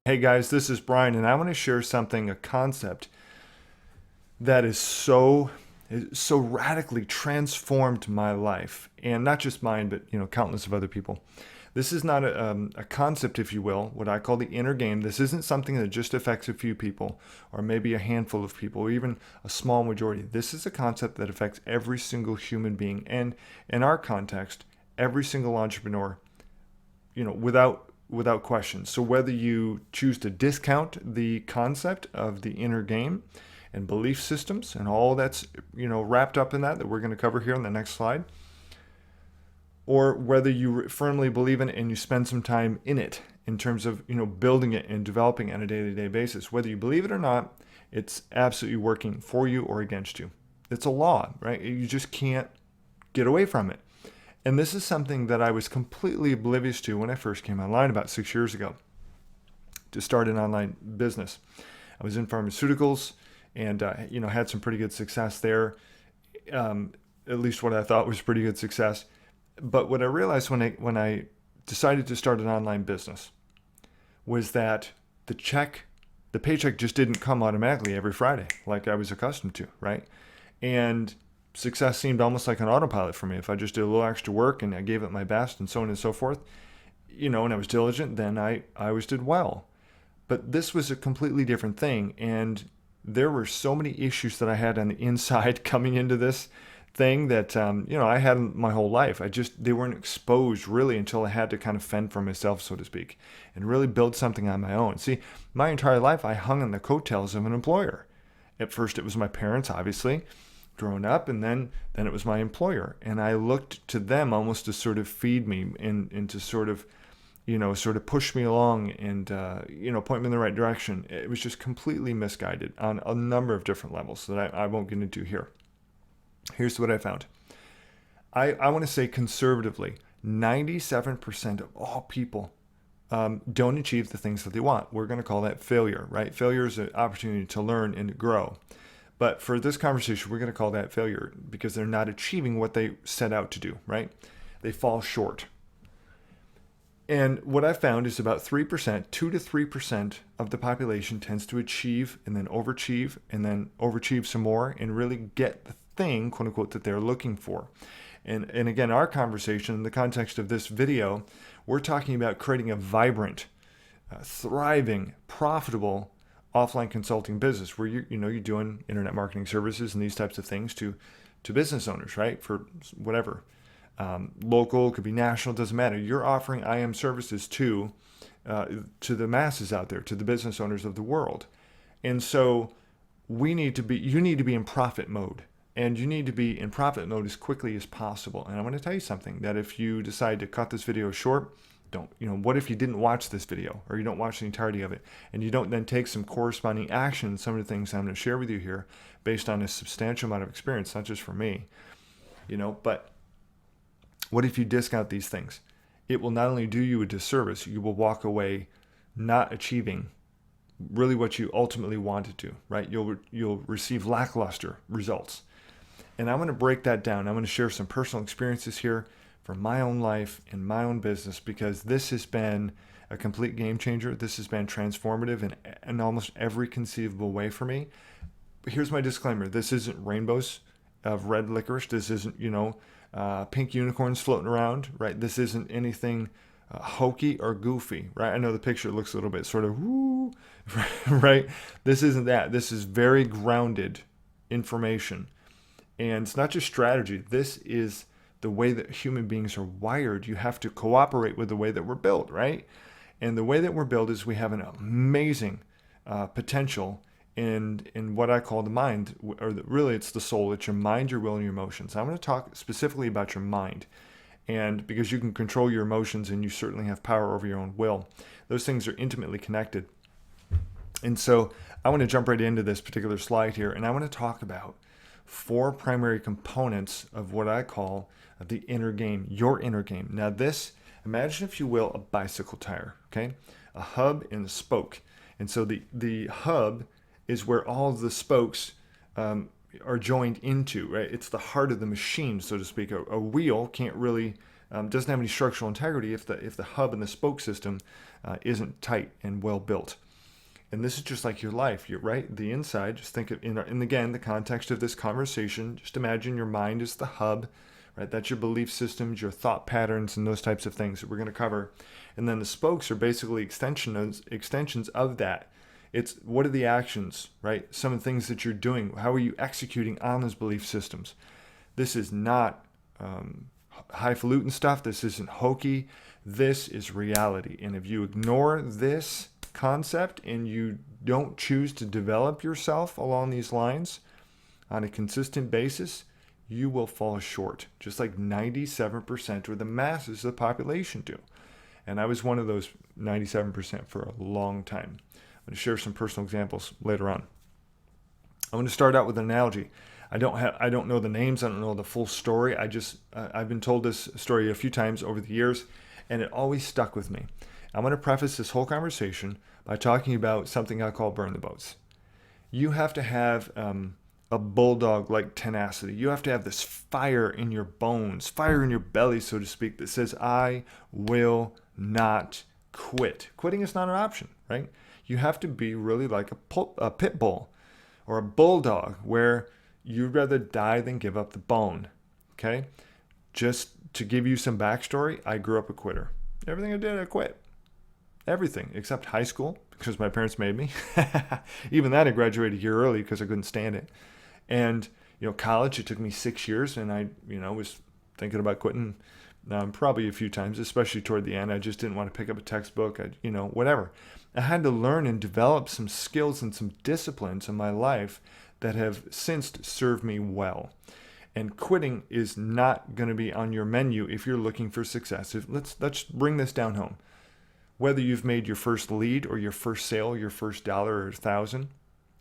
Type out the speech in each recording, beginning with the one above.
Hey guys, this is Brian, and I want to share a concept that is so radically transformed my life, and not just mine, but countless of other people. This is not a concept, if you will, what I call the inner game. This isn't something that just affects a few people, or maybe a handful of people, or even a small majority. This is a concept that affects every single human being, and in our context, every single entrepreneur, without question. So whether you choose to discount the concept of the inner game and belief systems and all that's wrapped up in that we're going to cover here on the next slide, or whether you firmly believe in it and you spend some time in it in terms of building it and developing it on a day-to-day basis, whether you believe it or not, it's absolutely working for you or against you. It's a law, right? You just can't get away from it. And this is something that I was completely oblivious to when I first came online about 6 years ago to start an online business. I was in pharmaceuticals and had some pretty good success there, at least what I thought was pretty good success. But what I realized when I decided to start an online business was that the paycheck just didn't come automatically every Friday like I was accustomed to, right? And success seemed almost like an autopilot for me. If I just did a little extra work and I gave it my best and so on and so forth, and I was diligent, then I always did well. But this was a completely different thing. And there were so many issues that I had on the inside coming into this thing that, I had my whole life. They weren't exposed really until I had to kind of fend for myself, so to speak, and really build something on my own. See, my entire life, I hung on the coattails of an employer. At first, it was my parents, obviously, growing up, and then it was my employer, and I looked to them almost to sort of feed me and to sort of push me along and point me in the right direction. It was just completely misguided on a number of different levels that I won't get into here. Here's what I found. I want to say conservatively, 97% of all people don't achieve the things that they want. We're going to call that failure, right? Failure is an opportunity to learn and to grow. But for this conversation, we're going to call that failure because they're not achieving what they set out to do, right? They fall short. And what I found is about 3%, 2 to 3% of the population tends to achieve and then overachieve some more and really get the thing, quote unquote, that they're looking for. And again, our conversation in the context of this video, we're talking about creating a vibrant, thriving, profitable offline consulting business where you're doing internet marketing services and these types of things to business owners, right? For whatever, local, could be national, doesn't matter. You're offering IM services to the masses out there, to the business owners of the world. And so you need to be in profit mode, and you need to be in profit mode as quickly as possible. And I want to tell you something, that if you decide to cut this video short, what if you didn't watch this video, or you don't watch the entirety of it, and you don't then take some corresponding action, some of the things I'm going to share with you here based on a substantial amount of experience, not just for me, but what if you discount these things? It will not only do you a disservice, you will walk away not achieving really what you ultimately wanted to, right? You'll receive lackluster results. And I'm going to break that down. I'm going to share some personal experiences here from my own life and my own business, because this has been a complete game changer. This has been transformative in almost every conceivable way for me. But here's my disclaimer. This isn't rainbows of red licorice. This isn't, pink unicorns floating around, right? This isn't anything hokey or goofy, right? I know the picture looks a little bit sort of woo, right? This isn't that. This is very grounded information. And it's not just strategy. This is the way that human beings are wired. You have to cooperate with the way that we're built, right? And the way that we're built is we have an amazing potential in what I call the mind, or really it's the soul. It's your mind, your will, and your emotions. I'm going to talk specifically about your mind, and because you can control your emotions and you certainly have power over your own will. Those things are intimately connected. And so I want to jump right into this particular slide here, and I want to talk about 4 primary components of what I call the inner game, your inner game. Now this, imagine if you will, a bicycle tire, okay? A hub and a spoke. And so the hub is where all of the spokes are joined into, right? It's the heart of the machine, so to speak. A wheel can't really doesn't have any structural integrity if the hub and the spoke system isn't tight and well built. And this is just like your life, you're right. The inside, just think of, in again, the context of this conversation, just imagine your mind is the hub, right? That's your belief systems, your thought patterns, and those types of things that we're going to cover. And then the spokes are basically extensions of that. It's what are the actions, right? Some of the things that you're doing. How are you executing on those belief systems? This is not highfalutin stuff. This isn't hokey. This is reality. And if you ignore this concept and you don't choose to develop yourself along these lines on a consistent basis, you will fall short, just like 97% or the masses of the population do. And I was one of those 97% for a long time. I'm going to share some personal examples later on. I'm going to start out with an analogy. I don't know the names. I don't know the full story. I've been told this story a few times over the years, and it always stuck with me. I'm going to preface this whole conversation by talking about something I call burn the boats. You have to have a bulldog-like tenacity. You have to have this fire in your bones, fire in your belly, so to speak, that says, I will not quit. Quitting is not an option, right? You have to be really like a pit bull or a bulldog where you'd rather die than give up the bone, okay? Just to give you some backstory, I grew up a quitter. Everything I did, I quit. Everything except high school because my parents made me. Even that I graduated a year early because I couldn't stand it. And college, it took me 6 years, and I was thinking about quitting probably a few times, especially toward the end. I just didn't want to pick up a textbook, whatever. I had to learn and develop some skills and some disciplines in my life that have since served me well. And quitting is not going to be on your menu if you're looking for success. Let's bring this down home. Whether you've made your first lead or your first sale, your first dollar or 1,000,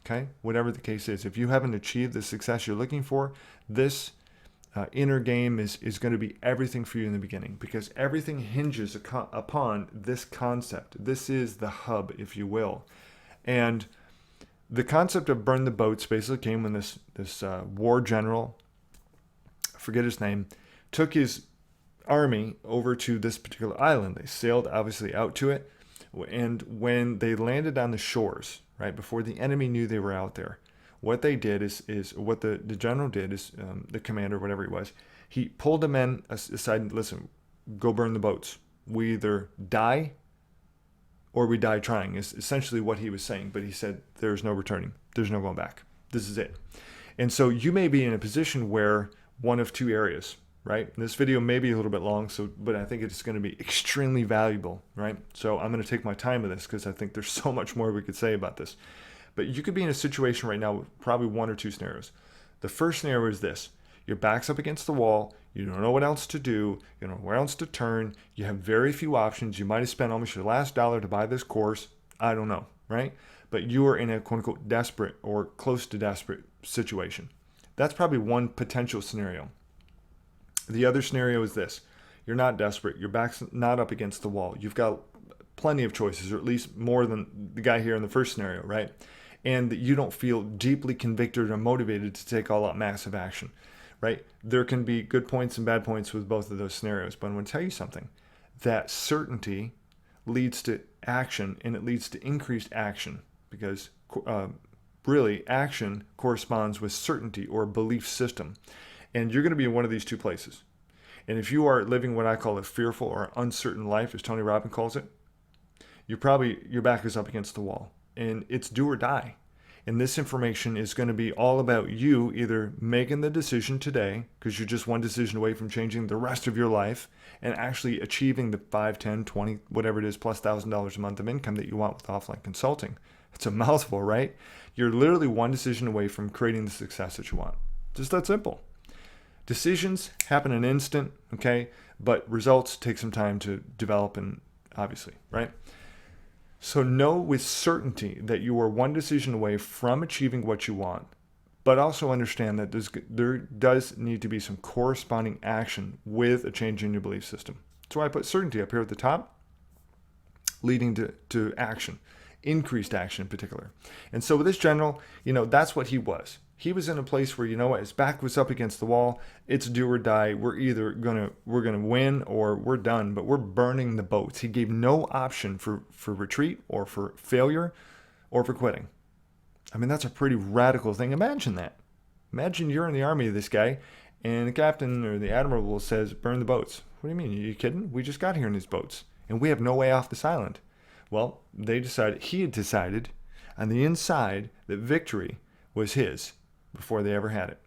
okay, whatever the case is, if you haven't achieved the success you're looking for, this inner game is going to be everything for you in the beginning, because everything hinges upon this concept. This is the hub, if you will. And the concept of burn the boats basically came when this war general, I forget his name, took his army over to this particular island. They sailed obviously out to it, and when they landed on the shores, right before the enemy knew they were out there, what they did is what the general did is the commander, whatever he was, he pulled the men aside and, listen, go burn the boats. We either die or we die trying, is essentially what he was saying. But he said there's no returning, there's no going back, this is it. And so you may be in a position where one of two areas, right? And this video may be a little bit long, but I think it's going to be extremely valuable, right? So I'm going to take my time with this because I think there's so much more we could say about this. But you could be in a situation right now with probably one or two scenarios. The first scenario is this. Your back's up against the wall. You don't know what else to do. You don't know where else to turn. You have very few options. You might have spent almost your last dollar to buy this course. I don't know, right? But you are in a quote unquote desperate or close to desperate situation. That's probably one potential scenario. The other scenario is this. You're not desperate. Your back's not up against the wall. You've got plenty of choices, or at least more than the guy here in the first scenario, right? And that you don't feel deeply convicted or motivated to take all out massive action, right? There can be good points and bad points with both of those scenarios, but I'm going to tell you something. That certainty leads to action, and it leads to increased action, because really action corresponds with certainty or belief system. And you're going to be in one of these two places. And if you are living what I call a fearful or uncertain life, as Tony Robbins calls it, your back is up against the wall. And it's do or die. And this information is going to be all about you either making the decision today, because you're just one decision away from changing the rest of your life and actually achieving the 5, 10, 20, whatever it is, plus $1,000 a month of income that you want with offline consulting. It's a mouthful, right? You're literally one decision away from creating the success that you want. Just that simple. Decisions happen in an instant, okay? But results take some time to develop, and obviously, right? So know with certainty that you are one decision away from achieving what you want, but also understand that there does need to be some corresponding action with a change in your belief system. That's why I put certainty up here at the top, leading to action, increased action in particular. And so with this general, that's what he was. He was in a place where, you know what, his back was up against the wall. It's do or die. We're gonna win or we're done, but we're burning the boats. He gave no option for retreat or for failure or for quitting. I mean, that's a pretty radical thing. Imagine that. Imagine you're in the army of this guy, and the captain or the admiral says, burn the boats. What do you mean? Are you kidding? We just got here in these boats, and we have no way off this island. Well, he had decided on the inside that victory was his before they ever had it.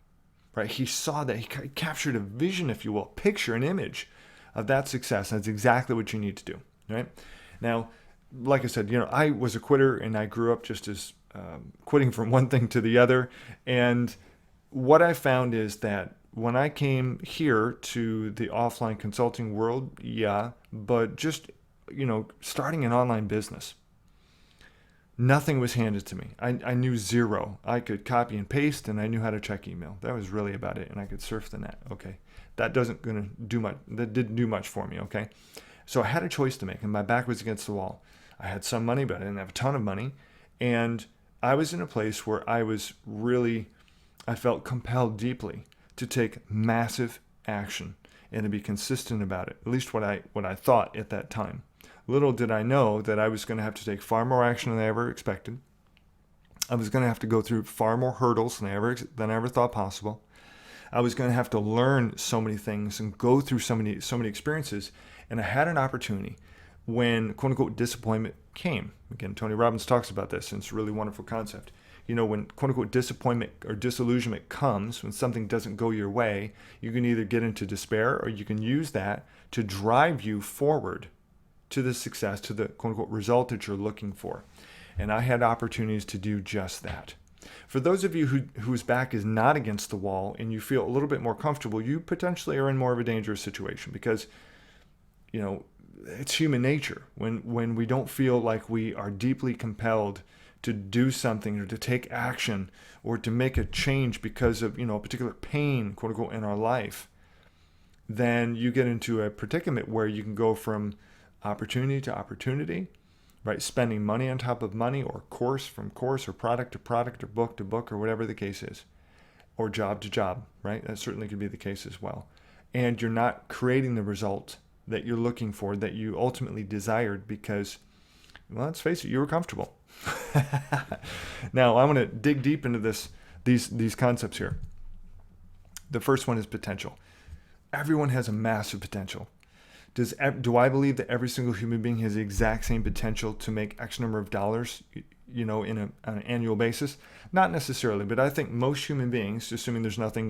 Right? He saw that. He captured a vision, if you will, picture, an image of that success. That's exactly what you need to do. Right? Now, like I said, I was a quitter, and I grew up just as quitting from one thing to the other. And what I found is that when I came here to the offline consulting world, but just, starting an online business, nothing was handed to me. I knew zero. I could copy and paste, and I knew how to check email. That was really about it, and I could surf the net. Okay, that didn't do much for me. Okay, so I had a choice to make, and my back was against the wall. I had some money, but I didn't have a ton of money, and I was in a place where I felt compelled deeply to take massive action and to be consistent about it. At least what I thought at that time. Little did I know that I was going to have to take far more action than I ever expected. I was going to have to go through far more hurdles than I ever thought possible. I was going to have to learn so many things and go through so many experiences. And I had an opportunity when, quote unquote, disappointment came. Again, Tony Robbins talks about this, and it's a really wonderful concept. When, quote unquote, disappointment or disillusionment comes, when something doesn't go your way, you can either get into despair, or you can use that to drive you forward to the success, to the, quote unquote, result that you're looking for. And I had opportunities to do just that. For those of you whose back is not against the wall and you feel a little bit more comfortable, you potentially are in more of a dangerous situation, because, it's human nature. When we don't feel like we are deeply compelled to do something or to take action or to make a change because of, a particular pain, quote unquote, in our life, then you get into a predicament where you can go from opportunity to opportunity, right? Spending money on top of money, or course from course, or product to product, or book to book, or whatever the case is, or job to job, right? That certainly could be the case as well. And you're not creating the result that you're looking for, that you ultimately desired, because, well, let's face it, you were comfortable. Now, I want to dig deep into these concepts here. The first one is potential. Everyone has a massive potential. Do I believe that every single human being has the exact same potential to make X number of dollars, on an annual basis? Not necessarily, but I think most human beings, assuming there's nothing,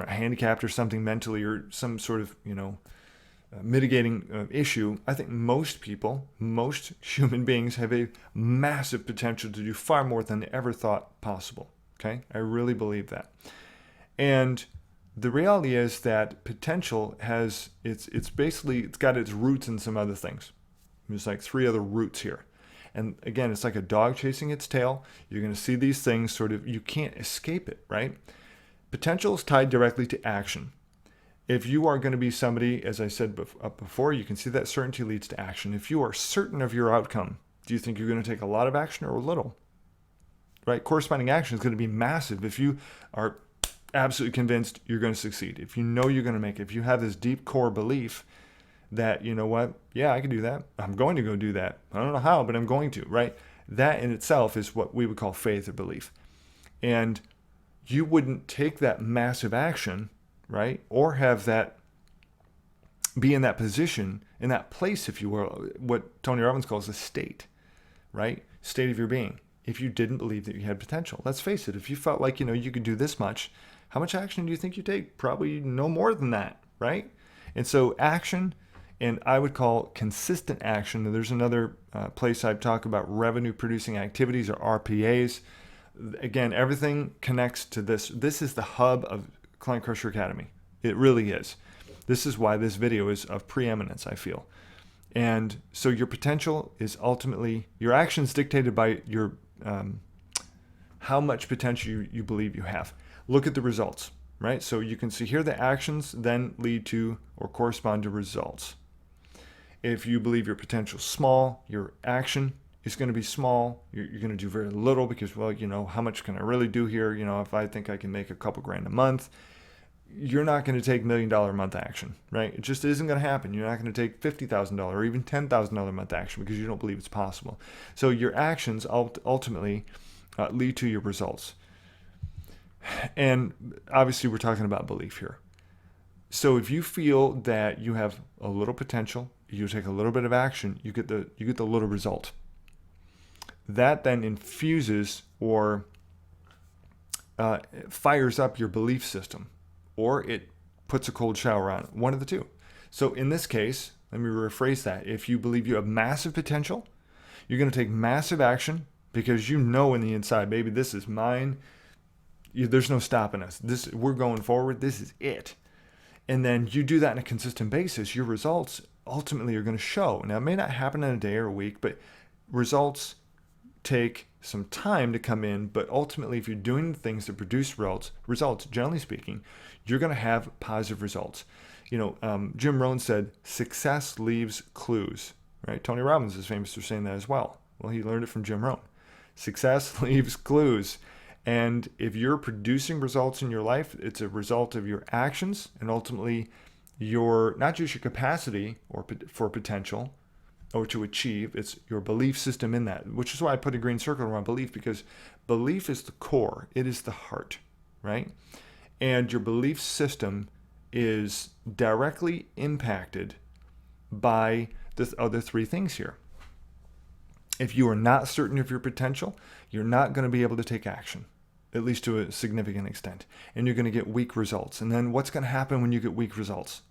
handicapped or something mentally, or some sort of, mitigating issue, I think most human beings have a massive potential to do far more than they ever thought possible. Okay? I really believe that. And the reality is that potential has, it's got its roots in some other things. There's like 3 other roots here. And again, it's like a dog chasing its tail. You're going to see these things you can't escape it, right? Potential is tied directly to action. If you are going to be somebody, as I said before, you can see that certainty leads to action. If you are certain of your outcome, do you think you're going to take a lot of action or a little? Right? Corresponding action is going to be massive if you are absolutely convinced you're going to succeed. If you know you're going to make it, if you have this deep core belief that, you know what, yeah, I can do that. I'm going to go do that. I don't know how, but I'm going to, right? That in itself is what we would call faith or belief. And you wouldn't take that massive action, right? Or have that be in that position, in that place, if you will, what Tony Robbins calls a state, right? State of your being. If you didn't believe that you had potential. Let's face it, if you felt like, you could do this much, how much action do you think you take? Probably no more than that, right? And so action, and I would call consistent action. There's another place I talk about revenue producing activities, or RPAs. Again, everything connects to this. This is the hub of Client Crusher Academy. It really is. This is why this video is of preeminence, I feel. And so your potential is ultimately, your actions dictated by your how much potential you believe you have. Look at the results, right? So you can see here the actions then lead to or correspond to results. If you believe your potential is small, your action is going to be small. You're going to do very little because, well, how much can I really do here? If I think I can make a couple grand a month, you're not going to take $1 million a month action, right? It just isn't going to happen. You're not going to take $50,000 or even $10,000 a month action because you don't believe it's possible. So your actions ultimately lead to your results. And obviously we're talking about belief here. So if you feel that you have a little potential, you take a little bit of action, you get the little result. That then infuses or fires up your belief system, or it puts a cold shower on it, one of the two. So in this case, let me rephrase that. If you believe you have massive potential, you're going to take massive action because in the inside, baby, this is mine. There's no stopping us. We're going forward. This is it. And then you do that on a consistent basis, your results ultimately are going to show. Now, it may not happen in a day or a week, but results take some time to come in. But ultimately, if you're doing things that produce results, generally speaking, you're going to have positive results. Jim Rohn said, success leaves clues, right? Tony Robbins is famous for saying that as well. Well, he learned it from Jim Rohn. Success leaves clues. And if you're producing results in your life, it's a result of your actions and ultimately not just your capacity or for potential or to achieve, it's your belief system in that, which is why I put a green circle around belief, because belief is the core. It is the heart, right? And your belief system is directly impacted by the other three things here. If you are not certain of your potential, you're not going to be able to take action, at least to a significant extent. And you're going to get weak results. And then what's going to happen when you get weak results?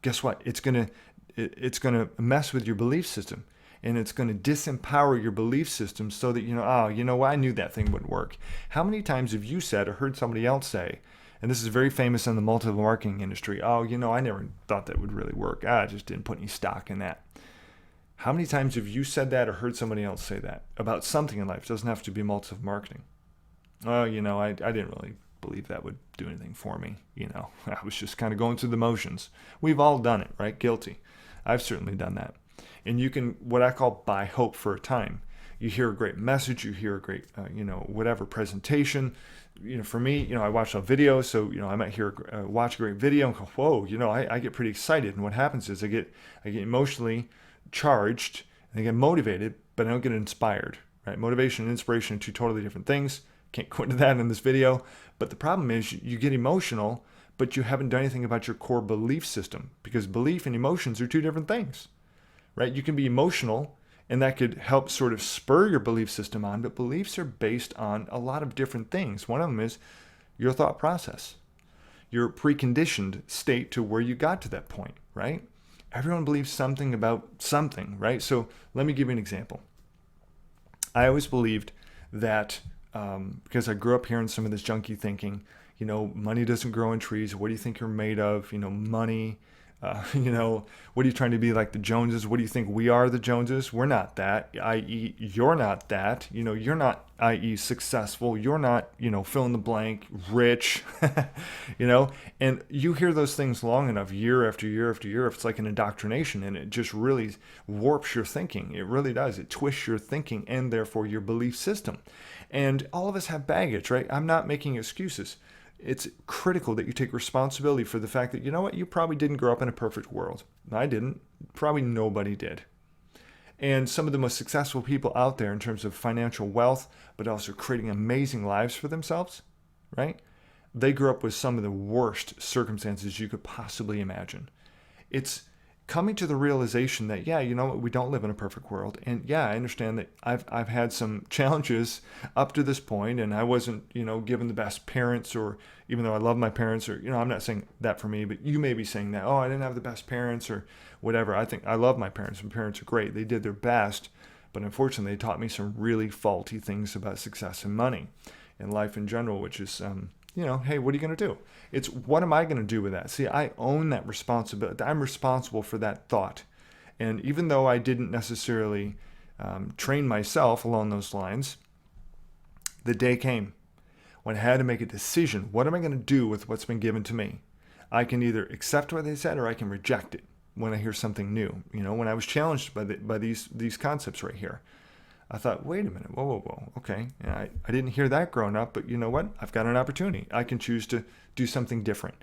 Guess what? It's going to mess with your belief system. And it's going to disempower your belief system so that, I knew that thing wouldn't work. How many times have you said or heard somebody else say, and this is very famous in the multi-level marketing industry, I never thought that would really work. I just didn't put any stock in that. How many times have you said that or heard somebody else say that about something in life? It doesn't have to be multi-level marketing. I didn't really believe that would do anything for me. I was just kind of going through the motions. We've all done it, right? Guilty. I've certainly done that. And you can, what I call buy hope for a time. You hear a great message, you hear a great, whatever presentation. For me, I watch a video, so, I might watch a great video and go, whoa, I get pretty excited. And what happens is I get emotionally charged and I get motivated, but I don't get inspired, right? Motivation and inspiration are two totally different things. Can't go into that in this video. But the problem is you get emotional, but you haven't done anything about your core belief system, because belief and emotions are two different things, right? You can be emotional and that could help sort of spur your belief system on, but beliefs are based on a lot of different things. One of them is your thought process, your preconditioned state to where you got to that point, right? Everyone believes something about something, right? So let me give you an example. I always believed that because I grew up hearing some of this junky thinking, money doesn't grow on trees. What do you think you're made of? Money. What are you trying to be like the Joneses? What do you think we are, the Joneses? We're not that, i.e. you're not that. You're not, i.e. successful. You're not, fill in the blank, rich, and you hear those things long enough, year after year after year. It's like an indoctrination, and it just really warps your thinking. It really does. It twists your thinking and therefore your belief system. And all of us have baggage, right? I'm not making excuses. It's critical that you take responsibility for the fact that, you probably didn't grow up in a perfect world. I didn't. Probably nobody did. And some of the most successful people out there in terms of financial wealth, but also creating amazing lives for themselves, right? They grew up with some of the worst circumstances you could possibly imagine. It's coming to the realization that, we don't live in a perfect world. And I understand that I've had some challenges up to this point, and I wasn't, given the best parents, or even though I love my parents, or, I'm not saying that for me, but you may be saying that, I didn't have the best parents or whatever. I think I love my parents. My parents are great. They did their best, but unfortunately they taught me some really faulty things about success and money and life in general, which is, hey, what are you going to do? It's what am I going to do with that? See, I own that responsibility. I'm responsible for that thought. And even though I didn't necessarily train myself along those lines, the day came when I had to make a decision. What am I going to do with what's been given to me? I can either accept what they said or I can reject it. when I hear something new. When I was challenged by these concepts right here, I thought, wait a minute, whoa, okay. I didn't hear that growing up, but you know what? I've got an opportunity. I can choose to do something different.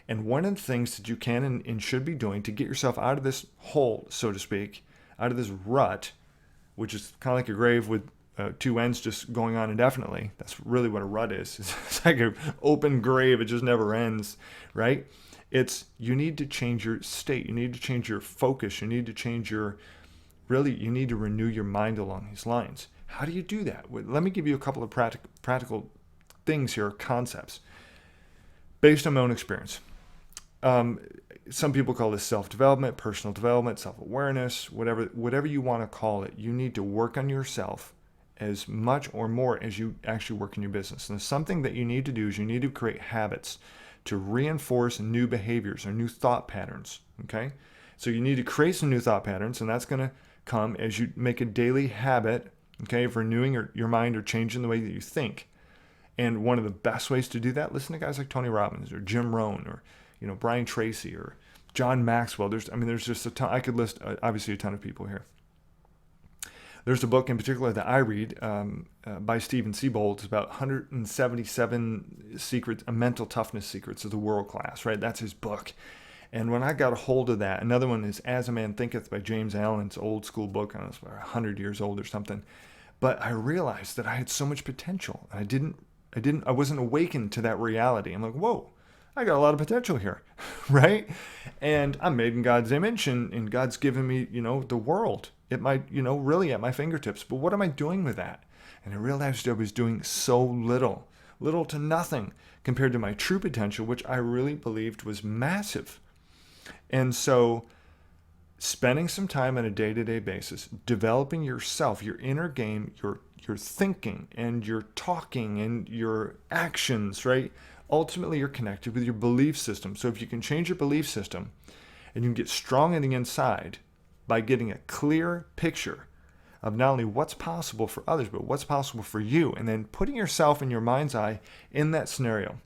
And one of the things that you can and should be doing to get yourself out of this hole, so to speak, out of this rut, which is kind of like a grave with two ends just going on indefinitely. That's really what a rut is. It's like an open grave. It just never ends, right? You need to change your state. You need to change your focus. You need to change you need to renew your mind along these lines. How do you do that? Well, let me give you a couple of practical things here, concepts, based on my own experience. Some people call this self-development, personal development, self-awareness, whatever you want to call it. You need to work on yourself as much or more as you actually work in your business. And something that you need to do is you need to create habits to reinforce new behaviors or new thought patterns, okay? So you need to create some new thought patterns, and that's going to come as you make a daily habit, okay, of renewing your mind or changing the way that you think. And one of the best ways to do that, listen to guys like Tony Robbins or Jim Rohn or Brian Tracy or John Maxwell. There's just a ton. I could list obviously a ton of people here. There's a book in particular that I read by Stephen Siebold. It's about 177 secrets, mental toughness secrets of the world class, right? That's his book. And when I got a hold of that, another one is As a Man Thinketh by James Allen. It's an old school book. It's about 100 years old or something. But I realized that I had so much potential. I wasn't awakened to that reality. I'm like, whoa, I got a lot of potential here, right? And I'm made in God's image, and God's given me, the world really at my fingertips. But what am I doing with that? And I realized I was doing so little to nothing compared to my true potential, which I really believed was massive. And so spending some time on a day-to-day basis, developing yourself, your inner game, your thinking and your talking and your actions, right? Ultimately, you're connected with your belief system. So if you can change your belief system and you can get strong on the inside by getting a clear picture of not only what's possible for others, but what's possible for you, and then putting yourself in your mind's eye in that scenario,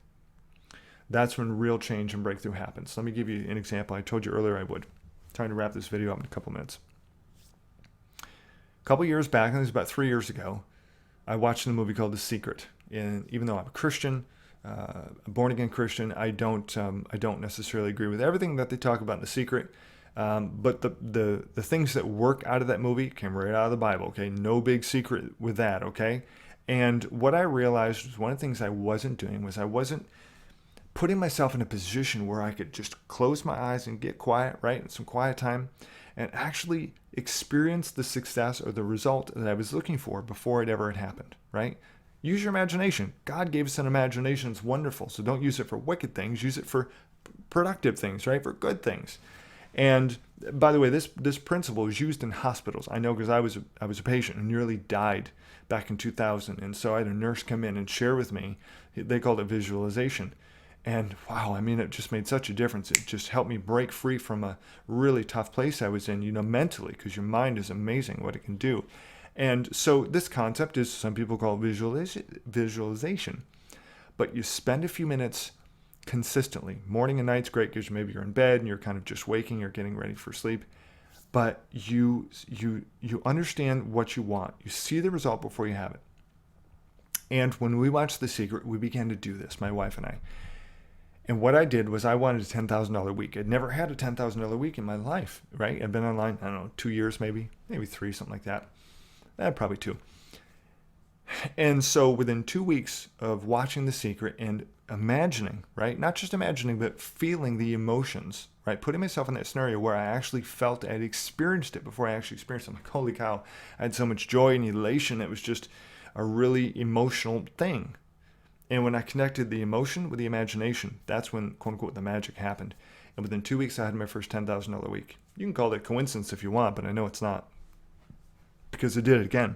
that's when real change and breakthrough happens. Let me give you an example. I told you earlier I would. I'm trying to wrap this video up in a couple minutes. A couple years back, I think it was about 3 years ago, I watched a movie called The Secret. And even though I'm a Christian, a born-again Christian, I don't necessarily agree with everything that they talk about in The Secret. But the things that work out of that movie came right out of the Bible, okay? No big secret with that, okay? And what I realized was one of the things I wasn't doing was I wasn't putting myself in a position where I could just close my eyes and get quiet, right? And some quiet time and actually experience the success or the result that I was looking for before it ever had happened, right? Use your imagination. God gave us an imagination. It's wonderful. So don't use it for wicked things. Use it for productive things, right? For good things. And by the way, this principle is used in hospitals. I know because I was a patient and nearly died back in 2000. And so I had a nurse come in and share with me. They called it visualization. And wow, it just made such a difference. It just helped me break free from a really tough place I was in, mentally, because your mind is amazing what it can do. And so this concept is, some people call it visualization. But you spend a few minutes consistently. Morning and night's great because maybe you're in bed and you're kind of just waking or getting ready for sleep. But you understand what you want. You see the result before you have it. And when we watched The Secret, we began to do this, my wife and I. And what I did was I wanted a $10,000 week. I'd never had a $10,000 week in my life, right? I'd been online, 2 years maybe 3, something like that. Probably 2. And so within 2 weeks of watching The Secret and imagining, right? Not just imagining, but feeling the emotions, right? Putting myself in that scenario where I actually felt I'd experienced it before I actually experienced it. I'm like, holy cow, I had so much joy and elation. It was just a really emotional thing. And when I connected the emotion with the imagination, that's when, quote unquote, the magic happened. And within 2 weeks, I had my first $10,000 week. You can call it a coincidence if you want, but I know it's not, because I did it again.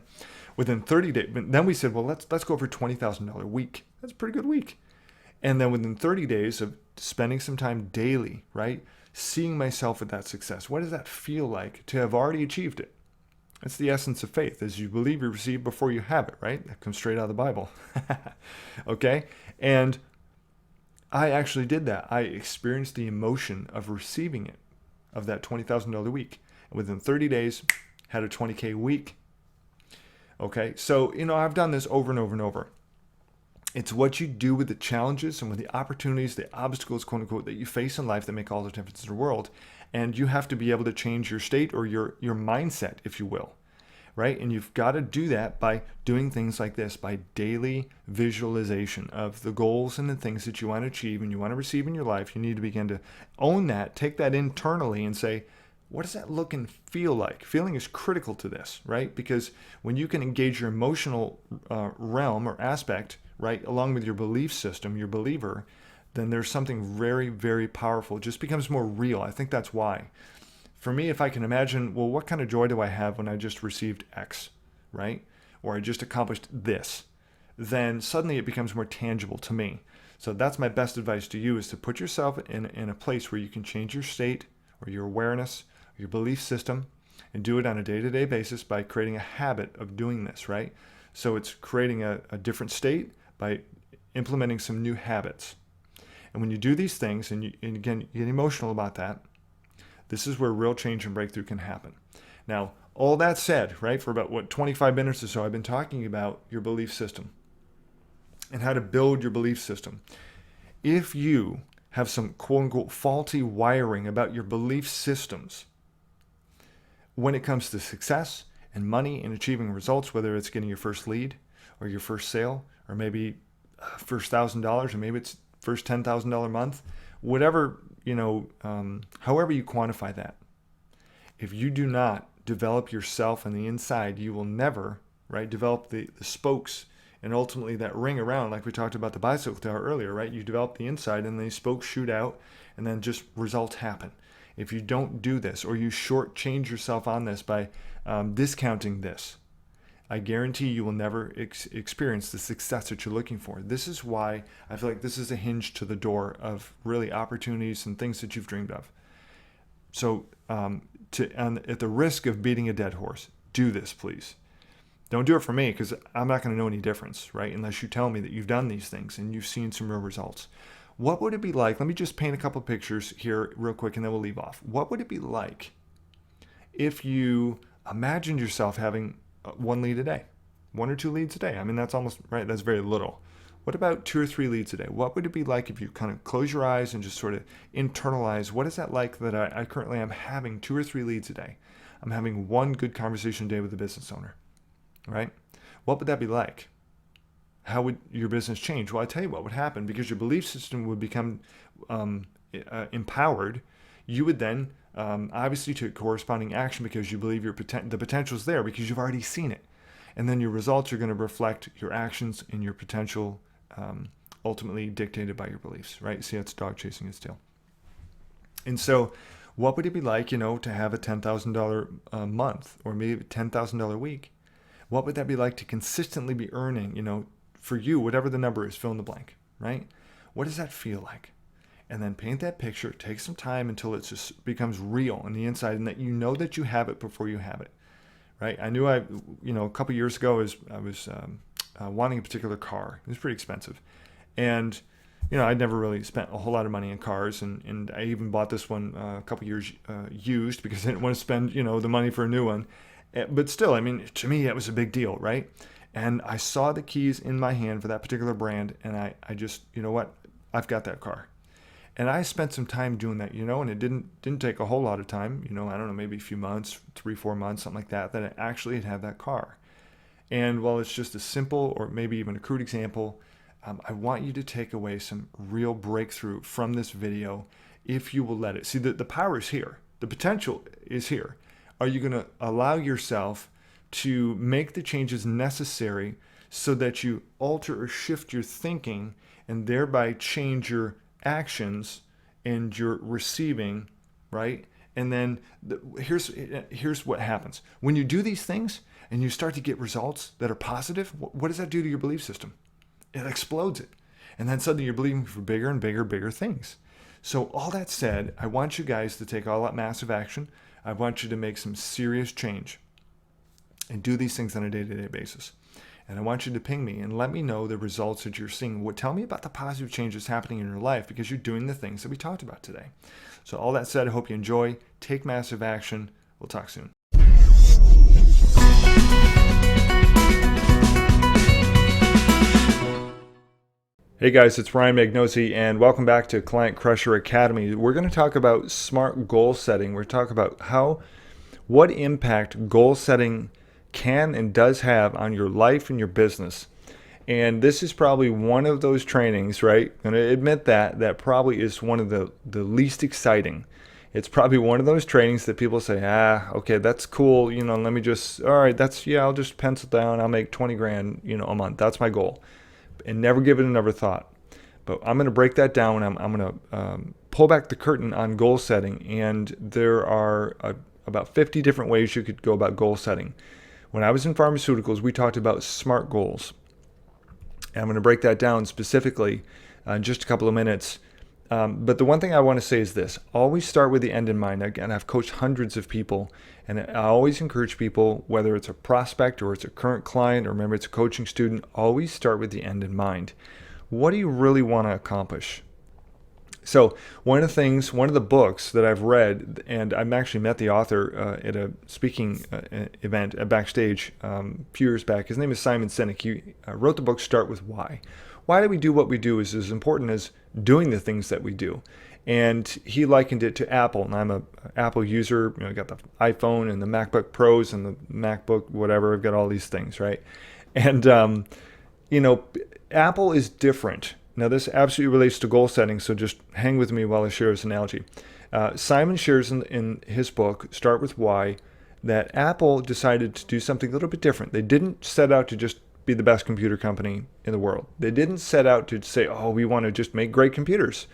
Within 30 days, then we said, well, let's go for $20,000 week. That's a pretty good week. And then within 30 days of spending some time daily, right, seeing myself with that success, what does that feel like to have already achieved it? That's the essence of faith, is you believe you receive before you have it, right? That comes straight out of the Bible. Okay? And I actually did that. I experienced the emotion of receiving it. of that $20,000 week. And within 30 days, had a 20K week. Okay, so, I've done this over and over and over. It's what you do with the challenges and with the opportunities, the obstacles, quote unquote, that you face in life that make all the difference in the world. And you have to be able to change your state or your mindset, if you will, right? And you've got to do that by doing things like this, by daily visualization of the goals and the things that you want to achieve and you want to receive in your life. You need to begin to own that, take that internally and say, what does that look and feel like? Feeling is critical to this, right? Because when you can engage your emotional realm or aspect, right, along with your belief system, your believer, then there's something very, very powerful. It just becomes more real. I think that's why. For me, if I can imagine, well, what kind of joy do I have when I just received X, right? Or I just accomplished this, then suddenly it becomes more tangible to me. So that's my best advice to you, is to put yourself in a place where you can change your state or your awareness, or your belief system, and do it on a day-to-day basis by creating a habit of doing this, right? So it's creating a different state by implementing some new habits. And when you do these things, and again, you get emotional about that, this is where real change and breakthrough can happen. Now, all that said, right, for about 25 minutes or so, I've been talking about your belief system and how to build your belief system. If you have some quote-unquote faulty wiring about your belief systems when it comes to success and money and achieving results, whether it's getting your first lead or your first sale, or maybe first $1,000, or maybe it's first $10,000 month, whatever, however you quantify that. If you do not develop yourself on the inside, you will never, right, develop the spokes and ultimately that ring around, like we talked about the bicycle tower earlier, right? You develop the inside and the spokes shoot out and then just results happen. If you don't do this, or you shortchange yourself on this by discounting this, I guarantee you will never experience the success that you're looking for. This is why I feel like this is a hinge to the door of really opportunities and things that you've dreamed of. So at the risk of beating a dead horse, do this, please. Don't do it for me, because I'm not going to know any difference, right? Unless you tell me that you've done these things and you've seen some real results. What would it be like? Let me just paint a couple pictures here real quick and then we'll leave off. What would it be like if you imagined yourself having one lead a day, 1 or 2 leads a day? I mean, that's almost right. That's very little. What about 2 or 3 leads a day? What would it be like if you kind of close your eyes and just sort of internalize, what is that like that I currently am having 2 or 3 leads a day? I'm having one good conversation a day with a business owner, right? What would that be like? How would your business change? Well, I tell you what would happen, because your belief system would become empowered. You would then obviously take corresponding action, because you believe the potential is there, because you've already seen it. And then your results are going to reflect your actions and your potential, ultimately dictated by your beliefs, right? See, that's a dog chasing its tail. And so what would it be like, to have a $10,000 month, or maybe a $10,000 week? What would that be like to consistently be earning, for you, whatever the number is, fill in the blank, right? What does that feel like? And then paint that picture. Take some time until it just becomes real on the inside, and that you know that you have it before you have it, right? I knew a couple years ago, I was wanting a particular car. It was pretty expensive. And, I'd never really spent a whole lot of money in cars. And I even bought this one a couple years used, because I didn't want to spend, the money for a new one. But still, to me, it was a big deal, right? And I saw the keys in my hand for that particular brand, and I just, I've got that car. And I spent some time doing that, and it didn't take a whole lot of time, I don't know, maybe a few months, 3-4 months, something like that I actually had that car. And while it's just a simple, or maybe even a crude example, I want you to take away some real breakthrough from this video, if you will let it. See, the power is here. The potential is here. Are you going to allow yourself to make the changes necessary so that you alter or shift your thinking and thereby change your actions and your receiving, right? And then here's what happens. When you do these things and you start to get results that are positive, what does that do to your belief system? It explodes it. And then suddenly you're believing for bigger and bigger things. So all that said, I want you guys to take all that massive action. I want you to make some serious change and do these things on a day-to-day basis. And I want you to ping me and let me know the results that you're seeing. Tell me about the positive changes happening in your life because you're doing the things that we talked about today. So all that said, I hope you enjoy. Take massive action. We'll talk soon. Hey guys, it's M0Gn0S1 and welcome back to Client Crusher Academy. We're going to talk about smart goal setting. We're talking about what impact goal setting can and does have on your life and your business. And this is probably one of those trainings, right? I'm going to admit that probably is one of the least exciting. It's probably one of those trainings that people say, okay, that's cool. Let me just, all right, I'll just pencil down. I'll make 20 grand, a month. That's my goal. And never give it another thought. But I'm going to break that down. I'm going to pull back the curtain on goal setting. And there are about 50 different ways you could go about goal setting. When I was in pharmaceuticals, we talked about SMART goals. And I'm going to break that down specifically in just a couple of minutes. But the one thing I want to say is this. Always start with the end in mind. Again, I've coached hundreds of people. And I always encourage people, whether it's a prospect or it's a current client or remember it's a coaching student, always start with the end in mind. What do you really want to accomplish? So one of the books that I've read, and I've actually met the author at a speaking event at Backstage a few years back. His name is Simon Sinek. He wrote the book Start With Why. Why do we do what we do is as important as doing the things that we do. And he likened it to Apple, and I'm an Apple user. I got the iPhone and the MacBook Pros and the MacBook whatever. I've got all these things, right? And Apple is different. Now this absolutely relates to goal setting, so just hang with me while I share this analogy. Simon shares in his book Start With Why that Apple decided to do something a little bit different. They didn't set out to just be the best computer company in the world. They didn't set out to say, we want to just make great computers.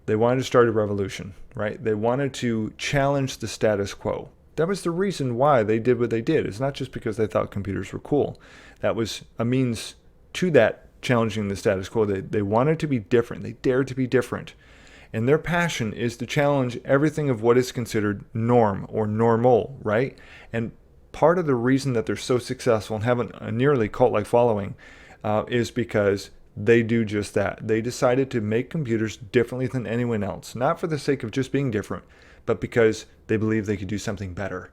They wanted to start a revolution, right? They wanted to challenge the status quo. That was the reason why they did what they did. It's not just because they thought computers were cool. That was a means to that challenging the status quo. They wanted to be different. They dared to be different. And their passion is to challenge everything of what is considered norm or normal, right? And part of the reason that they're so successful and have a nearly cult-like following is because they do just that. They decided to make computers differently than anyone else, not for the sake of just being different, but because they believe they could do something better,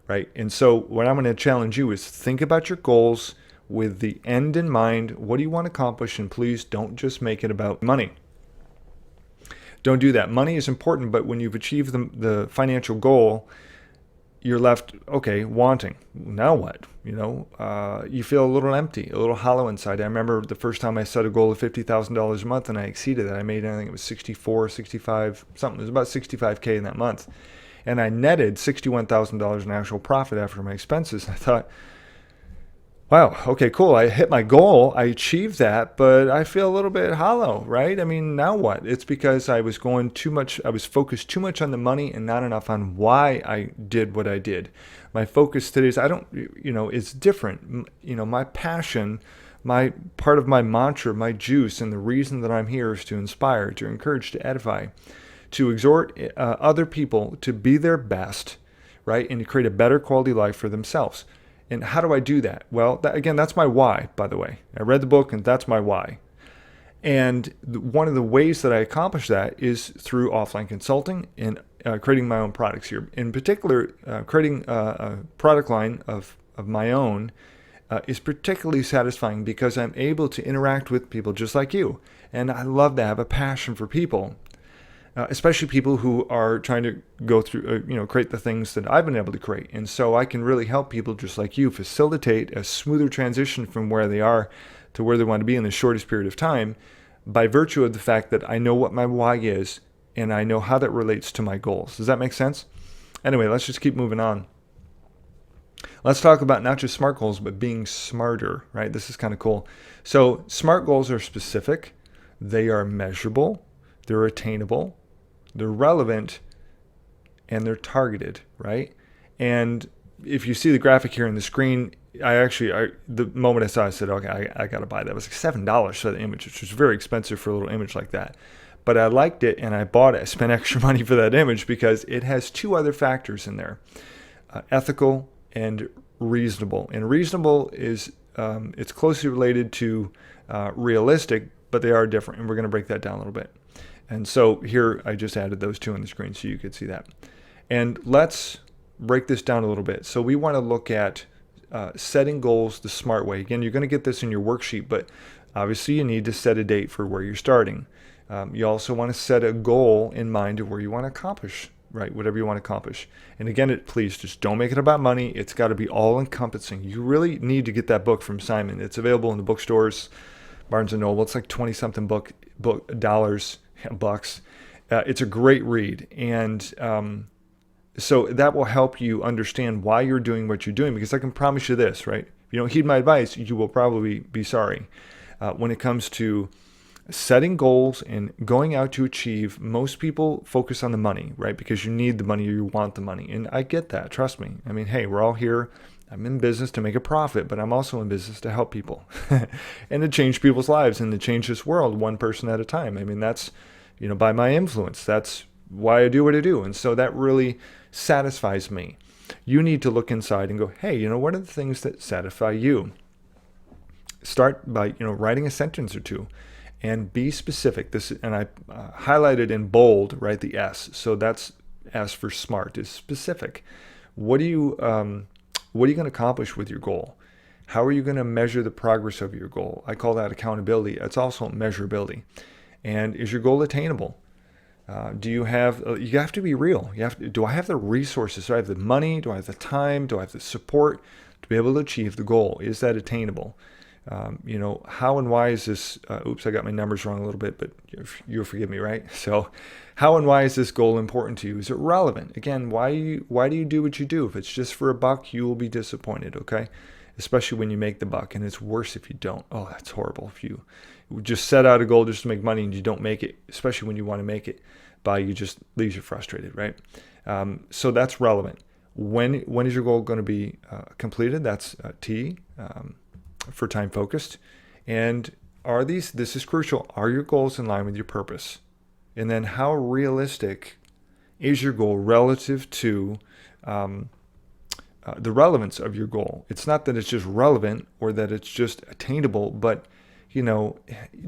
right? And so what I'm going to challenge you is think about your goals with the end in mind. What do you want to accomplish? And please don't just make it about money. Don't do that. Money is important, but when you've achieved the financial goal, you're left, wanting. Now what? You feel a little empty, a little hollow inside. I remember the first time I set a goal of $50,000 a month and I exceeded that. I made, I think it was 65, something. It was about $65K in that month. And I netted $61,000 in actual profit after my expenses. I thought, wow, okay, cool. I hit my goal. I achieved that, but I feel a little bit hollow, right? I mean, now what? It's because I was focused too much on the money and not enough on why I did what I did. My focus today is it's different. My passion, my part of my mantra, my juice, and the reason that I'm here is to inspire, to encourage, to edify, to exhort other people to be their best, right? And to create a better quality life for themselves. And how do I do that? Well, that's my why, by the way. I read the book, and that's my why. And one of the ways that I accomplish that is through offline consulting and creating my own products here. In particular, creating a product line of my own is particularly satisfying because I'm able to interact with people just like you. And I love to have a passion for people. Especially people who are trying to go through, create the things that I've been able to create. And so I can really help people just like you facilitate a smoother transition from where they are to where they want to be in the shortest period of time by virtue of the fact that I know what my why is and I know how that relates to my goals. Does that make sense? Anyway, let's just keep moving on. Let's talk about not just SMART goals, but being smarter, right? This is kind of cool. So SMART goals are specific. They are measurable. They're attainable. They're relevant, and they're targeted, right? And if you see the graphic here on the screen, the moment I saw it, I said, okay, I got to buy that. It was like $7 for the image, which was very expensive for a little image like that. But I liked it, and I bought it. I spent extra money for that image because it has two other factors in there, ethical and reasonable. And reasonable is it's closely related to realistic, but they are different, and we're going to break that down a little bit. And so here I just added those two on the screen so you could see that. And let's break this down a little bit. So we want to look at setting goals the smart way. Again, you're going to get this in your worksheet, but obviously you need to set a date for where you're starting. You also want to set a goal in mind of where you want to accomplish, right? Whatever you want to accomplish. And again, please just don't make it about money. It's got to be all encompassing. You really need to get that book from Simon. It's available in the bookstores, Barnes & Noble. It's like 20 something bucks. It's a great read. And so that will help you understand why you're doing what you're doing, because I can promise you this, right? If you don't heed my advice, you will probably be sorry. When it comes to setting goals and going out to achieve, most people focus on the money, right? Because you need the money or you want the money. And I get that, trust me. I mean, hey, we're all here. I'm in business to make a profit, but I'm also in business to help people and to change people's lives and to change this world one person at a time. I mean, that's, by my influence. That's why I do what I do. And so that really satisfies me. You need to look inside and go, hey, what are the things that satisfy you? Start by, writing a sentence or two and be specific. And I highlighted in bold, right? The S. So that's S for smart, is specific. What are you going to accomplish with your goal? How are you going to measure the progress of your goal? I call that accountability. It's also measurability. And is your goal attainable? You have to be real. Do I have the resources? Do I have the money? Do I have the time? Do I have the support to be able to achieve the goal? Is that attainable? How and why is this, oops, I got my numbers wrong a little bit, but you'll forgive me, right? So how and why is this goal important to you? Is it relevant? Again, why do you do what you do? If it's just for a buck, you will be disappointed, okay? Especially when you make the buck, and it's worse if you don't. Oh, that's horrible. If you just set out a goal just to make money and you don't make it, especially when you want to make it, you just leaves you frustrated, right? So that's relevant. When is your goal going to be completed? That's T. For time focused. And this is crucial, are your goals in line with your purpose? And then how realistic is your goal relative to the relevance of your goal? It's not that it's just relevant or that it's just attainable, but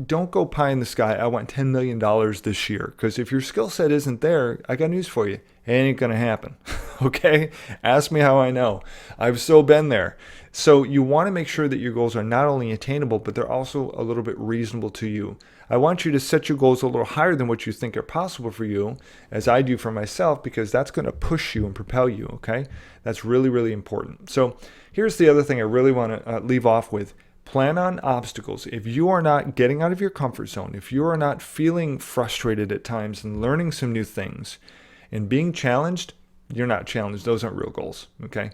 don't go pie in the sky. I want $10 million this year. Because if your skill set isn't there, I got news for you. It ain't going to happen. Okay? Ask me how I know. I've so been there. So you want to make sure that your goals are not only attainable, but they're also a little bit reasonable to you. I want you to set your goals a little higher than what you think are possible for you, as I do for myself, because that's going to push you and propel you. Okay? That's really, really important. So here's the other thing I really want to leave off with. Plan on obstacles. If you are not getting out of your comfort zone, if you are not feeling frustrated at times and learning some new things and being challenged, you're not challenged. Those aren't real goals, okay?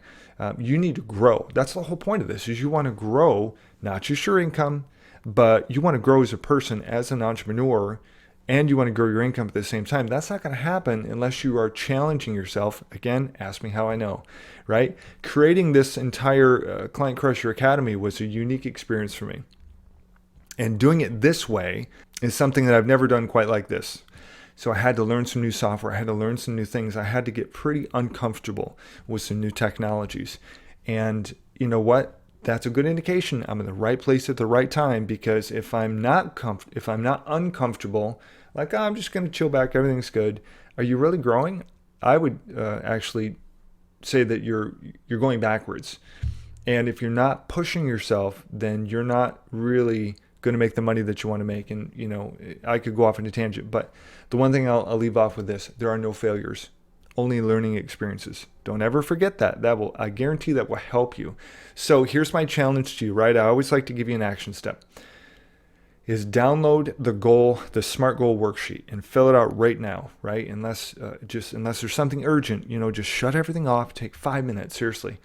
You need to grow. That's the whole point of this, is you want to grow, not just your income, but you want to grow as a person, as an entrepreneur, and you want to grow your income at the same time. That's not going to happen unless you are challenging yourself. Again, ask me how I know, right? Creating this entire Client Crusher Academy was a unique experience for me. And doing it this way is something that I've never done quite like this. So I had to learn some new software. I had to learn some new things. I had to get pretty uncomfortable with some new technologies. And you know what? That's a good indication I'm in the right place at the right time, because if I'm not uncomfortable, like, I'm just going to chill back, everything's good. Are you really growing? I would actually say that you're going backwards. And if you're not pushing yourself, then you're not really going to make the money that you want to make. And, I could go off on a tangent, but the one thing I'll leave off with this: there are no failures, only learning experiences. Don't ever forget that. I guarantee that will help you. So here's my challenge to you, right? I always like to give you an action step. Is download the SMART goal worksheet and fill it out right now, right? Unless there's something urgent, just shut everything off, take 5 minutes, seriously,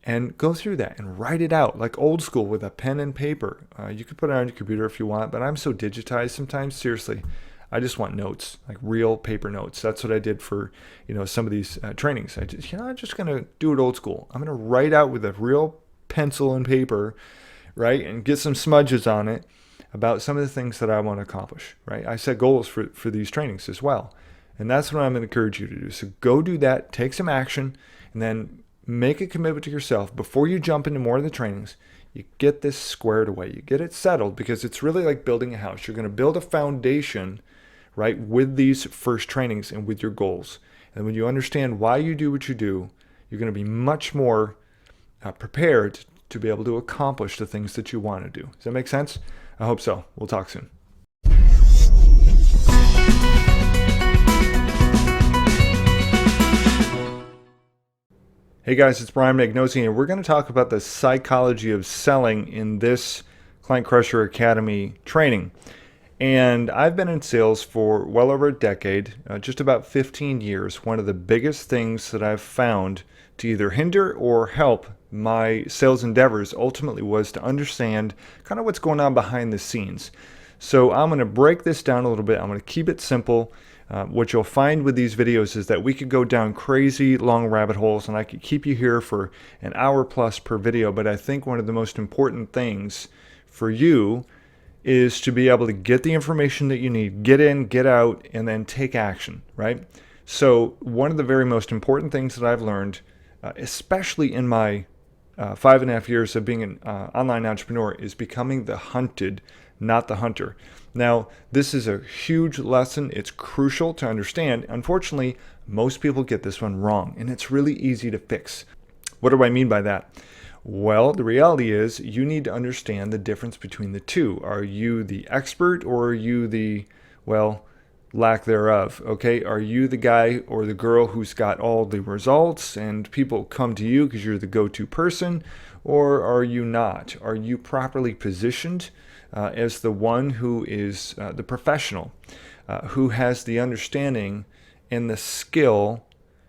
and go through that and write it out like old school with a pen and paper. You could put it on your computer if you want, but I'm so digitized sometimes, seriously. I just want notes, like real paper notes. That's what I did for, some of these trainings. I'm just going to do it old school. I'm going to write out with a real pencil and paper, right? And get some smudges on it about some of the things that I want to accomplish, right? I set goals for these trainings as well. And that's what I'm going to encourage you to do. So go do that, take some action, and then make a commitment to yourself. Before you jump into more of the trainings, you get this squared away, you get it settled, because it's really like building a house. You're going to build a foundation, right, with these first trainings and with your goals. And when you understand why you do what you do, you're going to be much more prepared to be able to accomplish the things that you want to do. Does that make sense? I hope so. We'll talk soon. Hey guys, it's Brian M0Gn0S1 and we're going to talk about the psychology of selling in this Client Crusher Academy training. And I've been in sales for well over a decade, just about 15 years. One of the biggest things that I've found to either hinder or help my sales endeavors ultimately was to understand kind of what's going on behind the scenes. So I'm going to break this down a little bit. I'm going to keep it simple. What you'll find with these videos is that we could go down crazy long rabbit holes, and I could keep you here for an hour plus per video. But I think one of the most important things for you is to be able to get the information that you need, get in, get out, and then take action, right? So one of the very most important things that I've learned, especially in my 5.5 years of being an online entrepreneur, is becoming the hunted, not the hunter. Now, this is a huge lesson. It's crucial to understand. Unfortunately, most people get this one wrong, and it's really easy to fix. What do I mean by that? Well, the reality is you need to understand the difference between the two. Are you the expert, or are you the, well, lack thereof? Okay, are you the guy or the girl who's got all the results and people come to you because you're the go-to person, or are you not? Are you properly positioned as the one who is the professional, who has the understanding and the skill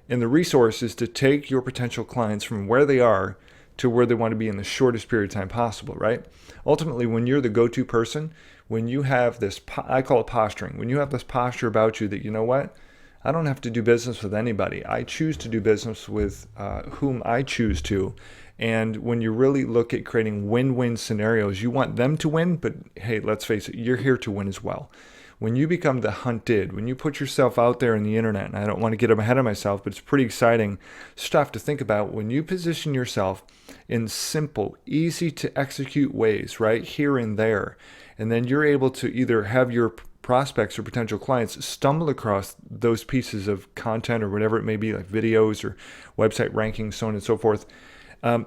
and the resources to take your potential clients from where they are to where they want to be in the shortest period of time possible, right? Ultimately, when you're the go-to person, when you have this, I call it posturing, when you have this posture about you that, you know what, I don't have to do business with anybody. I choose to do business with whom I choose to. And when you really look at creating win-win scenarios, you want them to win, but hey, let's face it, you're here to win as well. When you become the hunted, when you put yourself out there in the internet, and I don't want to get ahead of myself, but it's pretty exciting stuff to think about. When you position yourself in simple, easy to execute ways, right, here and there, and then you're able to either have your prospects or potential clients stumble across those pieces of content or whatever it may be, like videos or website rankings, so on and so forth,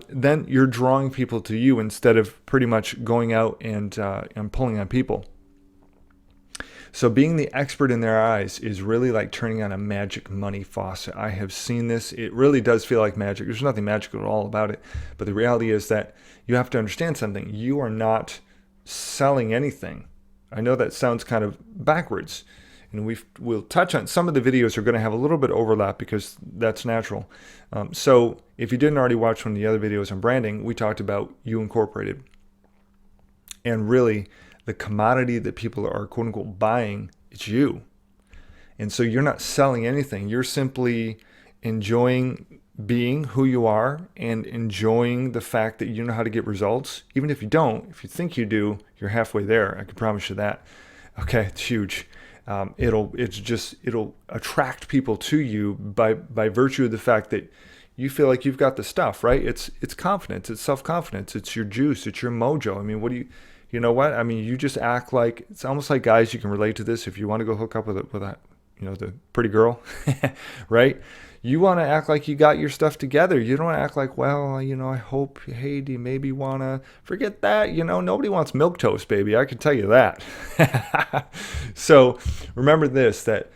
then you're drawing people to you instead of pretty much going out and pulling on people. So being the expert in their eyes is really like turning on a magic money faucet. I have seen this. It really does feel like magic. There's nothing magical at all about it. But the reality is that you have to understand something. You are not selling anything. I know that sounds kind of backwards. And we'll touch on some of the videos are going to have a little bit of overlap because that's natural. So if you didn't already watch one of the other videos on branding, we talked about You Incorporated. And really, the commodity that people are quote unquote buying, it's you. And so you're not selling anything. You're simply enjoying being who you are and enjoying the fact that you know how to get results. Even if you don't, if you think you do, you're halfway there. I can promise you that. Okay, it's huge. It'll attract people to you by virtue of the fact that you feel like you've got the stuff, right? It's confidence, it's self-confidence, it's your juice, it's your mojo. I mean, you know what? I mean, you just act like, it's almost like, guys, you can relate to this. If you want to go hook up with a the pretty girl, right? You want to act like you got your stuff together. You don't want to act like, well, I hope, hey, do you maybe want to forget that? Nobody wants milquetoast, baby. I can tell you that. So remember this, that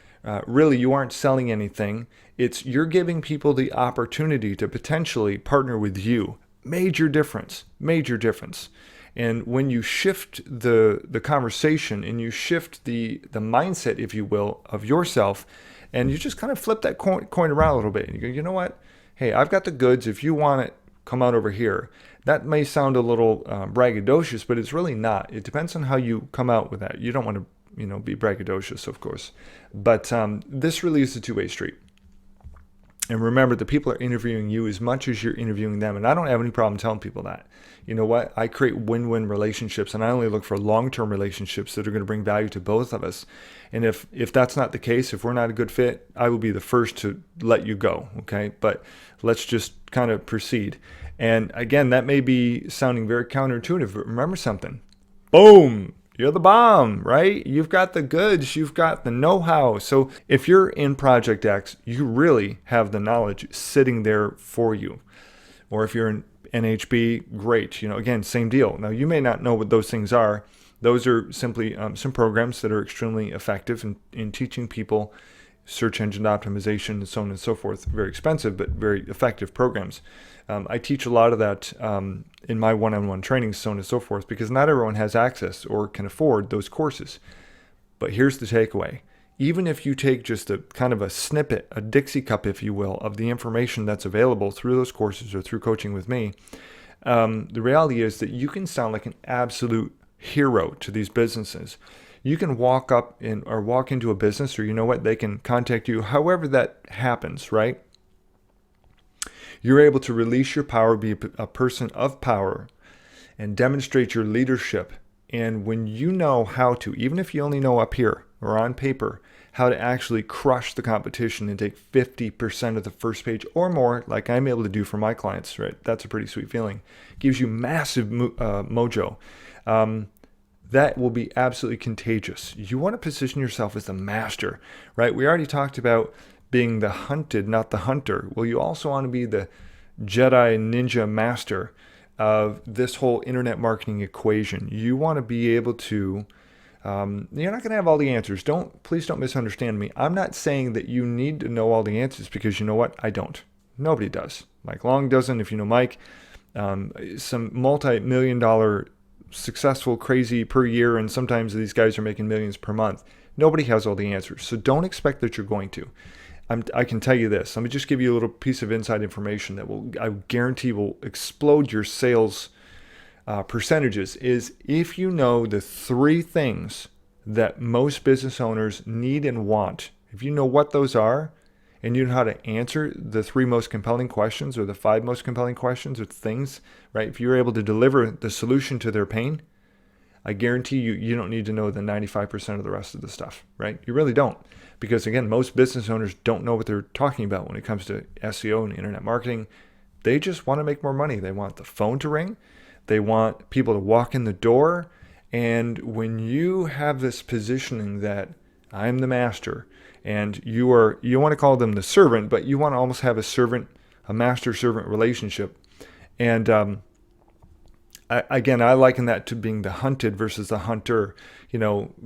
really you aren't selling anything. You're giving people the opportunity to potentially partner with you. Major difference, major difference. And when you shift the conversation and you shift the mindset, if you will, of yourself, and you just kind of flip that coin around a little bit. And you go, you know what? Hey, I've got the goods. If you want it, come out over here. That may sound a little braggadocious, but it's really not. It depends on how you come out with that. You don't want to, be braggadocious, of course. But this really is a two-way street. And remember, the people are interviewing you as much as you're interviewing them. And I don't have any problem telling people that. You know what? I create win-win relationships, and I only look for long-term relationships that are going to bring value to both of us. And if that's not the case, if we're not a good fit, I will be the first to let you go, okay? But let's just kind of proceed. And again, that may be sounding very counterintuitive, but remember something. Boom! You're the bomb, right? You've got the goods, you've got the know-how. So if you're in Project X, you really have the knowledge sitting there for you. Or if you're in NHB, great. Again, same deal. Now, you may not know what those things are. Those are simply some programs that are extremely effective in teaching people search engine optimization and so on and so forth. Very expensive, but very effective programs. I teach a lot of that in my one-on-one trainings, so on and so forth, because not everyone has access or can afford those courses. But here's the takeaway. Even if you take just a kind of a snippet, a Dixie cup, if you will, of the information that's available through those courses or through coaching with me, the reality is that you can sound like an absolute hero to these businesses. You can walk up or walk into a business, or you know what, they can contact you, however that happens, right? You're able to release your power, be a person of power, and demonstrate your leadership. And when you know how to, even if you only know up here or on paper, how to actually crush the competition and take 50% of the first page or more, like I'm able to do for my clients, right? That's a pretty sweet feeling. Gives you massive mojo. That will be absolutely contagious. You want to position yourself as the master, right? We already talked about being the hunted, not the hunter. Well, you also want to be the Jedi Ninja master of this whole internet marketing equation. You want to be able to, you're not going to have all the answers. Please don't misunderstand me. I'm not saying that you need to know all the answers, because you know what? I don't. Nobody does. Mike Long doesn't, if you know Mike. Some multi-million-dollar successful, crazy per year, and sometimes these guys are making millions per month. Nobody has all the answers, so don't expect that you're going to. I can tell you this. Let me just give you a little piece of inside information that I guarantee will explode your sales percentages. Is if you know the 3 things that most business owners need and want, if you know what those are, and you know how to answer the 3 most compelling questions, or the 5 most compelling questions or things, right? If you're able to deliver the solution to their pain, I guarantee you don't need to know the 95% of the rest of the stuff, right? You really don't. Because again, most business owners don't know what they're talking about when it comes to SEO and internet marketing. They just want to make more money. They want the phone to ring. They want people to walk in the door. And when you have this positioning that I'm the master, and you want to call them the servant, but you want to almost have a master-servant relationship. And I liken that to being the hunted versus the hunter.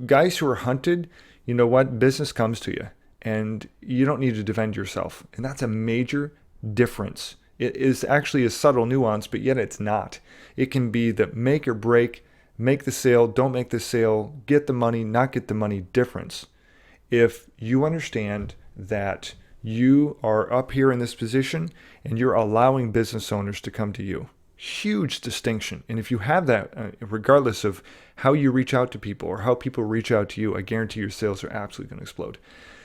Guys who are hunted, you know what? Business comes to you, and you don't need to defend yourself. And that's a major difference. It is actually a subtle nuance, but yet it's not. It can be the make or break, make the sale, don't make the sale, get the money, not get the money difference. If you understand that you are up here in this position and you're allowing business owners to come to you, huge distinction. And if you have that, regardless of how you reach out to people or how people reach out to you, I guarantee your sales are absolutely going to explode.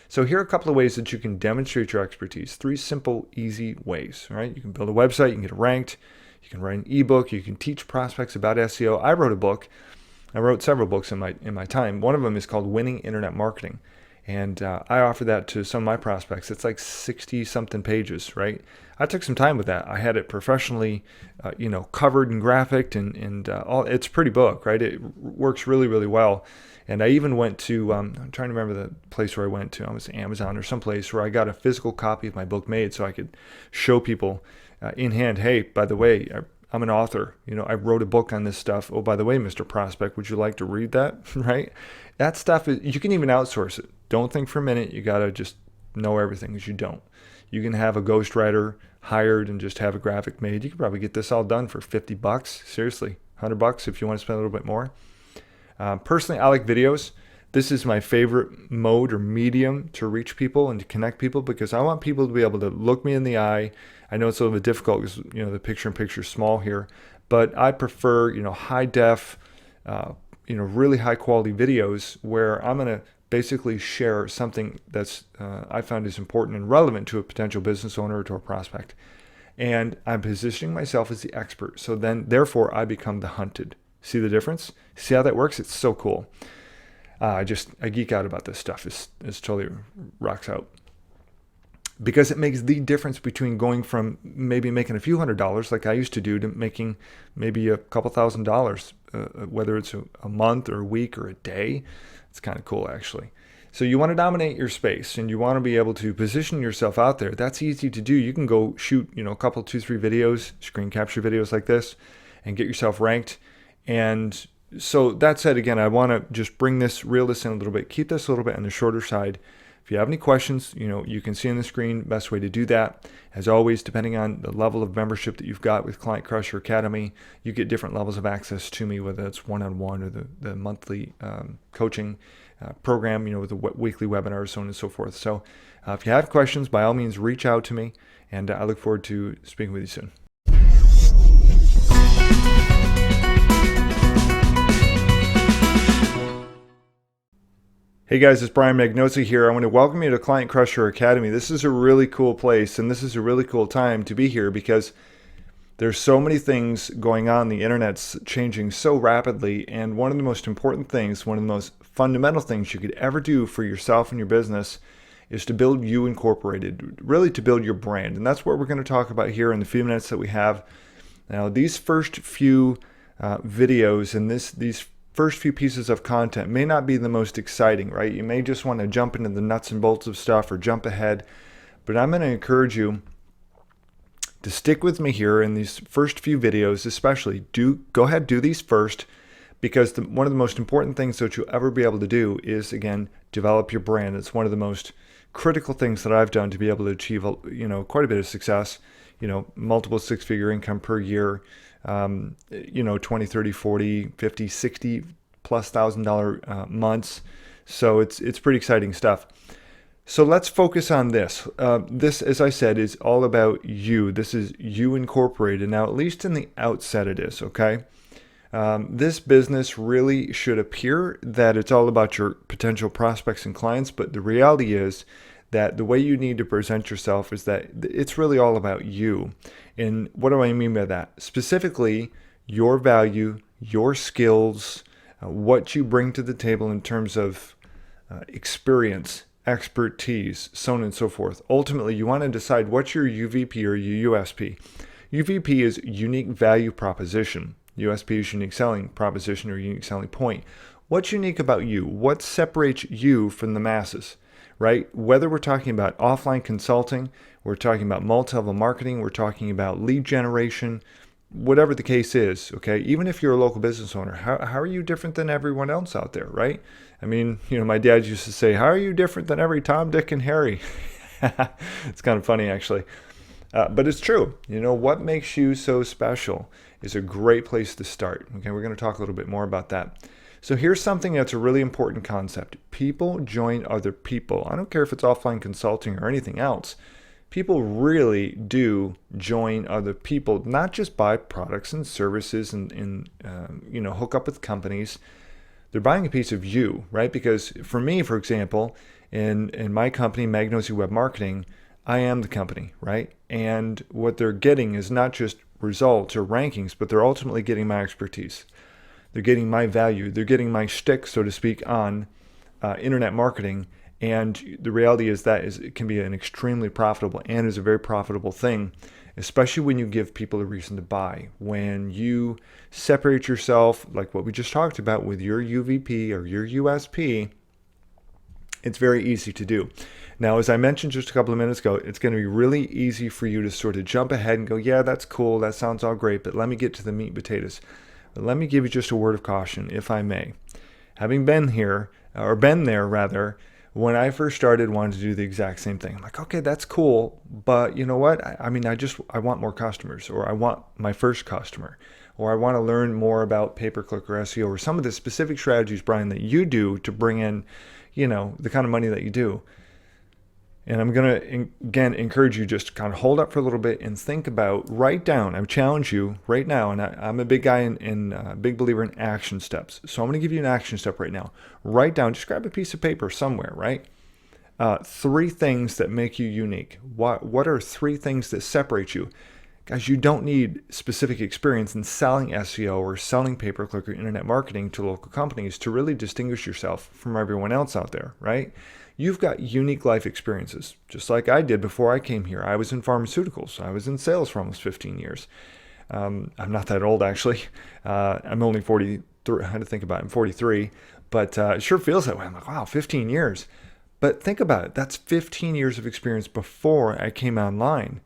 So here are a couple of ways that you can demonstrate your expertise. 3 simple, easy ways, right? You can build a website, you can get ranked, you can write an ebook, you can teach prospects about SEO. I wrote several books in my time. One of them is called Winning Internet Marketing. And I offer that to some of my prospects. It's like 60-something pages, right? I took some time with that. I had it professionally, covered and graphicked, and all. It's a pretty book, right? It works really, really well. And I even went to, I'm trying to remember the place where I went to. I was Amazon or someplace where I got a physical copy of my book made so I could show people in hand, hey, by the way, I'm an author. I wrote a book on this stuff. Oh, by the way, Mr. Prospect, would you like to read that? Right? That stuff, you can even outsource it. Don't think for a minute you got to just know everything, because you don't. You can have a ghostwriter hired and just have a graphic made. You can probably get this all done for $50. Seriously, $100 if you want to spend a little bit more. Personally, I like videos. This is my favorite mode or medium to reach people and to connect people, because I want people to be able to look me in the eye. I know it's a little bit difficult because the picture-in-picture is small here, but I prefer high def, really high quality videos where I'm going to basically share something that's I found is important and relevant to a potential business owner or to a prospect. And I'm positioning myself as the expert. So then, therefore, I become the hunted. See the difference? See how that works? It's so cool. I geek out about this stuff. It's totally rocks out. Because it makes the difference between going from maybe making a few $100s like I used to do to making maybe a couple $1,000s, whether it's a month or a week or a day. It's kind of cool, actually. So you want to dominate your space and you want to be able to position yourself out there. That's easy to do. You can go shoot, a couple, 2-3 videos, screen capture videos like this, and get yourself ranked. And so that said, again, I want to just bring this, reel this in a little bit, keep this a little bit on the shorter side. If you have any questions, you can see on the screen, best way to do that. As always, depending on the level of membership that you've got with Client Crusher Academy, you get different levels of access to me, whether it's one-on-one or the monthly coaching program, with the weekly webinars, so on and so forth. So if you have questions, by all means, reach out to me, and I look forward to speaking with you soon. Hey guys, it's Brian Magnosi here. I want to welcome you to Client Crusher Academy. This is a really cool place, and this is a really cool time to be here because there's so many things going on. The internet's changing so rapidly, and one of the most important things, one of the most fundamental things you could ever do for yourself and your business is to build you incorporated, really to build your brand. And that's what we're going to talk about here in the few minutes that we have. Now, these first few videos and these first few pieces of content may not be the most exciting, right? You may just want to jump into the nuts and bolts of stuff or jump ahead, but I'm going to encourage you to stick with me here in these first few videos, especially. Go ahead, do these first, because one of the most important things that you'll ever be able to do is, again, develop your brand. It's one of the most critical things that I've done to be able to achieve, quite a bit of success, multiple six-figure income per year, 20, 30, 40, 50, 60 plus $1,000 months. So it's pretty exciting stuff. So let's focus on this. This, as I said, is all about you. This is you incorporated. Now, at least in the outset it is, okay? This business really should appear that it's all about your potential prospects and clients, but the reality is that the way you need to present yourself is that it's really all about you. And what do I mean by that? Specifically, your value, your skills, what you bring to the table in terms of experience, expertise, so on and so forth. Ultimately, you want to decide what's your UVP or your USP. UVP is unique value proposition. USP is unique selling proposition or unique selling point. What's unique about you? What separates you from the masses? Right? Whether we're talking about offline consulting, we're talking about multi-level marketing, we're talking about lead generation, whatever the case is, okay? Even if you're a local business owner, how are you different than everyone else out there, right? I mean, my dad used to say, how are you different than every Tom, Dick, and Harry? It's kind of funny, actually. But it's true. What makes you so special is a great place to start. Okay, we're going to talk a little bit more about that. So here's something that's a really important concept. People join other people. I don't care if it's offline consulting or anything else. People really do join other people, not just buy products and services and hook up with companies. They're buying a piece of you, right? Because for me, for example, in my company, Magnosi Web Marketing, I am the company, right? And what they're getting is not just results or rankings, but they're ultimately getting my expertise. They're getting my value. They're getting my shtick, so to speak, on internet marketing. And the reality is that it can be an extremely profitable and is a very profitable thing, especially when you give people a reason to buy. When you separate yourself, like what we just talked about with your UVP or your USP, it's very easy to do. Now, as I mentioned just a couple of minutes ago, it's going to be really easy for you to sort of jump ahead and go, yeah, that's cool. That sounds all great, but let me get to the meat and potatoes. Let me give you just a word of caution, if I may. Having been here, or been there rather, when I first started, wanted to do the exact same thing. I'm like, okay, that's cool, but you know what? I want more customers, or I want my first customer, or I want to learn more about pay-per-click or SEO, or some of the specific strategies, Brian, that you do to bring in, the kind of money that you do. And I'm going to, again, encourage you just to kind of hold up for a little bit and think about, write down. I challenge you right now, and I'm a big guy big believer in action steps. So I'm going to give you an action step right now. Write down, just grab a piece of paper somewhere, right? 3 things that make you unique. What are 3 things that separate you? Guys, you don't need specific experience in selling SEO or selling pay-per-click or internet marketing to local companies to really distinguish yourself from everyone else out there, right? You've got unique life experiences, just like I did before I came here. I was in pharmaceuticals. I was in sales for almost 15 years. I'm not that old, actually. I'm only 43. I had to think about it. I'm 43, but it sure feels that way. I'm like, wow, 15 years. But think about it. That's 15 years of experience before I came online.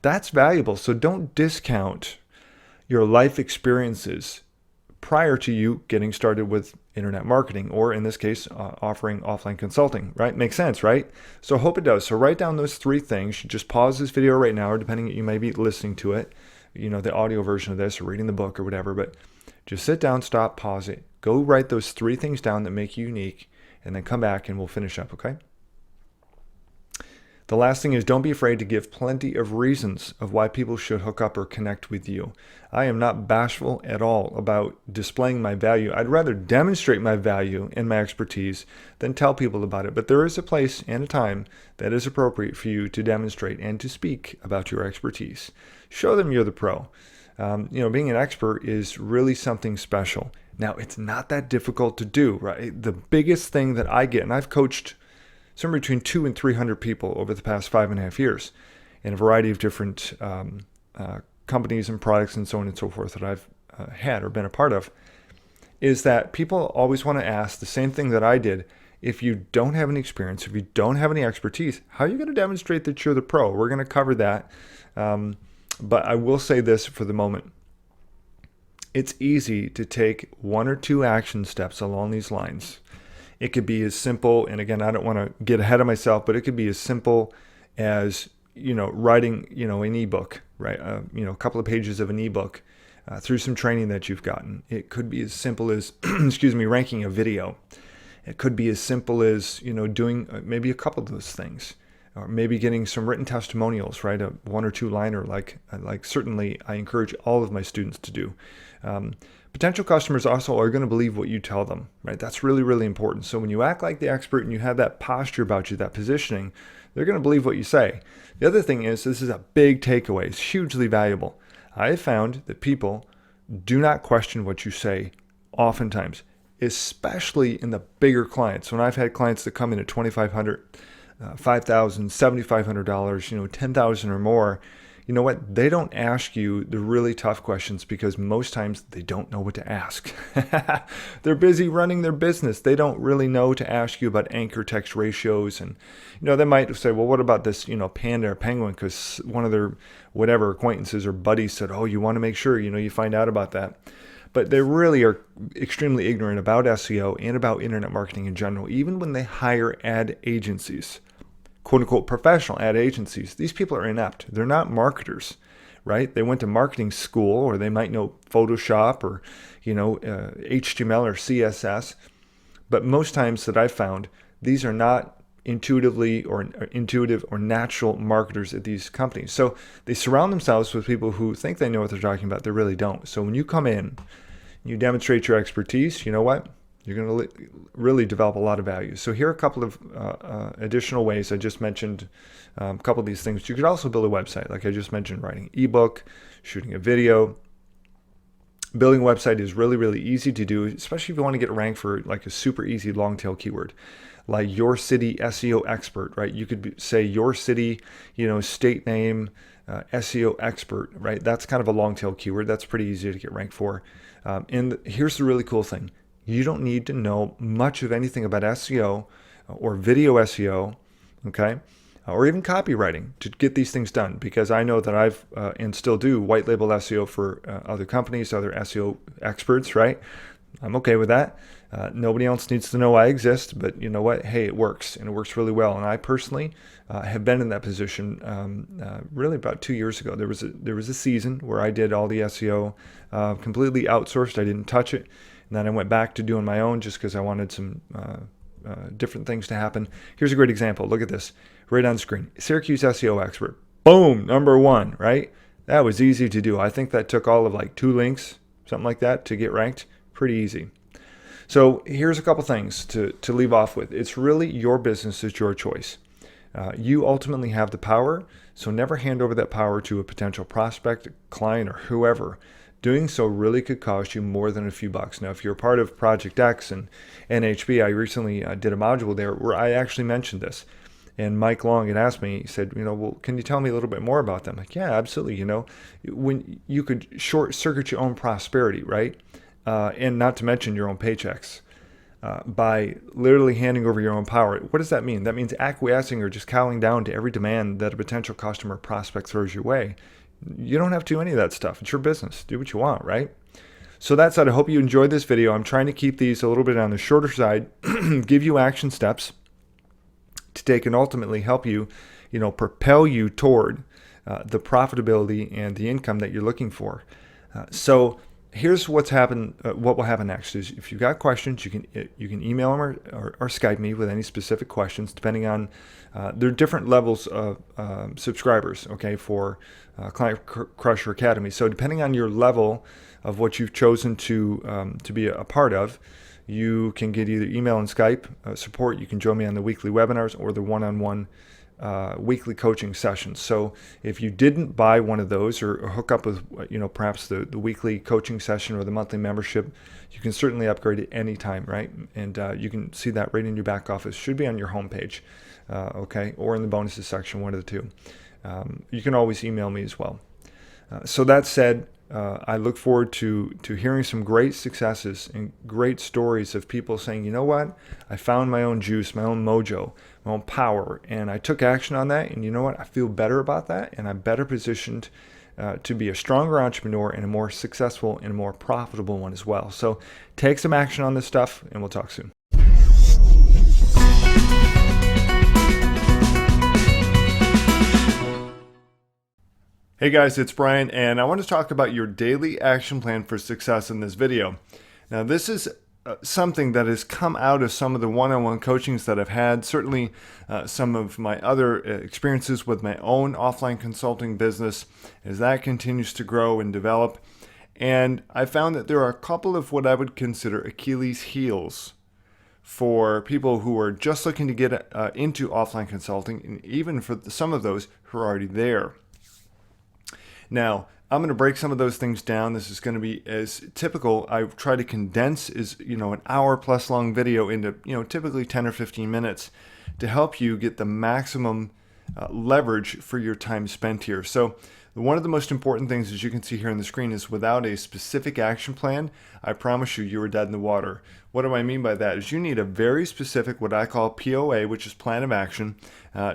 That's valuable. So don't discount your life experiences prior to you getting started with internet marketing, or in this case, offering offline consulting, right? Makes sense, right? So I hope it does. So write down those 3 things. You just pause this video right now, or depending, you may be listening to it, the audio version of this or reading the book or whatever, but just sit down, stop, pause it, go write those 3 things down that make you unique, and then come back and we'll finish up, okay? The last thing is, don't be afraid to give plenty of reasons of why people should hook up or connect with you. I am not bashful at all about displaying my value. I'd rather demonstrate my value and my expertise than tell people about it. But there is a place and a time that is appropriate for you to demonstrate and to speak about your expertise. Show them you're the pro. Being an expert is really something special. Now, it's not that difficult to do, right? The biggest thing that I get, and I've coached somewhere between 200 and 300 people over the past 5.5 years in a variety of different companies and products and so on and so forth that I've had or been a part of, is that people always want to ask the same thing that I did. If you don't have any experience, if you don't have any expertise, how are you going to demonstrate that you're the pro? We're going to cover that. But I will say this for the moment. It's easy to take 1 or 2 action steps along these lines. It could be as simple, and again, I don't want to get ahead of myself, but it could be as simple as, writing, an ebook, right? A couple of pages of an ebook through some training that you've gotten. It could be as simple as, ranking a video. It could be as simple as, doing maybe a couple of those things, or maybe getting some written testimonials, right? A 1 or 2 liner, like certainly I encourage all of my students to do. Potential customers also are going to believe what you tell them, right? That's really, really important. So when you act like the expert and you have that posture about you, that positioning, they're going to believe what you say. The other thing is, this is a big takeaway. It's hugely valuable. I have found that people do not question what you say oftentimes, especially in the bigger clients. When I've had clients that come in at $2,500, $5,000, $7,500, $10,000 or more, you know what? They don't ask you the really tough questions because most times they don't know what to ask. They're busy running their business. They don't really know to ask you about anchor text ratios. And, they might say, well, what about this, panda or penguin? Because one of their whatever acquaintances or buddies said, oh, you want to make sure, you find out about that. But they really are extremely ignorant about SEO and about internet marketing in general, even when they hire ad agencies. Quote unquote professional ad agencies. These people are inept. They're not marketers, right? They went to marketing school, or they might know Photoshop or, HTML or CSS. But most times that I've found, these are not intuitive or natural marketers at these companies. So they surround themselves with people who think they know what they're talking about. They really don't. So when you come in, you demonstrate your expertise, you know what? You're going to really develop a lot of value. So here are a couple of additional ways. I just mentioned a couple of these things. You could also build a website, like I just mentioned, writing an ebook, shooting a video. Building a website is really, really easy to do, especially if you want to get ranked for like a super easy long tail keyword, like your city SEO expert, right? You could say your city, state name, SEO expert, right? That's kind of a long tail keyword. That's pretty easy to get ranked for. And here's the really cool thing. You don't need to know much of anything about SEO or video SEO, okay, or even copywriting to get these things done, because I know that I've and still do white label SEO for other companies, other SEO experts, right? I'm okay with that. Nobody else needs to know I exist, but you know what? Hey, it works, and it works really well. And I personally have been in that position really about 2 years ago. There was a season where I did all the SEO completely outsourced. I didn't touch it. And then I went back to doing my own just because I wanted some different things to happen. Here's a great example. Look at this right on screen. Syracuse SEO expert. Boom, #1, right? That was easy to do. I think that took all of like 2 links, something like that, to get ranked. Pretty easy. So here's a couple things to leave off with. It's really your business. It's your choice. You ultimately have the power, so never hand over that power to a potential prospect, client, or whoever. Doing so really could cost you more than a few bucks. Now, if you're part of Project X and NHB, I recently did a module there where I actually mentioned this. And Mike Long had asked me, he said, well, can you tell me a little bit more about them? Like, yeah, absolutely. When you could short circuit your own prosperity, right? And not to mention your own paychecks. By literally handing over your own power. What does that mean? That means acquiescing or just cowing down to every demand that a potential customer or prospect throws your way. You don't have to do any of that stuff. It's your business. Do what you want, right? So that said, I hope you enjoyed this video. I'm trying to keep these a little bit on the shorter side, give you action steps to take and ultimately help you, propel you toward the profitability and the income that you're looking for. So here's what will happen next is if you've got questions, you can email them or Skype me with any specific questions, depending on there are different levels of subscribers, okay, for Client Crusher Academy. So depending on your level of what you've chosen to be a part of, you can get either email and Skype support. You can join me on the weekly webinars or the one-on-one weekly coaching sessions. So if you didn't buy one of those or hook up with perhaps the weekly coaching session or the monthly membership, you can certainly upgrade at any time, right? And you can see that right in your back office. Should be on your homepage, okay, or in the bonuses section, one of the two. You can always email me as well. So that said, I look forward to hearing some great successes and great stories of people saying, you know what, I found my own juice, my own mojo, my own power, and I took action on that, and you know what, I feel better about that, and I'm better positioned to be a stronger entrepreneur and a more successful and a more profitable one as well. So take some action on this stuff, and we'll talk soon. Hey guys, it's Brian, and I want to talk about your daily action plan for success in this video. Now, this is something that has come out of some of the one-on-one coachings that I've had, certainly some of my other experiences with my own offline consulting business as that continues to grow and develop. And I found that there are a couple of what I would consider Achilles heels for people who are just looking to get into offline consulting, and even for some of those who are already there. Now, I'm going to break some of those things down. This is going to be as typical. I try to condense an hour plus long video into, typically 10 or 15 minutes to help you get the maximum leverage for your time spent here. So one of the most important things, as you can see here on the screen, is without a specific action plan, I promise you are dead in the water. What do I mean by that? Is you need a very specific, what I call POA, which is plan of action,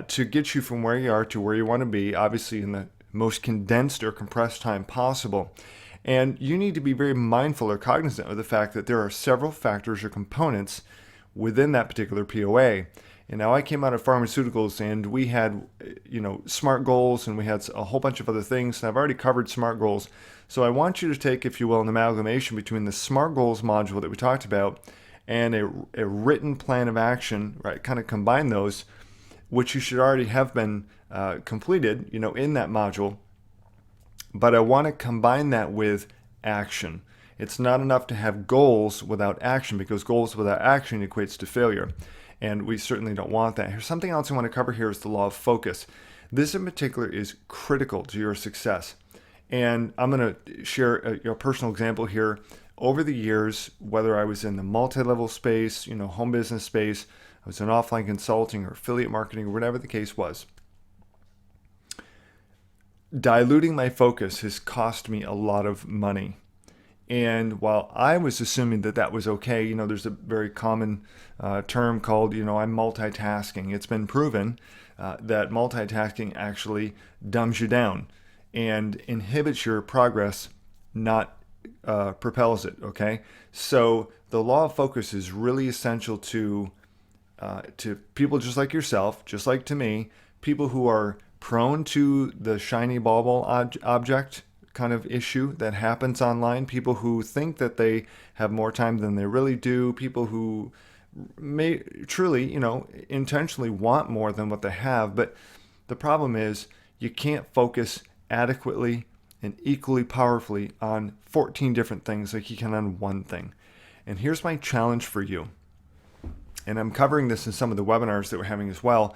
to get you from where you are to where you want to be, obviously in the most condensed or compressed time possible. And you need to be very mindful or cognizant of the fact that there are several factors or components within that particular POA. And now I came out of pharmaceuticals and we had, SMART goals, and we had a whole bunch of other things. And I've already covered SMART goals. So I want you to take, if you will, an amalgamation between the SMART goals module that we talked about and a written plan of action, right? Kind of combine those, which you should already have been completed, in that module. But I want to combine that with action. It's not enough to have goals without action, because goals without action equates to failure. And we certainly don't want that. Here's something else I want to cover here is the law of focus. This in particular is critical to your success. And I'm going to share a personal example here. Over the years, whether I was in the multi-level space, home business space, I was in offline consulting or affiliate marketing or whatever the case was, diluting my focus has cost me a lot of money. And while I was assuming that that was okay, there's a very common term called, I'm multitasking. It's been proven that multitasking actually dumbs you down and inhibits your progress, not propels it, okay? So the law of focus is really essential to people just like yourself, just like to me, people who are prone to the shiny bauble object kind of issue that happens online, people who think that they have more time than they really do, people who may truly, intentionally want more than what they have. But the problem is you can't focus adequately and equally powerfully on 14 different things like you can on one thing. And here's my challenge for you. And I'm covering this in some of the webinars that we're having as well.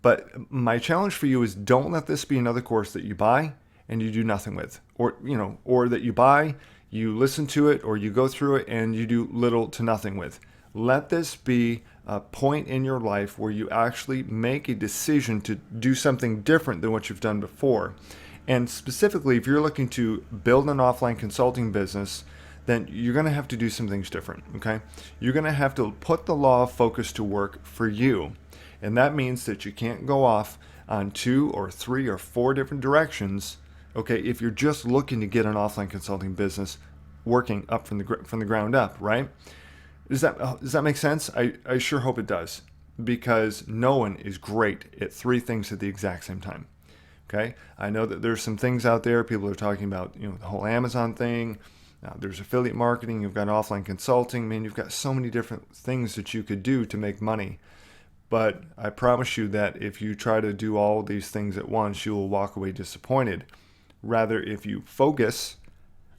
But my challenge for you is don't let this be another course that you buy and you do nothing with, or that you buy, you listen to it, or you go through it and you do little to nothing with. Let this be a point in your life where you actually make a decision to do something different than what you've done before. And specifically, if you're looking to build an offline consulting business, then you're going to have to do some things different, okay? You're going to have to put the law of focus to work for you. And that means that you can't go off on 2 or 3 or 4 different directions, okay, if you're just looking to get an offline consulting business working up from the ground up, right? Does that make sense? I sure hope it does, because no one is great at 3 things at the exact same time. Okay, I know that there's some things out there. People are talking about, the whole Amazon thing. There's affiliate marketing. You've got offline consulting. Man, you've got so many different things that you could do to make money. But I promise you that if you try to do all these things at once, you will walk away disappointed. Rather, if you focus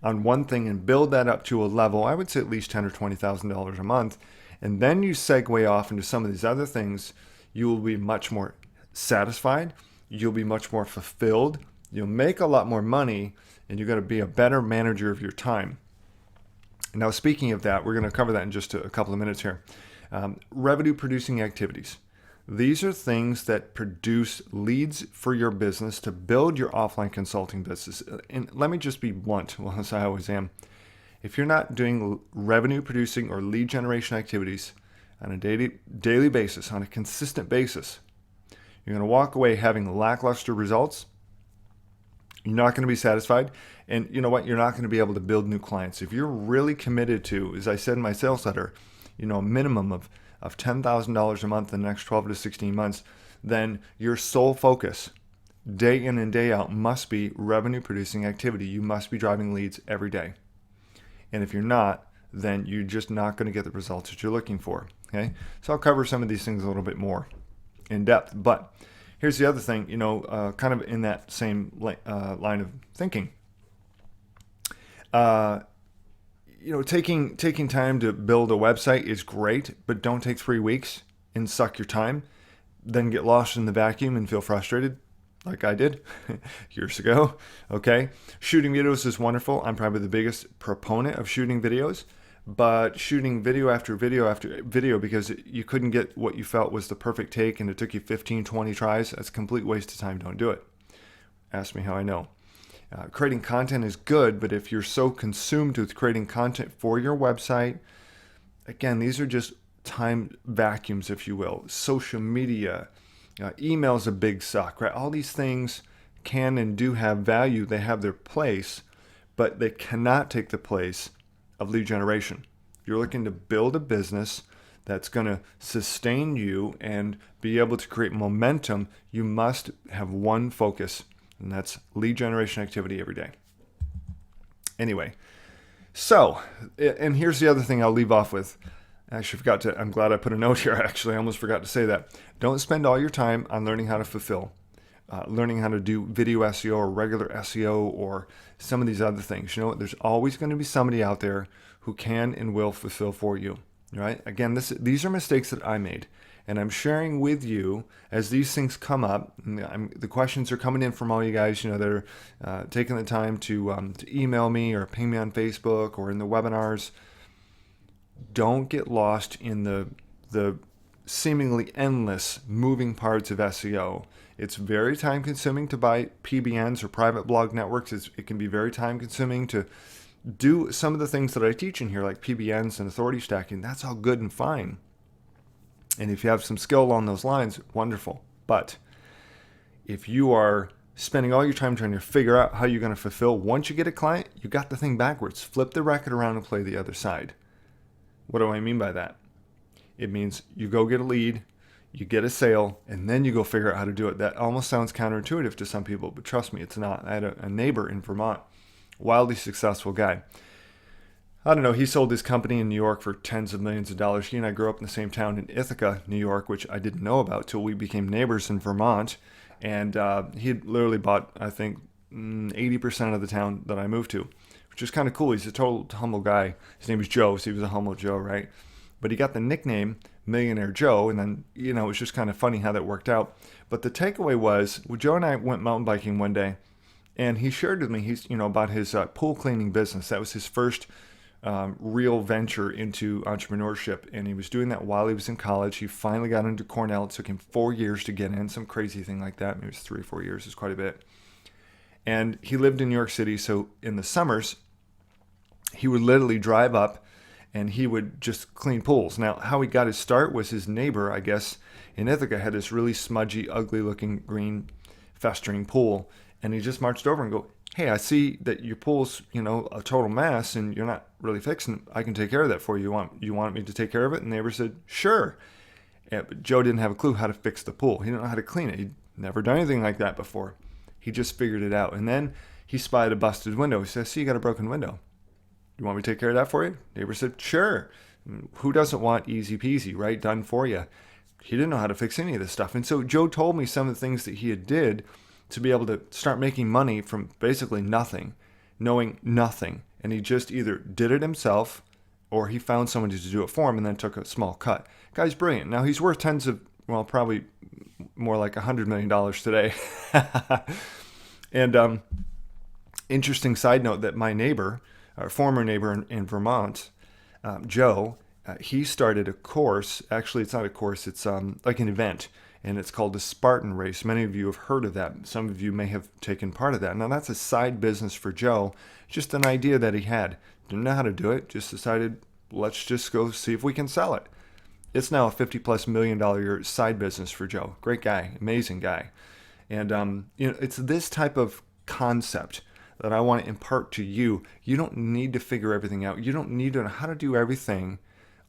on one thing and build that up to a level, I would say at least $10,000 or $20,000 a month, and then you segue off into some of these other things, you will be much more satisfied. You'll be much more fulfilled. You'll make a lot more money, and you're going to be a better manager of your time. Now, speaking of that, we're going to cover that in just a couple of minutes here. Revenue producing activities. These are things that produce leads for your business to build your offline consulting business. And let me just be blunt, well, as I always am. If you're not doing revenue producing or lead generation activities on a daily basis, on a consistent basis, you're going to walk away having lackluster results. You're not going to be satisfied. And you know what? You're not going to be able to build new clients. If you're really committed to, as I said in my sales letter, a minimum of $10,000 a month in the next 12 to 16 months, then your sole focus, day in and day out, must be revenue producing activity. You must be driving leads every day. And if you're not, then you're just not going to get the results that you're looking for. Okay? So I'll cover some of these things a little bit more in depth. But here's the other thing, kind of in that same line of thinking. Taking time to build a website is great, but don't take 3 weeks and suck your time, then get lost in the vacuum and feel frustrated like I did years ago. Okay. Shooting videos is wonderful. I'm probably the biggest proponent of shooting videos, but shooting video after video after video because you couldn't get what you felt was the perfect take and it took you 15, 20 tries, that's a complete waste of time. Don't do it. Ask me how I know. Creating content is good, but if you're so consumed with creating content for your website, again, these are just time vacuums, if you will. Social media, email's a big suck, right? All these things can and do have value. They have their place, but they cannot take the place of lead generation. If you're looking to build a business that's going to sustain you and be able to create momentum, you must have one focus, and that's lead generation activity every day. Anyway, so, and here's the other thing I'll leave off with. I'm glad I put a note here, actually. I almost forgot to say that. Don't spend all your time on learning how to fulfill, learning how to do video SEO or regular SEO or some of these other things. You know what? There's always going to be somebody out there who can and will fulfill for you, right? Again, these are mistakes that I made. And I'm sharing with you as these things come up. And the questions are coming in from all you guys, that are taking the time to email me or ping me on Facebook or in the webinars. Don't get lost in the seemingly endless moving parts of SEO. It's very time consuming to buy PBNs or private blog networks. It can be very time consuming to do some of the things that I teach in here, like PBNs and authority stacking. That's all good and fine. And if you have some skill along those lines, wonderful. But if you are spending all your time trying to figure out how you're going to fulfill, once you get a client, you got the thing backwards. Flip the record around and play the other side. What do I mean by that? It means you go get a lead, you get a sale, and then you go figure out how to do it. That almost sounds counterintuitive to some people, but trust me, it's not. I had a neighbor in Vermont, wildly successful guy. I don't know, he sold his company in New York for tens of millions of dollars. He and I grew up in the same town in Ithaca, New York, which I didn't know about till we became neighbors in Vermont. And he had literally bought, I think, 80% of the town that I moved to, which is kind of cool. He's a total humble guy. His name was Joe, so he was a humble Joe, right? But he got the nickname Millionaire Joe, and then, it was just kind of funny how that worked out. But the takeaway was, well, Joe and I went mountain biking one day, and he shared with me, about his pool cleaning business. That was his first real venture into entrepreneurship, and he was doing that while he was in college. He finally got into Cornell. It took him 4 years to get in, some crazy thing like that. Maybe it was 3 or 4 years. It's quite a bit. And he lived in New York City, so in the summers, he would literally drive up and he would just clean pools. Now, how he got his start was his neighbor, I guess, in Ithaca had this really smudgy, ugly-looking green festering pool, and he just marched over and go, "Hey, I see that your pool's, a total mess and you're not really fixing it. I can take care of that for you. You want me to take care of it?" And the neighbor said, "Sure." Yeah, but Joe didn't have a clue how to fix the pool. He didn't know how to clean it. He'd never done anything like that before. He just figured it out. And then he spied a busted window. He said, "I see you got a broken window. You want me to take care of that for you?" Neighbor said, "Sure." Who doesn't want easy peasy, right? Done for you. He didn't know how to fix any of this stuff. And so Joe told me some of the things that he had did to be able to start making money from basically nothing, knowing nothing. And he just either did it himself or he found someone to do it for him and then took a small cut. Guy's brilliant. Now he's worth probably more like $100 million today. And interesting side note that my neighbor, our former neighbor in Vermont, Joe, he started a course. Actually, it's not a course. It's like an event, and it's called the Spartan Race. Many of you have heard of that. Some of you may have taken part of that. Now, that's a side business for Joe. Just an idea that he had. Didn't know how to do it. Just decided, let's just go see if we can sell it. It's now a $50+ million a year side business for Joe. Great guy, amazing guy. And it's this type of concept that I want to impart to you. You don't need to figure everything out. You don't need to know how to do everything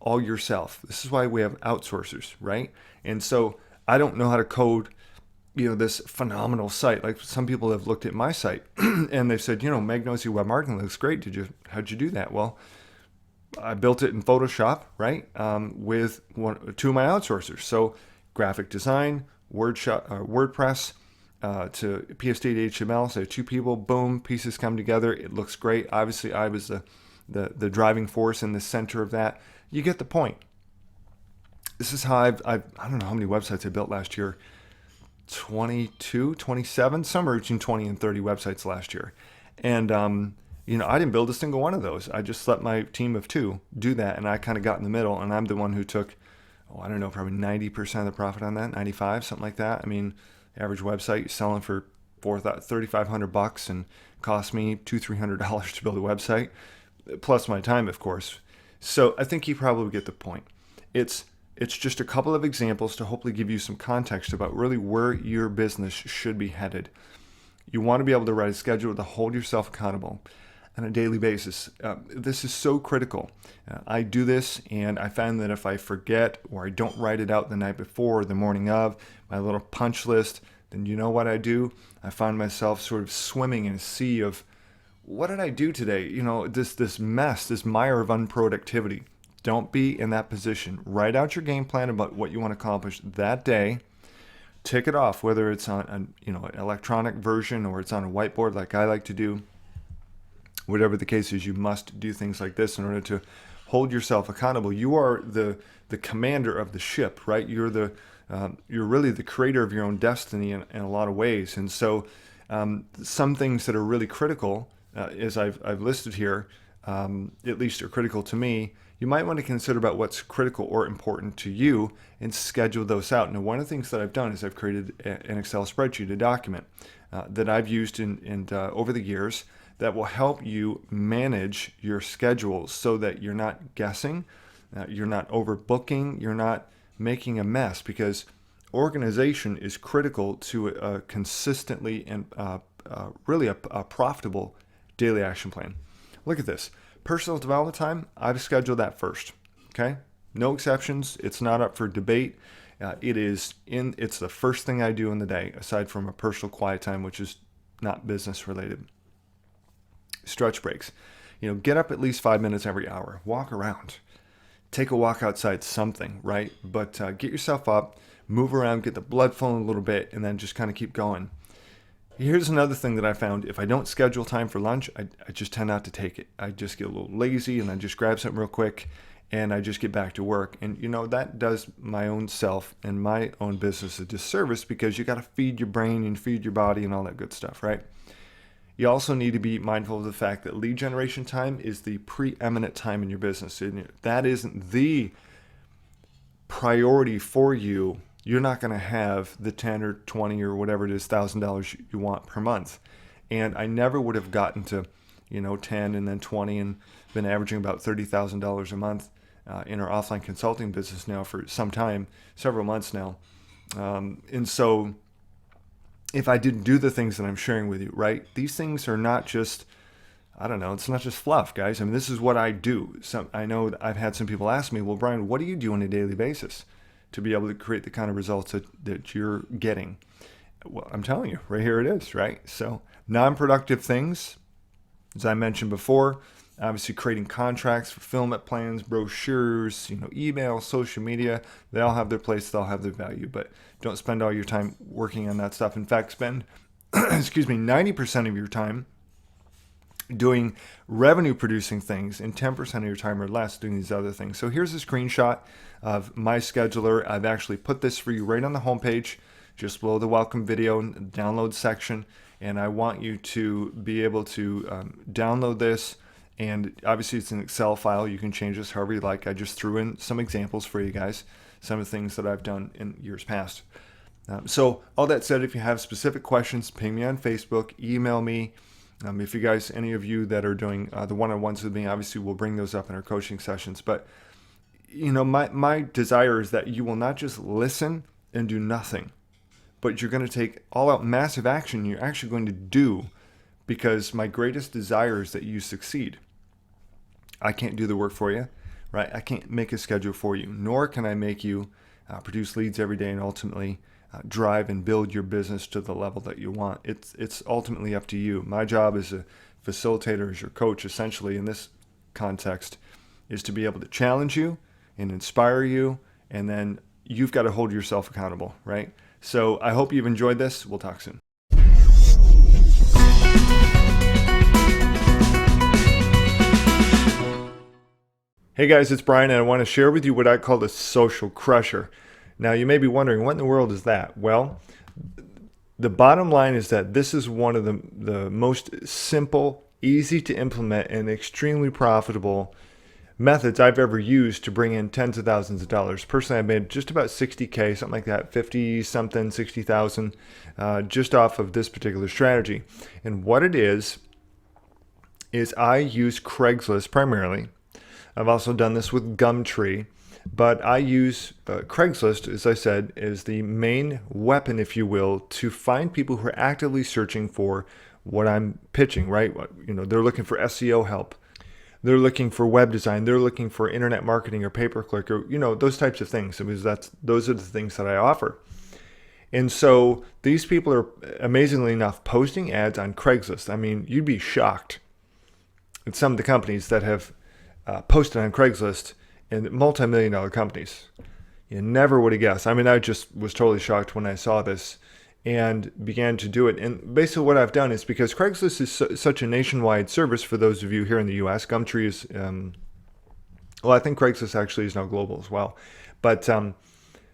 all yourself. This is why we have outsourcers, right? And so I don't know how to code, this phenomenal site. Like some people have looked at my site and they've said, Magnosia Web Marketing looks great. How'd you do that? Well, I built it in Photoshop, right? With two of my outsourcers. So graphic design, WordPress, to PST to HTML. So 2 people, boom, pieces come together. It looks great. Obviously, I was the driving force in the center of that. You get the point. This is how I don't know how many websites I built last year. 22, 27, somewhere between 20 and 30 websites last year. And, I didn't build a single one of those. I just let my team of 2 do that. And I kind of got in the middle, and I'm the one who took, probably 90% of the profit on that, 95, something like that. I mean, average website selling for $3,500 and cost me $200-300 to build a website, plus my time, of course. So I think you probably get the point. It's just a couple of examples to hopefully give you some context about really where your business should be headed. You want to be able to write a schedule to hold yourself accountable on a daily basis. This is so critical. I do this, and I find that if I forget or I don't write it out the night before or the morning of, my little punch list, then you know what I do? I find myself sort of swimming in a sea of, what did I do today? This mess, this mire of unproductivity. Don't be in that position. Write out your game plan about what you want to accomplish that day. Tick it off, whether it's on an electronic version or it's on a whiteboard like I like to do. Whatever the case is, you must do things like this in order to hold yourself accountable. You are the commander of the ship, right? You're really the creator of your own destiny in a lot of ways. And so some things that are really critical, as I've listed here, at least are critical to me, you might want to consider about what's critical or important to you and schedule those out. Now, one of the things that I've done is I've created an Excel spreadsheet, a document that I've used over the years that will help you manage your schedule so that you're not guessing, you're not overbooking, you're not making a mess, because organization is critical to a consistently and really a profitable daily action plan. Look at this. Personal development time, I've scheduled that first. Okay? No exceptions. It's not up for debate. It's the first thing I do in the day, aside from a personal quiet time, which is not business related. Stretch breaks. Get up at least 5 minutes every hour, walk around, take a walk outside, something, right? But get yourself up, move around, get the blood flowing a little bit, and then just kind of keep going. Here's another thing that I found. If I don't schedule time for lunch, I just tend not to take it. I just get a little lazy and I just grab something real quick and I just get back to work. And that does my own self and my own business a disservice, because you got to feed your brain and feed your body and all that good stuff, right? You also need to be mindful of the fact that lead generation time is the preeminent time in your business. And that isn't the priority for you. You're not going to have the 10 or 20 or whatever it is, $1,000 you want per month. And I never would have gotten to, 10 and then 20 and been averaging about $30,000 a month in our offline consulting business now for some time, several months now. And so if I didn't do the things that I'm sharing with you, right? These things are not just, it's not just fluff, guys. I mean, this is what I do. I know that I've had some people ask me, well, Brian, what do you do on a daily basis to be able to create the kind of results that you're getting? Well, I'm telling you, right here it is, right? So non-productive things, as I mentioned before, obviously creating contracts, fulfillment plans, brochures, email, social media, they all have their place, they all have their value, but don't spend all your time working on that stuff. In fact, spend, 90% of your time doing revenue producing things and 10% of your time or less doing these other things. So here's a screenshot of my scheduler. I've actually put this for you right on the homepage, just below the welcome video and download section. And I want you to be able to download this. And obviously it's an Excel file. You can change this however you like. I just threw in some examples for you guys, some of the things that I've done in years past. So all that said, if you have specific questions, ping me on Facebook, email me. If you guys, any of you that are doing the one-on-ones with me, obviously we'll bring those up in our coaching sessions. But, my desire is that you will not just listen and do nothing, but you're going to take all-out massive action. You're actually going to do, because my greatest desire is that you succeed. I can't do the work for you, right? I can't make a schedule for you, nor can I make you produce leads every day and ultimately drive and build your business to the level that you want. It's ultimately up to you. My job as a facilitator, as your coach, essentially in this context, is to be able to challenge you and inspire you, and then you've got to hold yourself accountable, right? So I hope you've enjoyed this. We'll talk soon. Hey guys, it's Brian, and I want to share with you what I call the social crusher. Now, you may be wondering, what in the world is that? Well, the bottom line is that this is one of the most simple, easy to implement, and extremely profitable methods I've ever used to bring in tens of thousands of dollars. Personally, I've made just about 60K, something like that, 50 something, 60,000, just off of this particular strategy. And what it is I use Craigslist primarily. I've also done this with Gumtree, but I use Craigslist, as I said, as the main weapon, if you will, to find people who are actively searching for what I'm pitching, right? They're looking for SEO help. They're looking for web design. They're looking for internet marketing or pay-per-click, or, those types of things. Because those are the things that I offer. And so these people are, amazingly enough, posting ads on Craigslist. I mean, you'd be shocked at some of the companies that have posted on Craigslist, and multi-million-dollar companies. You never would have guessed. I mean, I just was totally shocked when I saw this and began to do it. And basically what I've done is, because Craigslist is such a nationwide service for those of you here in the U.S., Gumtree is, I think Craigslist actually is now global as well. But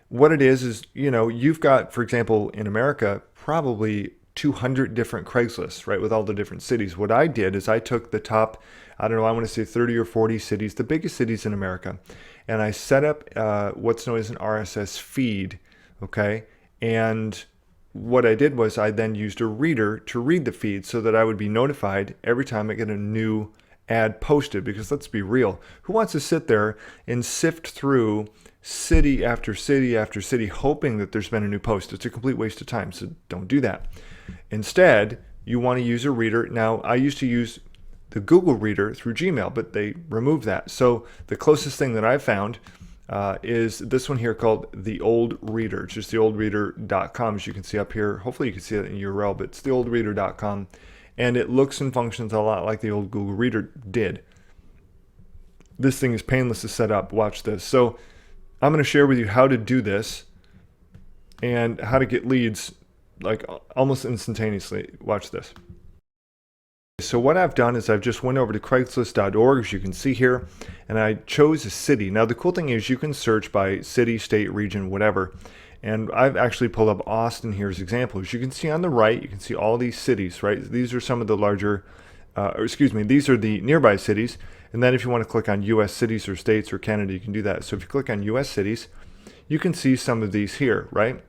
what it is, you've got, for example, in America, probably 200 different Craigslist, right, with all the different cities. What I did is I took the top, I want to say 30 or 40 cities, the biggest cities in America, and I set up what's known as an RSS feed, okay? And what I did was I then used a reader to read the feed so that I would be notified every time I get a new ad posted, because let's be real, who wants to sit there and sift through city after city after city hoping that there's been a new post? It's a complete waste of time, so don't do that. Instead, you want to use a reader. Now, I used to use the Google Reader through Gmail, but they removed that. So the closest thing that I've found is this one here called The Old Reader. It's just theoldreader.com, as you can see up here. Hopefully you can see it in URL, but it's theoldreader.com. and it looks and functions a lot like the old Google Reader did. This thing is painless to set up. Watch this. So I'm going to share with you how to do this and how to get leads like almost instantaneously. Watch this. So what I've done is I've just went over to Craigslist.org, as you can see here, and I chose a city. Now the cool thing is you can search by city, state, region, whatever. And I've actually pulled up Austin here as examples. You can see on the right, you can see all these cities, right? These are some of the larger, these are the nearby cities. And then if you want to click on US cities or states or Canada, you can do that. So if you click on US cities, you can see some of these here, right?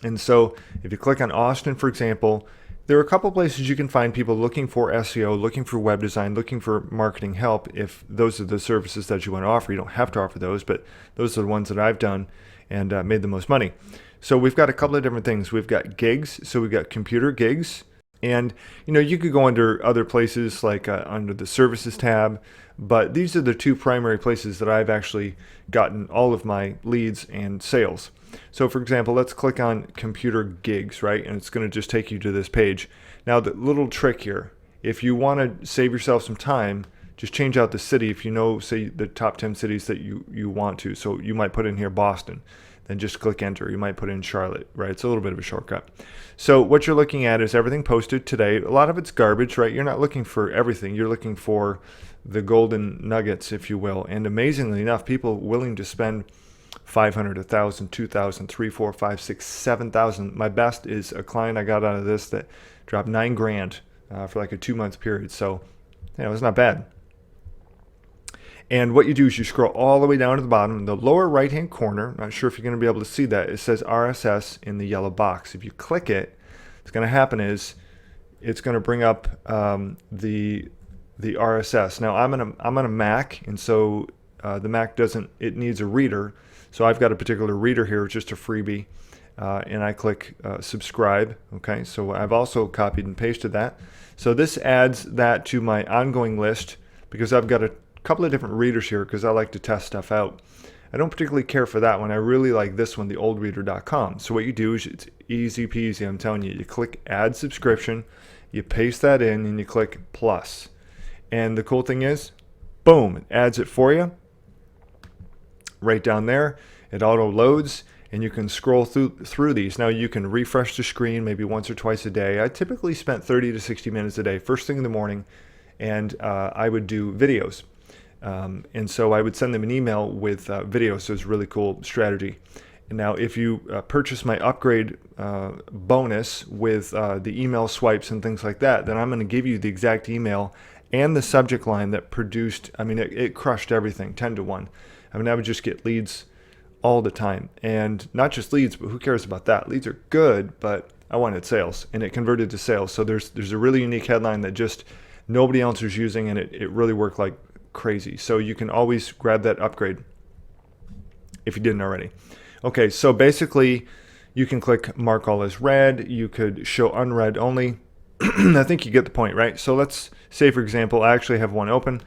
And so if you click on Austin, for example, there are a couple places you can find people looking for SEO, looking for web design, looking for marketing help. If those are the services that you want to offer, you don't have to offer those, but those are the ones that I've done and made the most money. So we've got a couple of different things. We've got gigs, so we've got computer gigs, and you could go under other places like under the services tab, but these are the two primary places that I've actually gotten all of my leads and sales. So for example, let's click on computer gigs, right? And it's going to just take you to this page. Now the little trick here, if you want to save yourself some time, just change out the city if you know, say, the top 10 cities that you want to. So you might put in here Boston, then just click enter. You might put in Charlotte, right? It's a little bit of a shortcut. So what you're looking at is everything posted today. A lot of it's garbage, right? You're not looking for everything. You're looking for the golden nuggets, if you will. And amazingly enough, people willing to spend 500, 1,000, 2,000, 3, 4, 5, 6, 7,000. My best is a client I got out of this that dropped $9,000 for like a 2-month period. So, it's not bad. And what you do is you scroll all the way down to the bottom in the lower right hand corner. Not sure if you're going to be able to see that. It says RSS in the yellow box. If you click it, what's going to happen is it's going to bring up the RSS. Now I'm on a Mac, and so the Mac it needs a reader. So I've got a particular reader here, just a freebie, and I click subscribe. Okay, so I've also copied and pasted that. So this adds that to my ongoing list because I've got a couple of different readers here because I like to test stuff out. I don't particularly care for that one. I really like this one, the oldreader.com. So what you do is it's easy peasy, I'm telling you. You click add subscription, you paste that in, and you click plus. And the cool thing is, boom, it adds it for you right down there. It auto loads, and you can scroll through these. Now you can refresh the screen maybe once or twice a day. I typically spent 30 to 60 minutes a day, first thing in the morning, and I would do videos. And so I would send them an email with videos, so it's a really cool strategy. And now if you purchase my upgrade bonus with the email swipes and things like that, then I'm going to give you the exact email and the subject line that produced, it crushed everything 10 to 1. I would just get leads all the time. And not just leads, but who cares about that? Leads are good, but I wanted sales, and it converted to sales. So there's a really unique headline that just nobody else is using, and it really worked like crazy. So you can always grab that upgrade if you didn't already. Okay, so basically you can click mark all as read. You could show unread only. I think you get the point, right? So let's say, for example, I actually have one open.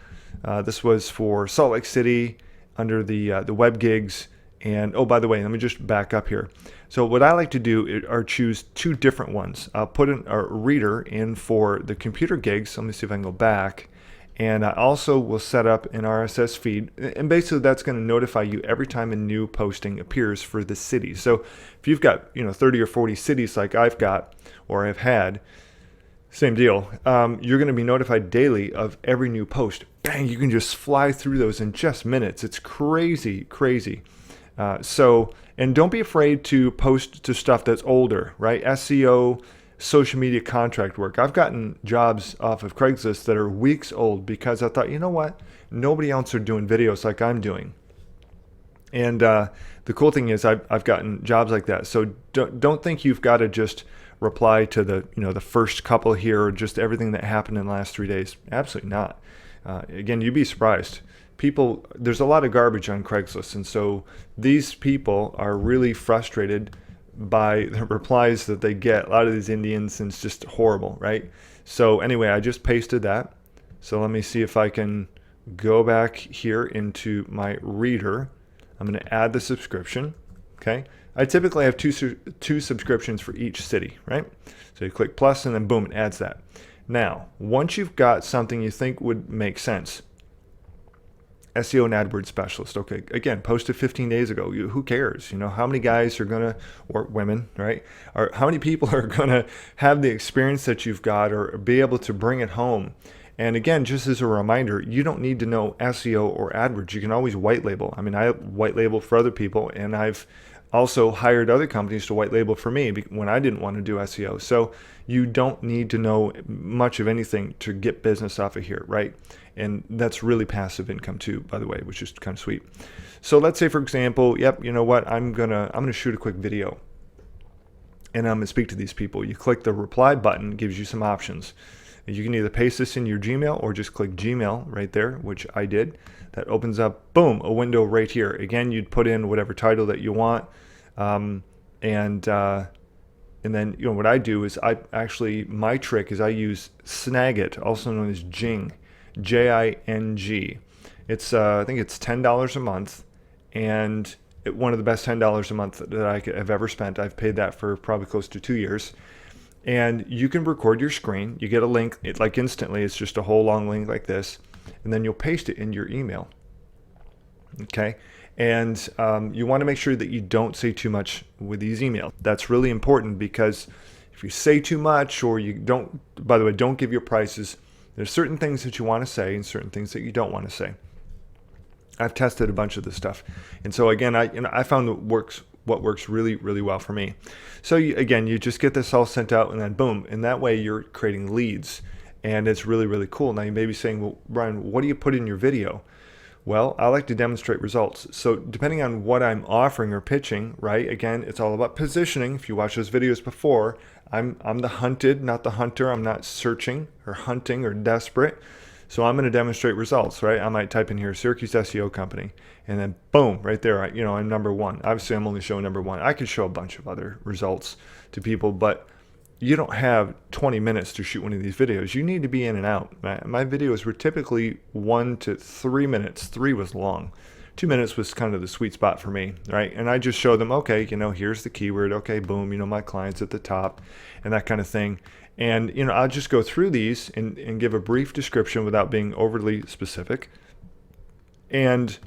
This was for Salt Lake City under the web gigs. And oh, by the way, let me just back up here. So what I like to do are choose two different ones. I'll put a reader in for the computer gigs. So let me see if I can go back. And I also will set up an RSS feed, and basically that's going to notify you every time a new posting appears for the city. So if you've got 30 or 40 cities like I've got or I've had, same deal. You're going to be notified daily of every new post. Bang! You can just fly through those in just minutes. It's crazy, crazy. And don't be afraid to post to stuff that's older, right? SEO. Social media contract work. I've gotten jobs off of Craigslist that are weeks old because I thought, you know what? Nobody else are doing videos like I'm doing. And the cool thing is I've gotten jobs like that. So don't think you've got to just reply to the first couple here or just everything that happened in the last 3 days. Absolutely not. Again, you'd be surprised. There's a lot of garbage on Craigslist. And so these people are really frustrated by the replies that they get. A lot of these Indians, and it's just horrible, right? So anyway, I just pasted that. So let me see if I can go back here into my reader. I'm going to add the subscription. Okay. I typically have two subscriptions for each city, right? So you click plus and then boom, it adds that. Now, once you've got something you think would make sense, SEO and AdWords specialist. Okay, again, posted 15 days ago. Who cares? You know, how many guys are gonna, or women, right? Or how many people are gonna have the experience that you've got or be able to bring it home? And again, just as a reminder, you don't need to know SEO or AdWords. You can always white label. I mean, I white label for other people, and I've also hired other companies to white label for me when I didn't want to do SEO. So you don't need to know much of anything to get business off of here, right? And that's really passive income too, by the way, which is kind of sweet. So let's say, for example, yep, you know what? I'm gonna shoot a quick video, and I'm gonna speak to these people. You click the reply button, gives you some options. You can either paste this in your Gmail or just click Gmail right there, which I did. That opens up, boom, a window right here. Again, you'd put in whatever title that you want, and then what I do is my trick is I use Snagit, also known as Jing, Jing. It's I think it's $10 a month, and one of the best $10 a month that I have ever spent. I've paid that for probably close to 2 years. And you can record your screen. You get a link, like instantly. It's just a whole long link like this, and then you'll paste it in your email. Okay, and you want to make sure that you don't say too much with these emails. That's really important, because if you say too much, or you don't, by the way, don't give your prices. There's certain things that you want to say and certain things that you don't want to say. I've tested a bunch of this stuff, and so again, I found what works really, really well for me. So you just get this all sent out, and then boom, and that way you're creating leads, and it's really, really cool. Now you may be saying, well, Brian, what do you put in your video? Well, I like to demonstrate results. So depending on what I'm offering or pitching, right? Again, it's all about positioning. If you watch those videos before, I'm the hunted, not the hunter. I'm not searching or hunting or desperate. So I'm going to demonstrate results, right? I might type in here, Syracuse SEO company, and then boom, right there, I'm number one. Obviously, I'm only showing number one. I could show a bunch of other results to people, but you don't have 20 minutes to shoot one of these videos. You need to be in and out. My videos were typically 1 to 3 minutes. 3 was long. 2 minutes was kind of the sweet spot for me, right? And I just show them, okay, here's the keyword. Okay, boom, my client's at the top and that kind of thing. And, I'll just go through these and give a brief description without being overly specific, and,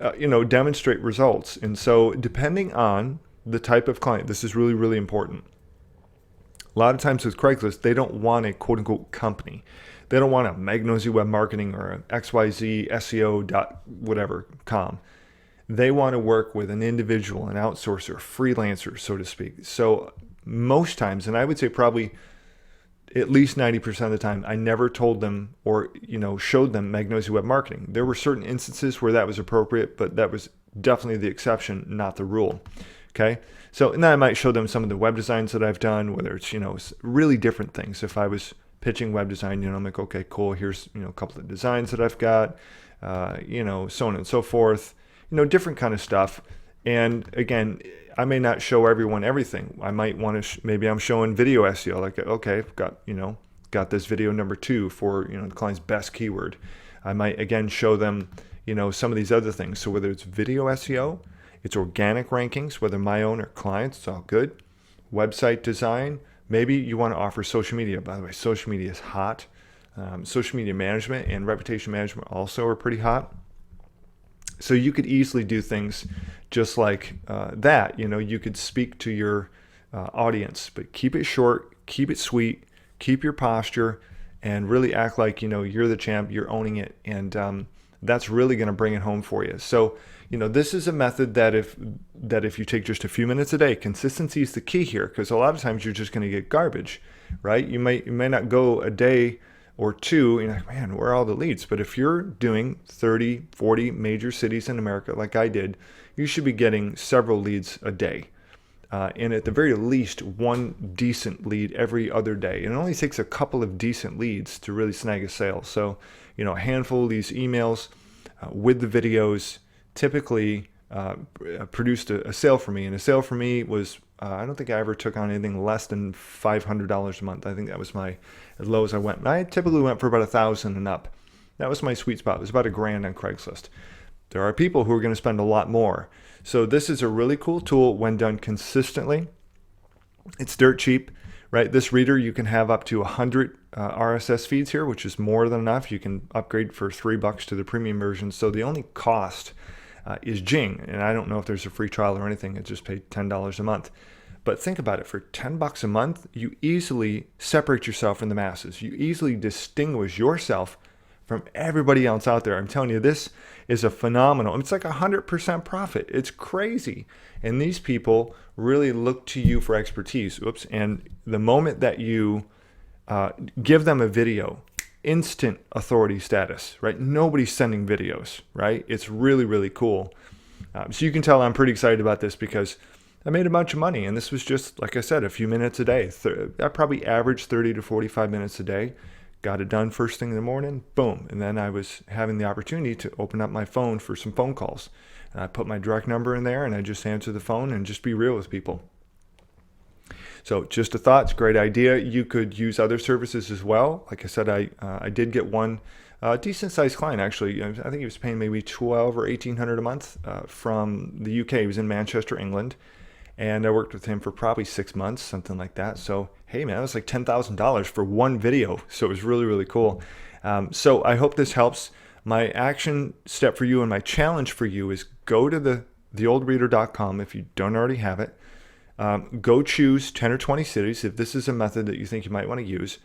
demonstrate results. And so depending on the type of client, this is really, really important. A lot of times with Craigslist, they don't want a quote unquote company. They don't want a M0Gn0S Web Marketing or an XYZ SEO.com. They want to work with an individual, an outsourcer, freelancer, so to speak. So most times, and I would say probably at least 90% of the time, I never told them or showed them M0Gn0S Web Marketing. There were certain instances where that was appropriate, but that was definitely the exception, not the rule. Okay, so and then I might show them some of the web designs that I've done, whether it's really different things. If I was pitching web design, I'm like, okay, cool. Here's a couple of designs that I've got, so on and so forth. Different kind of stuff. And again, I may not show everyone everything. I might want to maybe I'm showing video SEO. Like, okay, I've got this video number 2 for the client's best keyword. I might again show them some of these other things. So whether it's video SEO, it's organic rankings, whether my own or clients, it's all good. Website design. Maybe you want to offer social media. By the way, social media is hot. Social media management and reputation management also are pretty hot. So you could easily do things just like that. You could speak to your audience, but keep it short, keep it sweet, keep your posture, and really act like you're the champ, you're owning it, and that's really going to bring it home for you. So this is a method that if you take just a few minutes a day, consistency is the key here, because a lot of times you're just going to get garbage, right? You may not go a day or two, and you're like, man, where are all the leads? But if you're doing 30, 40 major cities in America like I did, you should be getting several leads a day. And at the very least, one decent lead every other day. And it only takes a couple of decent leads to really snag a sale. So, a handful of these emails with the videos typically produced a sale for me. And a sale for me was, I don't think I ever took on anything less than $500 a month. I think that was as low as I went. I typically went for about $1,000 and up. That was my sweet spot. It was about $1,000 on Craigslist. There are people who are going to spend a lot more. So this is a really cool tool when done consistently. It's dirt cheap, right? This reader, you can have up to 100 RSS feeds here, which is more than enough. You can upgrade for $3 to the premium version. So the only cost is Jing. And I don't know if there's a free trial or anything. I just paid $10 a month. But think about it, for $10 a month, you easily separate yourself from the masses. You easily distinguish yourself from everybody else out there. I'm telling you, this is a phenomenal, it's like 100% profit. It's crazy. And these people really look to you for expertise. Oops. And the moment that you give them a video, instant authority status, right? Nobody's sending videos, right? It's really, really cool. So you can tell I'm pretty excited about this because I made a bunch of money. And this was just, like I said, a few minutes a day. I probably averaged 30 to 45 minutes a day. Got it done first thing in the morning, boom. And then I was having the opportunity to open up my phone for some phone calls. And I put my direct number in there and I just answer the phone and just be real with people. So just a thought, it's a great idea. You could use other services as well. Like I said, I did get one decent sized client actually. I think he was paying maybe $1,200 or $1,800 a month from the UK. He was in Manchester, England. And I worked with him for probably 6 months, something like that. So, hey man, it was like $10,000 for one video. So it was really, really cool. So I hope this helps. My action step for you and my challenge for you is go to theoldreader.com if you don't already have it. Go choose 10 or 20 cities if this is a method that you think you might want to use.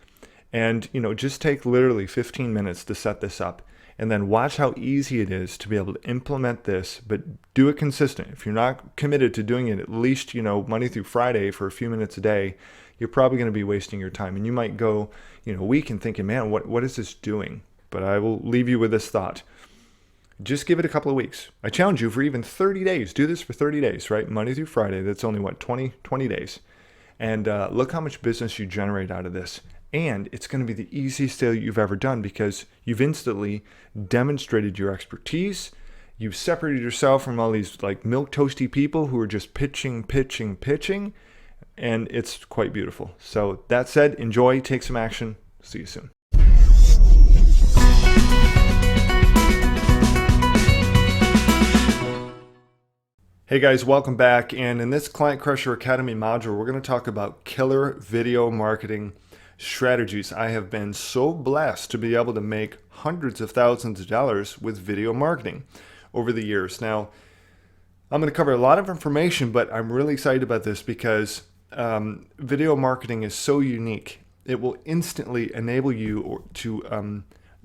And, just take literally 15 minutes to set this up. And then watch how easy it is to be able to implement this, but do it consistent. If you're not committed to doing it at least, Monday through Friday for a few minutes a day, you're probably going to be wasting your time. And you might go, a week and thinking, man, what is this doing? But I will leave you with this thought. Just give it a couple of weeks. I challenge you for even 30 days. Do this for 30 days, right? Monday through Friday. That's only 20 days. And look how much business you generate out of this. And it's going to be the easiest sale you've ever done because you've instantly demonstrated your expertise. You've separated yourself from all these like milk toasty people who are just pitching. And it's quite beautiful. So that said, enjoy, take some action. See you soon. Hey guys, welcome back. And in this Client Crusher Academy module, we're going to talk about killer video marketing strategies. I have been so blessed to be able to make hundreds of thousands of dollars with video marketing over the years. Now, I'm going to cover a lot of information, but I'm really excited about this because video marketing is so unique. It will instantly enable you to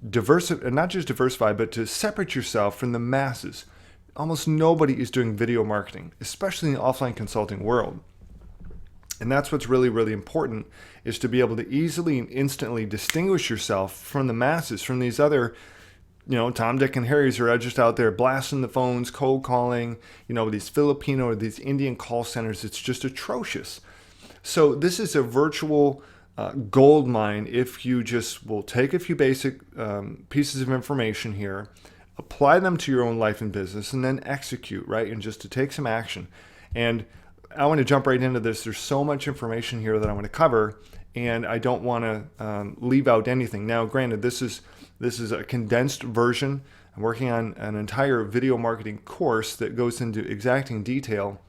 diversify, not just diversify, but to separate yourself from the masses. Almost nobody is doing video marketing, especially in the offline consulting world. And that's what's really, really important, is to be able to easily and instantly distinguish yourself from the masses, from these other, Tom, Dick, and Harrys who are just out there blasting the phones, cold calling, these Filipino or these Indian call centers. It's just atrocious. So this is a virtual gold mine if you just will take a few basic pieces of information here, apply them to your own life and business, and then execute, right? And just to take some action. And I want to jump right into this. There's so much information here that I want to cover, and I don't want to leave out anything. Now, granted, this is a condensed version. I'm working on an entire video marketing course that goes into exacting detail.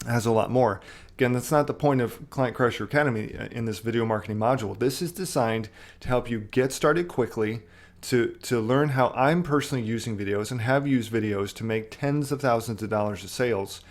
It has a lot more. Again, that's not the point of Client Crusher Academy in this video marketing module. This is designed to help you get started quickly, to learn how I'm personally using videos and have used videos to make tens of thousands of dollars of sales,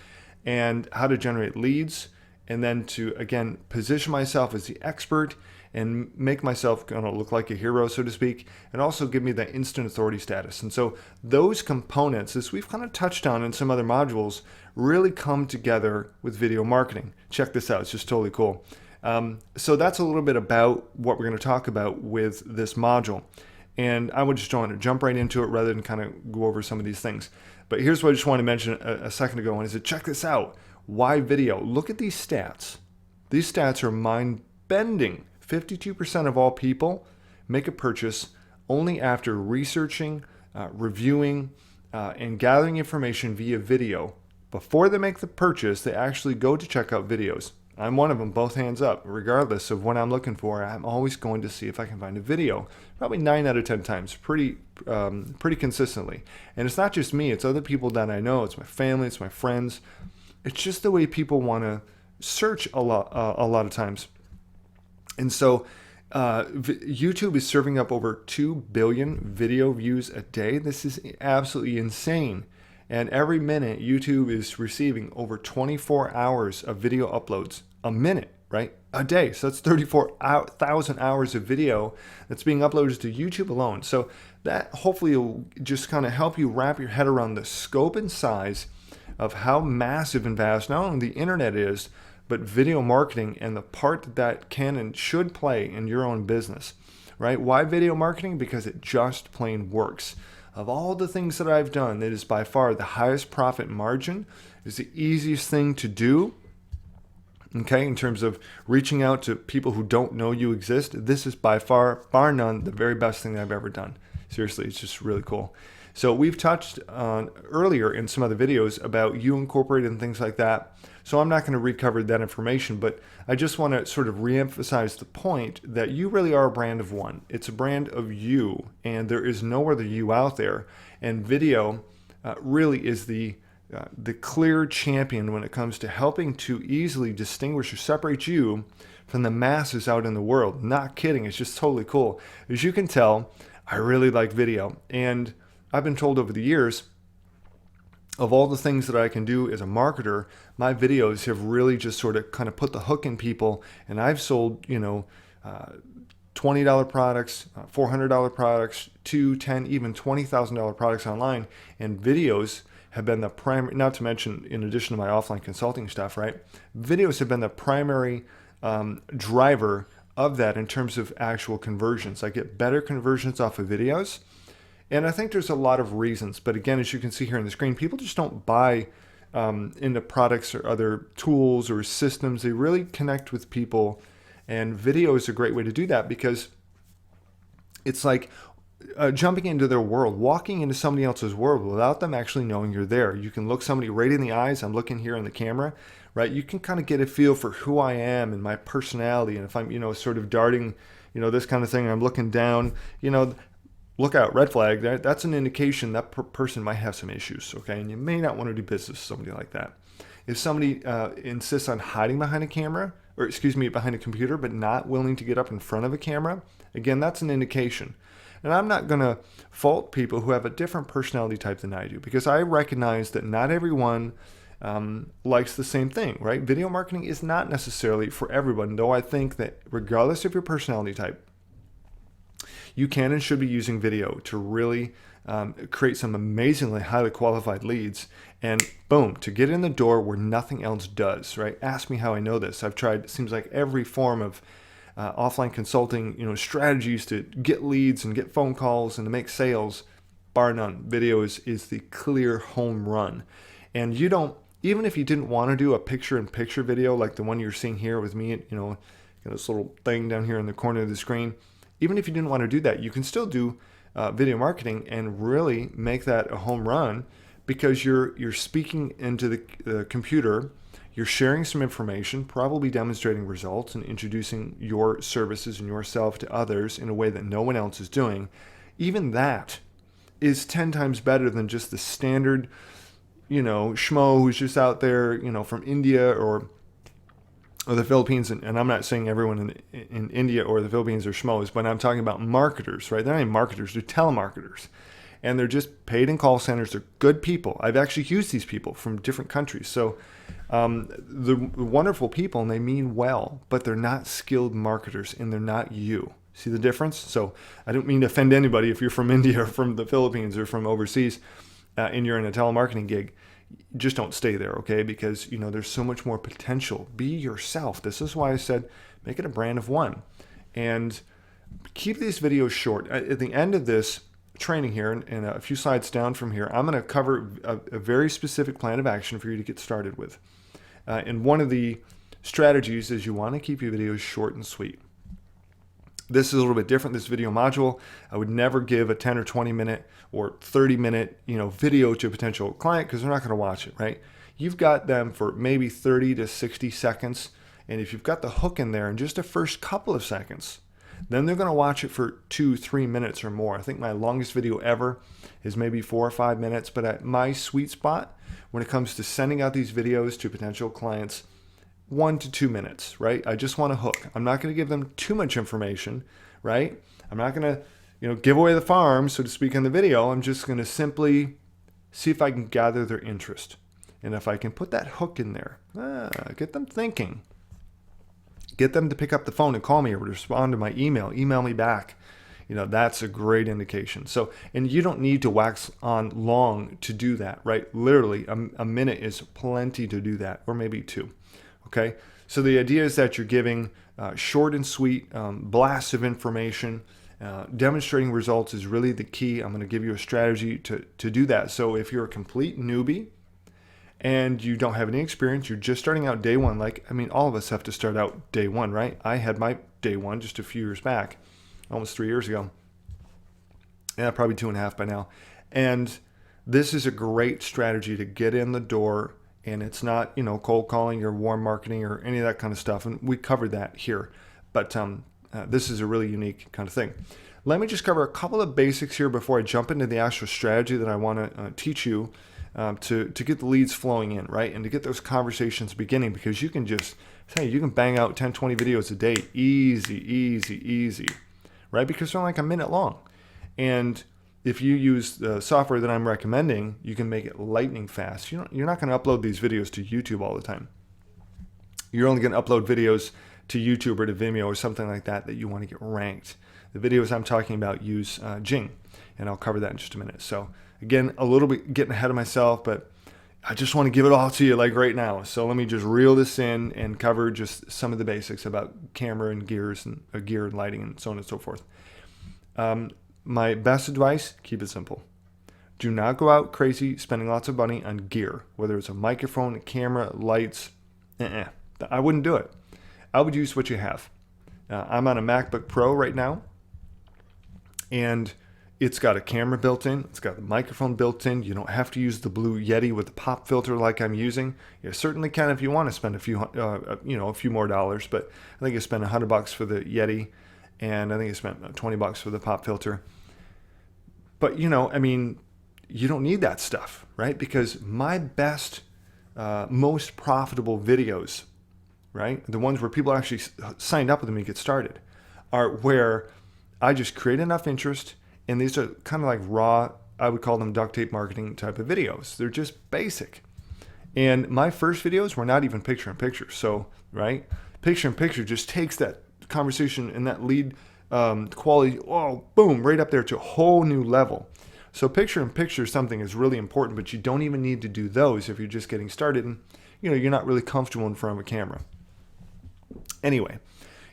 and how to generate leads, and then to, again, position myself as the expert and make myself look like a hero, so to speak, and also give me that instant authority status. And so those components, as we've kind of touched on in some other modules, really come together with video marketing. Check this out. It's just totally cool. So that's a little bit about what we're going to talk about with this module. And I would just want to jump right into it rather than kind of go over some of these things. But here's what I just want to mention a second ago, and is that check this out. Why video? Look at these stats. These stats are mind-bending. 52% of all people make a purchase only after researching, reviewing, and gathering information via video. Before they make the purchase, they actually go to check out videos. I'm one of them, both hands up. Regardless of what I'm looking for, I'm always going to see if I can find a video. Probably 9 out of 10 times, pretty consistently. And it's not just me, it's other people that I know. It's my family, it's my friends. It's just the way people want to search a lot of times. And so YouTube is serving up over 2 billion video views a day. This is absolutely insane. And every minute, YouTube is receiving over 24 hours of video uploads a minute, right? A day. So that's 34,000 hours of video that's being uploaded to YouTube alone. So that hopefully will just kind of help you wrap your head around the scope and size of how massive and vast not only the internet is, but video marketing and the part that can and should play in your own business, right? Why video marketing? Because it just plain works. Of all the things that I've done, it is by far the highest profit margin. It's the easiest thing to do, okay, in terms of reaching out to people who don't know you exist. This is by far, bar none, the very best thing I've ever done. Seriously, it's just really cool. So we've touched on earlier in some other videos about You Incorporated and things like that. So I'm not going to recover that information, but I just want to sort of reemphasize the point that you really are a brand of one. It's a brand of you, and there is no other you out there. And video really is the clear champion when it comes to helping to easily distinguish or separate you from the masses out in the world. Not kidding, it's just totally cool. As you can tell, I really like video, and I've been told over the years, of all the things that I can do as a marketer, my videos have really just sort of kind of put the hook in people, and I've sold, $20 products, $400 products, $2, $10, even $20,000 products online, and videos have been the primary, not to mention in addition to my offline consulting stuff, right? Videos have been the primary driver of that in terms of actual conversions. I get better conversions off of videos. And I think there's a lot of reasons. But again, as you can see here on the screen, people just don't buy into products or other tools or systems. They really connect with people. And video is a great way to do that because it's like jumping into their world, walking into somebody else's world without them actually knowing you're there. You can look somebody right in the eyes. I'm looking here in the camera, right? You can kind of get a feel for who I am and my personality. And if I'm, sort of darting, this kind of thing, I'm looking down, look out, red flag. That's an indication that person might have some issues, okay? And you may not want to do business with somebody like that. If somebody insists on hiding behind a camera, behind a computer, but not willing to get up in front of a camera, again, that's an indication. And I'm not going to fault people who have a different personality type than I do, because I recognize that not everyone likes the same thing, right? Video marketing is not necessarily for everyone, though I think that regardless of your personality type, you can and should be using video to really create some amazingly highly qualified leads and boom, to get in the door where nothing else does, right? Ask me how I know this. I've tried, it seems like every form of offline consulting, strategies to get leads and get phone calls and to make sales, bar none. Video is the clear home run. And you don't, even if you didn't want to do a picture-in-picture video like the one you're seeing here with me, got this little thing down here in the corner of the screen, even if you didn't want to do that, you can still do video marketing and really make that a home run because you're speaking into the computer, you're sharing some information, probably demonstrating results and introducing your services and yourself to others in a way that no one else is doing. Even that is 10 times better than just the standard, schmo who's just out there, from India or the Philippines, and I'm not saying everyone in India or the Philippines are schmoes, but I'm talking about marketers, right? They're not even marketers, they're telemarketers. And they're just paid in call centers. They're good people. I've actually used these people from different countries. So they're wonderful people and they mean well, but they're not skilled marketers and they're not you. See the difference? So I don't mean to offend anybody if you're from India or from the Philippines or from overseas and you're in a telemarketing gig. Just don't stay there, okay? Because, there's so much more potential. Be yourself. This is why I said make it a brand of one. And keep these videos short. At the end of this training here, and a few slides down from here, I'm going to cover a very specific plan of action for you to get started with. And one of the strategies is you want to keep your videos short and sweet. This is a little bit different, this video module. I would never give a 10 or 20 minute or 30 minute, video to a potential client because they're not going to watch it, right? You've got them for maybe 30 to 60 seconds And if you've got the hook in there in just the first couple of seconds, then they're going to watch it for 2-3 minutes or more. I think my longest video ever is maybe 4 or 5 minutes, but at my sweet spot when it comes to sending out these videos to potential clients, 1 to 2 minutes, right? I just want a hook. I'm not going to give them too much information, right? I'm not going to, give away the farm, so to speak, in the video. I'm just going to simply see if I can gather their interest. And if I can put that hook in there, get them thinking. Get them to pick up the phone and call me or respond to my email me back. That's a great indication. So, and you don't need to wax on long to do that, right? Literally, a minute is plenty to do that, or maybe 2. Okay? So the idea is that you're giving short and sweet blasts of information. Demonstrating results is really the key. I'm going to give you a strategy to do that. So if you're a complete newbie and you don't have any experience, you're just starting out day one. All of us have to start out day one, right? I had my day one just a few years back, almost 3 years ago. Yeah, probably 2.5 by now. And this is a great strategy to get in the door. And it's not, cold calling or warm marketing or any of that kind of stuff. And we covered that here. But this is a really unique kind of thing. Let me just cover a couple of basics here before I jump into the actual strategy that I want to teach you to get the leads flowing in, right? And to get those conversations beginning, because you can just you can bang out 10, 20 videos a day. Easy, right? Because they're like a minute long. And if you use the software that I'm recommending, you can make it lightning fast. You're not going to upload these videos to YouTube all the time. You're only going to upload videos to YouTube or to Vimeo or something like that you want to get ranked. The videos I'm talking about use Jing, and I'll cover that in just a minute. So again, a little bit getting ahead of myself, but I just want to give it all to you right now. So let me just reel this in and cover just some of the basics about camera and gears and gear and lighting and so on and so forth. My best advice, keep it simple. Do not go out crazy spending lots of money on gear, whether it's a microphone, a camera, lights. I wouldn't do it. I would use what you have. I'm on a MacBook Pro right now, and it's got a camera built in. It's got a microphone built in. You don't have to use the Blue Yeti with the pop filter like I'm using. You certainly can if you want to spend a few more dollars. But I think you spend $100 for the Yeti, and I think you spent $20 for the pop filter. But you don't need that stuff, right? Because my best, most profitable videos, right, the ones where people actually signed up with me to get started, are where I just create enough interest. And these are kind of like raw, I would call them duct tape marketing type of videos. They're just basic. And my first videos were not even picture in picture. So, right, picture in picture just takes that conversation and that lead quality, boom, right up there to a whole new level. So picture in picture something is really important, but you don't even need to do those if you're just getting started and you're not really comfortable in front of a camera. Anyway,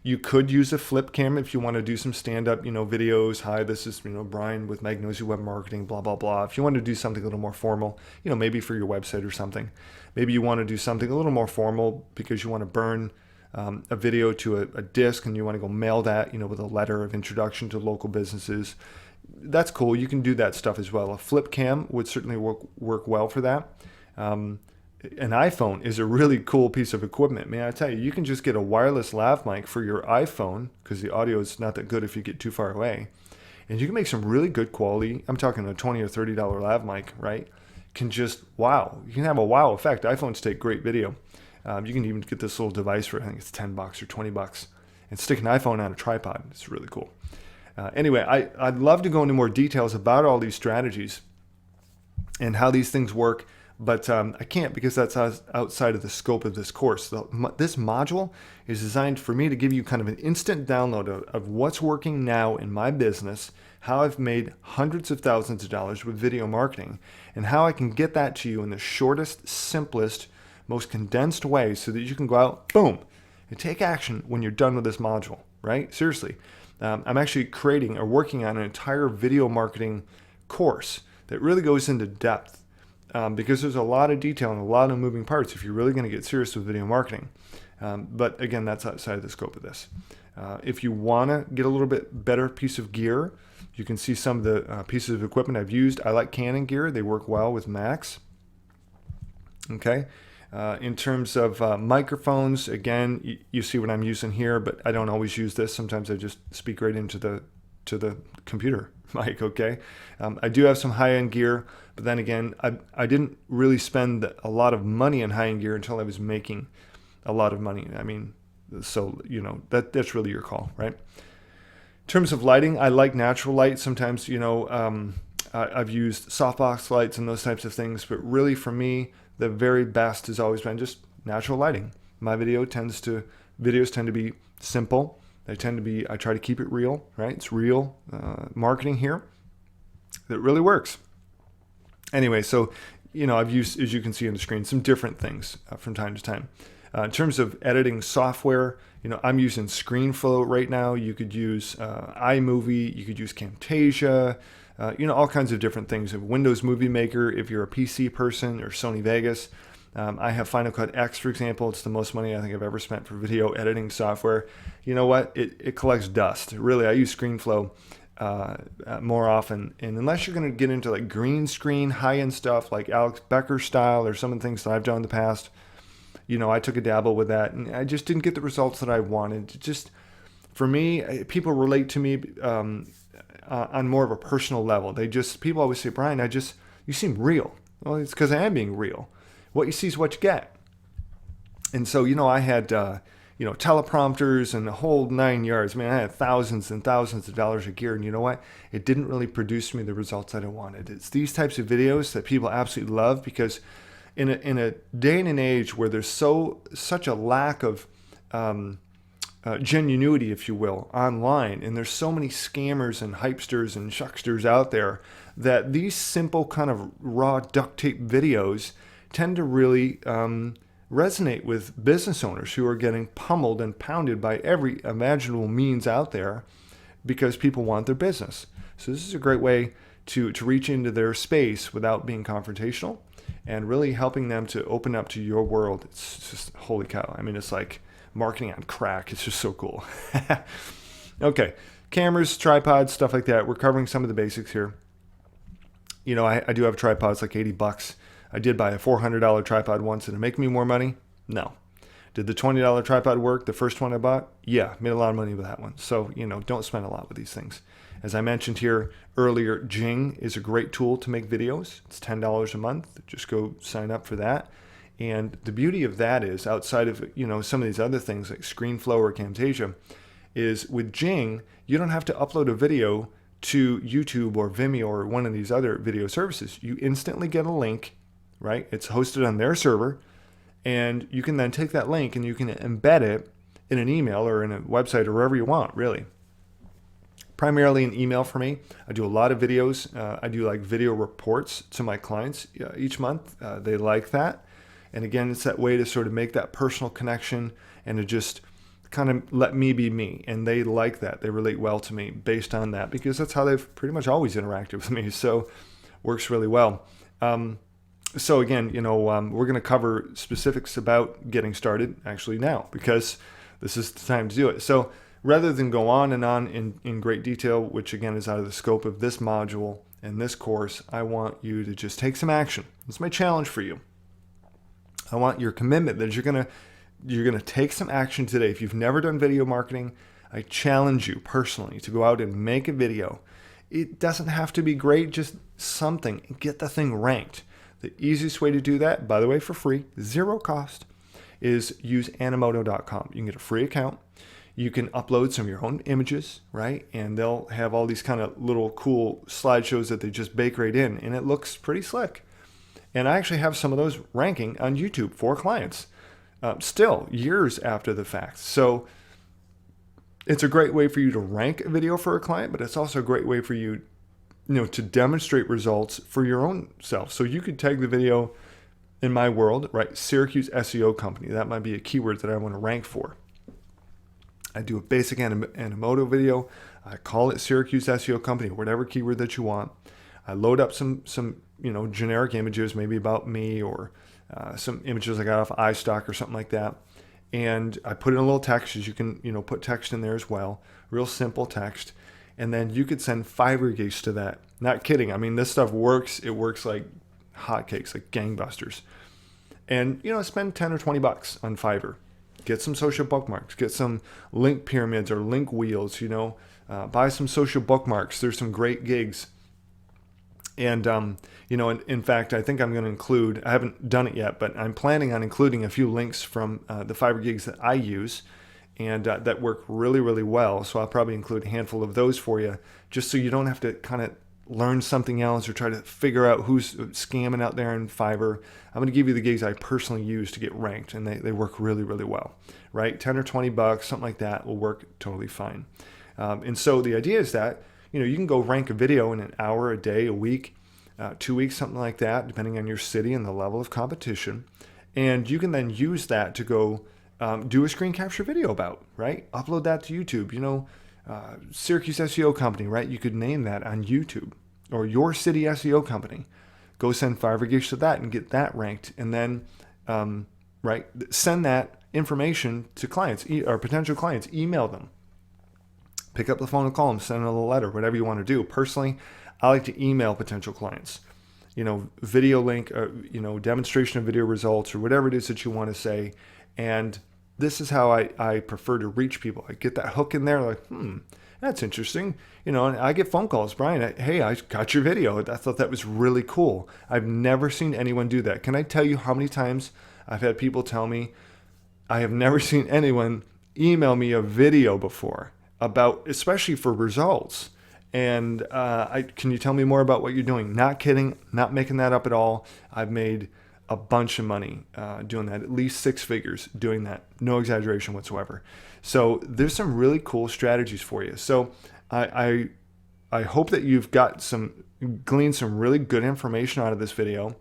you could use a flip camera if you want to do some stand-up, videos. Hi, this is, Brian with Magnosia Web Marketing, blah, blah, blah. If you want to do something a little more formal, maybe for your website or something. Maybe you want to do something a little more formal because you want to burn a video to a disc and you want to go mail that, with a letter of introduction to local businesses. That's cool. You can do that stuff as well. A flip cam would certainly work well for that. An iPhone is a really cool piece of equipment. Man, I tell you, you can just get a wireless lav mic for your iPhone because the audio is not that good if you get too far away. And you can make some really good quality. I'm talking a $20 or $30 lav mic, right? You can have a wow effect. iPhones take great video. You can even get this little device for, I think it's $10 or $20, and stick an iPhone on a tripod. It's really cool. Anyway, I'd love to go into more details about all these strategies and how these things work, but I can't because that's outside of the scope of this course. This module is designed for me to give you kind of an instant download of what's working now in my business, how I've made hundreds of thousands of dollars with video marketing, and how I can get that to you in the shortest, simplest, most condensed way so that you can go out, boom, and take action when you're done with this module, right? Seriously. I'm actually creating or working on an entire video marketing course that really goes into depth because there's a lot of detail and a lot of moving parts if you're really going to get serious with video marketing. But again, that's outside of the scope of this. If you want to get a little bit better piece of gear, you can see some of the pieces of equipment I've used. I like Canon gear. They work well with Macs. Okay. In terms of microphones, again, you see what I'm using here, but I don't always use this. Sometimes I just speak right into the computer mic, okay? I do have some high-end gear, but then again, I didn't really spend a lot of money on high-end gear until I was making a lot of money. I mean, so, that's really your call, right? In terms of lighting, I like natural light. Sometimes, I've used softbox lights and those types of things, but really for me, the very best has always been just natural lighting. My videos tend to be simple. I try to keep it real, right? It's real marketing here that really works. Anyway, so, I've used, as you can see on the screen, some different things from time to time. In terms of editing software, I'm using ScreenFlow right now. You could use iMovie, you could use Camtasia, all kinds of different things. Windows Movie Maker, if you're a PC person, or Sony Vegas. I have Final Cut X, for example. It's the most money I think I've ever spent for video editing software. You know what? It collects dust. Really, I use ScreenFlow more often. And unless you're going to get into like green screen, high-end stuff like Alex Becker style or some of the things that I've done in the past, I took a dabble with that, and I just didn't get the results that I wanted. Just, for me, people relate to me on more of a personal level. People always say, Brian, you seem real. Well, it's because I am being real. What you see is what you get. And so, I had, teleprompters and the whole 9 yards. I mean, I had thousands and thousands of dollars of gear, and you know what? It didn't really produce me the results that I wanted. It's these types of videos that people absolutely love, because in a day and an age where there's such a lack of genuinity, if you will, online, and there's so many scammers and hypesters and shucksters out there, that these simple kind of raw duct tape videos tend to really resonate with business owners who are getting pummeled and pounded by every imaginable means out there because people want their business. So this is a great way to reach into their space without being confrontational, and really helping them to open up to your world. It's just, holy cow. I mean, it's like marketing on crack. It's just so cool. Okay, cameras, tripods, stuff like that. We're covering some of the basics here. I do have tripods, like $80. I did buy a $400 tripod once. Did it make me more money? No. Did the $20 tripod work, the first one I bought? Yeah, made a lot of money with that one. So, don't spend a lot with these things. As I mentioned here earlier, Jing is a great tool to make videos. It's $10 a month. Just go sign up for that. And the beauty of that is, outside of some of these other things like ScreenFlow or Camtasia, is with Jing, you don't have to upload a video to YouTube or Vimeo or one of these other video services. You instantly get a link, right? It's hosted on their server, and you can then take that link and you can embed it in an email or in a website or wherever you want, really. Primarily an email for me. I do a lot of videos. I do like video reports to my clients each month. They like that. And again, it's that way to sort of make that personal connection and to just kind of let me be me. And they like that. They relate well to me based on that, because that's how they've pretty much always interacted with me. So works really well. So again, we're going to cover specifics about getting started actually now, because this is the time to do it. So rather than go on and on in great detail, which again is out of the scope of this module and this course, I want you to just take some action. It's my challenge for you. I want your commitment that you're gonna take some action today. If you've never done video marketing, I challenge you personally to go out and make a video. It doesn't have to be great, just something, and get the thing ranked. The easiest way to do that, by the way, for free, zero cost, is use Animoto.com. You can get a free account. You can upload some of your own images, right? And they'll have all these kind of little cool slideshows that they just bake right in, and it looks pretty slick. And I actually have some of those ranking on YouTube for clients, still years after the fact. So it's a great way for you to rank a video for a client, but it's also a great way for you, to demonstrate results for your own self. So you could tag the video, in my world, right, Syracuse SEO company. That might be a keyword that I want to rank for. I do a basic Animoto video. I call it Syracuse SEO company, whatever keyword that you want. I load up some generic images, maybe about me, or some images I got off iStock or something like that. And I put in a little text, as you can, put text in there as well. Real simple text. And then you could send Fiverr gigs to that. Not kidding. I mean, this stuff works. It works like hotcakes, like gangbusters. and spend 10 or 20 bucks on Fiverr. Get some social bookmarks, get some link pyramids or link wheels, buy some social bookmarks. There's some great gigs. And, in fact, I think I'm going to include, I haven't done it yet, but I'm planning on including a few links from the Fiverr gigs that I use and that work really, really well. So I'll probably include a handful of those for you, just so you don't have to kind of learn something else or try to figure out who's scamming out there in Fiverr. I'm going to give you the gigs I personally use to get ranked, and they work really, really well, right? 10 or 20 bucks, something like that will work totally fine. And so the idea is that, you can go rank a video in an hour, a day, a week, 2 weeks, something like that, depending on your city and the level of competition. And you can then use that to go do a screen capture video about, right? Upload that to YouTube. Syracuse SEO company, right? You could name that on YouTube, or your city SEO company. Go send Fiverr gigs to that and get that ranked. And then, send that information to clients or potential clients. Email them. Pick up the phone and call them, send them a letter, whatever you want to do. Personally, I like to email potential clients. Video link, demonstration of video results, or whatever it is that you want to say. And this is how I prefer to reach people. I get that hook in there, like, that's interesting. And I get phone calls, Brian, hey, I got your video. I thought that was really cool. I've never seen anyone do that. Can I tell you how many times I've had people tell me, I have never seen anyone email me a video before about, especially for results. And can you tell me more about what you're doing? Not kidding, not making that up at all. I've made a bunch of money doing that, at least 6 figures doing that. No exaggeration whatsoever. So there's some really cool strategies for you. So I hope that you've gleaned some really good information out of this video.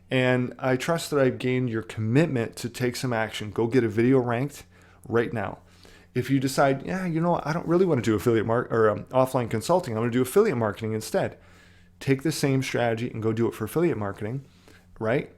And I trust that I've gained your commitment to take some action. Go get a video ranked right now. If you decide, I don't really want to do affiliate offline consulting, I'm going to do affiliate marketing instead. Take the same strategy and go do it for affiliate marketing, right?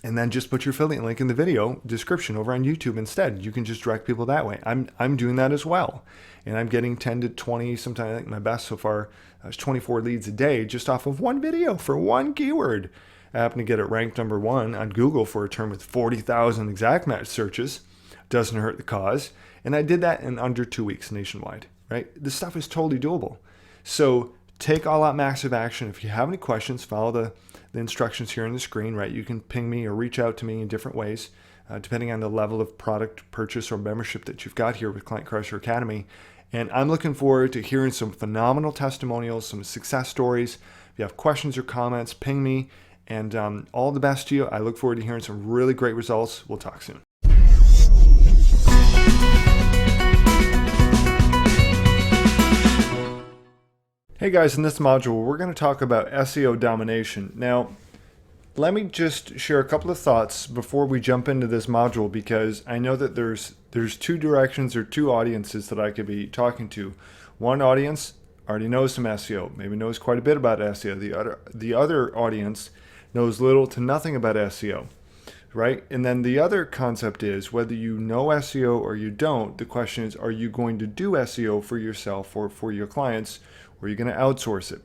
And then just put your affiliate link in the video description over on YouTube instead. You can just direct people that way. I'm doing that as well. And I'm getting 10 to 20, sometimes I think my best so far is 24 leads a day just off of one video for one keyword. I happen to get it ranked number 1 on Google for a term with 40,000 exact match searches. Doesn't hurt the cause. And I did that in under 2 weeks nationwide, right? This stuff is totally doable. So take all out massive action. If you have any questions, follow the instructions here on the screen, right? You can ping me or reach out to me in different ways, depending on the level of product purchase or membership that you've got here with Client Crusher Academy. And I'm looking forward to hearing some phenomenal testimonials, some success stories. If you have questions or comments, ping me. And all the best to you. I look forward to hearing some really great results. We'll talk soon. Hey guys, in this module, we're going to talk about SEO domination. Now, let me just share a couple of thoughts before we jump into this module, because I know that there's 2 directions or 2 audiences that I could be talking to. One audience already knows some SEO, maybe knows quite a bit about SEO. The other audience knows little to nothing about SEO, right? And then the other concept is, whether you know SEO or you don't, the question is, are you going to do SEO for yourself or for your clients, or are you going to outsource it?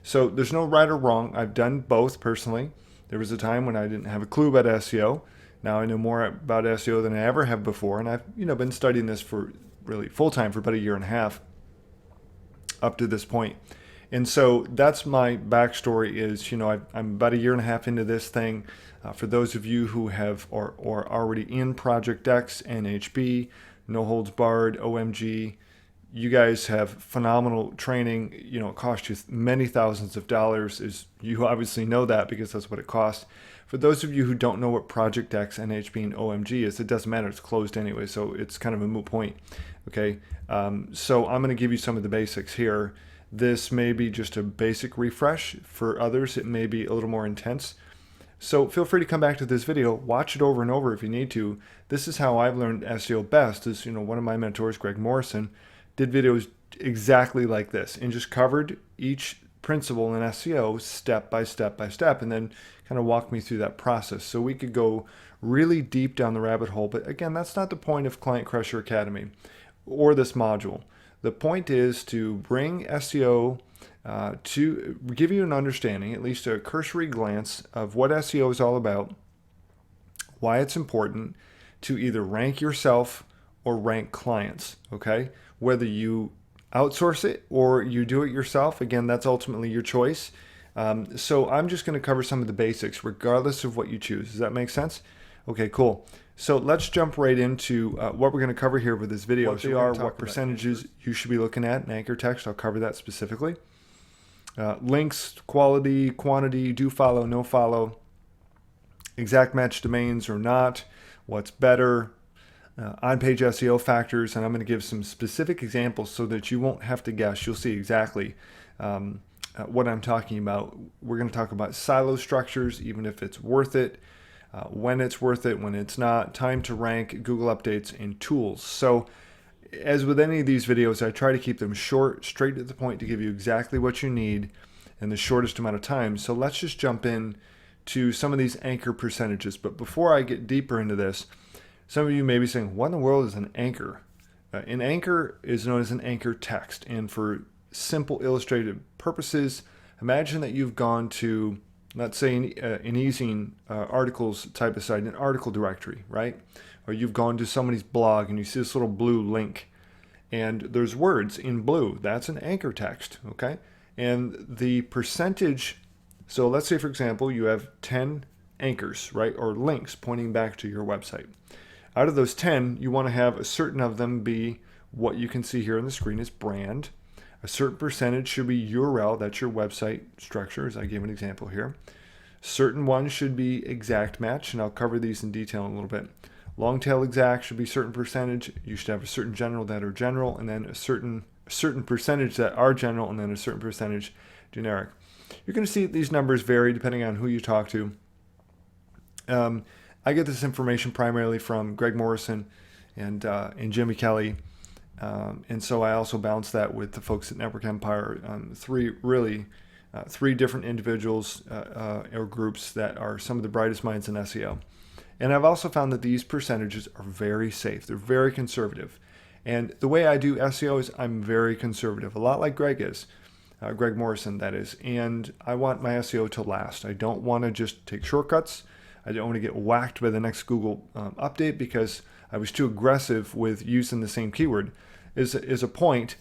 So there's no right or wrong. I've done both personally. There was a time when I didn't have a clue about SEO. Now I know more about SEO than I ever have before, and I've been studying this for really full time for about 1.5 years up to this point. And so that's my backstory. Is I'm about 1.5 years into this thing. For those of you who have or already in Project X, NHB, No Holds Barred, OMG, you guys have phenomenal training. It cost you many thousands of dollars. You obviously know that because that's what it costs. For those of you who don't know what Project X, NHB, and OMG is, it doesn't matter. It's closed anyway, so it's kind of a moot point. Okay, so I'm going to give you some of the basics here. This may be just a basic refresh. For others, it may be a little more intense. So feel free to come back to this video, watch it over and over if you need to. This is how I've learned SEO best. Is one of my mentors, Greg Morrison, did videos exactly like this and just covered each principle in SEO step by step by step, and then kind of walked me through that process. So we could go really deep down the rabbit hole. But again, that's not the point of Client Crusher Academy or this module. The point is to bring SEO to give you an understanding, at least a cursory glance of what SEO is all about, why it's important to either rank yourself or rank clients, okay? Whether you outsource it or you do it yourself, again, that's ultimately your choice. So I'm just going to cover some of the basics regardless of what you choose. Does that make sense? Okay, cool. So let's jump right into what we're going to cover here with this video. What they are, what percentages you should be looking at in anchor text. I'll cover that specifically. Links, quality, quantity, do follow, no follow, exact match domains or not, what's better, on-page SEO factors, and I'm going to give some specific examples so that you won't have to guess. You'll see exactly what I'm talking about. We're going to talk about silo structures, even if it's worth it, when it's worth it, when it's not, time to rank, Google updates, and tools. So as with any of these videos, I try to keep them short, straight to the point to give you exactly what you need in the shortest amount of time. So let's just jump in to some of these anchor percentages. But before I get deeper into this, some of you may be saying, what in the world is an anchor? An anchor is known as an anchor text. And for simple illustrative purposes, imagine that you've gone to, let's say, an easing articles type of site, an article directory, right? Or you've gone to somebody's blog and you see this little blue link and there's words in blue. That's an anchor text, okay? And the percentage, so let's say, for example, you have 10 anchors, right? Or links pointing back to your website. Out of those 10, you want to have a certain of them be what you can see here on the screen is brand. A certain percentage should be URL, that's your website structure, as I gave an example here. Certain ones should be exact match, and I'll cover these in detail in a little bit. Long tail exact should be a certain percentage. You should have a certain general that are general, and then a certain percentage that are general, and then a certain percentage generic. You're going to see these numbers vary depending on who you talk to. I get this information primarily from Greg Morrison and Jimmy Kelly. And so I also balance that with the folks at Network Empire, three different individuals or groups that are some of the brightest minds in SEO. And I've also found that these percentages are very safe. They're very conservative. And the way I do SEO is I'm very conservative, a lot like Greg is, Greg Morrison, that is. And I want my SEO to last. I don't want to just take shortcuts. I don't want to get whacked by the next Google update because I was too aggressive with using the same keyword. Is a point.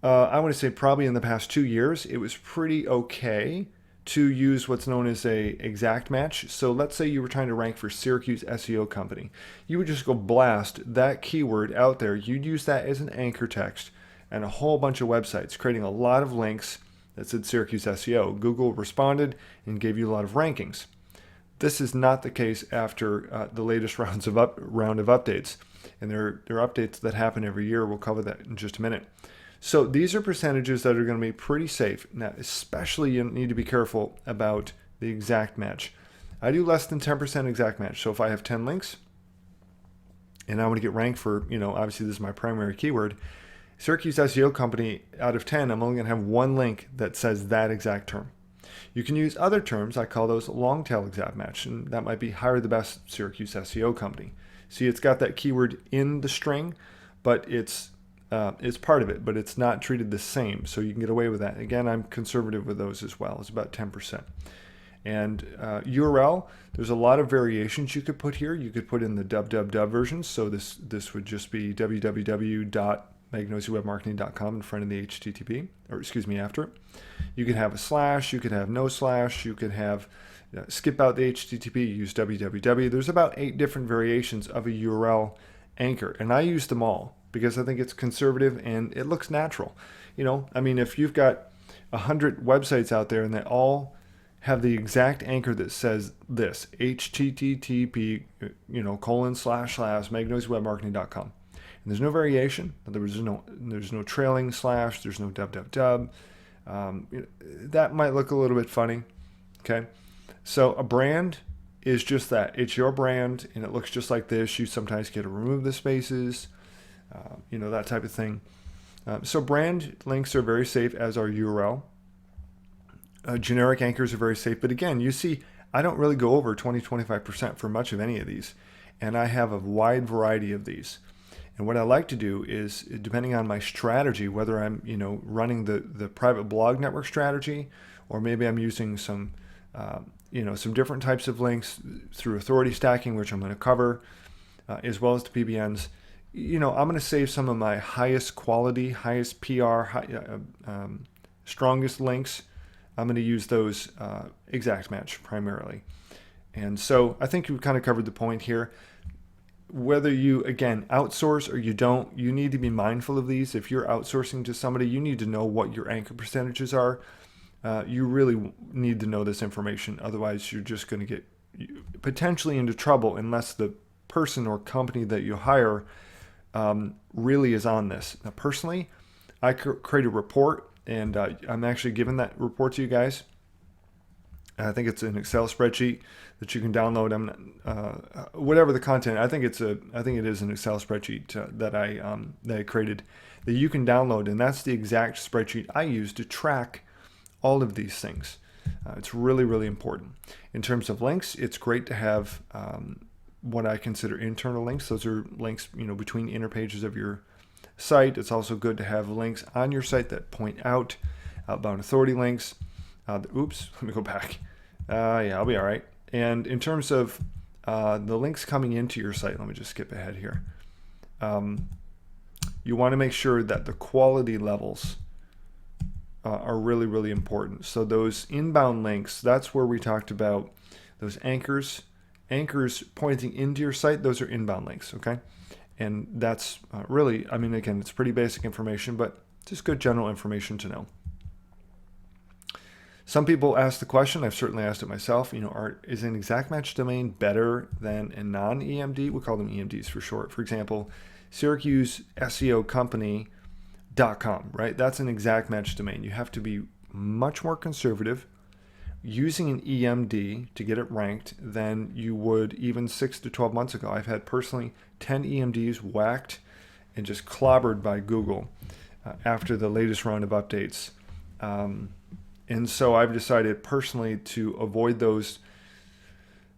I want to say probably in the past 2 years, it was pretty okay to use what's known as a exact match. So let's say you were trying to rank for Syracuse SEO company. You would just go blast that keyword out there. You'd use that as an anchor text and a whole bunch of websites, creating a lot of links that said Syracuse SEO. Google responded and gave you a lot of rankings. This is not the case after the latest round of updates. And there are updates that happen every year. We'll cover that in just a minute. So these are percentages that are going to be pretty safe. Now, especially you need to be careful about the exact match. I do less than 10% exact match. So if I have 10 links and I want to get ranked for, obviously this is my primary keyword, Syracuse SEO company, out of 10, I'm only going to have one link that says that exact term. You can use other terms. I call those long tail exact match, and that might be hire the best Syracuse SEO company. See, it's got that keyword in the string, but it's part of it, but it's not treated the same, so you can get away with that. Again, I'm conservative with those as well. It's about 10%. And URL, there's a lot of variations you could put here. You could put in the www version, so this would just be www.magnosiwebmarketing.com in front of the HTTP, or excuse me, after it. You could have a slash, you could have no slash, you could have skip out the HTTP, use www. There's about 8 different variations of a URL anchor, and I use them all because I think it's conservative and it looks natural. If you've got 100 websites out there and they all have the exact anchor that says this, HTTP, ://magnosiwebmarketing.com. And there's no variation. There's no trailing slash, there's no www. That might look a little bit funny, okay? So a brand is just that. It's your brand, and it looks just like this. You sometimes get to remove the spaces, that type of thing. So brand links are very safe, as are URL. Generic anchors are very safe. But again, you see, I don't really go over 20-25% for much of any of these. And I have a wide variety of these. And what I like to do is, depending on my strategy, whether I'm running the private blog network strategy, or maybe I'm using some some different types of links through authority stacking, which I'm going to cover, as well as the PBNs. I'm going to save some of my highest quality, highest PR, strongest links. I'm going to use those exact match primarily. And so I think we've kind of covered the point here. Whether you, again, outsource or you don't, you need to be mindful of these. If you're outsourcing to somebody, you need to know what your anchor percentages are. You really need to know this information. Otherwise, you're just going to get potentially into trouble unless the person or company that you hire really is on this. Now, personally, I create a report, and I'm actually giving that report to you guys. I think it's an Excel spreadsheet that you can download. Whatever the content, I think it is an Excel spreadsheet that I created that you can download, and that's the exact spreadsheet I use to track all of these things. It's really, really important. In terms of links, it's great to have what I consider internal links. Those are links, between inner pages of your site. It's also good to have links on your site that point out, outbound authority links. Oops, let me go back. Yeah, I'll be all right. And in terms of the links coming into your site, let me just skip ahead here. You want to make sure that the quality levels are really, really important. So those inbound links, that's where we talked about those anchors pointing into your site. Those are inbound links, okay? And that's really, again, it's pretty basic information, but just good general information to know. Some people ask the question, I've certainly asked it myself, is an exact match domain better than a non-EMD? We call them EMDs for short. For example, SyracuseSEOcompany.com, right? That's an exact match domain. You have to be much more conservative using an EMD to get it ranked than you would even 6 to 12 months ago. I've had personally 10 EMDs whacked and just clobbered by Google after the latest round of updates. And so I've decided personally to avoid those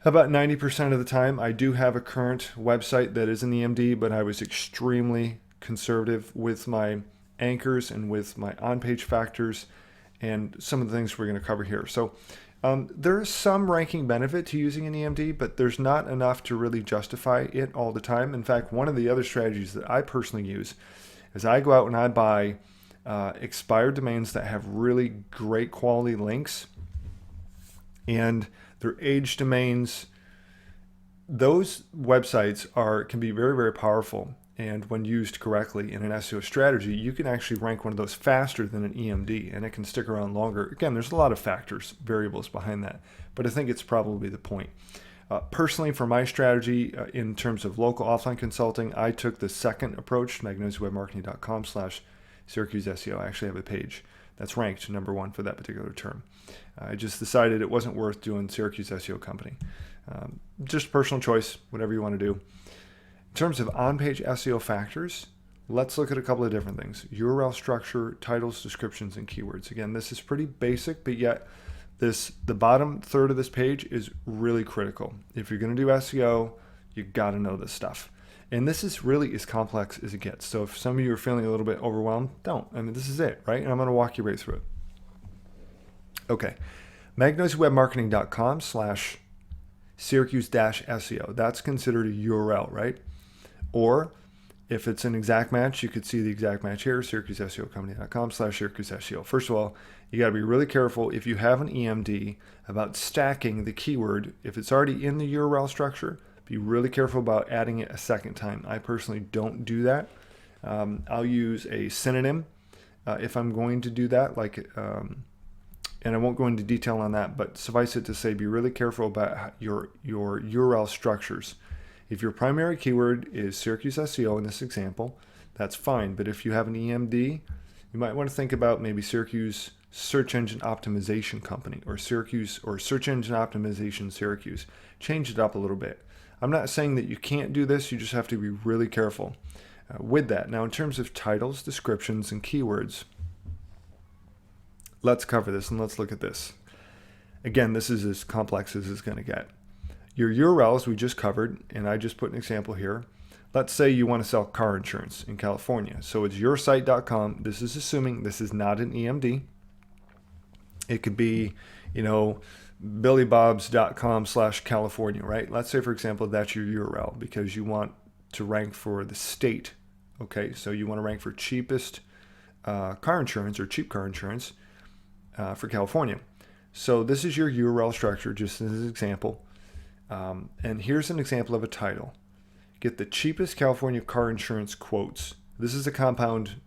about 90% of the time. I do have a current website that is an EMD, but I was extremely conservative with my anchors and with my on-page factors and some of the things we're going to cover here. So there is some ranking benefit to using an EMD, but there's not enough to really justify it all the time. In fact, one of the other strategies that I personally use is I go out and I buy expired domains that have really great quality links, and they're aged domains. Those websites can be very, very powerful, and when used correctly in an SEO strategy, you can actually rank one of those faster than an EMD, and it can stick around longer. Again, there's a lot of factors, variables behind that, but I think it's probably the point. Personally, for my strategy in terms of local offline consulting, I took the second approach, magnesiumwebmarketing.com/Syracuse SEO. I actually have a page that's ranked number 1 for that particular term. I just decided it wasn't worth doing Syracuse SEO Company. Just personal choice, whatever you want to do. In terms of on-page SEO factors, let's look at a couple of different things. URL structure, titles, descriptions, and keywords. Again, this is pretty basic, but yet the bottom third of this page is really critical. If you're going to do SEO, you got to know this stuff. And this is really as complex as it gets. So if some of you are feeling a little bit overwhelmed, don't. This is it, right? And I'm going to walk you right through it. Okay. magnesiumwebmarketing.com/Syracuse-SEO. That's considered a URL, right? Or if it's an exact match, you could see the exact match here, SyracuseSEOcompany.com/Syracuse SEO. First of all, you got to be really careful if you have an EMD about stacking the keyword. If it's already in the URL structure, be really careful about adding it a second time. I personally don't do that. I'll use a synonym if I'm going to do that, and I won't go into detail on that, but suffice it to say, be really careful about your URL structures. If your primary keyword is Syracuse SEO in this example, that's fine. But if you have an EMD, you might want to think about maybe Syracuse Search Engine Optimization Company or Syracuse or Search Engine Optimization Syracuse. Change it up a little bit. I'm not saying that you can't do this. You just have to be really careful with that. Now, in terms of titles, descriptions, and keywords, let's cover this and let's look at this. Again, this is as complex as it's going to get. Your URLs we just covered, and I just put an example here. Let's say you want to sell car insurance in California. So it's yoursite.com. This is assuming this is not an EMD. It could be, billybobs.com/California, right? Let's say, for example, that's your URL because you want to rank for the state. Okay, so you want to rank for cheapest car insurance or cheap car insurance for California. So this is your URL structure, just as an example. And here's an example of a title. Get the cheapest California car insurance quotes. This is a compound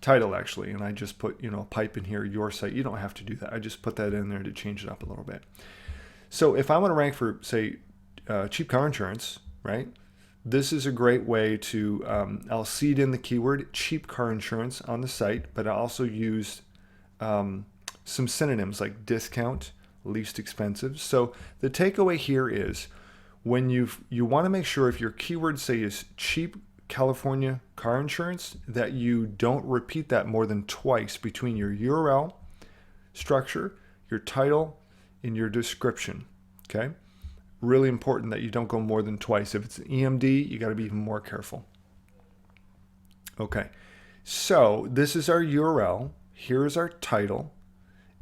title, actually, and I just put, a pipe in here, your site. You don't have to do that. I just put that in there to change it up a little bit. So if I want to rank for, say, cheap car insurance, right? This is a great way to, I'll seed in the keyword cheap car insurance on the site, but I also use some synonyms like discount, least expensive. So the takeaway here is when you want to make sure if your keyword, say, is cheap California car insurance, that you don't repeat that more than twice between your URL structure, your title, and your description. Okay? Really important that you don't go more than twice. If it's an EMD, you got to be even more careful. Okay, so this is our URL. Here's our title,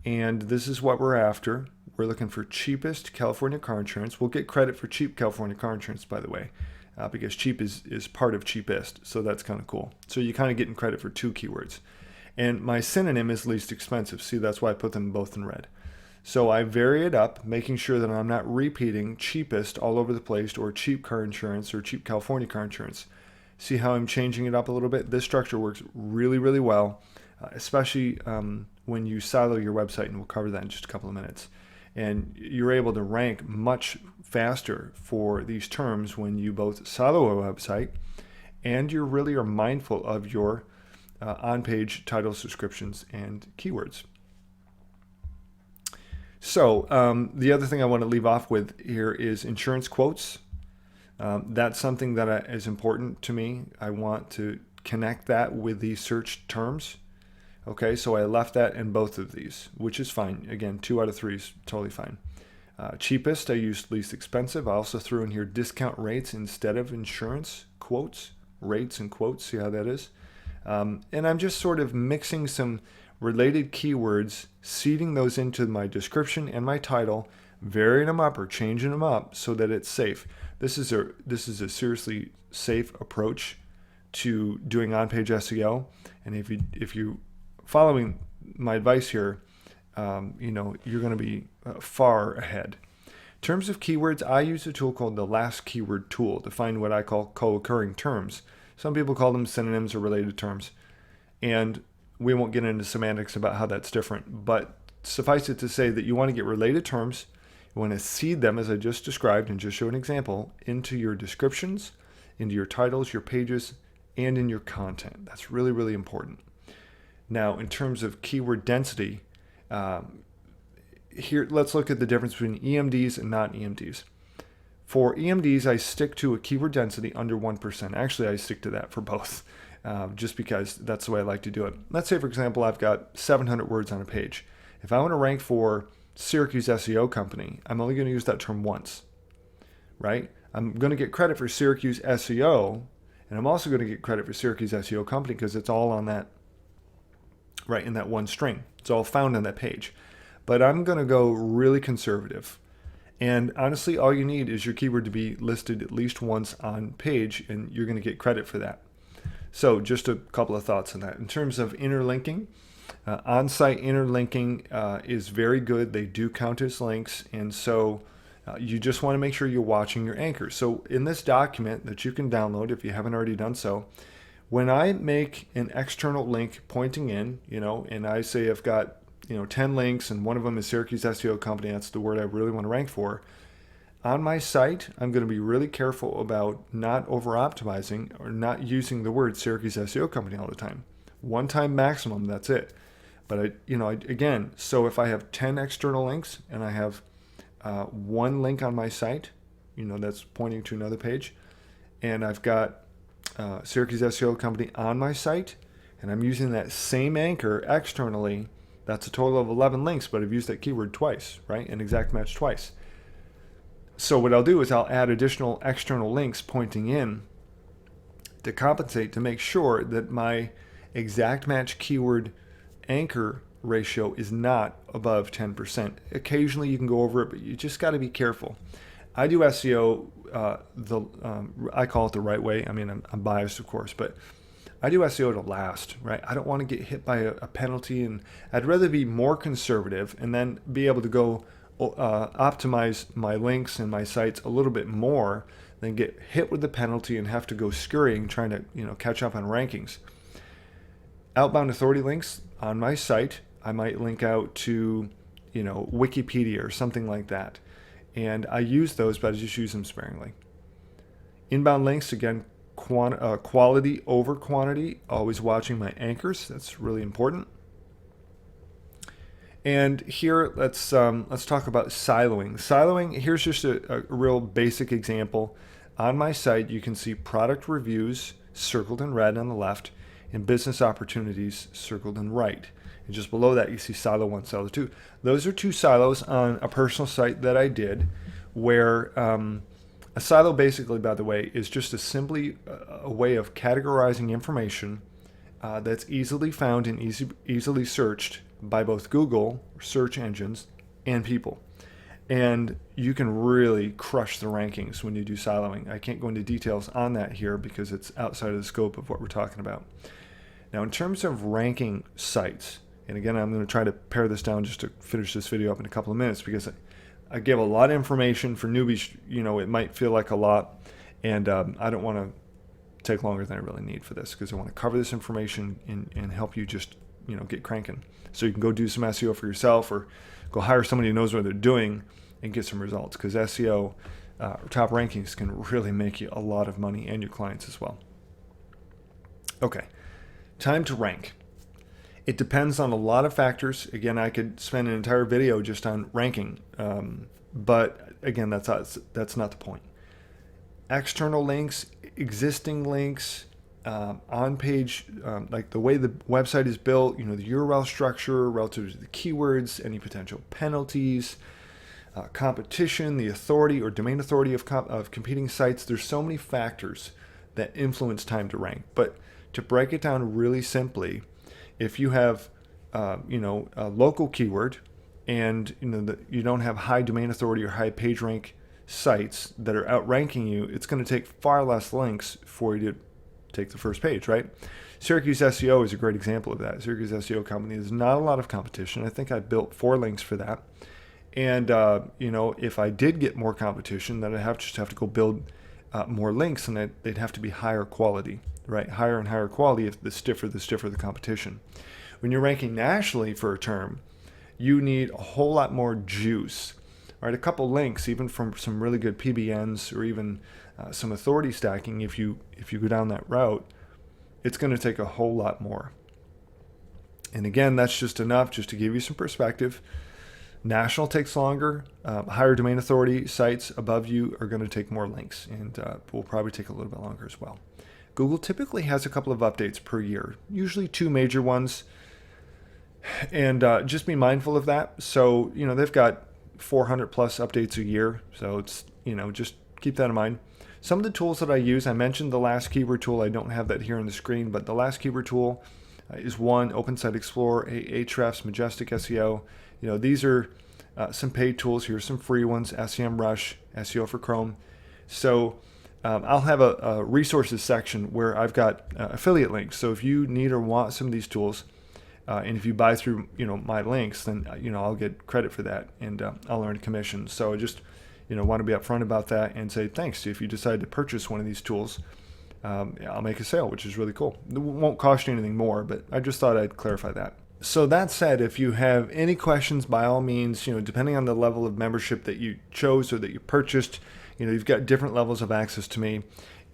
and this is what we're after. We're looking for cheapest California car insurance. We'll get credit for cheap California car insurance, by the way, because cheap is part of cheapest, so that's kind of cool. So you're kind of getting credit for two keywords. And my synonym is least expensive. See, that's why I put them both in red. So I vary it up, making sure that I'm not repeating cheapest all over the place or cheap car insurance or cheap California car insurance. See how I'm changing it up a little bit? This structure works really, really well, especially when you silo your website, and we'll cover that in just a couple of minutes. And you're able to rank much faster for these terms when you both silo a website and you really are mindful of your on-page titles, descriptions, and keywords. So the other thing I want to leave off with here is insurance quotes. That's something that is important to me. I want to connect that with these search terms. Okay, so I left that in both of these, which is fine. Again, 2 out of 3 is totally fine. Cheapest, I used least expensive. I also threw in here discount rates instead of insurance quotes, rates and quotes. See how that is? And I'm just sort of mixing some related keywords, seeding those into my description and my title, varying them up or changing them up so that it's safe. This is a seriously safe approach to doing on-page SEO. And if you following my advice here, you're going to be far ahead. In terms of keywords, I use a tool called the Last Keyword Tool to find what I call co-occurring terms. Some people call them synonyms or related terms. And we won't get into semantics about how that's different, but suffice it to say that you want to get related terms, you want to seed them, as I just described and just show an example, into your descriptions, into your titles, your pages, and in your content. That's really, really important. Now, in terms of keyword density, here let's look at the difference between EMDs and non-EMDs. For EMDs, I stick to a keyword density under 1%. Actually, I stick to that for both. Just because that's the way I like to do it. Let's say, for example, I've got 700 words on a page. If I want to rank for Syracuse SEO company, I'm only going to use that term once, right? I'm going to get credit for Syracuse SEO, and I'm also going to get credit for Syracuse SEO company because it's all on that, right, in that one string. It's all found on that page. But I'm going to go really conservative. And honestly, all you need is your keyword to be listed at least once on page, and you're going to get credit for that. So just a couple of thoughts on that. In terms of interlinking, on-site interlinking is very good. They do count as links, and so you just want to make sure you're watching your anchors. So in this document that you can download if you haven't already done so, when I make an external link pointing in, and I say I've got 10 links and one of them is Syracuse SEO company, that's the word I really want to rank for. On my site, I'm going to be really careful about not over-optimizing or not using the word Syracuse SEO company all the time. One time maximum, that's it. But again, so if I have 10 external links and I have one link on my site, that's pointing to another page, and I've got Syracuse SEO company on my site, and I'm using that same anchor externally, that's a total of 11 links, but I've used that keyword twice, right? An exact match twice. So what I'll do is I'll add additional external links pointing in to compensate to make sure that my exact match keyword anchor ratio is not above 10%. Occasionally you can go over it, but you just got to be careful. I do SEO I call it the right way. I mean, I'm biased, of course, but I do SEO to last, right? I don't want to get hit by a penalty, and I'd rather be more conservative and then be able to go optimize my links and my sites a little bit more than get hit with the penalty and have to go scurrying trying to catch up on rankings. Outbound authority links on my site, I might link out to Wikipedia or something like that, and I use those, but I just use them sparingly. Inbound links, again, quality over quantity, always watching my anchors. That's really important. And here, let's talk about siloing. Siloing, here's just a real basic example. On my site, you can see product reviews circled in red on the left and business opportunities circled in right. And just below that, you see silo 1, silo 2. Those are 2 silos on a personal site that I did, where a silo basically, by the way, is just simply a way of categorizing information that's easily found and easily searched by both Google search engines and people. And you can really crush the rankings when you do siloing. I can't go into details on that here because it's outside of the scope of what we're talking about. Now, in terms of ranking sites, and again, I'm going to try to pare this down just to finish this video up in a couple of minutes because I give a lot of information for newbies. It might feel like a lot, and I don't want to take longer than I really need for this because I want to cover this information and help you just get cranking so you can go do some SEO for yourself or go hire somebody who knows what they're doing and get some results, because SEO top rankings can really make you a lot of money and your clients as well. Okay, time to rank. It depends on a lot of factors. Again, I could spend an entire video just on ranking, but again, that's not the point. External links, existing links, on page, like the way the website is built, the URL structure relative to the keywords, any potential penalties, competition, the authority or domain authority of competing sites. There's so many factors that influence time to rank. But to break it down really simply, if you have a local keyword and you don't have high domain authority or high page rank sites that are outranking you, it's going to take far less links for you to take the first page, right? Syracuse SEO is a great example of that. Syracuse SEO company, there's not a lot of competition. I think I built 4 links for that. And if I did get more competition, then I'd just have to go build more links, and they'd have to be higher quality, right? Higher and higher quality. If the stiffer the competition. When you're ranking nationally for a term, you need a whole lot more juice, right? A couple links, even from some really good PBNs or even some authority stacking. If you go down that route, it's going to take a whole lot more. And again, that's just enough just to give you some perspective. National takes longer. Higher domain authority sites above you are going to take more links, and will probably take a little bit longer as well. Google typically has a couple of updates per year, usually 2 major ones, and just be mindful of that. So they've got 400 plus updates a year, so it's just keep that in mind. Some of the tools that I use, I mentioned the last keyword tool. I don't have that here on the screen, but the last keyword tool is one, Open Site Explorer, Ahrefs, Majestic SEO. These are some paid tools. Here's some free ones, SEMrush, SEO for Chrome. So I'll have a resources section where I've got affiliate links. So if you need or want some of these tools, and if you buy through my links, then I'll get credit for that, and I'll earn a commission. So I just want to be upfront about that and say thanks. If you decide to purchase one of these tools, I'll make a sale, which is really cool. It won't cost you anything more, but I just thought I'd clarify that. So that said, if you have any questions, by all means, depending on the level of membership that you chose or that you purchased, you've got different levels of access to me.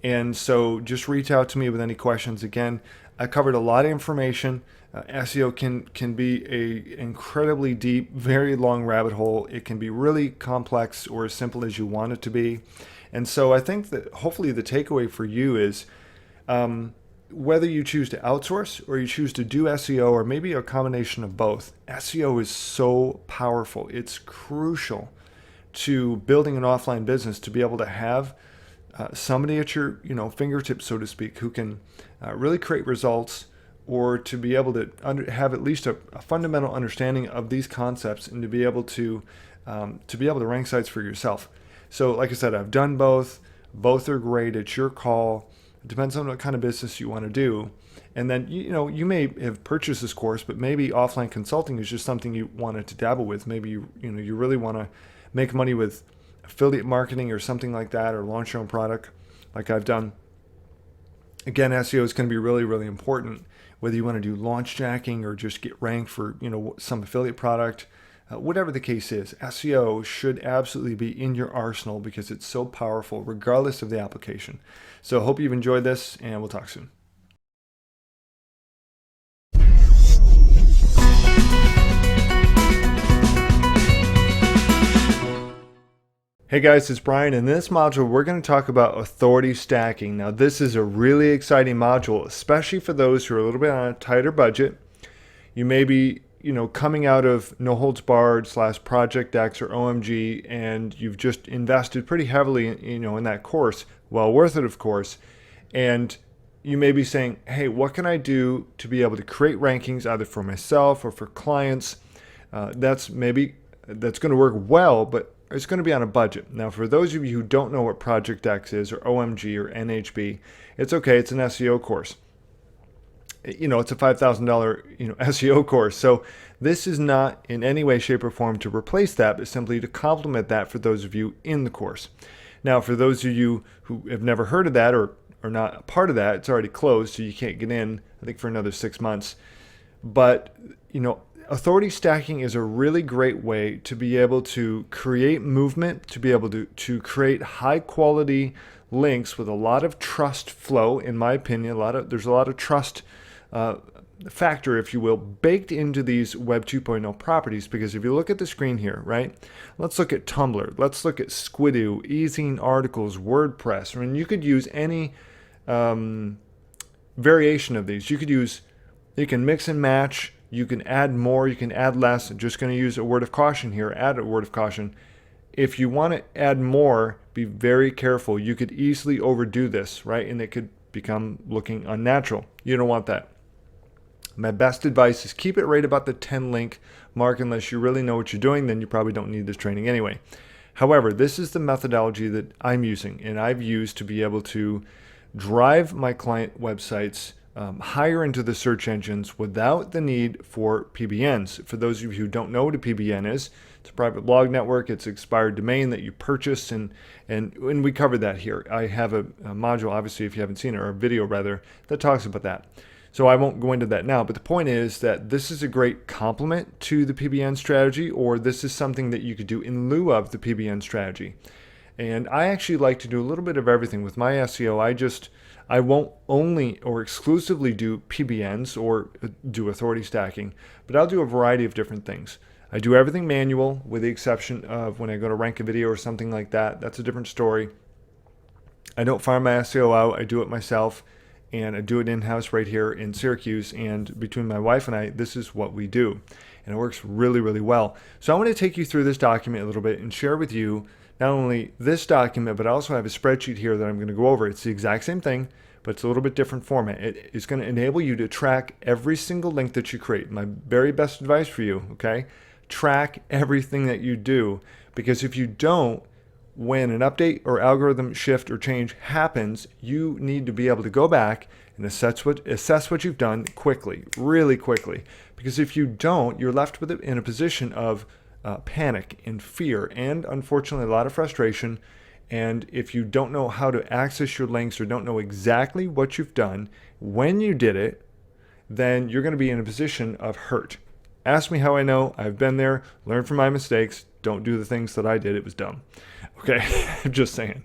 And so just reach out to me with any questions. Again, I covered a lot of information. SEO can be a incredibly deep, very long rabbit hole. It can be really complex or as simple as you want it to be. And so I think that hopefully the takeaway for you is whether you choose to outsource or you choose to do SEO, or maybe a combination of both, SEO is so powerful. It's crucial to building an offline business to be able to have somebody at your fingertips, so to speak, who can really create results or to be able to have at least a fundamental understanding of these concepts, and to be able to rank sites for yourself. So like I said, I've done both. Both are great. It's your call. It depends on what kind of business you want to do. And then, you may have purchased this course, but maybe offline consulting is just something you wanted to dabble with. Maybe you really want to make money with affiliate marketing or something like that, or launch your own product like I've done. Again, SEO is going to be really, really important, whether you want to do launch jacking or just get ranked for, some affiliate product. Whatever the case is, SEO should absolutely be in your arsenal because it's so powerful regardless of the application. So I hope you've enjoyed this, and we'll talk soon. Hey guys, it's Brian. In this module, we're going to talk about authority stacking. Now, this is a really exciting module, especially for those who are a little bit on a tighter budget. You may be coming out of No Holds Barred / Project X or OMG, and you've just invested pretty heavily, in that course. Well worth it, of course. And you may be saying, hey, what can I do to be able to create rankings either for myself or for clients? That's going to work well, but it's going to be on a budget. Now, for those of you who don't know what Project X is, or OMG or NHB, it's okay. It's an SEO course. It's a $5,000 SEO course. So this is not in any way, shape, or form to replace that, but simply to complement that for those of you in the course. Now, for those of you who have never heard of that or are not a part of that, it's already closed, so you can't get in, I think, for another 6 months. But, authority stacking is a really great way to be able to create movement, to be able to create high quality links with a lot of trust flow, in my opinion. There's a lot of trust factor, if you will, baked into these Web 2.0 properties. Because if you look at the screen here, right, let's look at Tumblr, let's look at Squidoo, e-zine articles, WordPress. I mean, you could use any variation of these. You can mix and match. You can add more, you can add less. I'm just going to use a word of caution here, add a word of caution. If you want to add more, be very careful. You could easily overdo this, right? And it could become looking unnatural. You don't want that. My best advice is keep it right about the 10 link mark. Unless you really know what you're doing, then you probably don't need this training anyway. However, this is the methodology that I'm using and I've used to be able to drive my client websites higher into the search engines without the need for PBNs. For those of you who don't know what a PBN is, it's a private blog network. It's an expired domain that you purchase, and we covered that here. I have a module, obviously, if you haven't seen it, or a video rather, that talks about that. So I won't go into that now, but the point is that this is a great complement to the PBN strategy, or this is something that you could do in lieu of the PBN strategy. And I actually like to do a little bit of everything with my SEO. I won't only or exclusively do PBNs or do authority stacking, but I'll do a variety of different things. I do everything manual with the exception of when I go to rank a video or something like that. That's a different story. I don't farm my SEO out. I do it myself, and I do it in-house right here in Syracuse. And between my wife and I, this is what we do. And it works really, really well. So I want to take you through this document a little bit and share with you not only this document, but I also have a spreadsheet here that I'm going to go over. It's the exact same thing, but it's a little bit different format. It is going to enable you to track every single link that you create. My very best advice for you, okay? Track everything that you do, because if you don't, when an update or algorithm shift or change happens, you need to be able to go back and assess what you've done quickly, really quickly. Because if you don't, you're left with it in a position of panic and fear and, unfortunately, a lot of frustration. And if you don't know how to access your links or don't know exactly what you've done when you did it, then you're going to be in a position of hurt. Ask me how I know. I've been there. Learn from my mistakes. Don't do the things that I did. It was dumb. Okay, I'm just saying.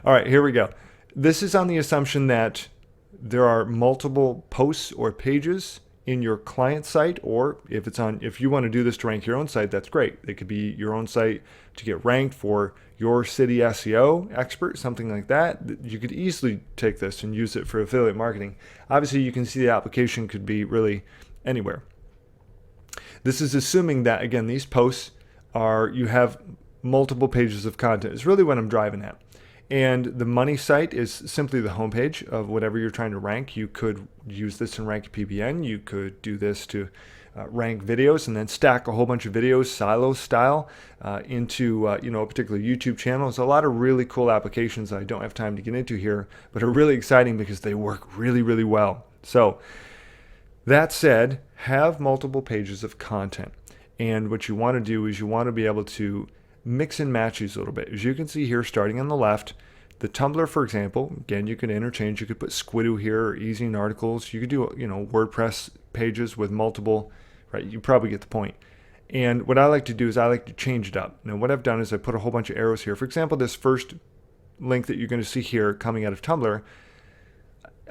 All right, here we go. This is on the assumption that there are multiple posts or pages in your client site, or if you want to do this to rank your own site, that's great. It could be your own site to get ranked for your city SEO expert, something like that. You could easily take this and use it for affiliate marketing. Obviously, you can see the application could be really anywhere. This is assuming that, again, these posts you have multiple pages of content. It's really what I'm driving at. And the money site is simply the homepage of whatever you're trying to rank. You could use this in rank PBN. You could do this to rank videos and then stack a whole bunch of videos silo style into a particular YouTube channel. There's a lot of really cool applications that I don't have time to get into here, but are really exciting because they work really, really well. So that said, have multiple pages of content. And what you want to do is you want to be able to mix and match these a little bit. As you can see here, starting on the left, the Tumblr, for example, again, you could interchange. You could put Squidoo here or M0Gn0S1 articles. You could do, WordPress pages with multiple, right? You probably get the point. And what I like to do is I like to change it up. Now, what I've done is I put a whole bunch of arrows here. For example, this first link that you're going to see here coming out of Tumblr,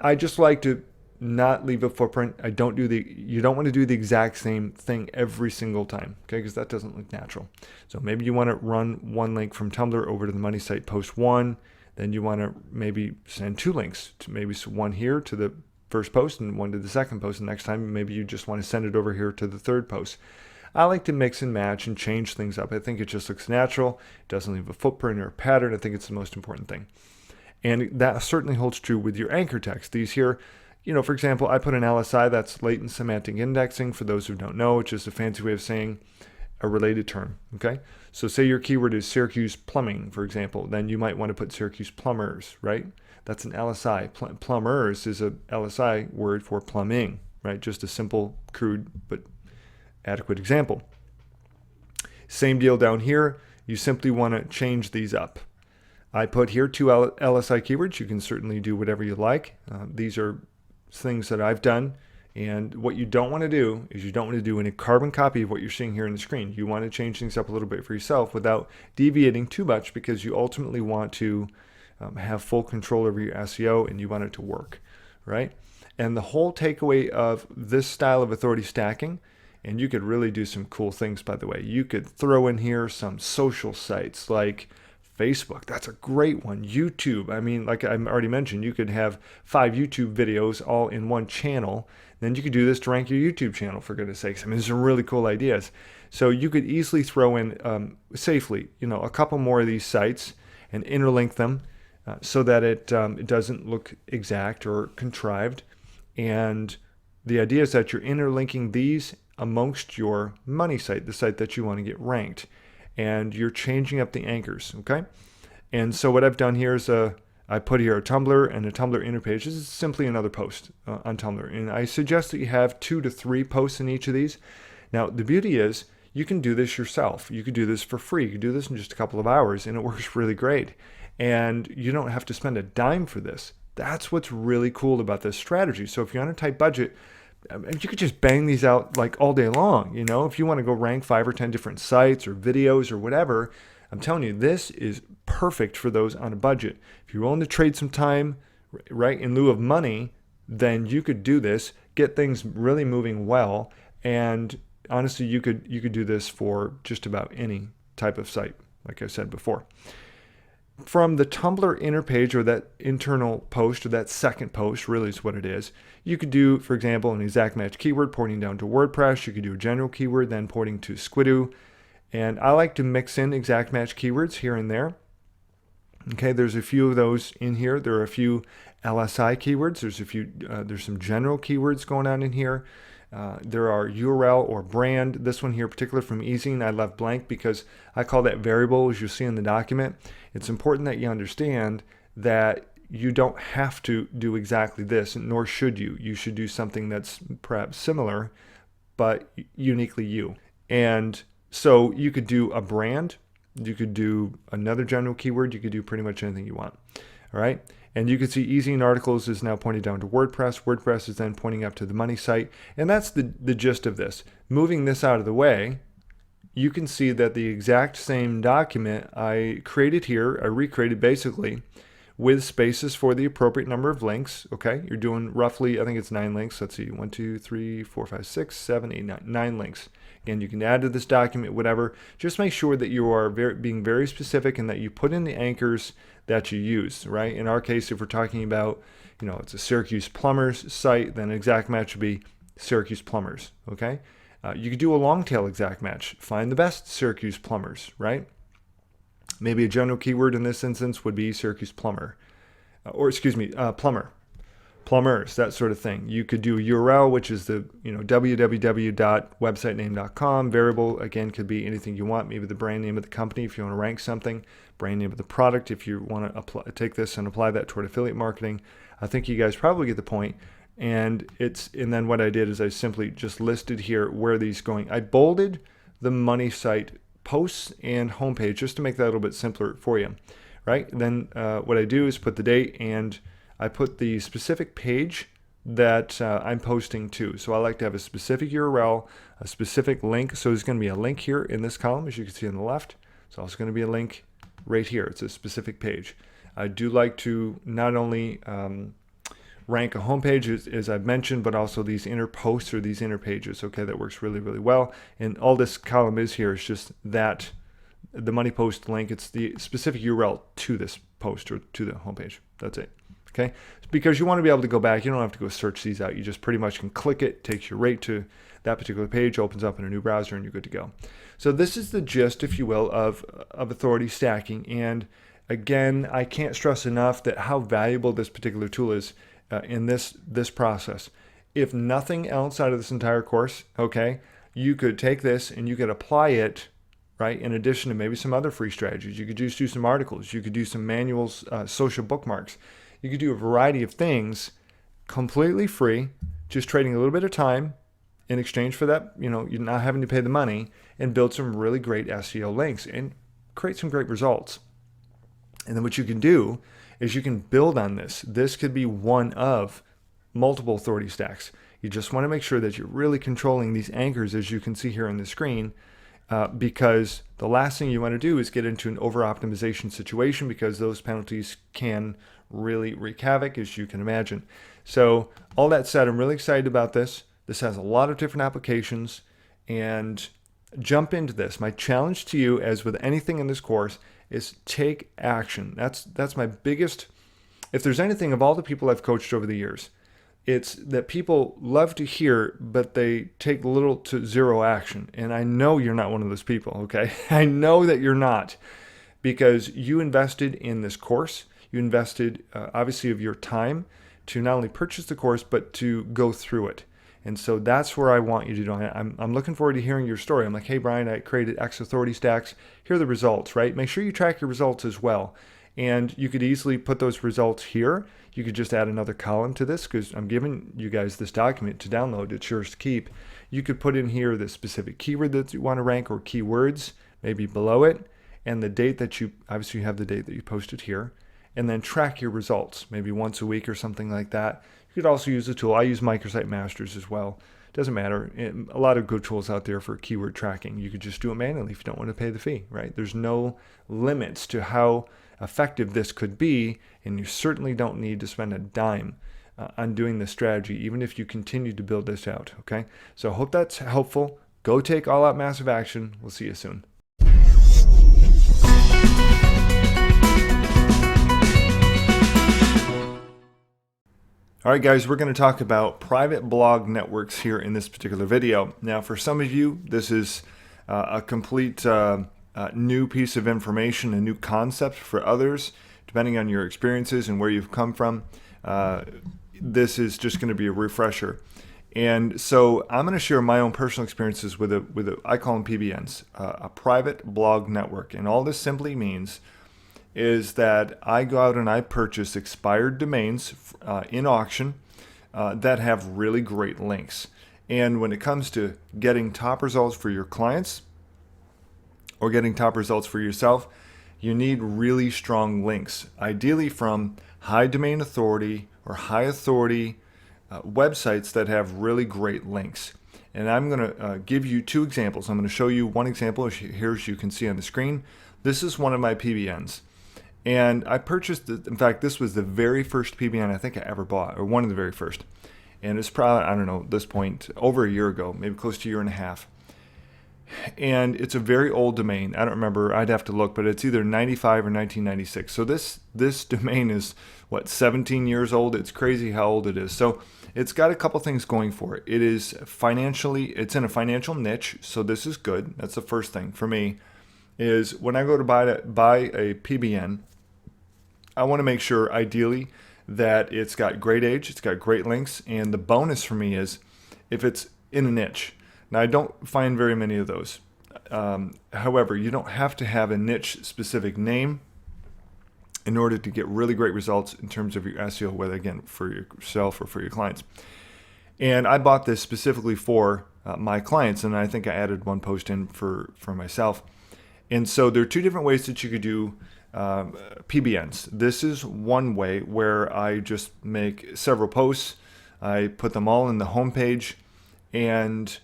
I just like to not leave a footprint. You don't want to do the exact same thing every single time, okay? Because that doesn't look natural. So maybe you want to run one link from Tumblr over to the money site, post one. Then you want to maybe send two links, to maybe one here to the first post and one to the second post. And next time, maybe you just want to send it over here to the third post. I like to mix and match and change things up. I think it just looks natural. It doesn't leave a footprint or a pattern. I think it's the most important thing. And that certainly holds true with your anchor text. These here, for example, I put an LSI, that's latent semantic indexing, for those who don't know, which is a fancy way of saying a related term, okay? So say your keyword is Syracuse plumbing, for example, then you might want to put Syracuse plumbers, right? That's an LSI. Plumbers is a LSI word for plumbing, right? Just a simple, crude, but adequate example. Same deal down here. You simply want to change these up. I put here two LSI keywords. You can certainly do whatever you like. These are things that I've done. And what you don't want to do is you don't want to do any carbon copy of what you're seeing here on the screen. You want to change things up a little bit for yourself without deviating too much, because you ultimately want to have full control over your SEO and you want it to work, right? And the whole takeaway of this style of authority stacking, and you could really do some cool things, by the way. You could throw in here some social sites like Facebook. That's a great one. YouTube. I mean, like I already mentioned, you could have 5 YouTube videos all in one channel. Then you could do this to rank your YouTube channel, for goodness sakes. I mean, there's some really cool ideas. So you could easily throw in safely, a couple more of these sites and interlink them so that it doesn't look exact or contrived. And the idea is that you're interlinking these amongst your money site, the site that you want to get ranked. And you're changing up the anchors, okay? And so what I've done here is I put here a Tumblr and a Tumblr inner page. This is simply another post on Tumblr. And I suggest that you have 2 to 3 posts in each of these. Now, the beauty is you can do this yourself. You could do this for free. You could do this in just a couple of hours, and it works really great. And you don't have to spend a dime for this. That's what's really cool about this strategy. So if you're on a tight budget, you could just bang these out like all day long. If you want to go rank 5 or 10 different sites or videos or whatever, I'm telling you, this is perfect for those on a budget. If you're willing to trade some time, right, in lieu of money, then you could do this, get things really moving well. And honestly, you could do this for just about any type of site, like I said before. From the Tumblr inner page, or that internal post, or that second post, really is what it is, you could do, for example, an exact match keyword porting down to WordPress. You could do a general keyword, then porting to Squidoo. And I like to mix in exact match keywords here and there. Okay, there's a few of those in here. There are a few LSI keywords. There's some general keywords going on in here. There are URL or brand. This one here, particular from M0Gn0S1, I left blank because I call that variable, as you'll see in the document. It's important that you understand that you don't have to do exactly this, nor should you. You should do something that's perhaps similar, but uniquely you. And so you could do a brand. You could do another general keyword. You could do pretty much anything you want. All right. And you can see M0Gn0S1 articles is now pointing down to WordPress. WordPress is then pointing up to the money site. And that's the gist of this. Moving this out of the way, you can see that the exact same document I created here, I recreated basically with spaces for the appropriate number of links. Okay, you're doing roughly, I think it's 9 links. Let's see, 1, 2, 3, 4, 5, 6, 7, 8, 9, 9 links. Again, you can add to this document, whatever. Just make sure that you are being very specific and that you put in the anchors that you use, right? In our case, if we're talking about, it's a Syracuse plumbers site, then exact match would be Syracuse plumbers, okay? You could do a long tail exact match. Find the best Syracuse plumbers, right? Maybe a general keyword in this instance would be Syracuse plumber, plumber, plumbers, that sort of thing. You could do a URL, which is the www.websitename.com. Variable, again, could be anything you want. Maybe the brand name of the company if you want to rank something. Brand name of the product if you want to take this and apply that toward affiliate marketing. I think you guys probably get the point. And then what I did is I simply just listed here where these going. I bolded the money site posts and homepage just to make that a little bit simpler for you, right? Then what I do is put the date, and I put the specific page that I'm posting to. So I like to have a specific URL, a specific link. So there's going to be a link here in this column, as you can see on the left. So it's going to be a link right here. It's a specific page. I do like to not only rank a homepage, as I've mentioned, but also these inner posts or these inner pages. Okay, that works really, really well. And all this column is here is just that, the money post link. It's the specific URL to this post or to the homepage. That's it. Okay, because you want to be able to go back. You don't have to go search these out. You just pretty much can click it, takes you right to that particular page, opens up in a new browser, and you're good to go. So this is the gist, if you will, of authority stacking. And again, I can't stress enough that how valuable this particular tool is in this process. If nothing else out of this entire course, okay, you could take this and you could apply it, right, in addition to maybe some other free strategies. You could just do some articles. You could do some manuals, social bookmarks. You could do a variety of things completely free, just trading a little bit of time in exchange for that, you're not having to pay the money, and build some really great SEO links and create some great results. And then what you can do is you can build on this. This could be one of multiple authority stacks. You just want to make sure that you're really controlling these anchors, as you can see here on the screen, because the last thing you want to do is get into an over-optimization situation, because those penalties can really wreak havoc, as you can imagine. So all that said, I'm really excited about this. This has a lot of different applications, and jump into this. My challenge to you, as with anything in this course, is take action. That's my biggest, if there's anything of all the people I've coached over the years, it's that people love to hear, but they take little to zero action. And I know you're not one of those people, okay? I know that you're not, because you invested in this course. You invested, obviously, of your time to not only purchase the course, but to go through it. And so that's where I want you to do. I'm looking forward to hearing your story. I'm like, hey, Brian, I created X authority stacks. Here are the results, right? Make sure you track your results as well. And you could easily put those results here. You could just add another column to this, because I'm giving you guys this document to download. It's yours to keep. You could put in here the specific keyword that you want to rank, or keywords, maybe below it, and the date that you, obviously you have the date that you posted here, and then track your results, maybe once a week or something like that. You could also use the tool. I use Microsite Masters as well. Doesn't matter. A lot of good tools out there for keyword tracking. You could just do it manually if you don't want to pay the fee, right? There's no limits to how effective this could be, and you certainly don't need to spend a dime on doing this strategy, even if you continue to build this out, okay? So I hope that's helpful. Go take all-out massive action. We'll see you soon. All right, guys, we're going to talk about private blog networks here in this particular video. Now, for some of you, this is a complete new piece of information, a new concept. For others, depending on your experiences and where you've come from, this is just going to be a refresher. And so I'm going to share my own personal experiences with I call them PBNs, a private blog network. And all this simply means is that I go out and I purchase expired domains in auction that have really great links. And when it comes to getting top results for your clients or getting top results for yourself, you need really strong links, ideally from high domain authority or high authority websites that have really great links. And I'm going to give you two examples. I'm going to show you one example here, as you can see on the screen. This is one of my PBNs. And I purchased it. In fact, this was the very first PBN I think I ever bought, or one of the very first. And it's probably, I don't know, at this point, over a year ago, maybe close to a year and a half. And it's a very old domain. I don't remember, I'd have to look, but it's either 95 or 1996. So this domain is, what, 17 years old? It's crazy how old it is. So it's got a couple things going for it. It is financially, it's in a financial niche, so this is good. That's the first thing for me. is when I go to buy a PBN, I want to make sure ideally that it's got great age, it's got great links, and the bonus for me is if it's in a niche. Now I don't find very many of those. However, you don't have to have a niche specific name in order to get really great results in terms of your SEO, whether again for yourself or for your clients. And I bought this specifically for my clients, and I think I added one post in for myself. And so there are two different ways that you could do PBNs. This is one way where I just make several posts. I put them all in the homepage, and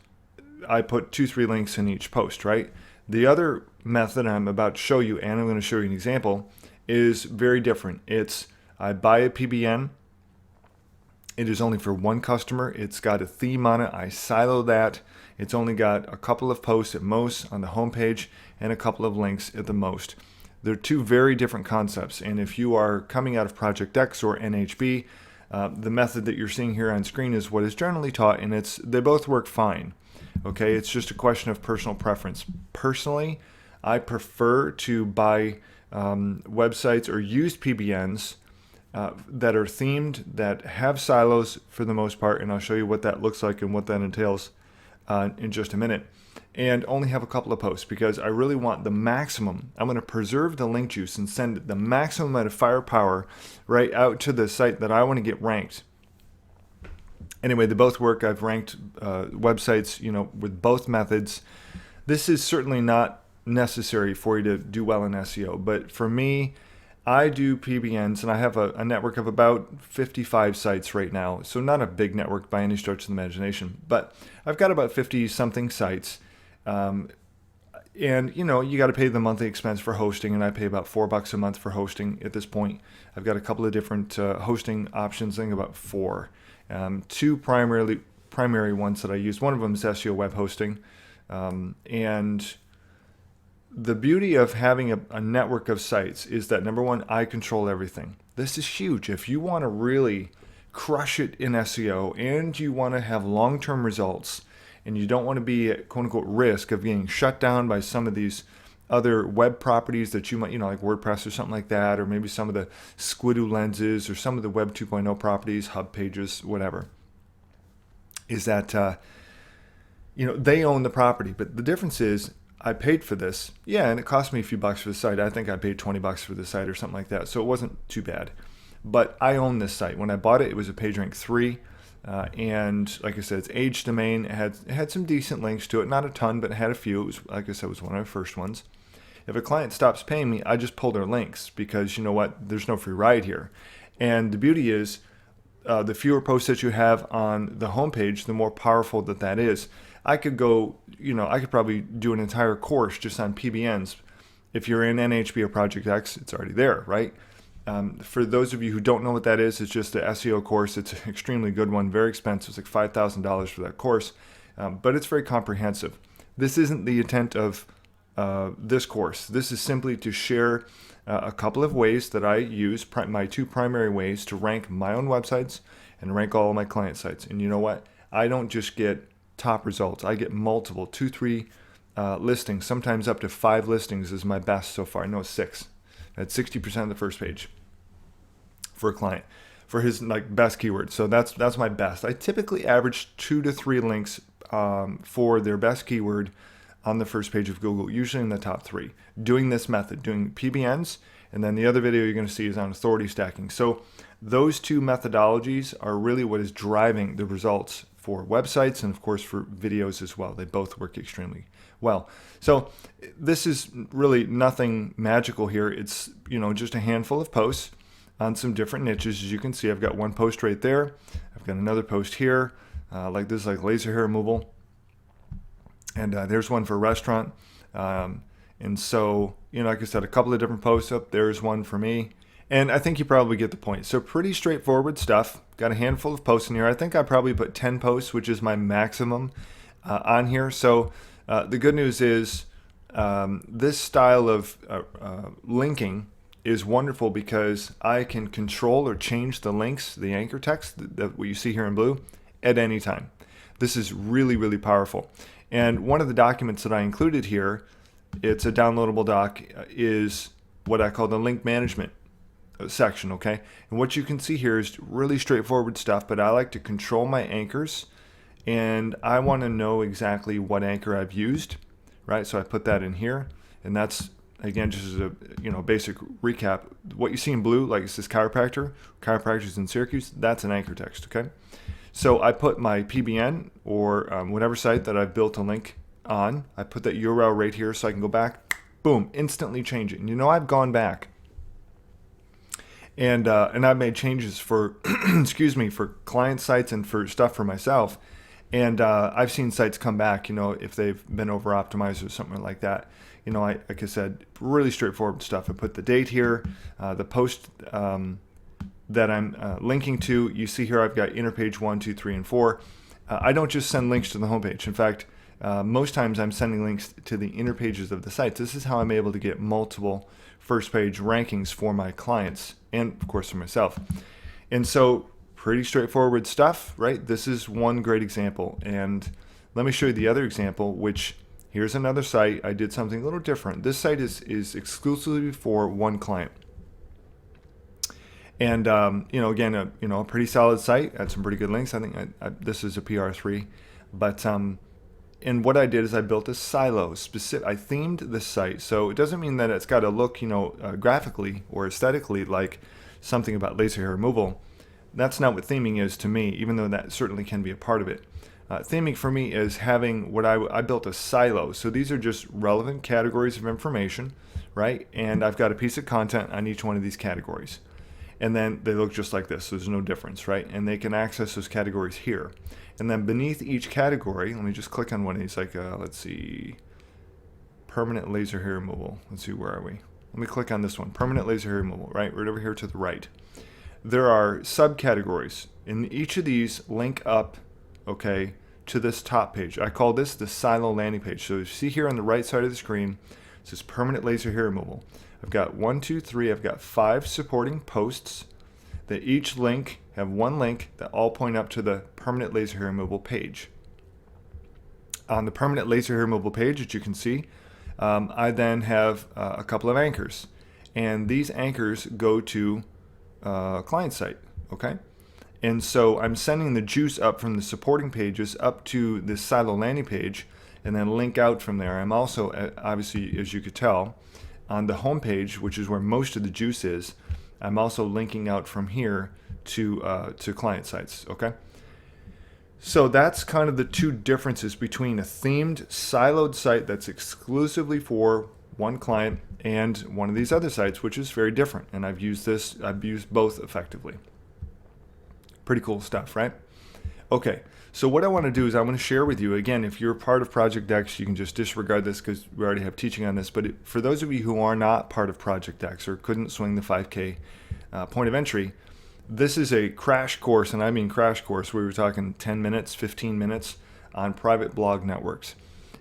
I put 2-3 links in each post, right? The other method I'm about to show you, and I'm going to show you an example, is very different. It's I buy a PBN. It is only for one customer. It's got a theme on it. I silo that. It's only got a couple of posts at most on the homepage and a couple of links at the most. They're two very different concepts. And if you are coming out of Project X or NHB, the method that you're seeing here on screen is what is generally taught, and they both work fine. Okay, it's just a question of personal preference. Personally, I prefer to buy websites or use PBNs that are themed, that have silos for the most part, and I'll show you what that looks like and what that entails in just a minute, and only have a couple of posts because I really want the maximum. I'm going to preserve the link juice and send the maximum amount of firepower right out to the site that I want to get ranked. Anyway, they both work. I've ranked websites, with both methods. This is certainly not necessary for you to do well in SEO, but for me, I do PBNs, and I have a network of about 55 sites right now, so not a big network by any stretch of the imagination, but I've got about 50-something sites, and you got to pay the monthly expense for hosting, and I pay about $4 a month for hosting at this point. I've got a couple of different hosting options, I think about 4. Two primary ones that I use. One of them is SEO web hosting, and the beauty of having a network of sites is that, number one, I control everything. This is huge. If you want to really crush it in SEO and you want to have long-term results and you don't want to be at quote-unquote risk of being shut down by some of these other web properties that you might, like WordPress or something like that, or maybe some of the Squidoo lenses or some of the Web 2.0 properties, hub pages, whatever, is that, they own the property. But the difference is, I paid for this, and it cost me a few bucks for the site. I think I paid $20 for the site or something like that, so it wasn't too bad. But I own this site. When I bought it, it was a PageRank 3, and like I said, it's age domain. It had some decent links to it, not a ton, but it had a few. It was, like I said, it was one of my first ones. If a client stops paying me, I just pull their links because you know what? There's no free ride here. And the beauty is, the fewer posts that you have on the homepage, the more powerful that is. I could go, I could probably do an entire course just on PBNs. If you're in NHB or Project X, it's already there, right? For those of you who don't know what that is, it's just an SEO course. It's an extremely good one, very expensive. It's like $5,000 for that course, but it's very comprehensive. This isn't the intent of this course. This is simply to share a couple of ways that I use, my two primary ways to rank my own websites and rank all of my client sites. And you know what? I don't just get top results. I get multiple, 2-3 listings, sometimes up to 5 listings is my best so far. No, 6. That's 60% of the first page for a client for his best keywords. So that's my best. I typically average 2 to 3 links for their best keyword on the first page of Google, usually in the top 3. Doing this method, doing PBNs, and then the other video you're going to see is on authority stacking. So those two methodologies are really what is driving the results for websites and of course for videos as well. They both work extremely well. So this is really nothing magical here. It's just a handful of posts on some different niches. As you can see, I've got one post right there. I've got another post here, like this, like laser hair removal, and there's one for a restaurant. And so like I said, a couple of different posts up. There's one for me. And I think you probably get the point. So pretty straightforward stuff. Got a handful of posts in here. I think I probably put 10 posts, which is my maximum on here. So the good news is this style of linking is wonderful because I can control or change the links, the anchor text, what you see here in blue, at any time. This is really, really powerful. And one of the documents that I included here it's a downloadable doc, is what I call the link management section, okay? And what you can see here is really straightforward stuff, but I like to control my anchors, and I want to know exactly what anchor I've used, right? So I put that in here, and that's, again, just as a basic recap. What you see in blue, like it says chiropractors in Syracuse, that's an anchor text, okay? So I put my PBN or whatever site that I've built a link on, I put that URL right here so I can go back, boom, instantly change it. And I've gone back and I've made changes for, excuse me, for client sites and for stuff for myself. And I've seen sites come back, if they've been over optimized or something like that. Like I said, really straightforward stuff. I put the date here, the post that I'm linking to. You see here I've got inner page 1, 2, 3, and 4. I don't just send links to the homepage. In fact, most times I'm sending links to the inner pages of the sites. This is how I'm able to get multiple first page rankings for my clients and, of course, for myself. And so pretty straightforward stuff, right? This is one great example. And let me show you the other example, which here's another site. I did something a little different. This site is exclusively for one client. And, again, a pretty solid site. Had some pretty good links. I think this is a PR3. But, and what I did is I built a silo. I themed this site. So it doesn't mean that it's got to look, graphically or aesthetically like something about laser hair removal. That's not what theming is to me, even though that certainly can be a part of it. Theming for me is having what I built a silo. So these are just relevant categories of information, right? And I've got a piece of content on each one of these categories. And then they look just like this. So there's no difference, right? And they can access those categories here. And then beneath each category, let me just click on one of these, like, let's see, permanent laser hair removal. Let's see, where are we? Let me click on this one, permanent laser hair removal, right over here to the right. There are subcategories, and each of these link up, okay, to this top page. I call this the silo landing page. So you see here on the right side of the screen, it says permanent laser hair removal. I've got 1, 2, 3, I've got 5 supporting posts that each link have one link that all point up to the permanent laser hair removal page. On the permanent laser hair removal page, as you can see, I then have a couple of anchors, and these anchors go to a client site, okay? And so I'm sending the juice up from the supporting pages up to this silo landing page and then link out from there. I'm also, obviously, as you could tell, on the home page, which is where most of the juice is, I'm also linking out from here to client sites, okay? So that's kind of the two differences between a themed siloed site that's exclusively for one client and one of these other sites, which is very different. And I've used both effectively. Pretty cool stuff, right? Okay, so what I want to do is I want to share with you, again, if you're part of Project X, you can just disregard this because we already have teaching on this, but for those of you who are not part of Project X or couldn't swing the 5K point of entry, this is a crash course, and I mean crash course, where we're talking 10 minutes, 15 minutes on private blog networks.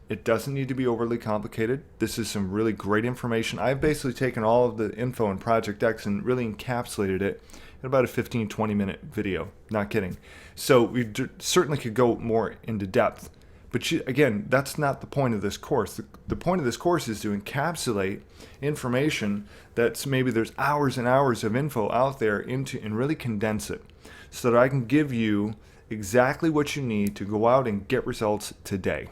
It doesn't need to be overly complicated. This is some really great information. I've basically taken all of the info in Project X and really encapsulated it in about a 15-20 minute video. Not kidding. So we certainly could go more into depth. But again, that's not the point of this course. The point of this course is to encapsulate information that's maybe there's hours and hours of info out there and really condense it so that I can give you exactly what you need to go out and get results today.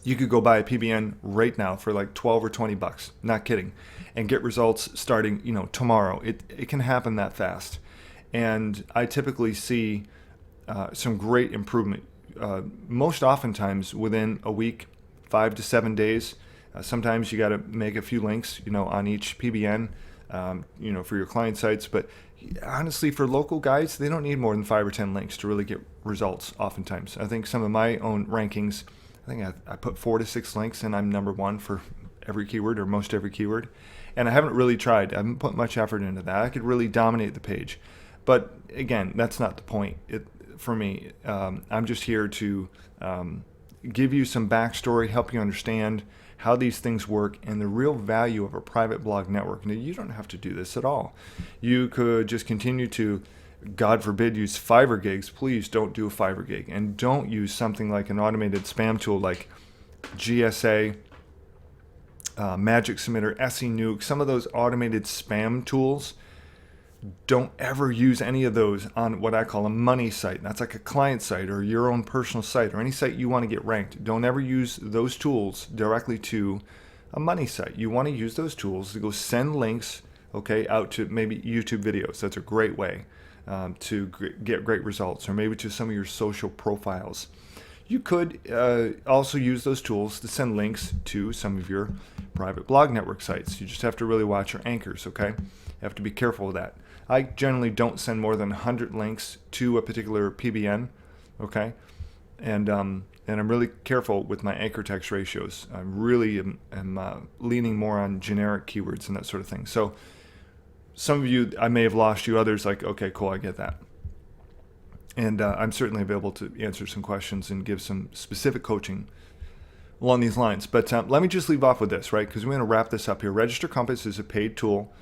You could go buy a PBN right now for like 12 or 20 bucks, not kidding, and get results starting, tomorrow. It can happen that fast. And I typically see some great improvement. Most oftentimes within a week, 5 to 7 days. Sometimes you got to make a few links, on each PBN, for your client sites. But honestly, for local guys, they don't need more than 5 or 10 links to really get results oftentimes. I think some of my own rankings, I think I put 4 to 6 links and I'm number 1 for every keyword or most every keyword. And I haven't really tried. I haven't put much effort into that. I could really dominate the page. But again, that's not the point. For me, I'm just here to give you some backstory, help you understand how these things work and the real value of a private blog network. Now, you don't have to do this at all. You could just continue to, God forbid, use Fiverr gigs. Please don't do a Fiverr gig, and don't use something like an automated spam tool like GSA Magic Submitter, SE Nuke, some of those automated spam tools. Don't ever use any of those on what I call a money site. That's like a client site or your own personal site or any site you want to get ranked. Don't ever use those tools directly to a money site. You want to use those tools to go send links, okay, out to maybe YouTube videos. That's a great way to get great results, or maybe to some of your social profiles. You could also use those tools to send links to some of your private blog network sites. You just have to really watch your anchors, okay? You have to be careful with that. I generally don't send more than 100 links to a particular PBN, okay? And I'm really careful with my anchor text ratios. I really am leaning more on generic keywords and that sort of thing. So some of you, I may have lost you. Others like, okay, cool, I get that. And I'm certainly available to answer some questions and give some specific coaching along these lines. But let me just leave off with this, right? Because we're going to wrap this up here. Register Compass is a paid tool.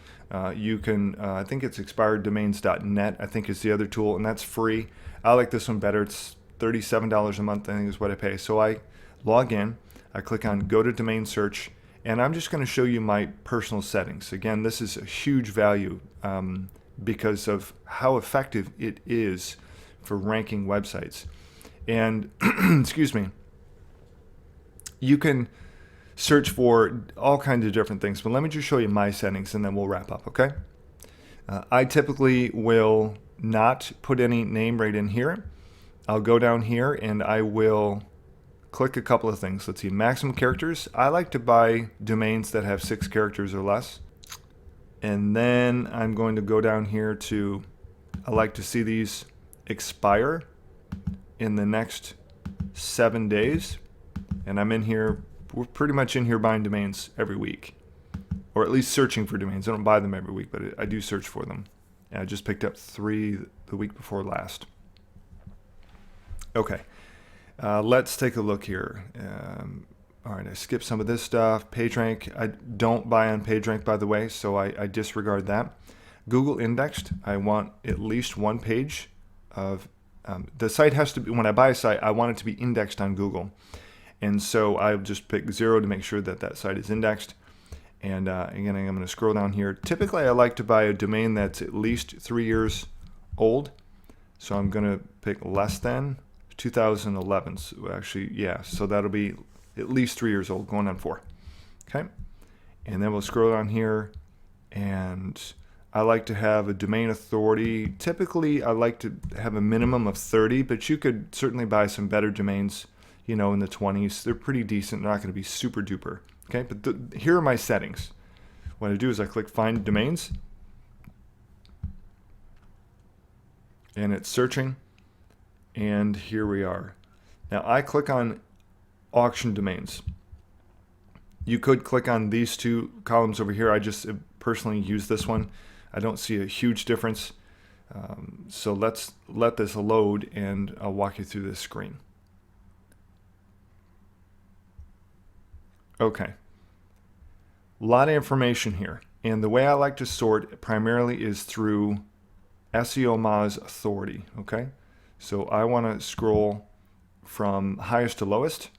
You can, I think it's expireddomains.net, I think is the other tool, and that's free. I like this one better. It's $37 a month, I think is what I pay. So I log in, I click on Go to Domain Search, and I'm just going to show you my personal settings. Again, this is a huge value because of how effective it is for ranking websites. And, excuse me, you can search for all kinds of different things, but let me just show you my settings and then we'll wrap up, okay? I typically will not put any name right in here. I'll go down here and I will click a couple of things. Let's see, maximum characters. I like to buy domains that have 6 characters or less. And then I'm going to go down here to, I like to see these expire in the next 7 days. And I'm in here, we're pretty much in here buying domains every week, or at least searching for domains. I don't buy them every week, but I do search for them. And I just picked up 3 the week before last. Okay, let's take a look here. All right, I skipped some of this stuff. PageRank, I don't buy on PageRank, by the way, so I disregard that. Google indexed, I want at least one page of, the site has to be, when I buy a site, I want it to be indexed on Google. And so I'll just pick 0 to make sure that that site is indexed. And again, I'm going to scroll down here. Typically, I like to buy a domain that's at least 3 years old. So I'm going to pick less than 2011. So actually, yeah, so that'll be at least 3 years old, going on 4. Okay. And then we'll scroll down here, and I like to have a domain authority. Typically, I like to have a minimum of 30, but you could certainly buy some better domains, you know, in the 20s. They're pretty decent. They're not going to be super duper. Okay, but here are my settings. What I do is I click Find Domains, and it's searching, and here we are. Now I click on Auction Domains. You could click on these 2 columns over here. I just personally use this one. I don't see a huge difference. So let's let this load, and I'll walk you through this screen. Okay, a lot of information here, and the way I like to sort primarily is through SEO Moz authority. Okay, so I want to scroll from highest to lowest,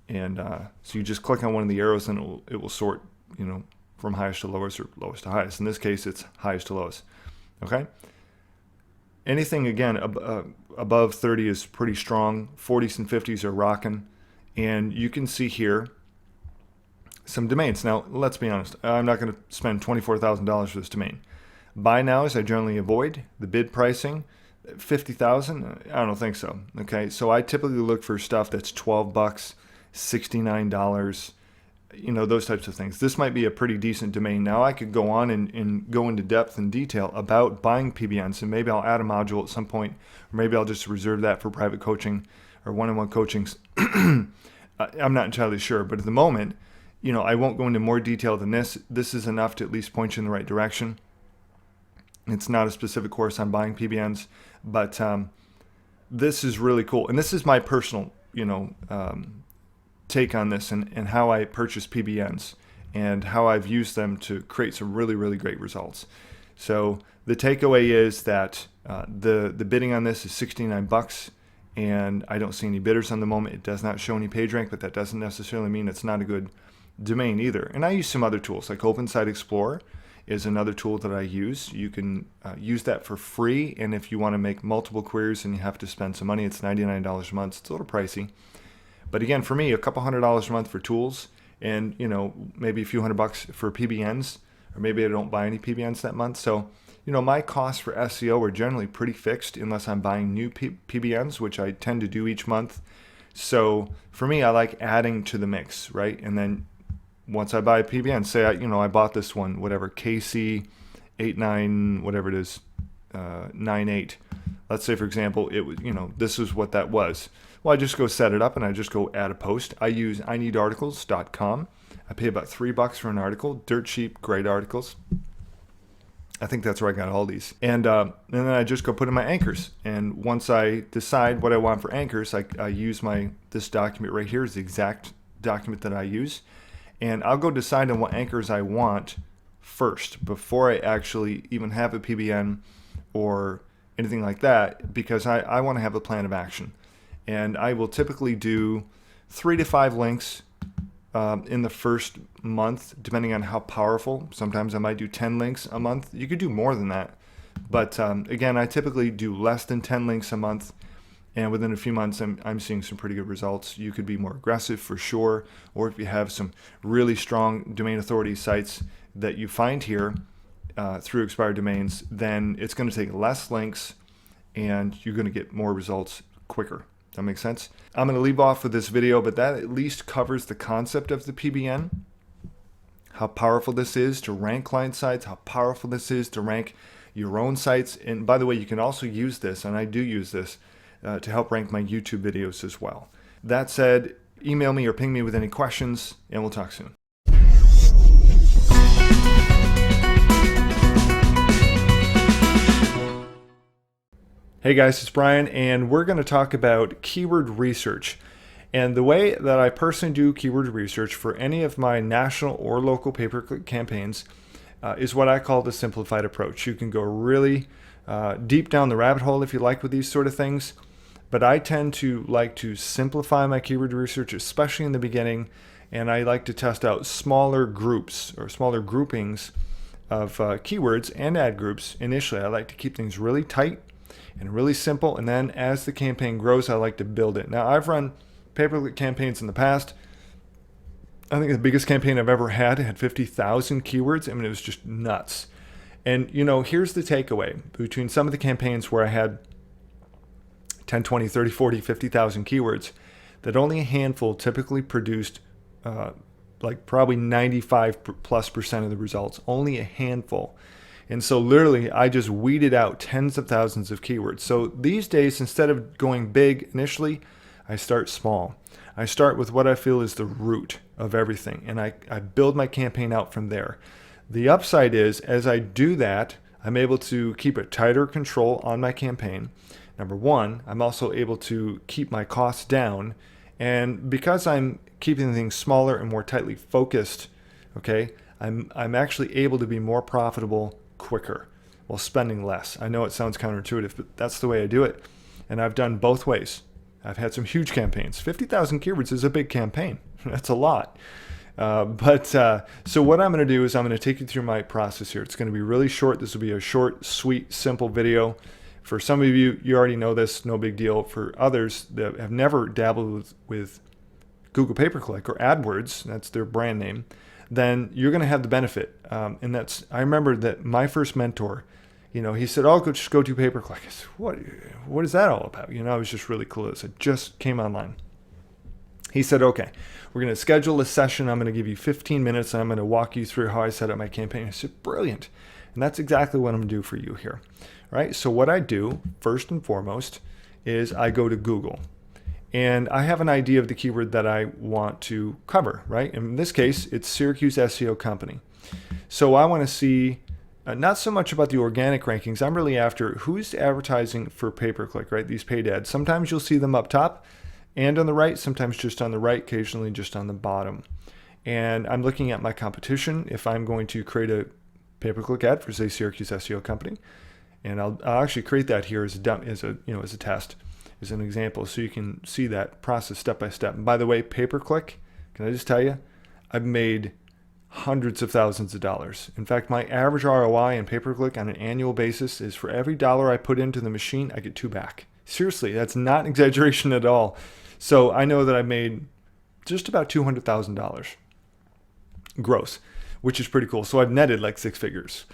and so you just click on one of the arrows and it will sort, you know, from highest to lowest or lowest to highest. In this case, it's highest to lowest. Okay, anything again above 30 is pretty strong. 40s and 50s are rocking, and you can see here some domains. Now, let's be honest. I'm not going to spend $24,000 for this domain. Buy nows I generally avoid. The bid pricing, $50,000. I don't think so. Okay, so I typically look for stuff that's $12, $69. You know, those types of things. This might be a pretty decent domain. Now, I could go on and go into depth and detail about buying PBNs, and maybe I'll add a module at some point, or maybe I'll just reserve that for private coaching or one-on-one coachings. I'm not entirely sure, but at the moment, you know, I won't go into more detail than this. This is enough to at least point you in the right direction. It's not a specific course on buying PBNs, but this is really cool. And this is my personal, you know, take on this, and how I purchase PBNs and how I've used them to create some really, really great results. So the takeaway is that the bidding on this is $69, and I don't see any bidders on the moment. It does not show any page rank, but that doesn't necessarily mean it's not a good domain either. And I use some other tools, like Open Site Explorer is another tool that I use. You can use that for free, and if you want to make multiple queries and you have to spend some money, it's $99 a month. It's a little pricey. But again, for me, a couple $100s a month for tools, and maybe a few $100 for PBNs, or maybe I don't buy any PBNs that month. So my costs for SEO are generally pretty fixed unless I'm buying new PBNs, which I tend to do each month. So for me, I like adding to the mix, right? And then once I buy a PBN, say I bought this one, whatever, KC89, whatever it is, 98. Let's say, for example, it was, this is what that was. Well, I just go set it up and I just go add a post. I use ineedarticles.com. I pay about $3 for an article, dirt cheap, great articles. I think that's where I got all these. And then I just go put in my anchors. And once I decide what I want for anchors, I use this document right here is the exact document that I use. And I'll go decide on what anchors I want first before I actually even have a PBN or anything like that, because I want to have a plan of action. And I will typically do 3 to 5 links in the first month, depending on how powerful. Sometimes I might do 10 links a month. You could do more than that. But again, I typically do less than 10 links a month. And within a few months, I'm seeing some pretty good results. You could be more aggressive for sure. Or if you have some really strong domain authority sites that you find here through expired domains, then it's going to take less links and you're going to get more results quicker. That makes sense? I'm going to leave off with this video, but that at least covers the concept of the PBN, how powerful this is to rank client sites, how powerful this is to rank your own sites. And by the way, you can also use this, and I do use this, to help rank my YouTube videos as well. That said, email me or ping me with any questions, and we'll talk soon. Hey guys, it's Brian, and we're going to talk about keyword research. And the way that I personally do keyword research for any of my national or local pay-per-click campaigns is what I call the simplified approach. You can go really deep down the rabbit hole if you like with these sort of things, but I tend to like to simplify my keyword research, especially in the beginning, and I like to test out smaller groups or smaller groupings of keywords and ad groups initially. I like to keep things really tight and really simple, and then as the campaign grows, I like to build it. Now, I've run pay-per-click campaigns in the past. I think the biggest campaign I've ever had 50,000 keywords. I mean, it was just nuts. And here's the takeaway. Between some of the campaigns where I had 10, 20, 30, 40, 50,000 keywords, that only a handful typically produced like probably 95+% of the results. Only a handful. And so literally I just weeded out tens of thousands of keywords. So these days, instead of going big initially, I start small. I start with what I feel is the root of everything, and I build my campaign out from there. The upside is, as I do that, I'm able to keep a tighter control on my campaign. Number one, I'm also able to keep my costs down, and because I'm keeping things smaller and more tightly focused, okay, I'm actually able to be more profitable quicker while spending less. I know it sounds counterintuitive, but that's the way I do it. And I've done both ways. I've had some huge campaigns. 50,000 keywords is a big campaign. That's a lot. So what I'm going to do is I'm going to take you through my process here. It's going to be really short. This will be a short, sweet, simple video. For some of you, you already know this, no big deal. For others that have never dabbled with Google pay-per-click or AdWords, that's their brand name, then you're going to have the benefit. And I remember that my first mentor, he said, just go do pay-per-click. I said, what is that all about? I was just really clueless. I just came online. He said, okay, we're going to schedule a session. I'm going to give you 15 minutes and I'm going to walk you through how I set up my campaign. I said, brilliant. And that's exactly what I'm going to do for you here. Right? So what I do first and foremost is I go to Google. And I have an idea of the keyword that I want to cover, right? In this case, it's Syracuse SEO Company. So I want to see not so much about the organic rankings. I'm really after who's advertising for pay-per-click, right? These paid ads. Sometimes you'll see them up top and on the right, sometimes just on the right, occasionally just on the bottom. And I'm looking at my competition. If I'm going to create a pay-per-click ad for, say, Syracuse SEO Company, and I'll actually create that here as a test. As an example, so you can see that process step by step. And by the way, pay-per-click, can I just tell you, I've made hundreds of thousands of dollars. In fact, my average ROI in pay-per-click on an annual basis is for every dollar I put into the machine, I get 2 back. Seriously, that's not an exaggeration at all. So I know that I made just about $200,000 gross, which is pretty cool. So I've netted like 6 figures.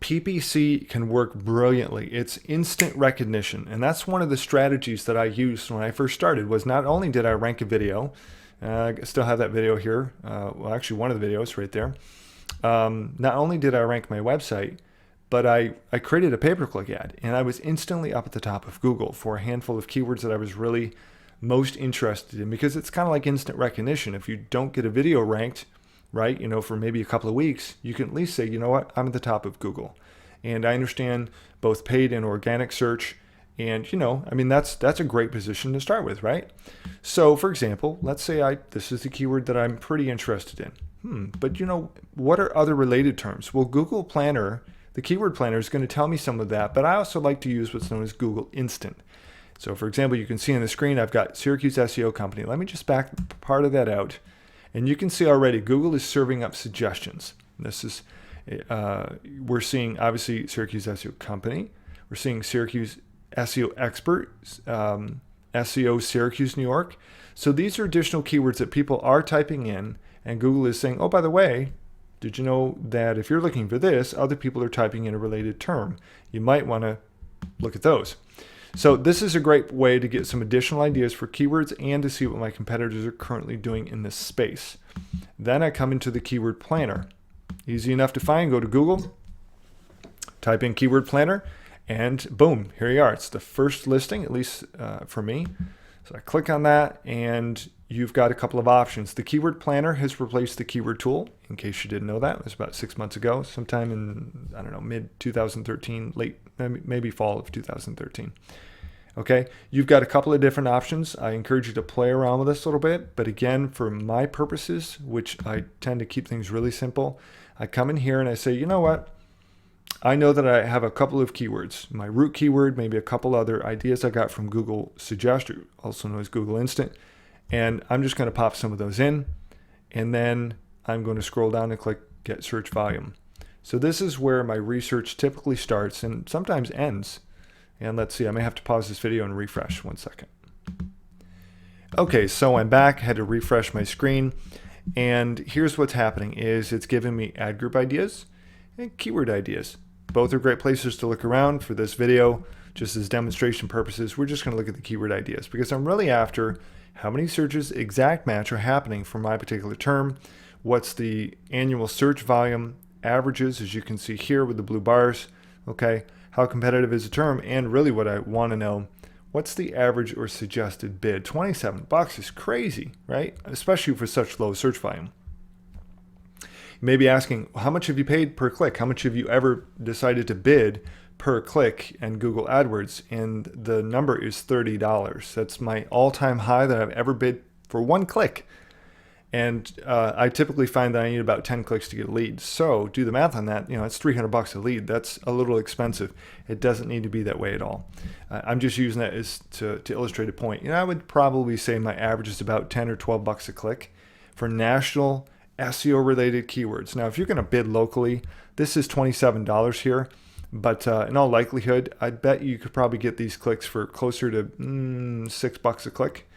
PPC can work brilliantly. It's instant recognition. And that's one of the strategies that I used when I first started. Was not only did I rank a video, I still have that video here. Well, actually one of the videos right there. Not only did I rank my website, but I created a pay-per-click ad, and I was instantly up at the top of Google for a handful of keywords that I was really most interested in, because it's kind of like instant recognition. If you don't get a video ranked, right, for maybe a couple of weeks, you can at least say, you know what, I'm at the top of Google. And I understand both paid and organic search. And, that's a great position to start with, right? So, for example, let's say this is the keyword that I'm pretty interested in. But, what are other related terms? Well, Google Planner, the keyword planner, is going to tell me some of that, but I also like to use what's known as Google Instant. So, for example, you can see on the screen, I've got Syracuse SEO Company. Let me just back part of that out. And you can see already Google is serving up suggestions. This is, we're seeing obviously Syracuse SEO Company. We're seeing Syracuse SEO Expert, SEO Syracuse, New York. So these are additional keywords that people are typing in, and Google is saying, oh, by the way, did you know that if you're looking for this, other people are typing in a related term? You might want to look at those. So this is a great way to get some additional ideas for keywords and to see what my competitors are currently doing in this space. Then I come into the keyword planner. Easy enough to find. Go to Google, type in keyword planner, and boom, here you are. It's the first listing, at least for me. So I click on that, and you've got a couple of options. The keyword planner has replaced the keyword tool. In case you didn't know that, it was about 6 months ago, sometime in, mid 2013, late, maybe fall of 2013. Okay, you've got a couple of different options. I encourage you to play around with this a little bit. But again, for my purposes, which I tend to keep things really simple, I come in here and I say, you know what? I know that I have a couple of keywords. My root keyword, maybe a couple other ideas I got from Google Suggest, also known as Google Instant. And I'm just going to pop some of those in. And then I'm going to scroll down and click Get Search Volume. So this is where my research typically starts and sometimes ends. And let's see, I may have to pause this video and refresh 1 second. Okay, so I'm back, had to refresh my screen. And here's what's happening is it's giving me ad group ideas and keyword ideas. Both are great places to look around. For this video, just as demonstration purposes, we're just going to look at the keyword ideas because I'm really after how many searches exact match are happening for my particular term, what's the annual search volume averages, as you can see here with the blue bars, okay, how competitive is the term, and really what I want to know, what's the average or suggested bid? $27 is crazy, right? Especially for such low search volume. You may be asking, how much have you paid per click? How much have you ever decided to bid per click in Google AdWords? And the number is $30. That's my all-time high that I've ever bid for 1 click. And I typically find that I need about 10 clicks to get a lead. So do the math on that. It's $300 a lead. That's a little expensive. It doesn't need to be that way at all. I'm just using that as to illustrate a point. I would probably say my average is about 10 or 12 bucks a click for national SEO related keywords. Now, if you're going to bid locally, this is $27 here. But in all likelihood, I bet you could probably get these clicks for closer to $6 a click.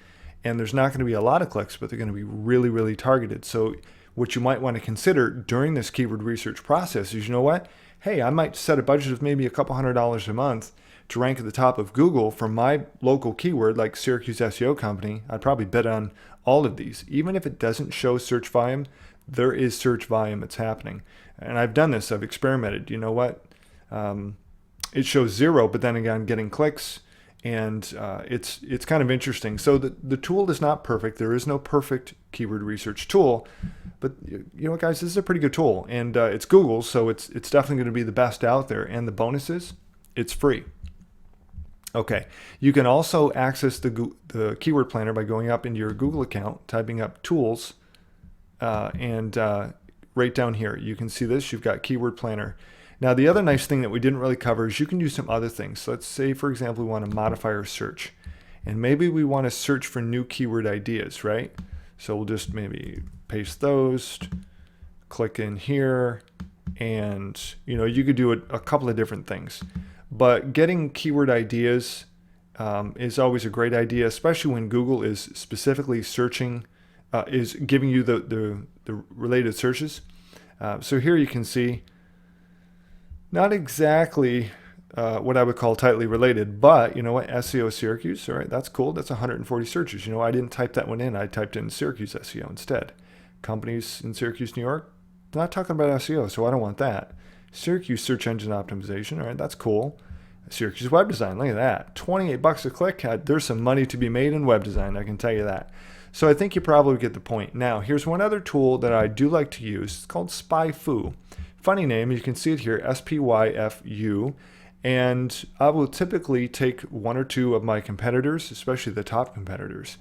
And there's not going to be a lot of clicks, but they're going to be really, really targeted. So what you might want to consider during this keyword research process is, you know what? Hey, I might set a budget of maybe a couple $100 a month to rank at the top of Google for my local keyword like Syracuse SEO Company. I'd probably bid on all of these. Even if it doesn't show search volume, there is search volume that's happening. And I've done this. I've experimented. You know what? It shows 0, but then again, I'm getting clicks. And it's kind of interesting. So the tool is not perfect. There is no perfect keyword research tool, but you know what, guys, this is a pretty good tool, and it's Google, so it's definitely going to be the best out there. And the bonus is it's free. Okay, you can also access the keyword planner by going up into your Google account, typing up tools, and right down here you can see this. You've got keyword planner. Now, the other nice thing that we didn't really cover is you can do some other things. So let's say, for example, we want to modify our search. And maybe we want to search for new keyword ideas, right? So we'll just maybe paste those, click in here, and you could do a couple of different things. But getting keyword ideas is always a great idea, especially when Google is specifically searching, is giving you the related searches. So here you can see not exactly what I would call tightly related, but you know what, SEO Syracuse, all right, that's cool. That's 140 searches. I didn't type that one in. I typed in Syracuse SEO instead. Companies in Syracuse, New York, not talking about SEO, so I don't want that. Syracuse search engine optimization, all right, that's cool. Syracuse web design, look at that. 28 bucks a click. There's some money to be made in web design, I can tell you that. So I think you probably get the point. Now, here's one other tool that I do like to use. It's called SpyFu. Funny name, you can see it here, SPYFU. And I will typically take one or two of my competitors, especially the top competitors.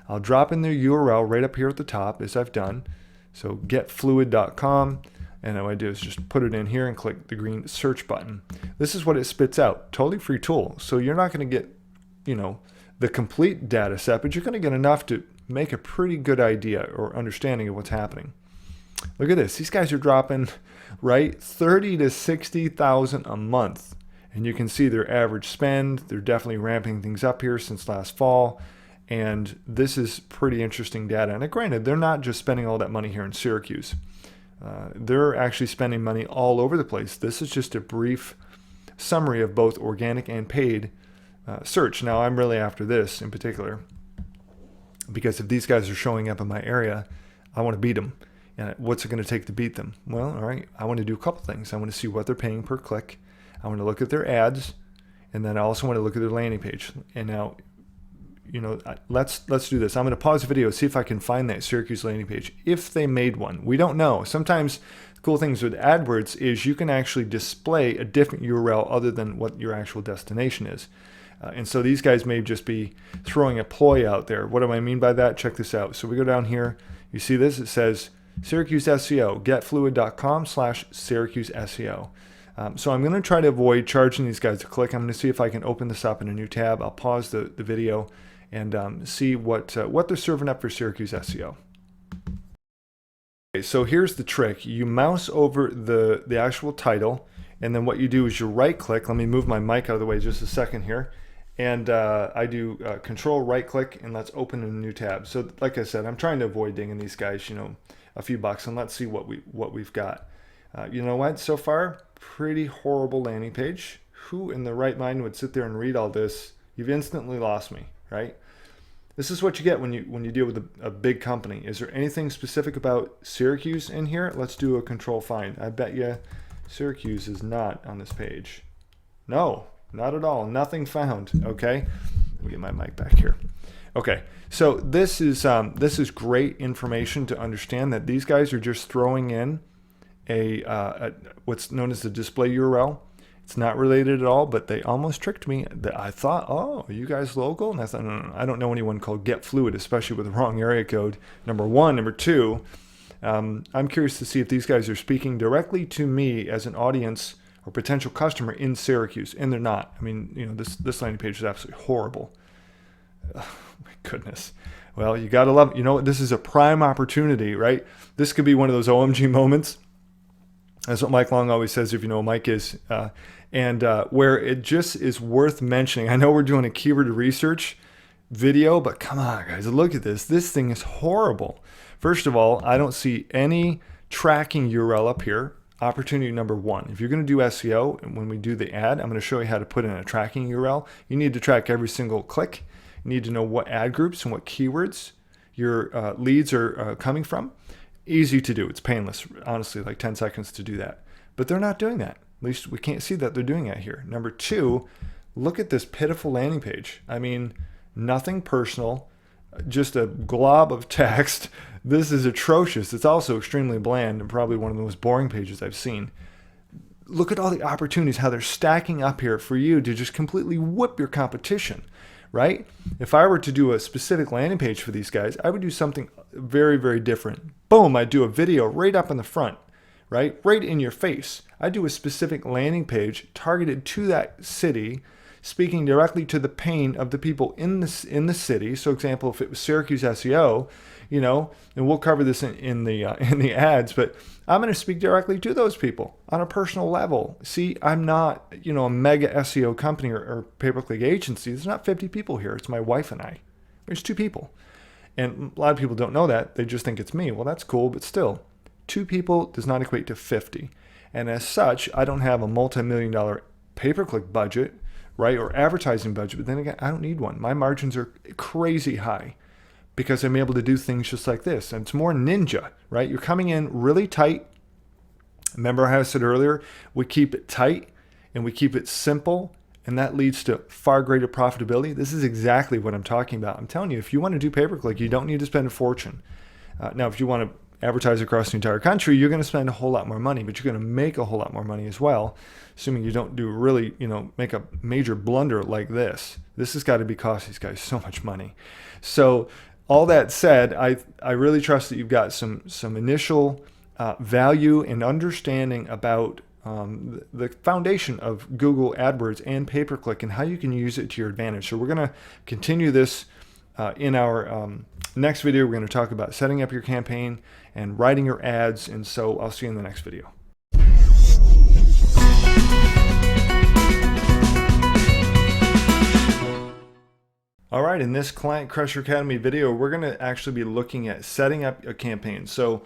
I'll drop in their URL right up here at the top, as I've done. So getfluid.com. And what I do is just put it in here and click the green search button. This is what it spits out. Totally free tool. So you're not going to get, the complete data set, but you're going to get enough to make a pretty good idea or understanding of what's happening. Look at this. These guys are dropping, right, 30 to 60,000 a month. And you can see their average spend. They're definitely ramping things up here since last fall. And this is pretty interesting data. And granted, they're not just spending all that money here in Syracuse. They're actually spending money all over the place. This is just a brief summary of both organic and paid search. Now, I'm really after this in particular, because if these guys are showing up in my area, I want to beat them. And what's it going to take to beat them? Well, all right, I want to do a couple things. I want to see what they're paying per click. I want to look at their ads, and then I also want to look at their landing page. And now, let's do this. I'm going to pause the video, see if I can find that Syracuse landing page, if they made one. We don't know. Sometimes the cool things with AdWords is you can actually display a different URL other than what your actual destination is. And so these guys may just be throwing a ploy out there. What do I mean by that? Check this out. So we go down here. You see this? It says Syracuse SEO, getfluid.com/Syracuse SEO. So I'm going to try to avoid charging these guys a click. I'm going to see if I can open this up in a new tab. I'll pause the video and see what they're serving up for Syracuse SEO. Okay, so here's the trick. You mouse over the actual title, and then what you do is you right click. Let me move my mic out of the way just a second here. And I do control right click, and let's open a new tab. So like I said, I'm trying to avoid dinging these guys, a few bucks, and let's see what we've got. You know what? So far, pretty horrible landing page. Who in the right mind would sit there and read all this? You've instantly lost me, right? This is what you get when you deal with a big company. Is there anything specific about Syracuse in here? Let's do a control find. I bet you Syracuse is not on this page. No, not at all. Nothing found. Okay, let me get my mic back here. Okay, so this is great information to understand that these guys are just throwing in a what's known as the display URL. It's not related at all, but they almost tricked me. I thought, oh, are you guys local? And I thought, no, I don't know anyone called GetFluid, especially with the wrong area code, number one. Number two, I'm curious to see if these guys are speaking directly to me as an audience or potential customer in Syracuse, and they're not. I mean, this landing page is absolutely horrible. Oh, my goodness. Well, you got to love it. This is a prime opportunity, right? This could be one of those OMG moments. That's what Mike Long always says, if you know what Mike is. Where it just is worth mentioning. I know we're doing a keyword research video, but come on, guys, look at this. This thing is horrible. First of all, I don't see any tracking URL up here. Opportunity number one. If you're going to do SEO, and when we do the ad, I'm going to show you how to put in a tracking URL. You need to track every single click. You need to know what ad groups and what keywords your leads are coming from. Easy to do. It's painless. Honestly, like 10 seconds to do that. But they're not doing that. At least we can't see that they're doing that here. Number two, look at this pitiful landing page. I mean, nothing personal, just a glob of text. This is atrocious. It's also extremely bland and probably one of the most boring pages I've seen. Look at all the opportunities, how they're stacking up here for you to just completely whip your competition, right? If I were to do a specific landing page for these guys, I would do something very, very different. Boom, I'd do a video right up in the front, right in your face. I do a specific landing page targeted to that city, speaking directly to the pain of the people in the city. So example, if it was Syracuse SEO, you know, and we'll cover this in the ads, but I'm going to speak directly to those people on a personal level. See, I'm not, you know, a mega SEO company or pay-per-click agency. There's not 50 people here. It's my wife and I. There's 2 people. And a lot of people don't know that. They just think it's me. Well, that's cool, but still, 2 people does not equate to 50. And as such, I don't have a multi-million-dollar pay-per-click budget, right, or advertising budget. But then again, I don't need one. My margins are crazy high because I'm able to do things just like this. And it's more ninja, right? You're coming in really tight. Remember how I said earlier, we keep it tight and we keep it simple, and that leads to far greater profitability. This is exactly what I'm talking about. I'm telling you, if you want to do pay-per-click, you don't need to spend a fortune. Now, if you want to advertise across the entire country, you're going to spend a whole lot more money, but you're going to make a whole lot more money as well, assuming you don't do really, you know, make a major blunder like this. This has got to be cost these guys so much money. So all that said, I really trust that you've got some initial value and understanding about the foundation of Google AdWords and pay-per-click and how you can use it to your advantage. So we're going to continue this in our next video. We're going to talk about setting up your campaign and writing your ads. And so I'll see you in the next video. All right, in this Client Crusher Academy video, we're going to actually be looking at setting up a campaign. So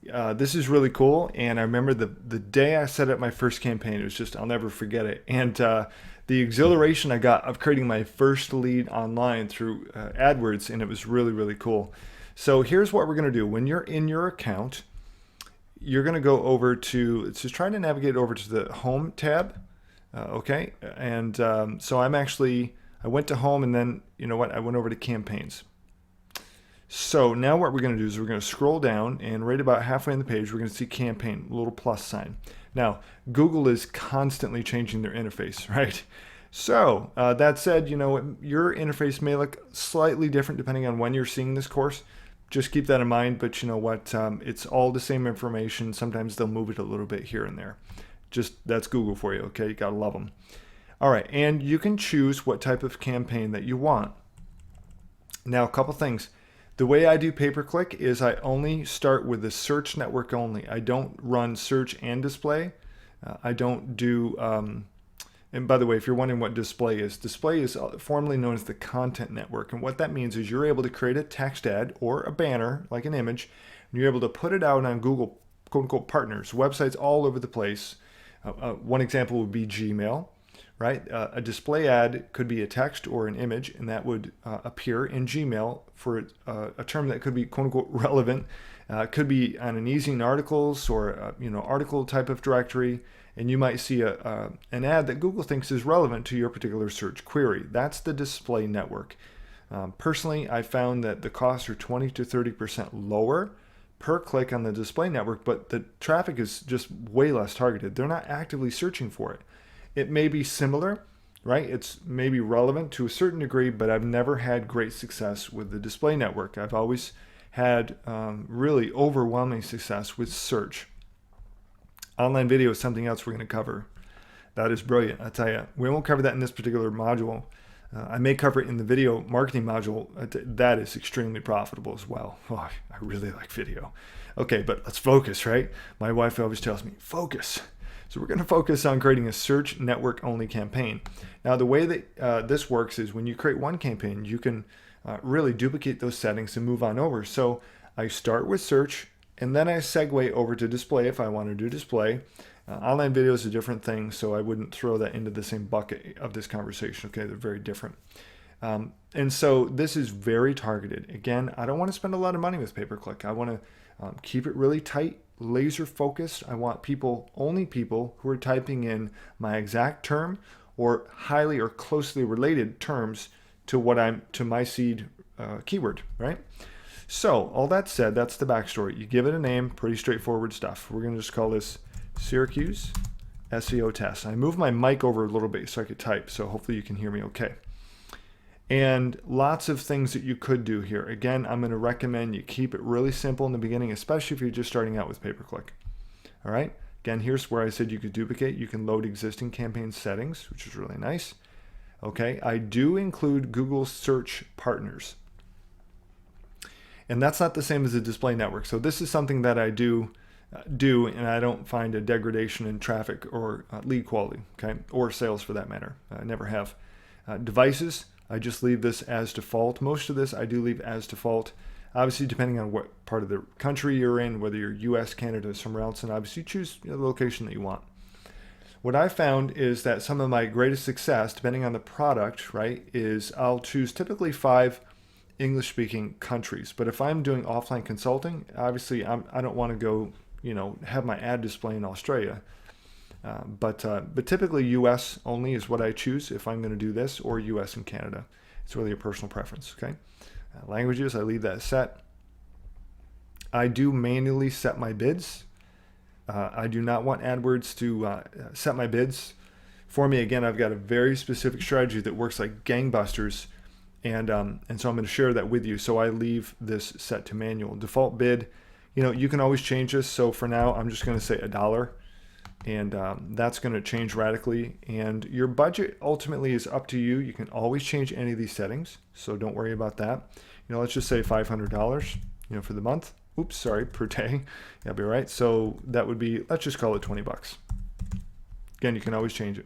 this is really cool, and I remember the day I set up my first campaign, it was just, I'll never forget it. And the exhilaration I got of creating my first lead online through AdWords, and it was really, really cool. So here's what we're going to do. When you're in your account, you're going to go over to, it's just trying to navigate over to the Home tab, okay? And so I went to Home, and then, you know what, I went over to Campaigns. So now what we're going to do is we're going to scroll down, and right about halfway on the page, we're going to see Campaign, a little plus sign. Now, Google is constantly changing their interface, right? So that said, you know, your interface may look slightly different depending on when you're seeing this course. Just keep that in mind, but you know what, it's all the same information. Sometimes they'll move it a little bit here and there. Just, that's Google for you, okay? You gotta love them. All right, and you can choose what type of campaign that you want. Now, a couple things. The way I do pay-per-click is I only start with the search network only. I don't run search and display. I don't do, and by the way, if you're wondering what display is formerly known as the content network. And what that means is you're able to create a text ad or a banner, like an image, and you're able to put it out on Google, quote unquote, partners, websites all over the place. One example would be Gmail. Right? A display ad could be a text or an image, and that would appear in Gmail for a term that could be quote unquote relevant. Could be on an Ezine articles or you know, article type of directory, and you might see an ad that Google thinks is relevant to your particular search query. That's the display network. Personally, I found that the costs are 20 to 30% lower per click on the display network, but the traffic is just way less targeted. They're not actively searching for it. It may be similar, right? It's maybe relevant to a certain degree, but I've never had great success with the display network. I've always had really overwhelming success with search. Online video is something else we're going to cover. That is brilliant. I tell you, we won't cover that in this particular module. I may cover it in the video marketing module. That is extremely profitable as well. Oh, I really like video. Okay, but let's focus, right? My wife always tells me, focus. So we're going to focus on creating a search network only campaign. Now the way that this works is when you create one campaign, you can really duplicate those settings and move on over. So I start with search, and then I segue over to display if I want to do display. Online video is a different thing, so I wouldn't throw that into the same bucket of this conversation. Okay, they're very different. And so this is very targeted. Again, I don't want to spend a lot of money with pay-per-click. I want to keep it really tight, laser focused. I want only people who are typing in my exact term or highly or closely related terms to my seed keyword, right? So all that said, that's the backstory. You give it a name, pretty straightforward stuff. We're going to just call this Syracuse SEO test. I moved my mic over a little bit so I could type, so hopefully you can hear me okay. And lots of things that you could do here. Again, I'm going to recommend you keep it really simple in the beginning, especially if you're just starting out with pay-per-click. All right. Again, here's where I said you could duplicate. You can load existing campaign settings, which is really nice. Okay. I do include Google search partners. And that's not the same as a display network. So this is something that I do, and I don't find a degradation in traffic or lead quality, okay, or sales for that matter. I never have. Devices, I just leave this as default. Most of this I do leave as default. Obviously, depending on what part of the country you're in, whether you're US, Canada, or somewhere else, and obviously choose the location that you want. What I found is that some of my greatest success, depending on the product, right, is I'll choose typically 5 English-speaking countries. But if I'm doing offline consulting, obviously I don't want to go, have my ad display in Australia. But typically US only is what I choose if I'm going to do this, or US and Canada. It's really a personal preference, okay? Languages, I leave that set. I do manually set my bids. I do not want AdWords to set my bids for me. Again, I've got a very specific strategy that works like gangbusters, and so I'm going to share that with you. So I leave this set to manual. Default bid, you can always change this. So for now, I'm just going to say $1, and that's going to change radically. And your budget ultimately is up to you. You can always change any of these settings, so don't worry about that. Let's just say $500, for the month. Oops, sorry, per day. That'll be right. So that would be, let's just call it 20 bucks. Again, you can always change it.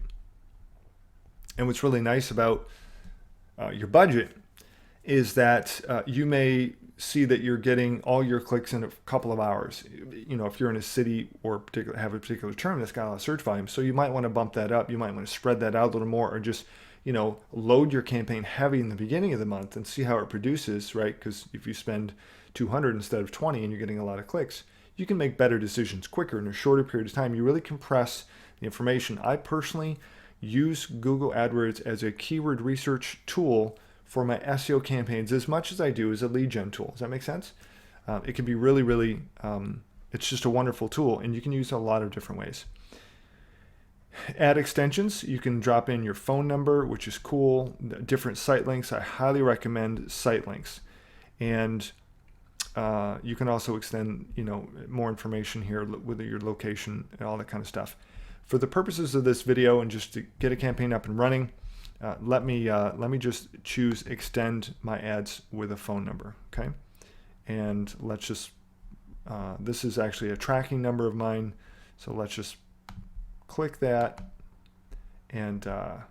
And what's really nice about your budget is that you may see that you're getting all your clicks in a couple of hours. If you're in a city or have a particular term that's got a lot of search volume, so you might want to bump that up. You might want to spread that out a little more, or just load your campaign heavy in the beginning of the month and see how it produces, right? Because if you spend 200 instead of 20 and you're getting a lot of clicks, you can make better decisions quicker in a shorter period of time. You really compress the information. I personally use Google AdWords as a keyword research tool for my SEO campaigns as much as I do as a lead gen tool. Does that make sense? It can be really, really, it's just a wonderful tool, and you can use it a lot of different ways. Ad extensions, you can drop in your phone number, which is cool. Different site links, I highly recommend site links. And you can also extend, more information here with your location and all that kind of stuff. For the purposes of this video and just to get a campaign up and running, let me just choose extend my ads with a phone number, okay? And let's just, this is actually a tracking number of mine, so let's just click that, and then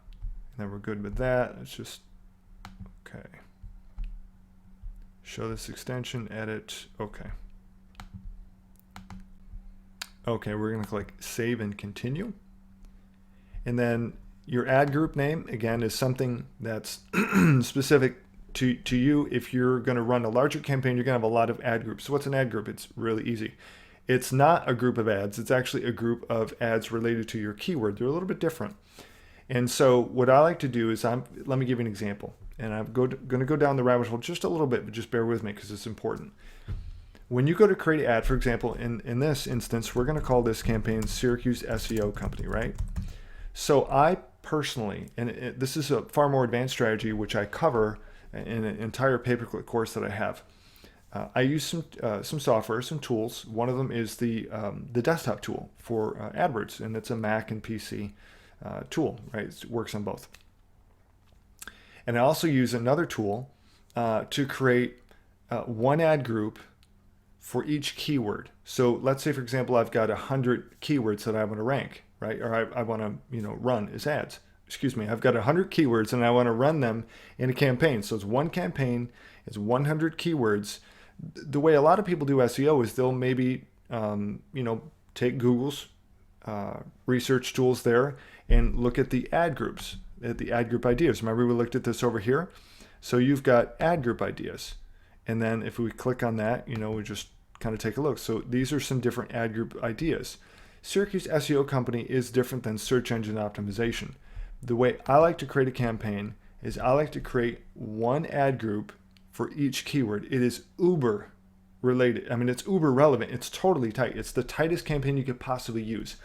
we're good with that. Let's just, okay. Show this extension, edit, okay. Okay, we're gonna click save and continue. And then your ad group name, again, is something that's specific to you. If you're gonna run a larger campaign, you're gonna have a lot of ad groups. So what's an ad group? It's really easy. It's not a group of ads, it's actually a group of ads related to your keyword. They're a little bit different. And so what I like to do is, let me give you an example. And I'm going to go down the rabbit hole just a little bit, but just bear with me because it's important. When you go to create an ad, for example, in this instance, we're going to call this campaign Syracuse SEO Company, right? So I personally, and this is a far more advanced strategy, which I cover in an entire pay-per-click course that I have. I use some software, some tools. One of them is the desktop tool for AdWords, and it's a Mac and PC tool, right? It works on both. And I also use another tool to create one ad group for each keyword. So let's say, for example, I've got 100 keywords that I want to rank, right? Or I want to, run as ads. Excuse me. I've got 100 keywords and I want to run them in a campaign. So it's one campaign, it's 100 keywords. The way a lot of people do SEO is they'll maybe, take Google's research tools there and look at the ad groups, at the ad group ideas. Remember we looked at this over here? So you've got ad group ideas. And then if we click on that, we just kind of take a look. So these are some different ad group ideas. Syracuse SEO Company is different than search engine optimization. The way I like to create a campaign is I like to create one ad group for each keyword. It is uber related. I mean, it's uber relevant. It's totally tight. It's the tightest campaign you could possibly use.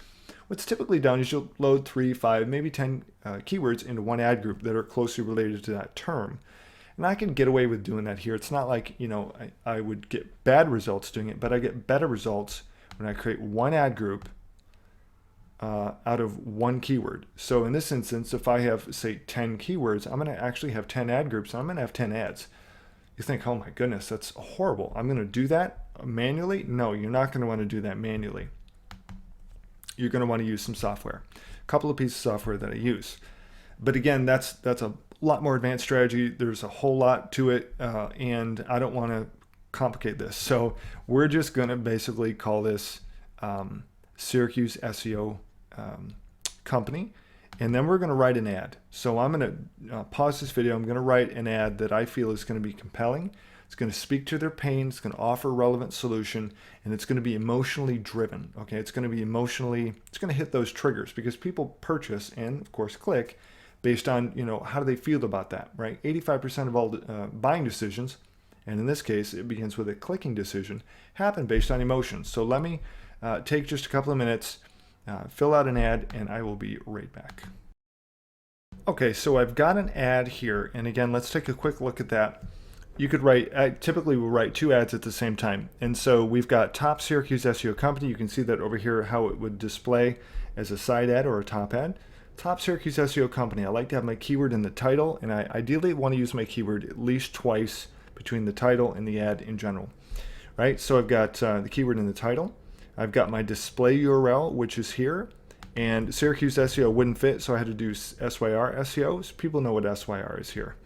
What's typically done is you'll load 3, 5, maybe 10 keywords into one ad group that are closely related to that term. And I can get away with doing that here. It's not like, I would get bad results doing it, but I get better results when I create one ad group out of one keyword. So in this instance, if I have, say, 10 keywords, I'm going to actually have 10 ad groups, and I'm going to have 10 ads. You think, oh my goodness, that's horrible. I'm going to do that manually? No, you're not going to want to do that manually. You're going to want to use some software. A couple of pieces of software that I use. But again, that's a lot more advanced strategy. There's a whole lot to it, and I don't want to complicate this. So we're just going to basically call this Syracuse SEO company, and then we're going to write an ad. So I'm going to pause this video. I'm going to write an ad that I feel is going to be compelling. It's going to speak to their pain. It's going to offer a relevant solution, and it's going to be emotionally driven. Okay, it's going to be it's going to hit those triggers because people purchase and of course click based on, how do they feel about that, right? 85% of all buying decisions, and in this case, it begins with a clicking decision, happen based on emotions. So let me take just a couple of minutes, fill out an ad, and I will be right back. Okay, so I've got an ad here, and again, let's take a quick look at that. You could I typically will write 2 ads at the same time. And so we've got top Syracuse SEO company. You can see that over here, how it would display as a side ad or a top ad. Top Syracuse SEO company. I like to have my keyword in the title, and I ideally want to use my keyword at least twice between the title and the ad in general. Right, so I've got the keyword in the title. I've got my display URL, which is here. And Syracuse SEO wouldn't fit, so I had to do SYR SEO. So people know what SYR is here.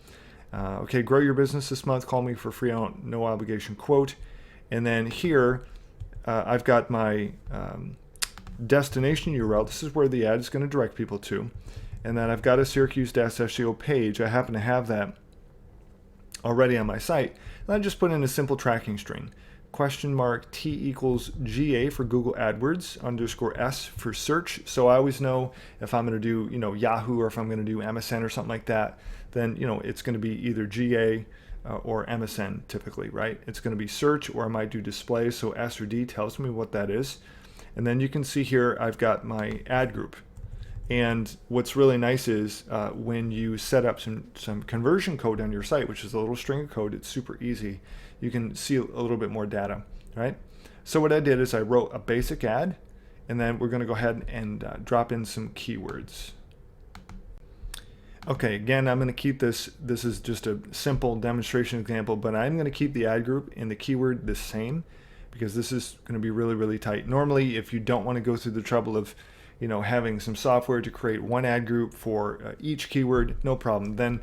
Okay, grow your business this month. Call me for free, no obligation quote. And then here, I've got my destination URL. This is where the ad is going to direct people to. And then I've got a Syracuse-SEO page. I happen to have that already on my site. And I just put in a simple tracking string. $T=GA for Google AdWords, _S for search. So I always know if I'm going to do, Yahoo, or if I'm going to do MSN or something like that, then, it's going to be either GA or MSN typically, right? It's going to be search, or I might do display. So S or D tells me what that is. And then you can see here, I've got my ad group. And what's really nice is when you set up some conversion code on your site, which is a little string of code, it's super easy. You can see a little bit more data, right? So what I did is I wrote a basic ad, and then we're going to go ahead and drop in some keywords. Okay, again, I'm going to keep this is just a simple demonstration example, but I'm going to keep the ad group and the keyword the same because this is going to be really, really tight. Normally, if you don't want to go through the trouble of having some software to create one ad group for each keyword, no problem. Then,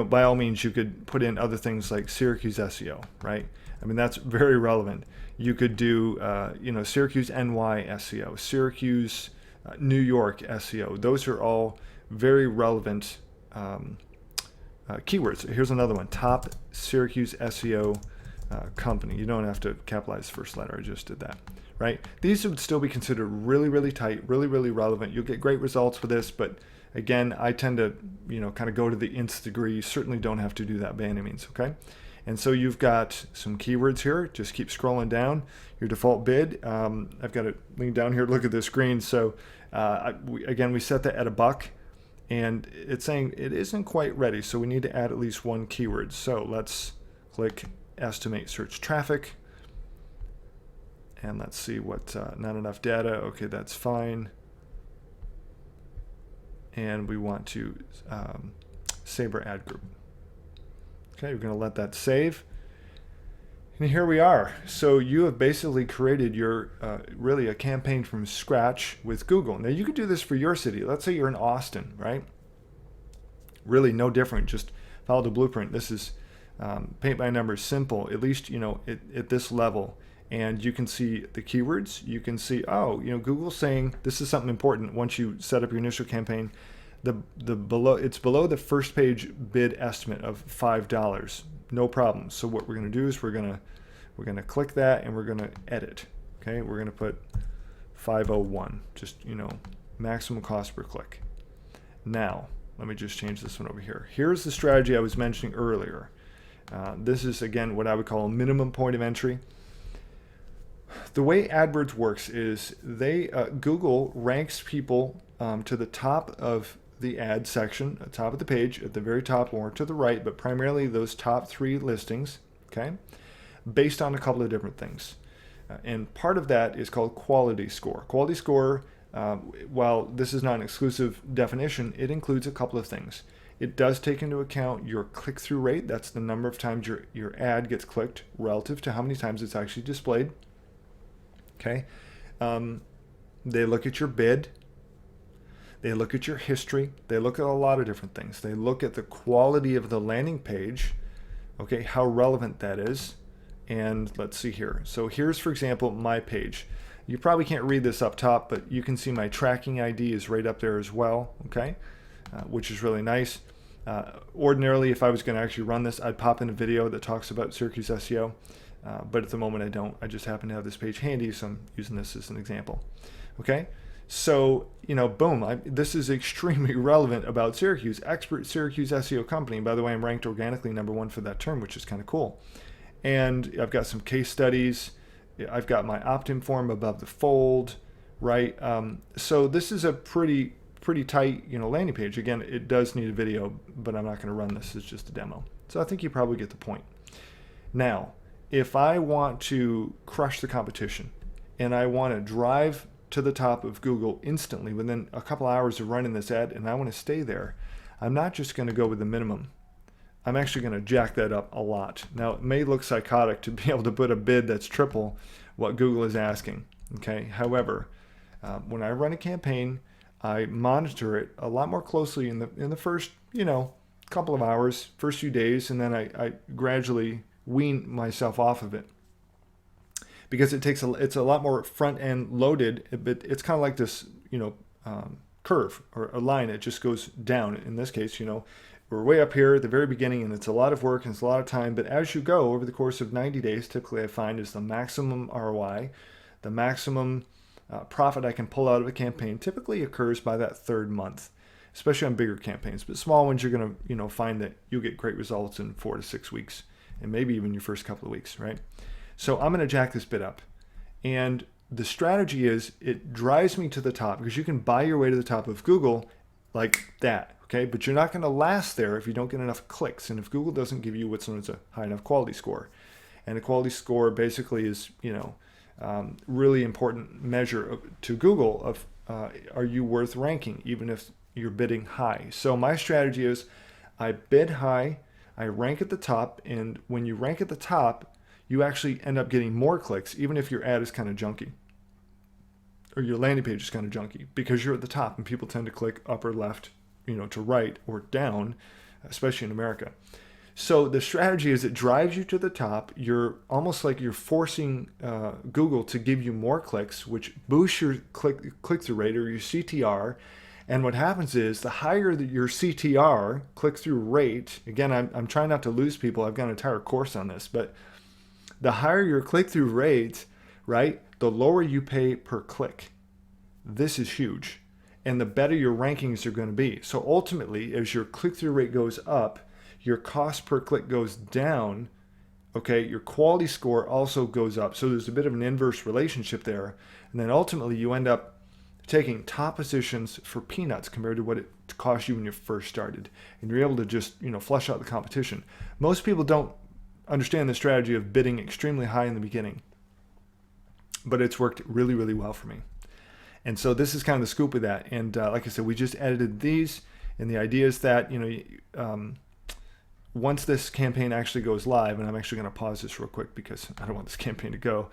by all means, you could put in other things like Syracuse SEO, right? I mean, that's very relevant. You could do, Syracuse NY SEO, Syracuse New York SEO. Those are all very relevant keywords. Here's another one, top Syracuse SEO company. You don't have to capitalize the first letter. I just did that. Right? These would still be considered really, really tight, really, really relevant. You'll get great results with this, but again, I tend to, kind of go to the nth degree. You certainly don't have to do that by any means, okay? And so you've got some keywords here. Just keep scrolling down. Your default bid, I've got it lean down here, look at the screen. So again, we set that at $1, and it's saying it isn't quite ready, so we need to add at least one keyword. So let's click estimate search traffic. And let's see what, not enough data. Okay, that's fine. And we want to save our ad group. Okay, we're going to let that save. And here we are. So you have basically created your, really a campaign from scratch with Google. Now you could do this for your city. Let's say you're in Austin, right? Really no different. Just follow the blueprint. This is paint by numbers, simple, at least, at this level. And you can see the keywords. You can see, Google's saying this is something important. Once you set up your initial campaign, it's below the first page bid estimate of $5. No problem. So what we're going to do is we're going to click that, and we're going to edit. Okay, we're going to put 501. Just maximum cost per click. Now let me just change this one over here. Here's the strategy I was mentioning earlier. This is again what I would call a minimum point of entry. The way AdWords works is Google ranks people to the top of the ad section, top of the page, at the very top or to the right, but primarily those top 3 listings, okay, based on a couple of different things. And part of that is called quality score. Quality score, while this is not an exclusive definition, it includes a couple of things. It does take into account your click-through rate. That's the number of times your ad gets clicked relative to how many times it's actually displayed. Okay. They look at your bid. They look at your history. They look at a lot of different things. They look at the quality of the landing page, okay, how relevant that is. And let's see here. So here's, for example, my page. You probably can't read this up top, but you can see my tracking ID is right up there as well, okay, which is really nice. Ordinarily, if I was going to actually run this, I'd pop in a video that talks about Syracuse SEO, but at the moment I don't. I just happen to have this page handy, so I'm using this as an example, okay? So, boom, this is extremely relevant about Syracuse, expert Syracuse SEO company. And by the way, I'm ranked organically #1 for that term, which is kind of cool. And I've got some case studies. I've got my opt-in form above the fold, right? So this is a pretty tight, landing page. Again, it does need a video, but I'm not going to run this. It's just a demo. So I think you probably get the point. Now, if I want to crush the competition and I want to drive to the top of Google instantly within a couple hours of running this ad, and I want to stay there, I'm not just going to go with the minimum. I'm actually going to jack that up a lot. Now, it may look psychotic to be able to put a bid that's triple what Google is asking. Okay. However, when I run a campaign, I monitor it a lot more closely in the first, couple of hours, first few days, and then I gradually wean myself off of it, because it's a lot more front end loaded. But it's kind of like this, curve or a line. It just goes down. In this case, we're way up here at the very beginning, and it's a lot of work and it's a lot of time. But as you go over the course of 90 days, typically I find is the maximum ROI, the maximum profit I can pull out of a campaign typically occurs by that third month, especially on bigger campaigns. But small ones, you're going to, find that you'll get great results in 4 to 6 weeks, and maybe even your first couple of weeks, right? So I'm going to jack this bit up. And the strategy is it drives me to the top, because you can buy your way to the top of Google like that. Okay, but you're not going to last there if you don't get enough clicks, and if Google doesn't give you what's known as a high enough quality score. And a quality score basically is, really important measure to Google of are you worth ranking, even if you're bidding high. So my strategy is I bid high, I rank at the top, and when you rank at the top, you actually end up getting more clicks, even if your ad is kind of junky or your landing page is kind of junky, because you're at the top and people tend to click up or left, to right or down, especially in America. So the strategy is it drives you to the top. You're almost like you're forcing Google to give you more clicks, which boosts your click-through rate or your CTR. And what happens is the higher your CTR, click-through rate, again, I'm trying not to lose people. I've got an entire course on this, but the higher your click-through rate, right, the lower you pay per click. This is huge. And the better your rankings are going to be. So ultimately, as your click-through rate goes up, your cost per click goes down, okay, your quality score also goes up. So there's a bit of an inverse relationship there. And then ultimately, you end up taking top positions for peanuts compared to what it cost you when you first started. And you're able to just, flush out the competition. Most people don't understand the strategy of bidding extremely high in the beginning, but it's worked really, really well for me. And so this is kind of the scoop of that. And like I said, we just edited these, and the idea is that, once this campaign actually goes live, and I'm actually going to pause this real quick because I don't want this campaign to go.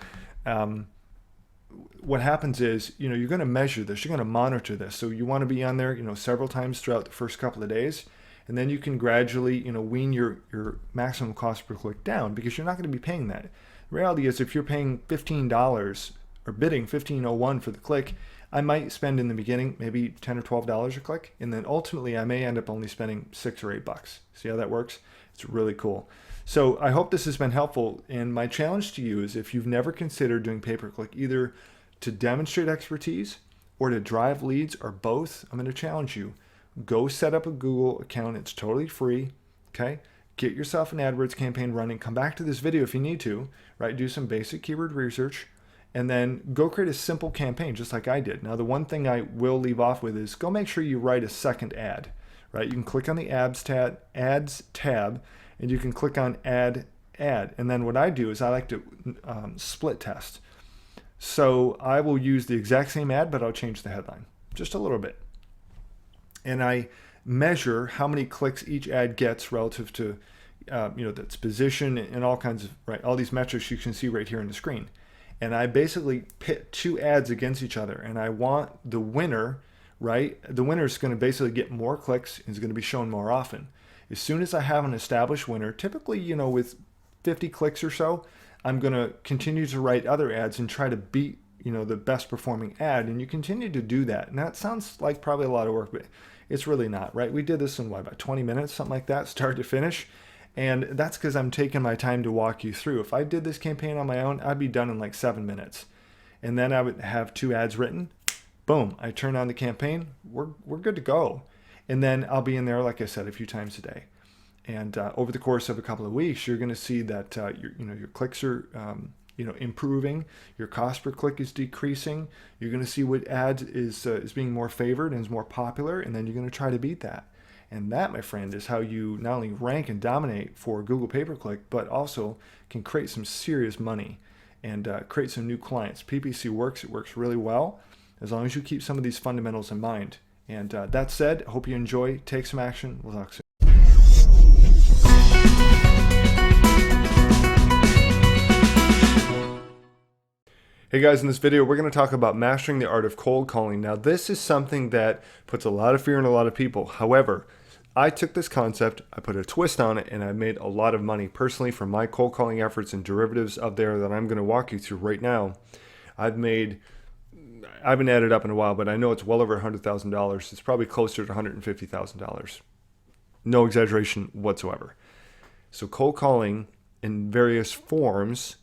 What happens is, you're going to measure this, you're going to monitor this. So you want to be on there, several times throughout the first couple of days, and then you can gradually, wean your maximum cost per click down, because you're not going to be paying that. The reality is, if you're paying $15 or bidding $15.01 for the click, I might spend in the beginning maybe $10 or $12 a click, and then ultimately I may end up only spending $6 or $8. See how that works? It's really cool. So I hope this has been helpful, and my challenge to you is, if you've never considered doing pay-per-click, either to demonstrate expertise or to drive leads, or both, I'm going to challenge you. Go set up a Google account. It's totally free. Okay? Get yourself an AdWords campaign running. Come back to this video if you need to, right? Do some basic keyword research, and then go create a simple campaign just like I did. Now, the one thing I will leave off with is go make sure you write a second ad, right? You can click on the Ads tab, and you can click on Add Ad. And then what I do is I like to split test. So I will use the exact same ad, but I'll change the headline just a little bit. And I measure how many clicks each ad gets relative to its position and all kinds of, right, all these metrics you can see right here on the screen. And I basically pit two ads against each other, and I want the winner, right? The winner is going to basically get more clicks and is going to be shown more often. As soon as I have an established winner, typically, with 50 clicks or so, I'm going to continue to write other ads and try to beat, the best performing ad. And you continue to do that. And that sounds like probably a lot of work, but it's really not, right? We did this in about 20 minutes, something like that, start to finish. And that's because I'm taking my time to walk you through. If I did this campaign on my own, I'd be done in like 7 minutes. And then I would have 2 ads written. Boom, I turn on the campaign. We're good to go. And then I'll be in there, like I said, a few times a day. And over the course of a couple of weeks, you're going to see that your clicks are improving. Your cost per click is decreasing. You're going to see what ads is being more favored and is more popular, and then you're going to try to beat that. And that, my friend, is how you not only rank and dominate for Google pay-per-click, but also can create some serious money and create some new clients. PPC works. It works really well as long as you keep some of these fundamentals in mind. And that said, hope you enjoy. Take some action. We'll talk soon. Hey guys, in this video we're going to talk about mastering the art of cold calling. Now this is something that puts a lot of fear in a lot of people. However, I took this concept, I put a twist on it, and I made a lot of money personally from my cold calling efforts and derivatives of there that I'm going to walk you through right now. I haven't added up in a while, but I know it's well over $100,000. It's probably closer to $150,000. No exaggeration whatsoever. So cold calling in various forms,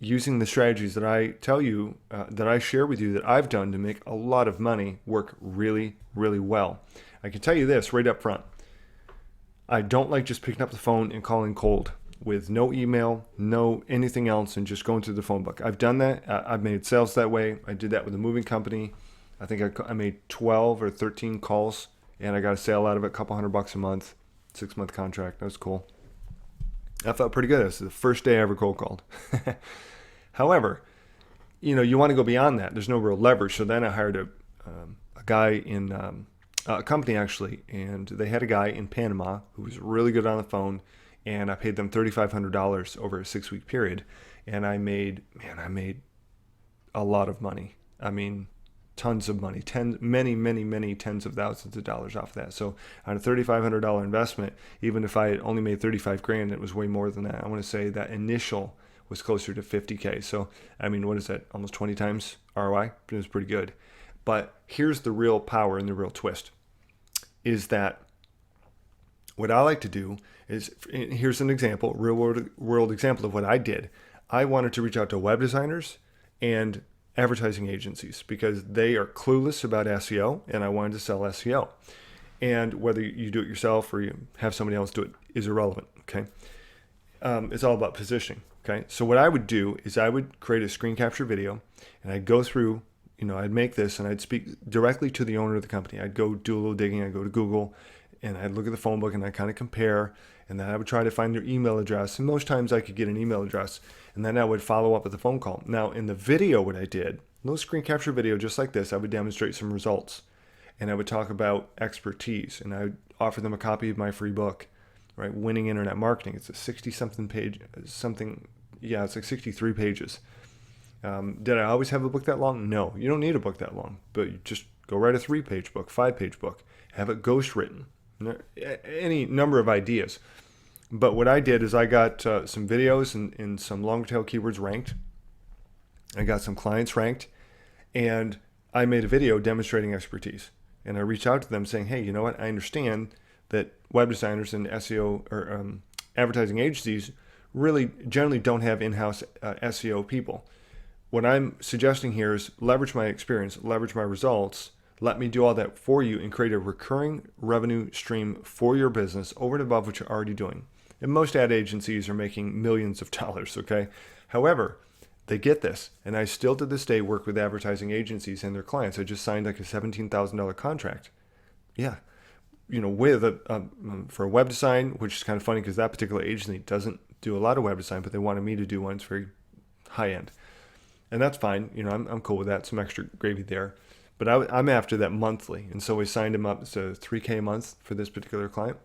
using the strategies that I tell you, that I share with you that I've done to make a lot of money, work really, really well. I can tell you this right up front. I don't like just picking up the phone and calling cold with no email, no anything else, and just going through the phone book. I've done that. I've made sales that way. I did that with a moving company. I think I made 12 or 13 calls, and I got a sale out of it, a couple $100 a month, 6-month contract. That was cool. I felt pretty good. It was the first day I ever cold called. However, you want to go beyond that. There's no real leverage. So then I hired a guy in a company actually, and they had a guy in Panama who was really good on the phone, and I paid them $3,500 over a 6-week period, and I made a lot of money. I mean, tons of money, many tens of thousands of dollars off of that. So on a $3,500 investment, even if I had only made 35 grand, it was way more than that. I want to say that initial was closer to 50K. So, I mean, what is that? Almost 20 times ROI. It was pretty good. But here's the real power and the real twist is that what I like to do is, here's an example, real world example of what I did. I wanted to reach out to web designers and advertising agencies because they are clueless about SEO, and I wanted to sell SEO. And whether you do it yourself or you have somebody else do it is irrelevant, okay? It's all about positioning, okay? So what I would do is I would create a screen capture video, and I'd go through, I'd make this, and I'd speak directly to the owner of the company. I'd go do a little digging. I'd go to Google, and I'd look at the phone book, and I'd kind of compare, and then I would try to find their email address. And most times I could get an email address, and then I would follow up with a phone call. Now, in the video, what I did, a little screen capture video just like this, I would demonstrate some results, and I would talk about expertise, and I would offer them a copy of my free book, right? Winning Internet Marketing. It's a 60-something page, it's like 63 pages. Did I always have a book that long? No, you don't need a book that long, but you just go write a 3-page book, 5-page book, have it ghost written, any number of ideas. But what I did is I got some videos and some long tail keywords ranked. I got some clients ranked, and I made a video demonstrating expertise. And I reached out to them saying, hey, you know what? I understand that web designers and SEO or advertising agencies really generally don't have in-house SEO people. What I'm suggesting here is leverage my experience, leverage my results, let me do all that for you and create a recurring revenue stream for your business over and above what you're already doing. And most ad agencies are making millions of dollars, okay? However, they get this, and I still to this day work with advertising agencies and their clients. I just signed like a $17,000 contract. Yeah, with for a web design, which is kind of funny because that particular agency doesn't do a lot of web design, but they wanted me to do one. It's very high end. And that's fine. I'm cool with that. Some extra gravy there. But I'm after that monthly. And so we signed him up to $3K a month for this particular client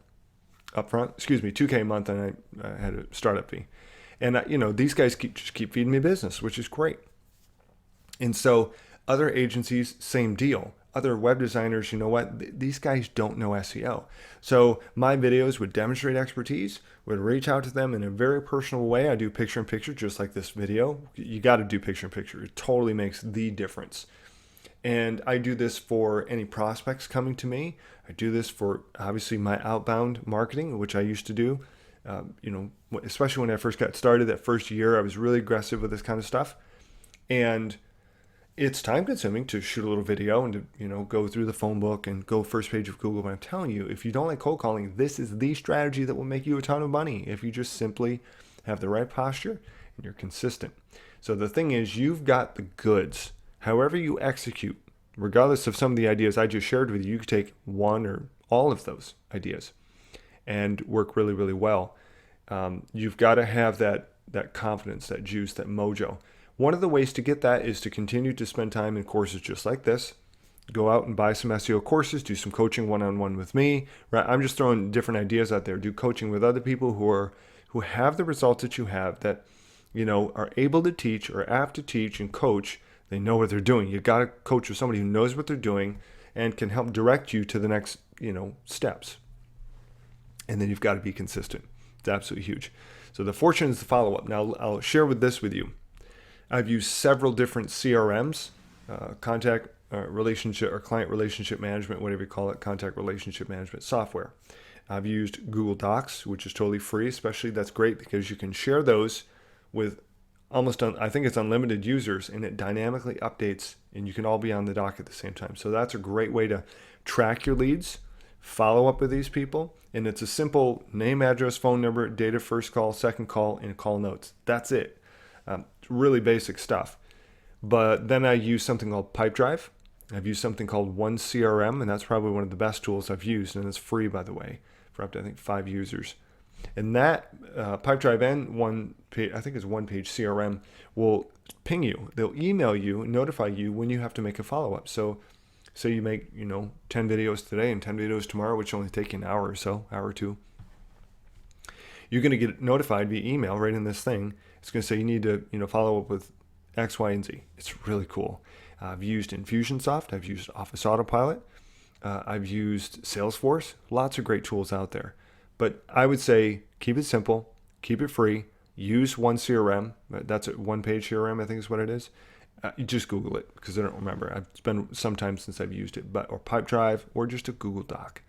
up front. Excuse me, $2K a month, and I had a startup fee. And, these guys just keep feeding me business, which is great. And so other agencies, same deal. Other web designers, you know what? These guys don't know SEO. So my videos would demonstrate expertise, would reach out to them in a very personal way. I do picture in picture, just like this video. You got to do picture in picture. It totally makes the difference. And I do this for any prospects coming to me. I do this for obviously my outbound marketing, which I used to do. Especially when I first got started, that first year, I was really aggressive with this kind of stuff. And it's time consuming to shoot a little video and to, go through the phone book and go first page of Google. But I'm telling you, if you don't like cold calling, this is the strategy that will make you a ton of money if you just simply have the right posture and you're consistent. So the thing is, you've got the goods. However you execute, regardless of some of the ideas I just shared with you, you could take one or all of those ideas and work really, really well. You've got to have that confidence, that juice, that mojo. One of the ways to get that is to continue to spend time in courses just like this. Go out and buy some SEO courses, do some coaching one-on-one with me. Right? I'm just throwing different ideas out there. Do coaching with other people who have the results that you have, that are able to teach or apt to teach and coach. They know what they're doing. You got to coach with somebody who knows what they're doing and can help direct you to the next steps. And then you've got to be consistent. It's absolutely huge. So the fortune is the follow-up. Now I'll share this with you. I've used several different CRMs, contact relationship or client relationship management, whatever you call it, contact relationship management software. I've used Google Docs, which is totally free, especially. That's great because you can share those with I think it's unlimited users, and it dynamically updates, and you can all be on the dock at the same time. So that's a great way to track your leads, follow up with these people, and it's a simple name, address, phone number, date of first call, second call, and call notes. That's it. Really basic stuff. But then I use something called Pipedrive. I've used something called 1CRM, and that's probably one of the best tools I've used, and it's free, by the way, for up to, I think, 5 users. And that Pipedrive and one page CRM will ping you. They'll email you, notify you when you have to make a follow-up. So say you make 10 videos today and 10 videos tomorrow, which only take you an hour or so, hour or two. You're going to get notified via email right in this thing. It's going to say you need to follow up with X, Y, and Z. It's really cool. I've used Infusionsoft. I've used Office Autopilot. I've used Salesforce. Lots of great tools out there. But I would say keep it simple, keep it free, use 1CRM. That's a one-page CRM, I think is what it is. You just Google it because I don't remember. It's been some time since I've used it, or Pipedrive, or just a Google Doc.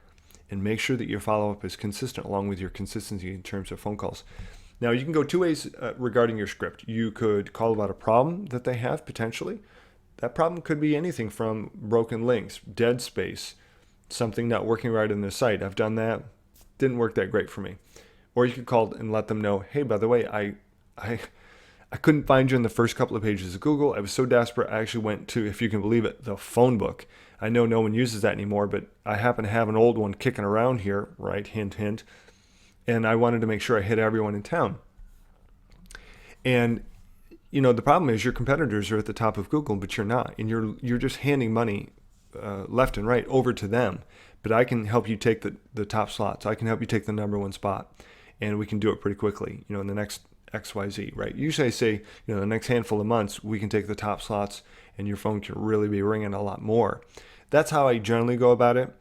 And make sure that your follow-up is consistent along with your consistency in terms of phone calls. Now, you can go two ways regarding your script. You could call about a problem that they have potentially. That problem could be anything from broken links, dead space, something not working right in the site. I've done that. Didn't work that great for me. Or you could call and let them know, hey, by the way, I couldn't find you in the first couple of pages of Google. I was so desperate, I actually went to, if you can believe it, the phone book. I know no one uses that anymore, but I happen to have an old one kicking around here, right? Hint, hint. And I wanted to make sure I hit everyone in town. And, the problem is your competitors are at the top of Google, but you're not. And you're just handing money left and right over to them. But I can help you take the top slots. I can help you take the number one spot. And we can do it pretty quickly, in the next XYZ, right? Usually I say, the next handful of months, we can take the top slots and your phone can really be ringing a lot more. That's how I generally go about it.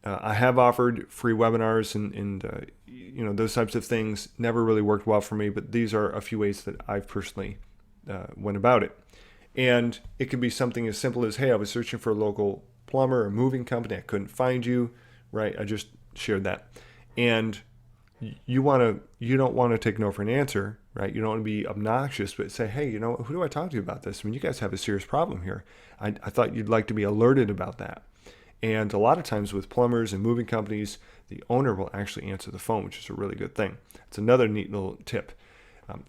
I have offered free webinars and those types of things. Never really worked well for me, but these are a few ways that I've personally went about it. And it could be something as simple as, hey, I was searching for a local plumber or moving company. I couldn't find you, right? I just shared that. And you don't want to take no for an answer, right? You don't want to be obnoxious, but say, hey, who do I talk to about this? I mean, you guys have a serious problem here. I thought you'd like to be alerted about that. And a lot of times with plumbers and moving companies, the owner will actually answer the phone, which is a really good thing. It's another neat little tip.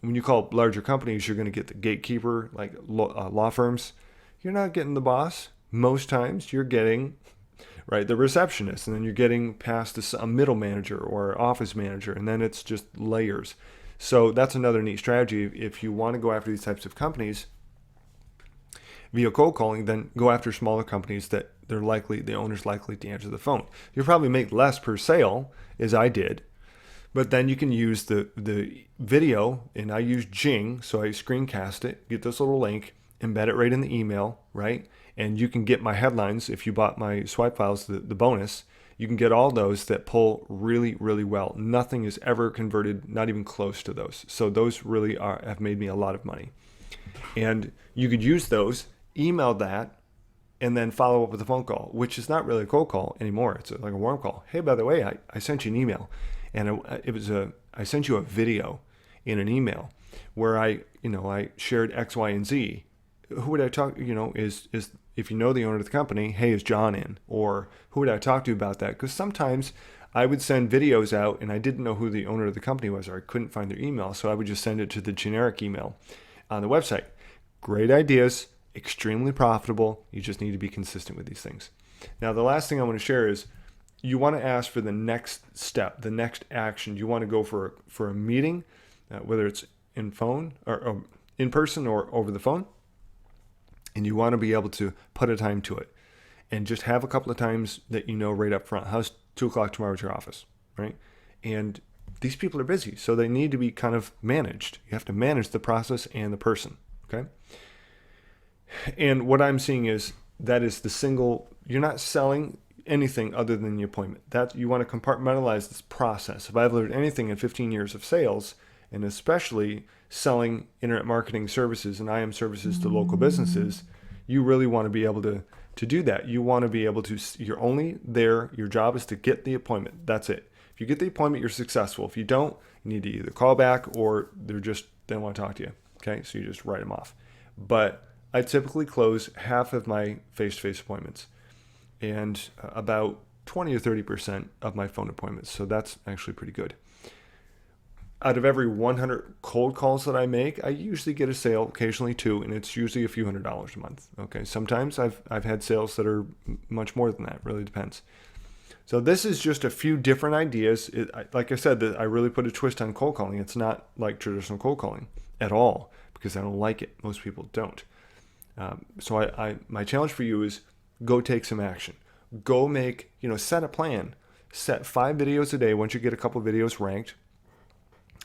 When you call larger companies, you're going to get the gatekeeper, like law firms. You're not getting the boss. Most times you're getting, right, the receptionist, and then you're getting past a middle manager or office manager, and then it's just layers. So that's another neat strategy. If you want to go after these types of companies, via cold calling, then go after smaller companies that the owner's likely to answer the phone. You'll probably make less per sale, as I did, but then you can use the video, and I use Jing, so I screencast it, get this little link, embed it right in the email, right? And you can get my headlines if you bought my swipe files, the bonus. You can get all those that pull really, really well. Nothing is ever converted, not even close to those. So those really have made me a lot of money. And you could use those, email that, and then follow up with a phone call, which is not really a cold call anymore. It's like a warm call. Hey, by the way, I sent you an email, and I sent you a video in an email where I shared X, Y, and Z. Who would I talk? Is if you know the owner of the company, hey, is John in? Or who would I talk to about that? Because sometimes I would send videos out and I didn't know who the owner of the company was, or I couldn't find their email, so I would just send it to the generic email on the website. Great ideas, extremely profitable. You just need to be consistent with these things. Now, the last thing I want to share is you want to ask for the next step, the next action. You want to go for a meeting, whether it's in phone or in person or over the phone. And you want to be able to put a time to it and just have a couple of times that right up front. How's 2 o'clock tomorrow at your office, right? And these people are busy, so they need to be kind of managed. You have to manage the process and the person, okay? And what I'm seeing is that is the single, you're not selling anything other than the appointment. That you want to compartmentalize this process. If I've learned anything in 15 years of sales, and especially selling internet marketing services and IM services to local businesses, you really want to be able to do that. You want to be able to, you're only there, your job is to get the appointment. That's it. If you get the appointment, you're successful. If you don't, you need to either call back or they don't want to talk to you. Okay, so you just write them off. But I typically close half of my face-to-face appointments and about 20 or 30% of my phone appointments. So that's actually pretty good. Out of every 100 cold calls that I make, I usually get a sale, occasionally 2, and it's usually a few $100s a month. Okay, sometimes I've had sales that are much more than that. Really depends. So this is just a few different ideas. Like I said, I really put a twist on cold calling. It's not like traditional cold calling at all because I don't like it. Most people don't. So my challenge for you is go take some action. Go make, set a plan. Set 5 videos a day. Once you get a couple of videos ranked,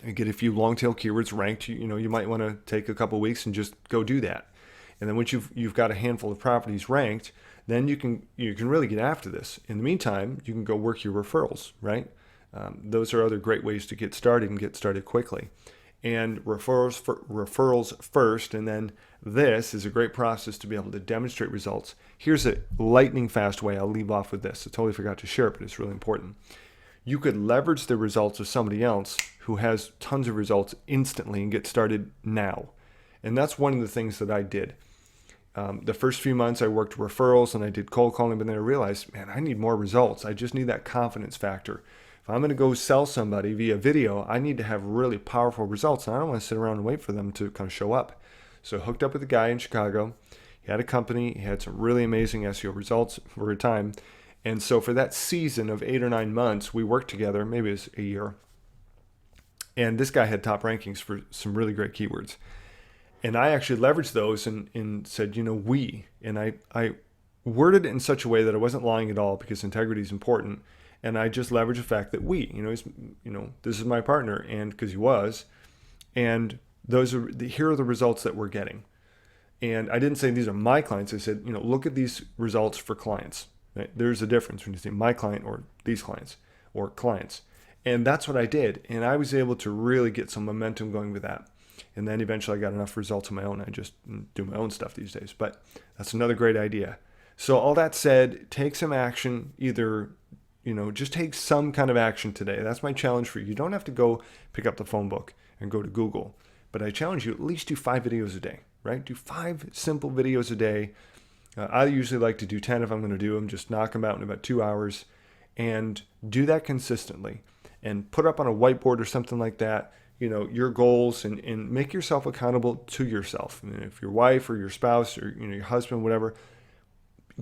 and get a few long tail keywords ranked, you might want to take a couple of weeks and just go do that. And then once you've got a handful of properties ranked, then you can really get after this. In the meantime, you can go work your referrals, right? Those are other great ways to get started and get started quickly. And referrals first, and then this is a great process to be able to demonstrate results. Here's a lightning fast way. I'll leave off with this. I totally forgot to share it, but it's really important. You could leverage the results of somebody else who has tons of results instantly and get started now. And that's one of the things that I did. The first few months I worked referrals and I did cold calling, but then I realized, man, I need more results. I just need that confidence factor. If I'm going to go sell somebody via video, I need to have really powerful results. And I don't want to sit around and wait for them to kind of show up. So I hooked up with a guy in Chicago. He had a company. He had some really amazing SEO results for a time. And so for that season of 8 or 9 months, we worked together, maybe it was a year. And this guy had top rankings for some really great keywords. And I actually leveraged those and said, we. And I worded it in such a way that I wasn't lying at all because integrity is important. And I just leveraged the fact that this is my partner, and because he was. And here are the results that we're getting. And I didn't say these are my clients. I said, look at these results for clients. Right? There's a difference when you say my client or these clients or clients. And that's what I did. And I was able to really get some momentum going with that. And then eventually I got enough results on my own. I just do my own stuff these days. But that's another great idea. So all that said, take some action. Either, just take some kind of action today. That's my challenge for you. You don't have to go pick up the phone book and go to Google. But I challenge you, at least do 5 videos a day, right? Do 5 simple videos a day. I usually like to do 10 if I'm going to do them. Just knock them out in about 2 hours. And do that consistently. And put up on a whiteboard or something like that, your goals and make yourself accountable to yourself. If your wife or your spouse or your husband, whatever,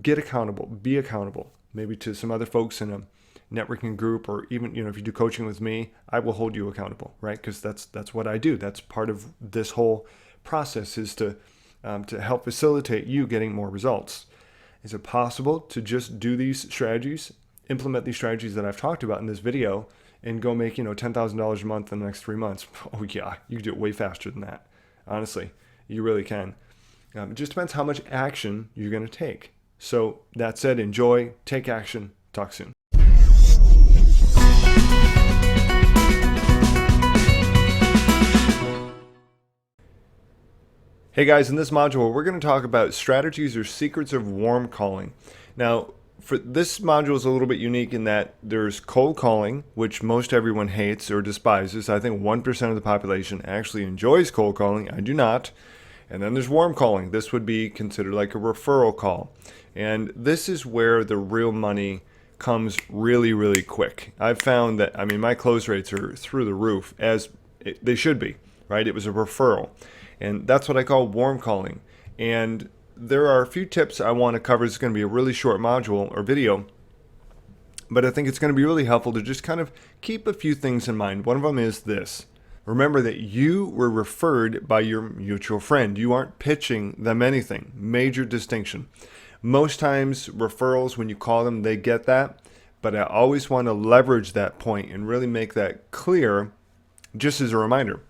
get accountable, be accountable. Maybe to some other folks in a networking group, or even if you do coaching with me, I will hold you accountable, right? Because that's what I do. That's part of this whole process, is to to help facilitate you getting more results. Is it possible to just do these strategies, implement these strategies that I've talked about in this video, and go make, $10,000 a month in the next 3 months? Oh yeah, you can do it way faster than that. Honestly, you really can. It just depends how much action you're going to take. So that said, enjoy, take action, talk soon. Hey guys, in this module, we're going to talk about strategies or secrets of warm calling. Now, for this module is a little bit unique in that there's cold calling, which most everyone hates or despises. I think 1% of the population actually enjoys cold calling. I do not. And then there's warm calling. This would be considered like a referral call. And this is where the real money comes really, really quick. I've found that, my close rates are through the roof, as they should be, right? It was a referral. And that's what I call warm calling. And there are a few tips I want to cover. It's going to be a really short module or video, but I think it's going to be really helpful to just kind of keep a few things in mind. One of them is this. Remember that you were referred by your mutual friend. You aren't pitching them anything. Major distinction. Most times referrals, when you call them, they get that, but I always want to leverage that point and really make that clear just as a reminder.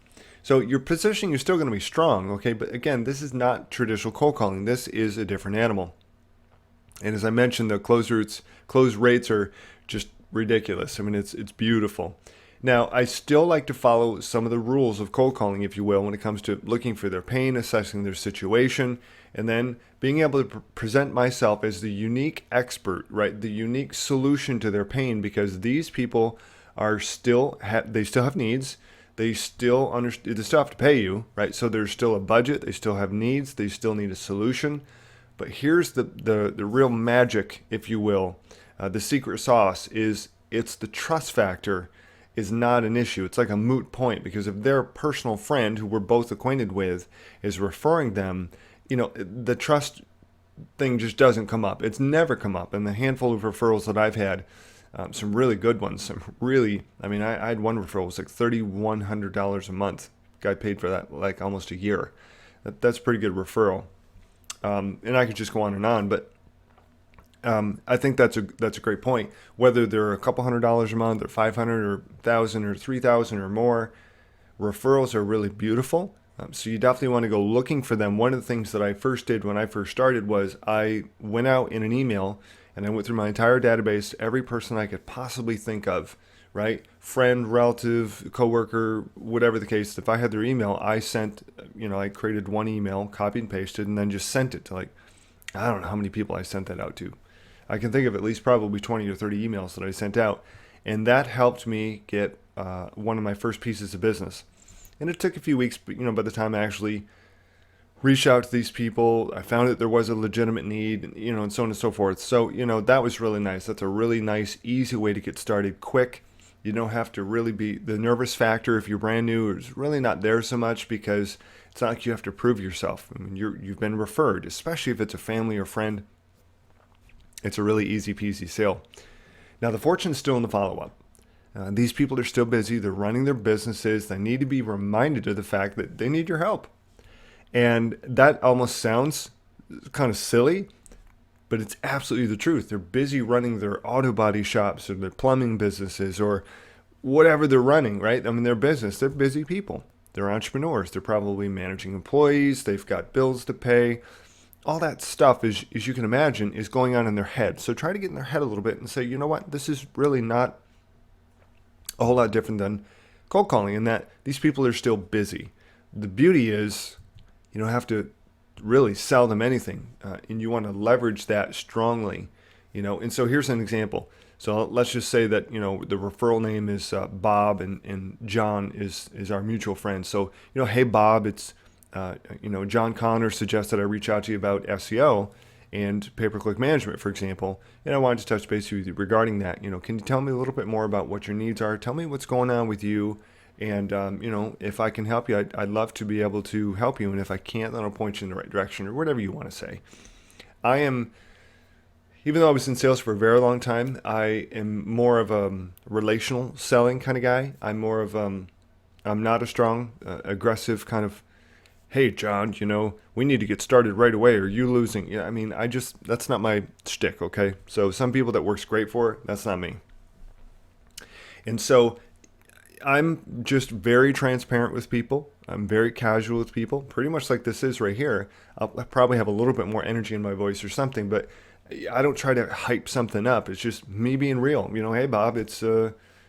So your positioning is still going to be strong, okay? But again, this is not traditional cold calling. This is a different animal. And as I mentioned, the close rates are just ridiculous. It's beautiful. Now, I still like to follow some of the rules of cold calling, if you will, when it comes to looking for their pain, assessing their situation, and then being able to present myself as the unique expert, right? The unique solution to their pain, because these people are they still have needs. They still have to pay you, right? So there's still a budget. They still have needs. They still need a solution. But here's the real magic, if you will. The secret sauce is it's the trust factor is not an issue. It's like a moot point, because if their personal friend, who we're both acquainted with, is referring them, the trust thing just doesn't come up. It's never come up. And the handful of referrals that I've had, some really good ones. I had one referral. It was like $3,100 a month. Guy paid for that like almost a year. That's a pretty good referral. And I could just go on, but I think that's a great point. Whether they're a couple $100s a month, or $500, or $1,000, or $3,000 or more, referrals are really beautiful. So you definitely want to go looking for them. One of the things that I first did when I first started was I went out in an email and I went through my entire database, every person I could possibly think of, right? Friend, relative, coworker, whatever the case. If I had their email, I sent, I created one email, copied and pasted, and then just sent it to I don't know how many people I sent that out to. I can think of at least probably 20 or 30 emails that I sent out. And that helped me get one of my first pieces of business. And it took a few weeks, but by the time I actually reached out to these people, I found that there was a legitimate need, and so on and so forth. So, that was really nice. That's a really nice, easy way to get started quick. You don't have to really be, the nervous factor if you're brand new is really not there so much, because it's not like you have to prove yourself. You've been referred, especially if it's a family or friend. It's a really easy peasy sale. Now, the fortune's still in the follow-up. These people are still busy. They're running their businesses. They need to be reminded of the fact that they need your help. And that almost sounds kind of silly, but it's absolutely the truth. They're busy running their auto body shops or their plumbing businesses or whatever they're running, right? Their business. They're busy people. They're entrepreneurs. They're probably managing employees. They've got bills to pay. All that stuff, as you can imagine, is going on in their head. So try to get in their head a little bit and say, you know what? This is really not a whole lot different than cold calling, in that these people are still busy. The beauty is you don't have to really sell them anything, and you want to leverage that strongly, And so here's an example. So let's just say that, the referral name is Bob, and John is our mutual friend. So, hey, Bob, it's, John Connor suggested I reach out to you about SEO and pay-per-click management, for example. And I wanted to touch base with you regarding that. Can you tell me a little bit more about what your needs are? Tell me what's going on with you. And, if I can help you, I'd love to be able to help you. And if I can't, then I'll point you in the right direction, or whatever you want to say. Even though I was in sales for a very long time, I am more of a relational selling kind of guy. I'm not a strong, aggressive kind of hey, John, we need to get started right away or you losing. Yeah, I mean, that's not my shtick, okay? So some people that works great for, that's not me. And so I'm just very transparent with people. I'm very casual with people, pretty much like this is right here. I'll probably have a little bit more energy in my voice or something, but I don't try to hype something up. It's just me being real. Hey, Bob, it's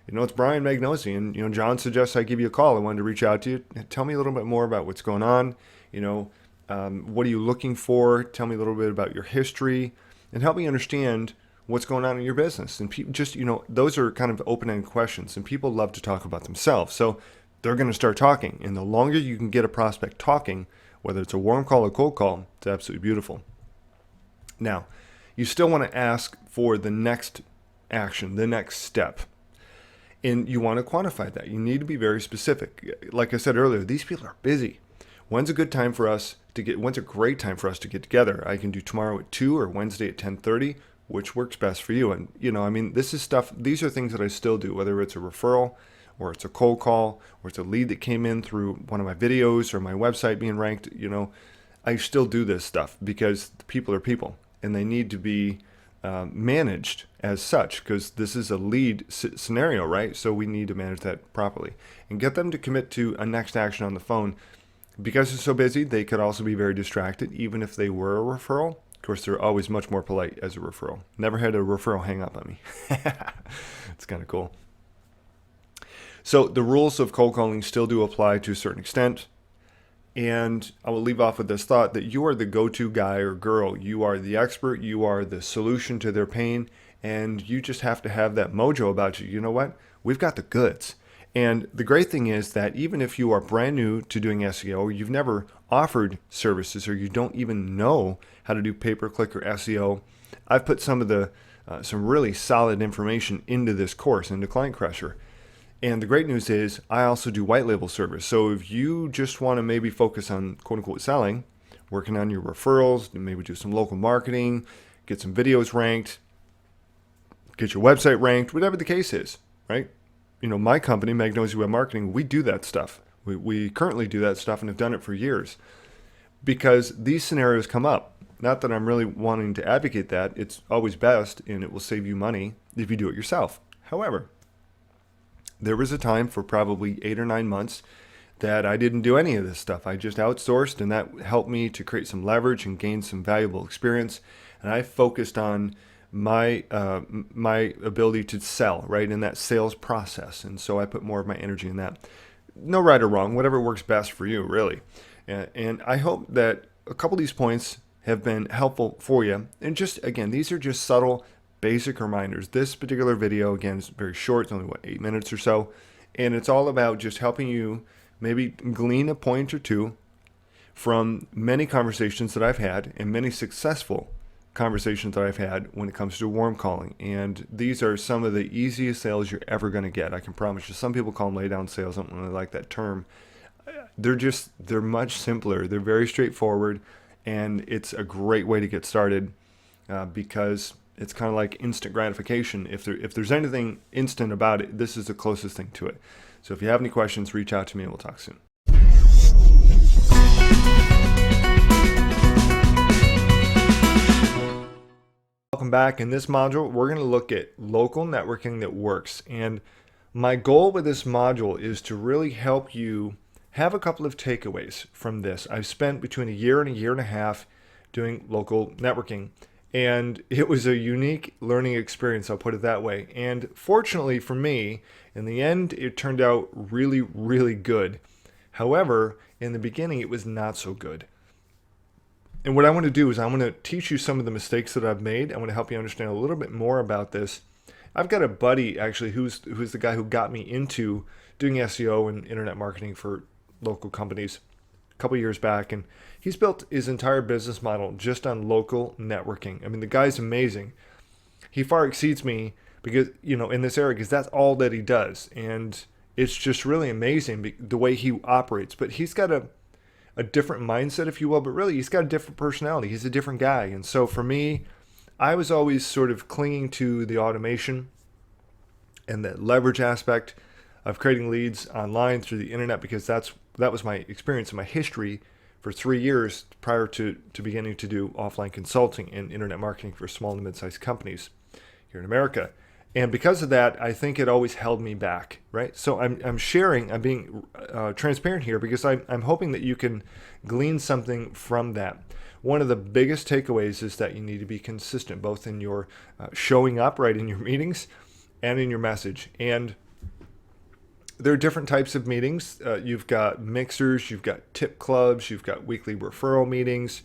it's Brian Magnosi, and John suggests I give you a call. I wanted to reach out to you. Tell me a little bit more about what's going on. What are you looking for? Tell me a little bit about your history, and help me understand what's going on in your business. And just, those are kind of open-ended questions, and people love to talk about themselves. So they're going to start talking. And the longer you can get a prospect talking, whether it's a warm call or cold call, it's absolutely beautiful. Now, you still want to ask for the next action, the next step. And you want to quantify that. You need to be very specific. Like I said earlier, these people are busy. When's a great time for us to get together? I can do tomorrow at 2 or Wednesday at 10:30. Which works best for you. And these are things that I still do, whether it's a referral or it's a cold call or it's a lead that came in through one of my videos or my website being ranked. I still do this stuff because people are people and they need to be managed as such, because this is a lead scenario, right? So we need to manage that properly and get them to commit to a next action on the phone. Because they're so busy, they could also be very distracted, even if they were a referral. Of course, they're always much more polite as a referral. Never had a referral hang up on me. It's kind of cool. So the rules of cold calling still do apply to a certain extent. And I will leave off with this thought that you are the go-to guy or girl. You are the expert. You are the solution to their pain. And you just have to have that mojo about you. You know what? We've got the goods. And the great thing is that even if you are brand new to doing SEO, or you've never offered services, or you don't even know how to do pay-per-click or SEO, I've put some really solid information into this course, into Client Crusher. And the great news is I also do white label service. So if you just want to maybe focus on quote-unquote selling, working on your referrals, maybe do some local marketing, get some videos ranked, get your website ranked, whatever the case is, right? My company, Magnosi Web Marketing, we do that stuff. We currently do that stuff and have done it for years because these scenarios come up. Not that I'm really wanting to advocate that. It's always best and it will save you money if you do it yourself. However, there was a time for probably 8 or 9 months that I didn't do any of this stuff. I just outsourced, and that helped me to create some leverage and gain some valuable experience. And I focused on my ability to sell, right, in that sales process. And so I put more of my energy in that. No right or wrong, whatever works best for you, really. And I hope that a couple of these points have been helpful for you. And just, again, these are just subtle, basic reminders. This particular video, again, is very short. It's only, 8 minutes or so. And it's all about just helping you maybe glean a point or two from many conversations that I've had and many successful conversations that I've had when it comes to warm calling. And these are some of the easiest sales you're ever going to get. I can promise you. Some people call them lay down sales. I don't really like that term. They're much simpler. They're very straightforward. And it's a great way to get started because it's kind of like instant gratification. If there's anything instant about it, this is the closest thing to it. So if you have any questions, reach out to me and we'll talk soon. Welcome back. In this module, we're going to look at local networking that works. And my goal with this module is to really help you have a couple of takeaways from this. I've spent between a year and a year and a half doing local networking, and it was a unique learning experience, I'll put it that way. And fortunately for me, in the end, it turned out really, really good. However, in the beginning, it was not so good. And what I want to do is I want to teach you some of the mistakes that I've made. I want to help you understand a little bit more about this. I've got a buddy, actually, who's the guy who got me into doing SEO and internet marketing for local companies a couple years back, and he's built his entire business model just on local networking. I mean, the guy's amazing. He far exceeds me because, in this area, because that's all that he does. And it's just really amazing the way he operates. But he's got a different mindset, if you will, but really he's got a different personality. He's a different guy. And so for me, I was always sort of clinging to the automation and the leverage aspect of creating leads online through the internet because that was my experience and my history for 3 years prior to beginning to do offline consulting and internet marketing for small and mid-sized companies here in America. And because of that, I think it always held me back, right? So I'm sharing, I'm being transparent here because I'm hoping that you can glean something from that. One of the biggest takeaways is that you need to be consistent, both in your showing up, right, in your meetings and in your message. And there are different types of meetings. You've got mixers, you've got tip clubs, you've got weekly referral meetings.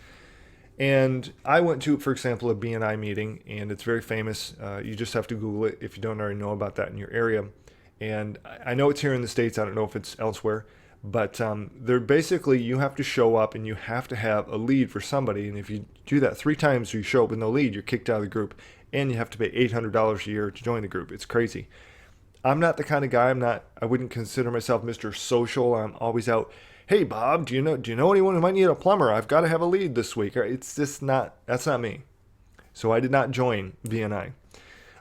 And I went to, for example, a BNI meeting, and it's very famous. You just have to Google it if you don't already know about that in your area. And I know it's here in the States. I don't know if it's elsewhere. But they're basically, you have to show up and you have to have a lead for somebody. And if you do that 3 times or you show up with no lead, you're kicked out of the group. And you have to pay $800 a year to join the group. It's crazy. I'm not the kind of guy, I wouldn't consider myself Mr. Social. I'm always out. Hey, Bob, do you know anyone who might need a plumber? I've got to have a lead this week. It's just that's not me. So I did not join BNI.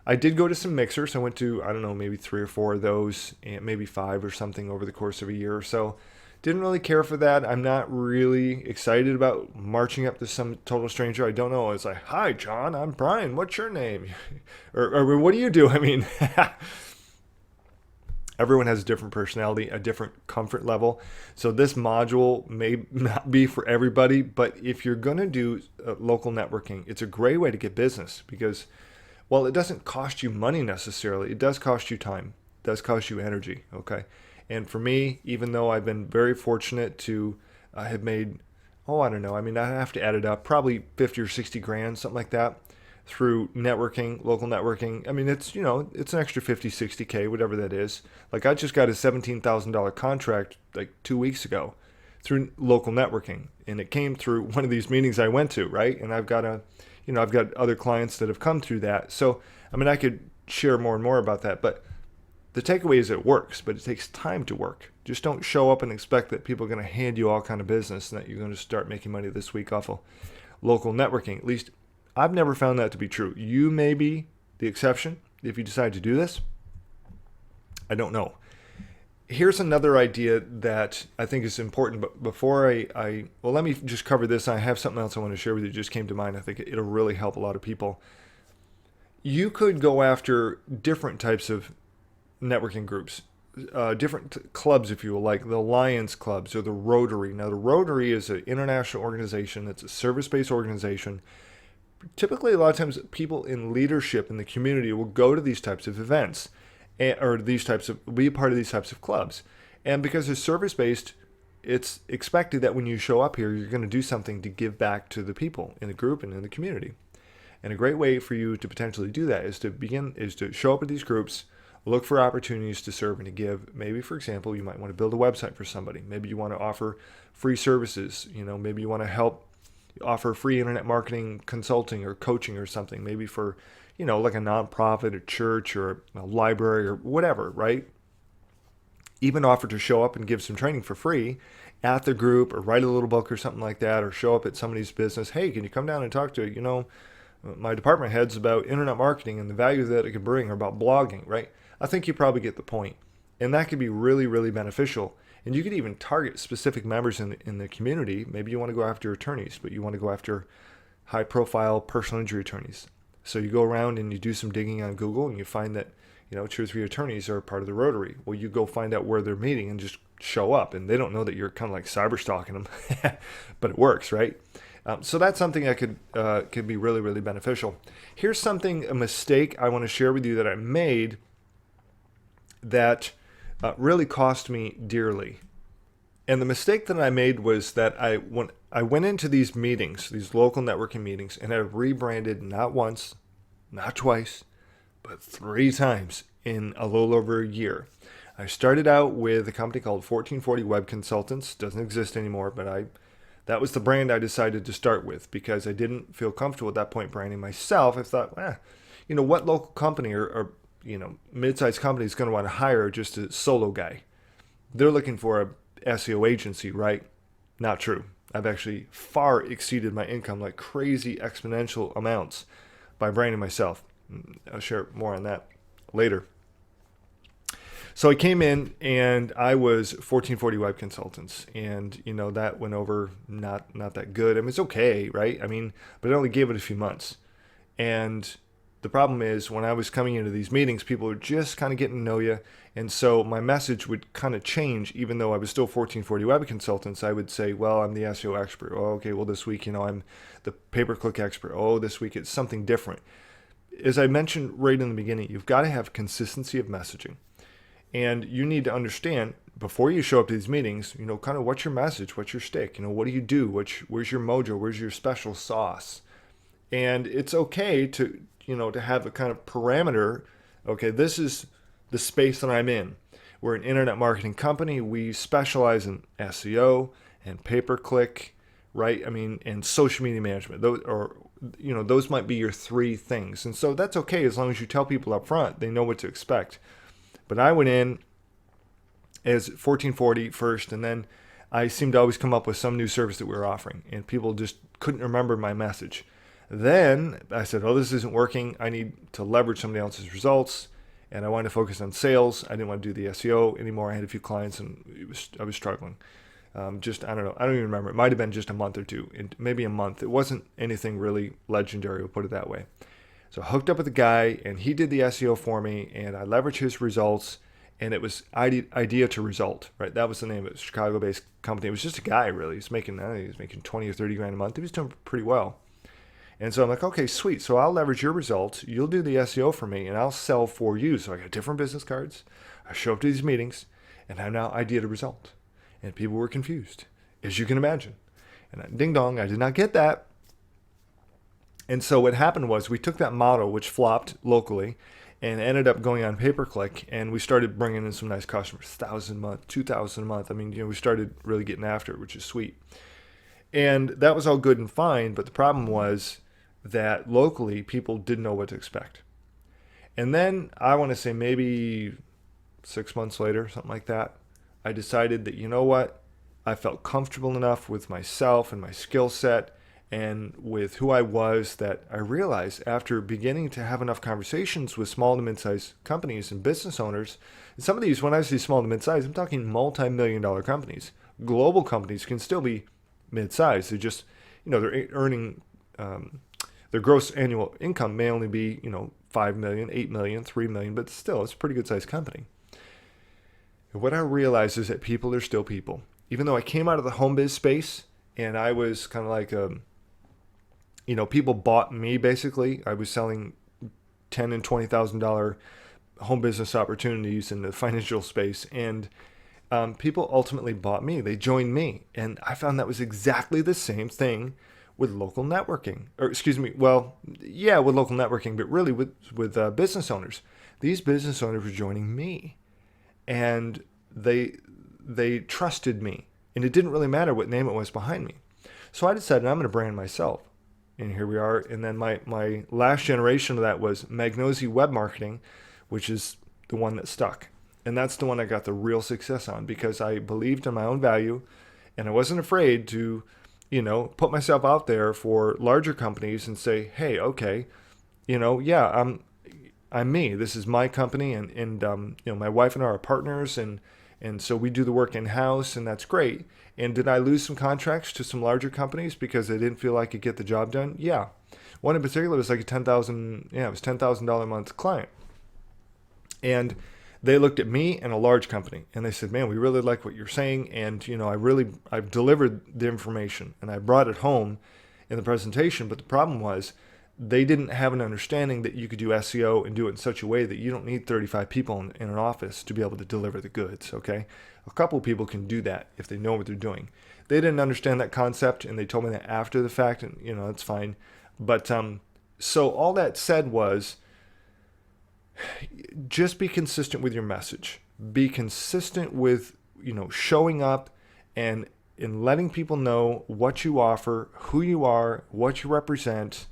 I did go to some mixers. I went to, I don't know, maybe 3 or 4 of those, and maybe 5 or something over the course of a year or so. Didn't really care for that. I'm not really excited about marching up to some total stranger I don't know. It's like, hi, John, I'm Brian. What's your name? or what do you do? I mean, everyone has a different personality, a different comfort level. So this module may not be for everybody, but if you're going to do local networking, it's a great way to get business because, well, it doesn't cost you money necessarily. It does cost you time. It does cost you energy, okay? And for me, even though I've been very fortunate to have made, I don't know, I mean, I have to add it up, probably 50 or 60 grand, something like that, through networking, local networking. I mean, it's an extra 50, 60K, whatever that is. Like I just got a $17,000 contract like 2 weeks ago through local networking. And it came through one of these meetings I went to, right? And I've got other clients that have come through that. So, I mean, I could share more and more about that, but the takeaway is it works, but it takes time to work. Just don't show up and expect that people are going to hand you all kind of business and that you're going to start making money this week off of local networking. At least I've never found that to be true. You may be the exception if you decide to do this. I don't know. Here's another idea that I think is important, but before well, let me just cover this. I have something else I want to share with you that just came to mind. I think it'll really help a lot of people. You could go after different types of networking groups, different clubs, if you will, like the Lions clubs or the Rotary. Now, the Rotary is an international organization. It's a service-based organization. Typically, a lot of times, people in leadership in the community will go to these types of events, or be a part of these types of clubs. And because it's service-based, it's expected that when you show up here, you're going to do something to give back to the people in the group and in the community. And a great way for you to potentially do that is to show up at these groups, look for opportunities to serve and to give. Maybe, for example, you might want to build a website for somebody. Maybe you want to offer free services. Maybe you want to help offer free internet marketing consulting or coaching or something. Maybe for, like a nonprofit, a church, or a library or whatever, right? Even offer to show up and give some training for free at the group, or write a little book or something like that, or show up at somebody's business. Hey, can you come down and talk to, my department heads about internet marketing and the value that it can bring, or about blogging, right? I think you probably get the point. And that could be really, really beneficial. And you could even target specific members in the community. Maybe you want to go after attorneys, but you want to go after high-profile personal injury attorneys. So you go around and you do some digging on Google, and you find that 2 or 3 attorneys are part of the Rotary. Well, you go find out where they're meeting and just show up. And they don't know that you're kind of like cyber stalking them, but it works, right? So that's something that could be really, really beneficial. Here's a mistake I want to share with you that I made that really cost me dearly. And the mistake that I made was that I went into these meetings, these local networking meetings, and I rebranded not once, not twice, but 3 times in a little over a year. I started out with a company called 1440 Web Consultants. Doesn't exist anymore, but that was the brand I decided to start with because I didn't feel comfortable at that point branding myself. I thought, what local company or mid-sized company is going to want to hire just a solo guy? They're looking for a SEO agency, right? Not true. I've actually far exceeded my income like crazy exponential amounts by branding myself. I'll share more on that later. So I came in and I was 1440 Web Consultants, and that went over not that good. I mean, it's okay, right? I mean, but I only gave it a few months. And the problem is when I was coming into these meetings, people were just kind of getting to know you. And so my message would kind of change, even though I was still 1440 Web Consultants. I would say, well, I'm the SEO expert. Oh, okay, well, this week, I'm the pay-per-click expert. Oh, this week it's something different. As I mentioned right in the beginning, you've got to have consistency of messaging. And you need to understand before you show up to these meetings, kind of what's your message, what's your stick, what do you do, where's your mojo, where's your special sauce. And it's okay to, to have a kind of parameter. Okay, this is the space that I'm in. We're an internet marketing company. We specialize in SEO and pay-per-click, right? I mean, and social media management. Those might be your three things. And so that's okay as long as you tell people up front, they know what to expect. But I went in as 1440 first, and then I seemed to always come up with some new service that we were offering, and people just couldn't remember my message. Then I said, oh, this isn't working. I need to leverage somebody else's results, and I wanted to focus on sales. I didn't want to do the SEO anymore. I had a few clients, and I was struggling. I don't know. I don't even remember. It might have been just a month or two, maybe a month. It wasn't anything really legendary, we'll put it that way. So I hooked up with a guy, and he did the SEO for me, and I leveraged his results, and it was Idea to Result, right? That was the name of it, Chicago-based company. It was just a guy, really. He was making 20 or 30 grand a month. He was doing pretty well. And so I'm like, okay, sweet. So I'll leverage your results. You'll do the SEO for me, and I'll sell for you. So I got different business cards. I show up to these meetings, and I'm now Idea to Result. And people were confused, as you can imagine. And ding dong, I did not get that. And so what happened was we took that model, which flopped locally, and ended up going on pay-per-click, and we started bringing in some nice customers, 1,000 a month, 2,000 a month. I mean, we started really getting after it, which is sweet. And that was all good and fine, but the problem was that locally people didn't know what to expect. And then I want to say maybe 6 months later, something like that, I decided that, you know what, I felt comfortable enough with myself and my skill set and with who I was that I realized after beginning to have enough conversations with small to mid-sized companies and business owners, and some of these, when I say small to mid-sized, I'm talking multi-million-dollar companies. Global companies can still be mid-sized. They're just, they're earning, their gross annual income may only be, 5 million, 8 million, 3 million, but still, it's a pretty good-sized company. And what I realized is that people are still people. Even though I came out of the home biz space and I was kind of like people bought me basically. I was selling $10,000 and $20,000 home business opportunities in the financial space, and people ultimately bought me. They joined me, and I found that was exactly the same thing with local networking, with local networking, but really with business owners. These business owners were joining me, and they trusted me, and it didn't really matter what name it was behind me. So I decided I'm going to brand myself. And here we are. And then my last generation of that was M0Gn0S Web Marketing, which is the one that stuck. And that's the one I got the real success on because I believed in my own value and I wasn't afraid to, put myself out there for larger companies and say, hey, okay, I'm me. This is my company and my wife and I are partners and so we do the work in-house, and that's great. And did I lose some contracts to some larger companies because they didn't feel like I could get the job done? Yeah. One in particular was like it was $10,000 a month client. And they looked at me and a large company, and they said, man, we really like what you're saying, and I've delivered the information, and I brought it home in the presentation, but the problem was they didn't have an understanding that you could do SEO and do it in such a way that you don't need 35 people in an office to be able to deliver the goods, okay? A couple of people can do that if they know what they're doing. They didn't understand that concept, and they told me that after the fact, and, that's fine. But so all that said was just be consistent with your message. Be consistent with, showing up and letting people know what you offer, who you are, what you represent.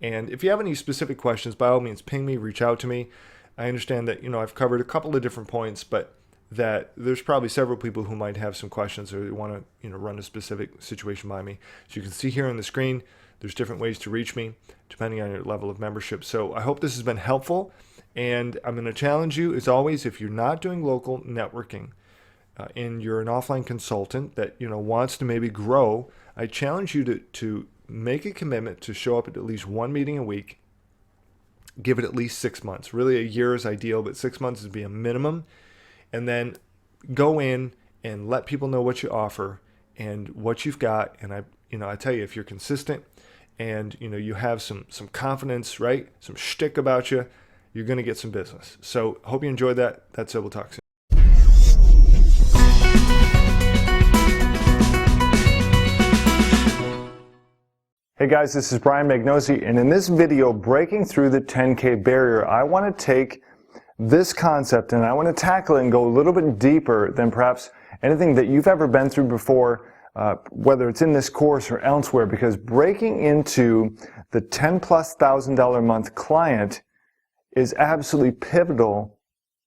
And if you have any specific questions, by all means, ping me, reach out to me. I understand that, I've covered a couple of different points, but that there's probably several people who might have some questions or want to, run a specific situation by me. So you can see here on the screen, there's different ways to reach me depending on your level of membership. So I hope this has been helpful. And I'm going to challenge you, as always, if you're not doing local networking and you're an offline consultant that wants to maybe grow, I challenge you to make a commitment to show up at least one meeting a week. Give it at least 6 months. Really, a year is ideal, but 6 months would be a minimum. And then go in and let people know what you offer and what you've got. And I tell you, if you're consistent and you have some confidence, right, some shtick about you, you're going to get some business. So hope you enjoyed that. That's it. We'll talk soon. Hey guys, this is Brian Magnosi, and in this video, breaking through the 10K barrier, I want to take this concept and I want to tackle it and go a little bit deeper than perhaps anything that you've ever been through before, whether it's in this course or elsewhere, because breaking into the $10,000+ a month client is absolutely pivotal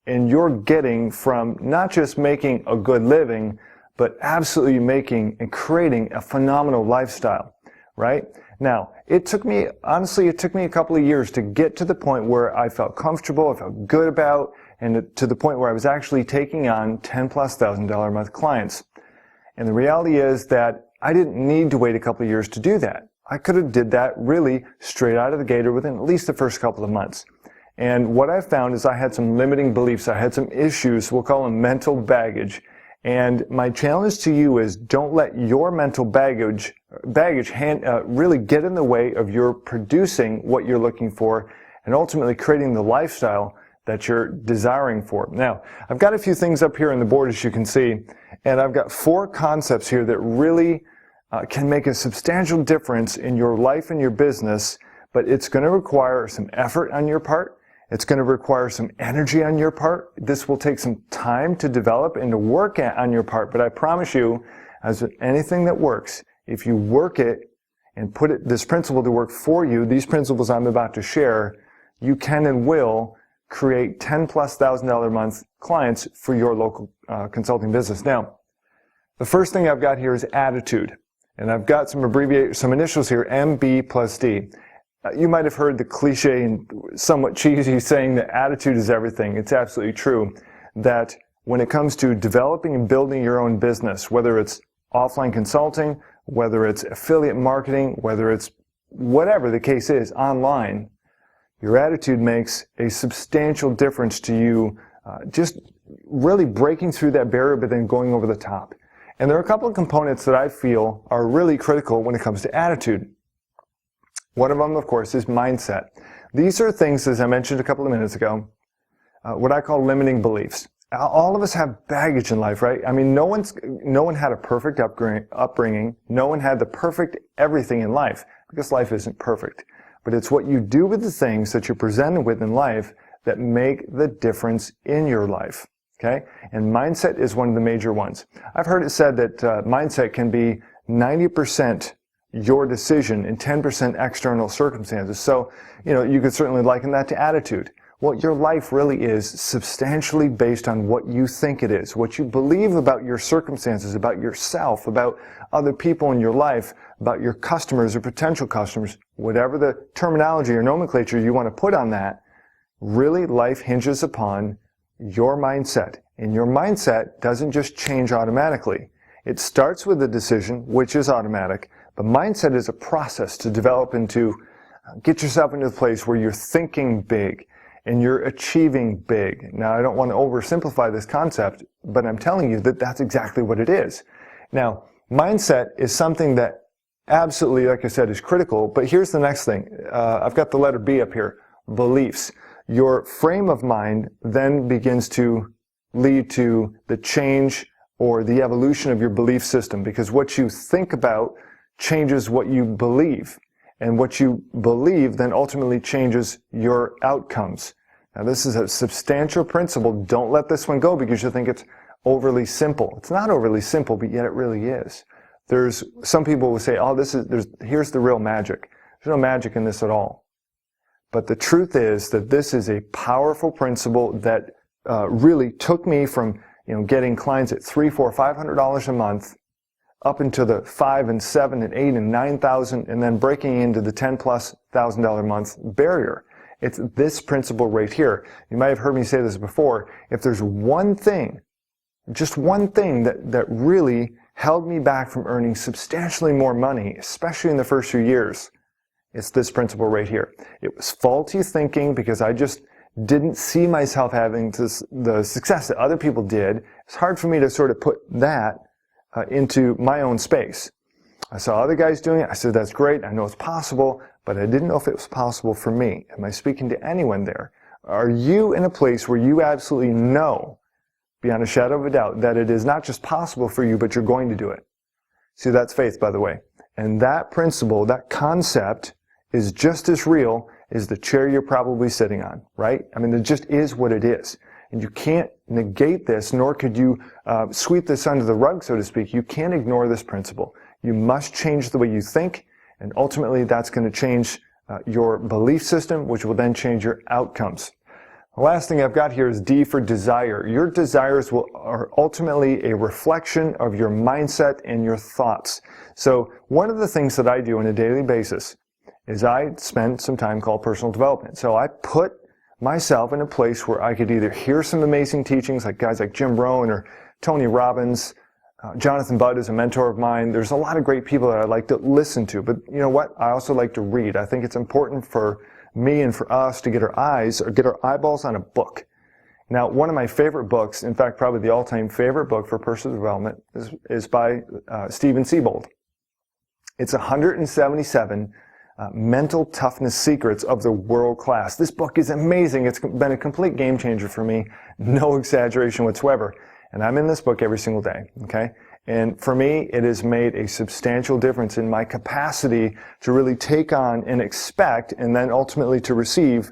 in your getting from not just making a good living, but absolutely making and creating a phenomenal lifestyle. Right? Now, it took me a couple of years to get to the point where I felt comfortable, I felt good about, and to the point where I was actually taking on $10,000+ a month clients. And the reality is that I didn't need to wait a couple of years to do that. I could have did that really straight out of the gate or within at least the first couple of months. And what I found is I had some limiting beliefs, I had some issues, we'll call them mental baggage. And my challenge to you is don't let your mental baggage really get in the way of your producing what you're looking for and ultimately creating the lifestyle that you're desiring for. Now, I've got a few things up here on the board, as you can see, and I've got 4 concepts here that really can make a substantial difference in your life and your business, but it's going to require some effort on your part. It's going to require some energy on your part. This will take some time to develop and to work at on your part, but I promise you, as with anything that works, if you work it and put this principle to work for you, these principles I'm about to share, you can and will create $10,000+ a month clients for your local consulting business. Now, the first thing I've got here is attitude, and I've got some initials here, MB+D. You might have heard the cliche and somewhat cheesy saying that attitude is everything. It's absolutely true that when it comes to developing and building your own business, whether it's offline consulting, whether it's affiliate marketing, whether it's whatever the case is online, your attitude makes a substantial difference to you just really breaking through that barrier but then going over the top. And there are a couple of components that I feel are really critical when it comes to attitude. One of them, of course, is mindset. These are things, as I mentioned a couple of minutes ago, what I call limiting beliefs. All of us have baggage in life, right? I mean, no one had a perfect upbringing. No one had the perfect everything in life, because life isn't perfect. But it's what you do with the things that you're presented with in life that make the difference in your life, okay? And mindset is one of the major ones. I've heard it said that mindset can be 90% your decision and 10% external circumstances. So, you could certainly liken that to attitude. Well, your life really is substantially based on what you think it is, what you believe about your circumstances, about yourself, about other people in your life, about your customers or potential customers, whatever the terminology or nomenclature you want to put on that. Really, life hinges upon your mindset. And your mindset doesn't just change automatically. It starts with a decision, which is automatic. But mindset is a process to develop into, get yourself into the place where you're thinking big and you're achieving big. Now, I don't want to oversimplify this concept, but I'm telling you that that's exactly what it is. Now, mindset is something that absolutely, like I said, is critical, but here's the next thing. I've got the letter B up here, beliefs. Your frame of mind then begins to lead to the change or the evolution of your belief system, because what you think about changes what you believe, and what you believe then ultimately changes your outcomes. Now, this is a substantial principle. Don't let this one go because you think it's overly simple. It's not overly simple, but yet it really is. There's some people will say, "Oh, here's the real magic." There's no magic in this at all. But the truth is that this is a powerful principle that really took me from getting clients at $300, $400, $500 a month up into the $5,000 and $7,000 and $8,000 and $9,000, and then breaking into the $10,000+ a month barrier. It's this principle right here. You might have heard me say this before. If there's one thing, just one thing that really held me back from earning substantially more money, especially in the first few years, it's this principle right here. It was faulty thinking because I just didn't see myself having the success that other people did. It's hard for me to sort of put that into my own space. I saw other guys doing it. I said, that's great. I know it's possible, but I didn't know if it was possible for me. Am I speaking to anyone there? Are you in a place where you absolutely know, beyond a shadow of a doubt, that it is not just possible for you, but you're going to do it? See, that's faith, by the way. And that principle, that concept, is just as real as the chair you're probably sitting on, right? I mean, it just is what it is. And you can't negate this, nor could you sweep this under the rug, so to speak. You can't ignore this principle. You must change the way you think, and ultimately that's going to change your belief system, which will then change your outcomes. The last thing I've got here is D for desire. Your desires are ultimately a reflection of your mindset and your thoughts. So one of the things that I do on a daily basis is I spend some time called personal development. So I put myself in a place where I could either hear some amazing teachings like guys like Jim Rohn or Tony Robbins. Jonathan Budd is a mentor of mine. There's a lot of great people that I like to listen to. But you know what? I also like to read. I think it's important for me and for us to get our eyes or get our eyeballs on a book. Now, one of my favorite books, in fact, probably the all-time favorite book for personal development is by Stephen Siebold. It's 177 mental toughness secrets of the world class. This book is amazing. It's been a complete game changer for me. No exaggeration whatsoever. And I'm in this book every single day, okay? And for me, it has made a substantial difference in my capacity to really take on and expect and then ultimately to receive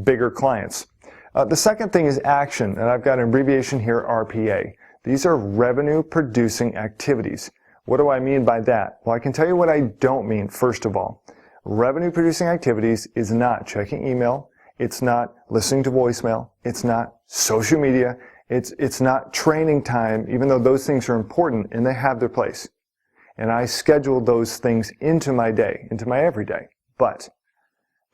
bigger clients. The second thing is action, and I've got an abbreviation here, RPA. These are revenue producing activities. What do I mean by that? Well, I can tell you what I don't mean, first of all. Revenue producing activities is not checking email. It's not listening to voicemail. It's not social media. It's not training time, even though those things are important and they have their place. And I schedule those things into my day, into my everyday. But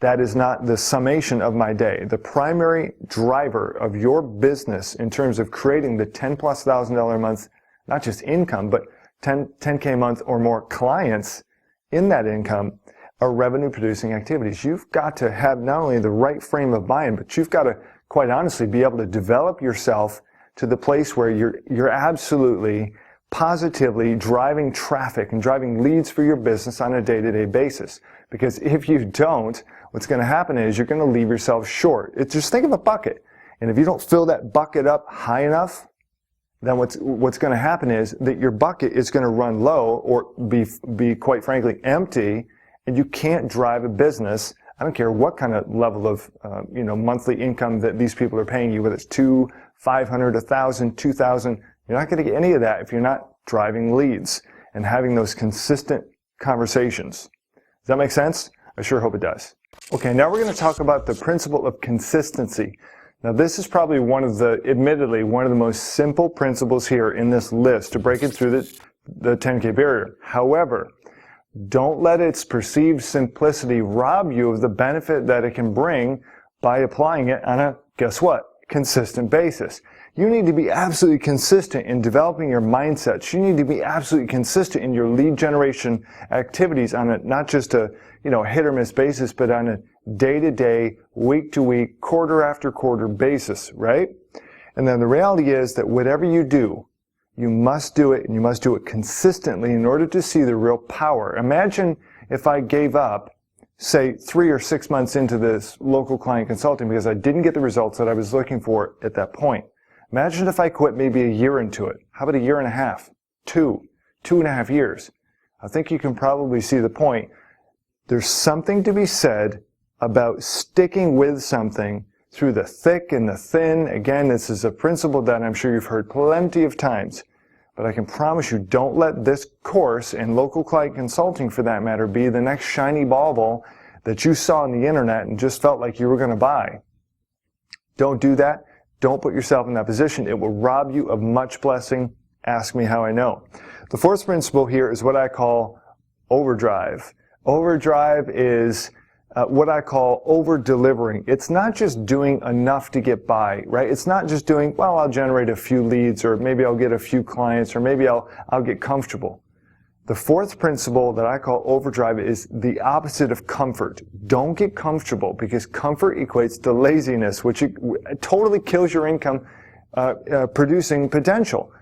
that is not the summation of my day. The primary driver of your business in terms of creating the $10,000+ a month, not just income, but 10K a month or more clients in that income are revenue producing activities. You've got to have not only the right frame of mind, but you've got to quite honestly be able to develop yourself to the place where you're absolutely positively driving traffic and driving leads for your business on a day-to-day basis. Because if you don't, what's going to happen is you're going to leave yourself short. Just think of a bucket. And if you don't fill that bucket up high enough, then what's going to happen is that your bucket is going to run low or be quite frankly empty, and you can't drive a business. I don't care what kind of level of monthly income that these people are paying you, whether it's $200, $500, $1,000, $2,000. You're not going to get any of that if you're not driving leads and having those consistent conversations. Does that make sense? I sure hope it does. Okay, now we're going to talk about the principle of consistency. Now this is probably admittedly one of the most simple principles here in this list to break it through the 10K barrier. However, don't let its perceived simplicity rob you of the benefit that it can bring by applying it on a, guess what, consistent basis. You need to be absolutely consistent in developing your mindsets. You need to be absolutely consistent in your lead generation activities on a, not just a, hit or miss basis, but on a day-to-day, week-to-week, quarter-after-quarter basis, right? And then the reality is that whatever you do, you must do it, and you must do it consistently in order to see the real power. Imagine if I gave up, say, 3 or 6 months into this local client consulting because I didn't get the results that I was looking for at that point. Imagine if I quit maybe a year into it. How about a year and a half? 2.5 years? I think you can probably see the point. There's something to be said about sticking with something through the thick and the thin. Again, this is a principle that I'm sure you've heard plenty of times, but I can promise you, don't let this course and local client consulting, for that matter, be the next shiny bauble that you saw on the internet and just felt like you were going to buy. Don't do that. Don't put yourself in that position. It will rob you of much blessing. Ask me how I know. The fourth principle here is what I call overdrive. Overdrive is what I call over-delivering. It's not just doing enough to get by, right? It's not just doing, well, I'll generate a few leads, or maybe I'll get a few clients, or maybe I'll get comfortable. The fourth principle that I call overdrive is the opposite of comfort. Don't get comfortable, because comfort equates to laziness, which totally kills your income producing potential.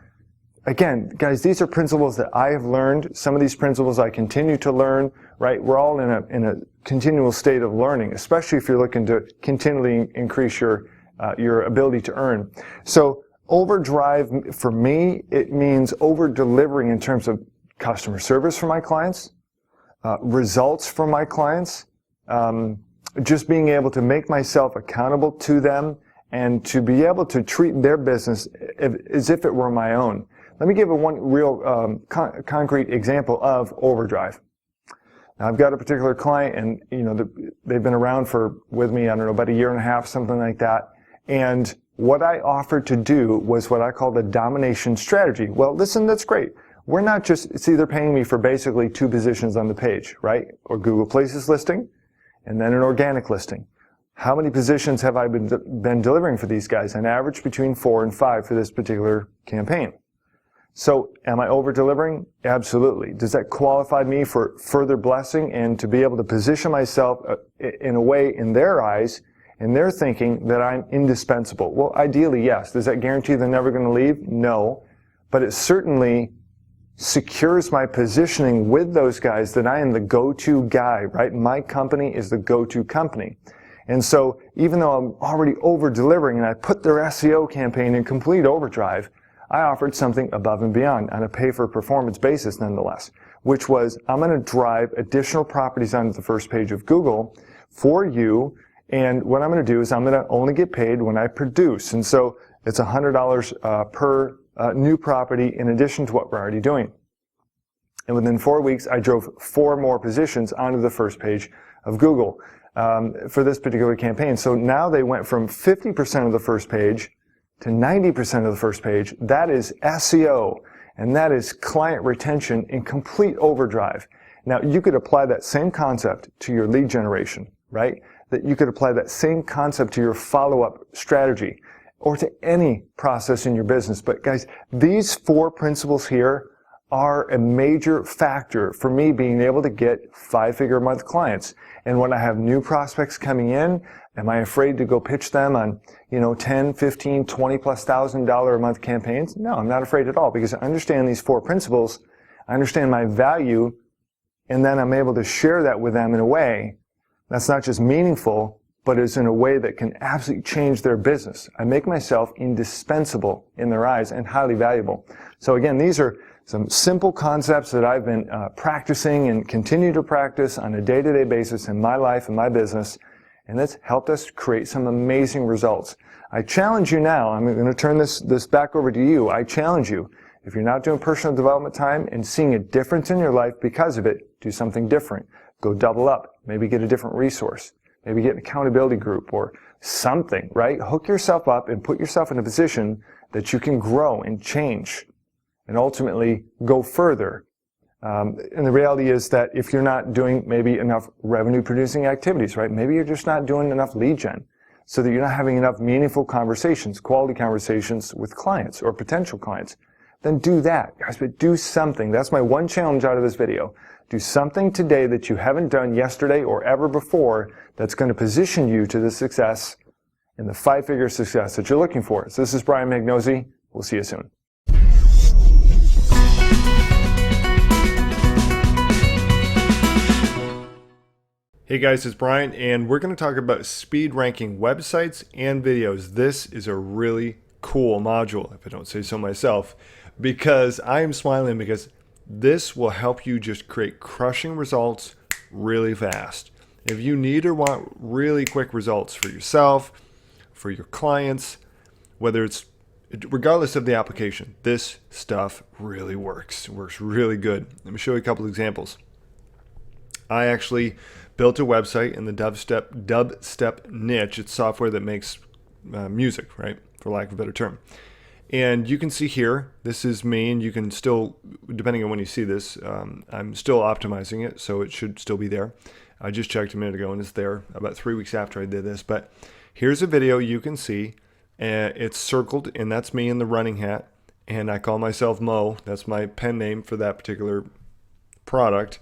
Again, guys, these are principles that I have learned. Some of these principles I continue to learn, right? We're all in a continual state of learning, especially if you're looking to continually increase your ability to earn. So overdrive, for me, it means over-delivering in terms of customer service for my clients, results for my clients, just being able to make myself accountable to them, and to be able to treat their business as if it were my own. Let me give one real concrete example of overdrive. Now, I've got a particular client, and they've been around with me, I don't know, about a year and a half, something like that. And what I offered to do was what I call the domination strategy. Well, listen, that's great. We're not just, see, they're paying me for basically 2 positions on the page, right? Or Google Places listing, and then an organic listing. How many positions have I been delivering for these guys? An average between 4 and 5 for this particular campaign. So am I over-delivering? Absolutely. Does that qualify me for further blessing and to be able to position myself in a way in their eyes, in their thinking, that I'm indispensable? Well, ideally, yes. Does that guarantee they're never going to leave? No. But it certainly secures my positioning with those guys that I am the go-to guy, right? My company is the go-to company. And so even though I'm already over-delivering and I put their SEO campaign in complete overdrive, I offered something above and beyond on a pay-for-performance basis nonetheless, which was, I'm going to drive additional properties onto the first page of Google for you, and what I'm going to do is I'm going to only get paid when I produce. And so it's $100 per new property in addition to what we're already doing. And within 4 weeks, I drove 4 more positions onto the first page of Google for this particular campaign. So now they went from 50% of the first page to 90% of the first page. That is SEO, and that is client retention in complete overdrive. Now, you could apply that same concept to your lead generation, right? That you could apply that same concept to your follow-up strategy or to any process in your business. But guys, these 4 principles here are a major factor for me being able to get 5-figure a month clients. And when I have new prospects coming in, am I afraid to go pitch them on, $10, $15, $20+ a month campaigns? No, I'm not afraid at all, because I understand these 4 principles. I understand my value, and then I'm able to share that with them in a way that's not just meaningful, but is in a way that can absolutely change their business. I make myself indispensable in their eyes and highly valuable. So again, these are some simple concepts that I've been practicing and continue to practice on a day-to-day basis in my life and my business, and that's helped us create some amazing results. I challenge you now, I'm going to turn this back over to you. I challenge you, if you're not doing personal development time and seeing a difference in your life because of it, do something different. Go double up. Maybe get a different resource. Maybe get an accountability group or something, right? Hook yourself up and put yourself in a position that you can grow and change and ultimately go further. And the reality is that if you're not doing maybe enough revenue producing activities, right? Maybe you're just not doing enough lead gen so that you're not having enough meaningful conversations, quality conversations with clients or potential clients. Then do that, guys, but do something. That's my one challenge out of this video. Do something today that you haven't done yesterday or ever before that's going to position you to the success and the 5-figure success that you're looking for. So this is Brian Magnosi. We'll see you soon. Hey guys, it's Brian, and we're going to talk about speed ranking websites and videos. This is a really cool module, if I don't say so myself, because I am smiling because this will help you just create crushing results really fast. If you need or want really quick results for yourself, for your clients, regardless of the application, this stuff really works. It works really good. Let me show you a couple examples. I actually built a website in the dubstep niche. It's software that makes music, right? For lack of a better term. And you can see here, this is me, and you can still, depending on when you see this, I'm still optimizing it, so it should still be there. I just checked a minute ago and it's there about 3 weeks after I did this. But here's a video you can see. It's circled, and that's me in the running hat. And I call myself Mo. That's my pen name for that particular product.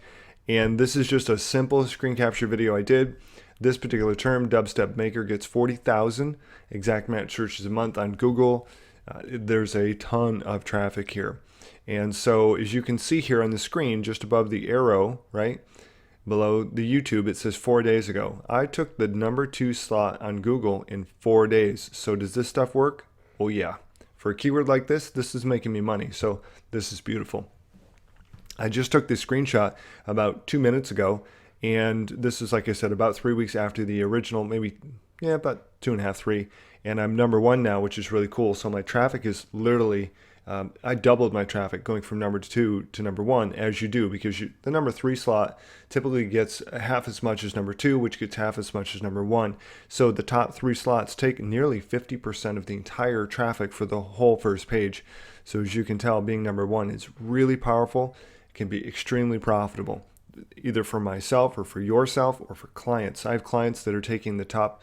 And this is just a simple screen capture video I did. This particular term, dubstep maker, gets 40,000 exact match searches a month on Google. There's a ton of traffic here. And so as you can see here on the screen, just above the arrow, right, below the YouTube, it says 4 days ago. I took the #2 slot on Google in 4 days. So does this stuff work? Oh yeah. For a keyword like this is making me money. So this is beautiful. I just took this screenshot about 2 minutes ago, and this is, like I said, about 3 weeks after the original, maybe, yeah, about 2.5, 3. And I'm #1 now, which is really cool. So my traffic is literally, I doubled my traffic going from #2 to #1, as you do, because the #3 slot typically gets half as much as #2, which gets half as much as #1. So the top 3 slots take nearly 50% of the entire traffic for the whole first page. So as you can tell, being #1 is really powerful. It can be extremely profitable, either for myself or for yourself or for clients. I have clients that are taking the top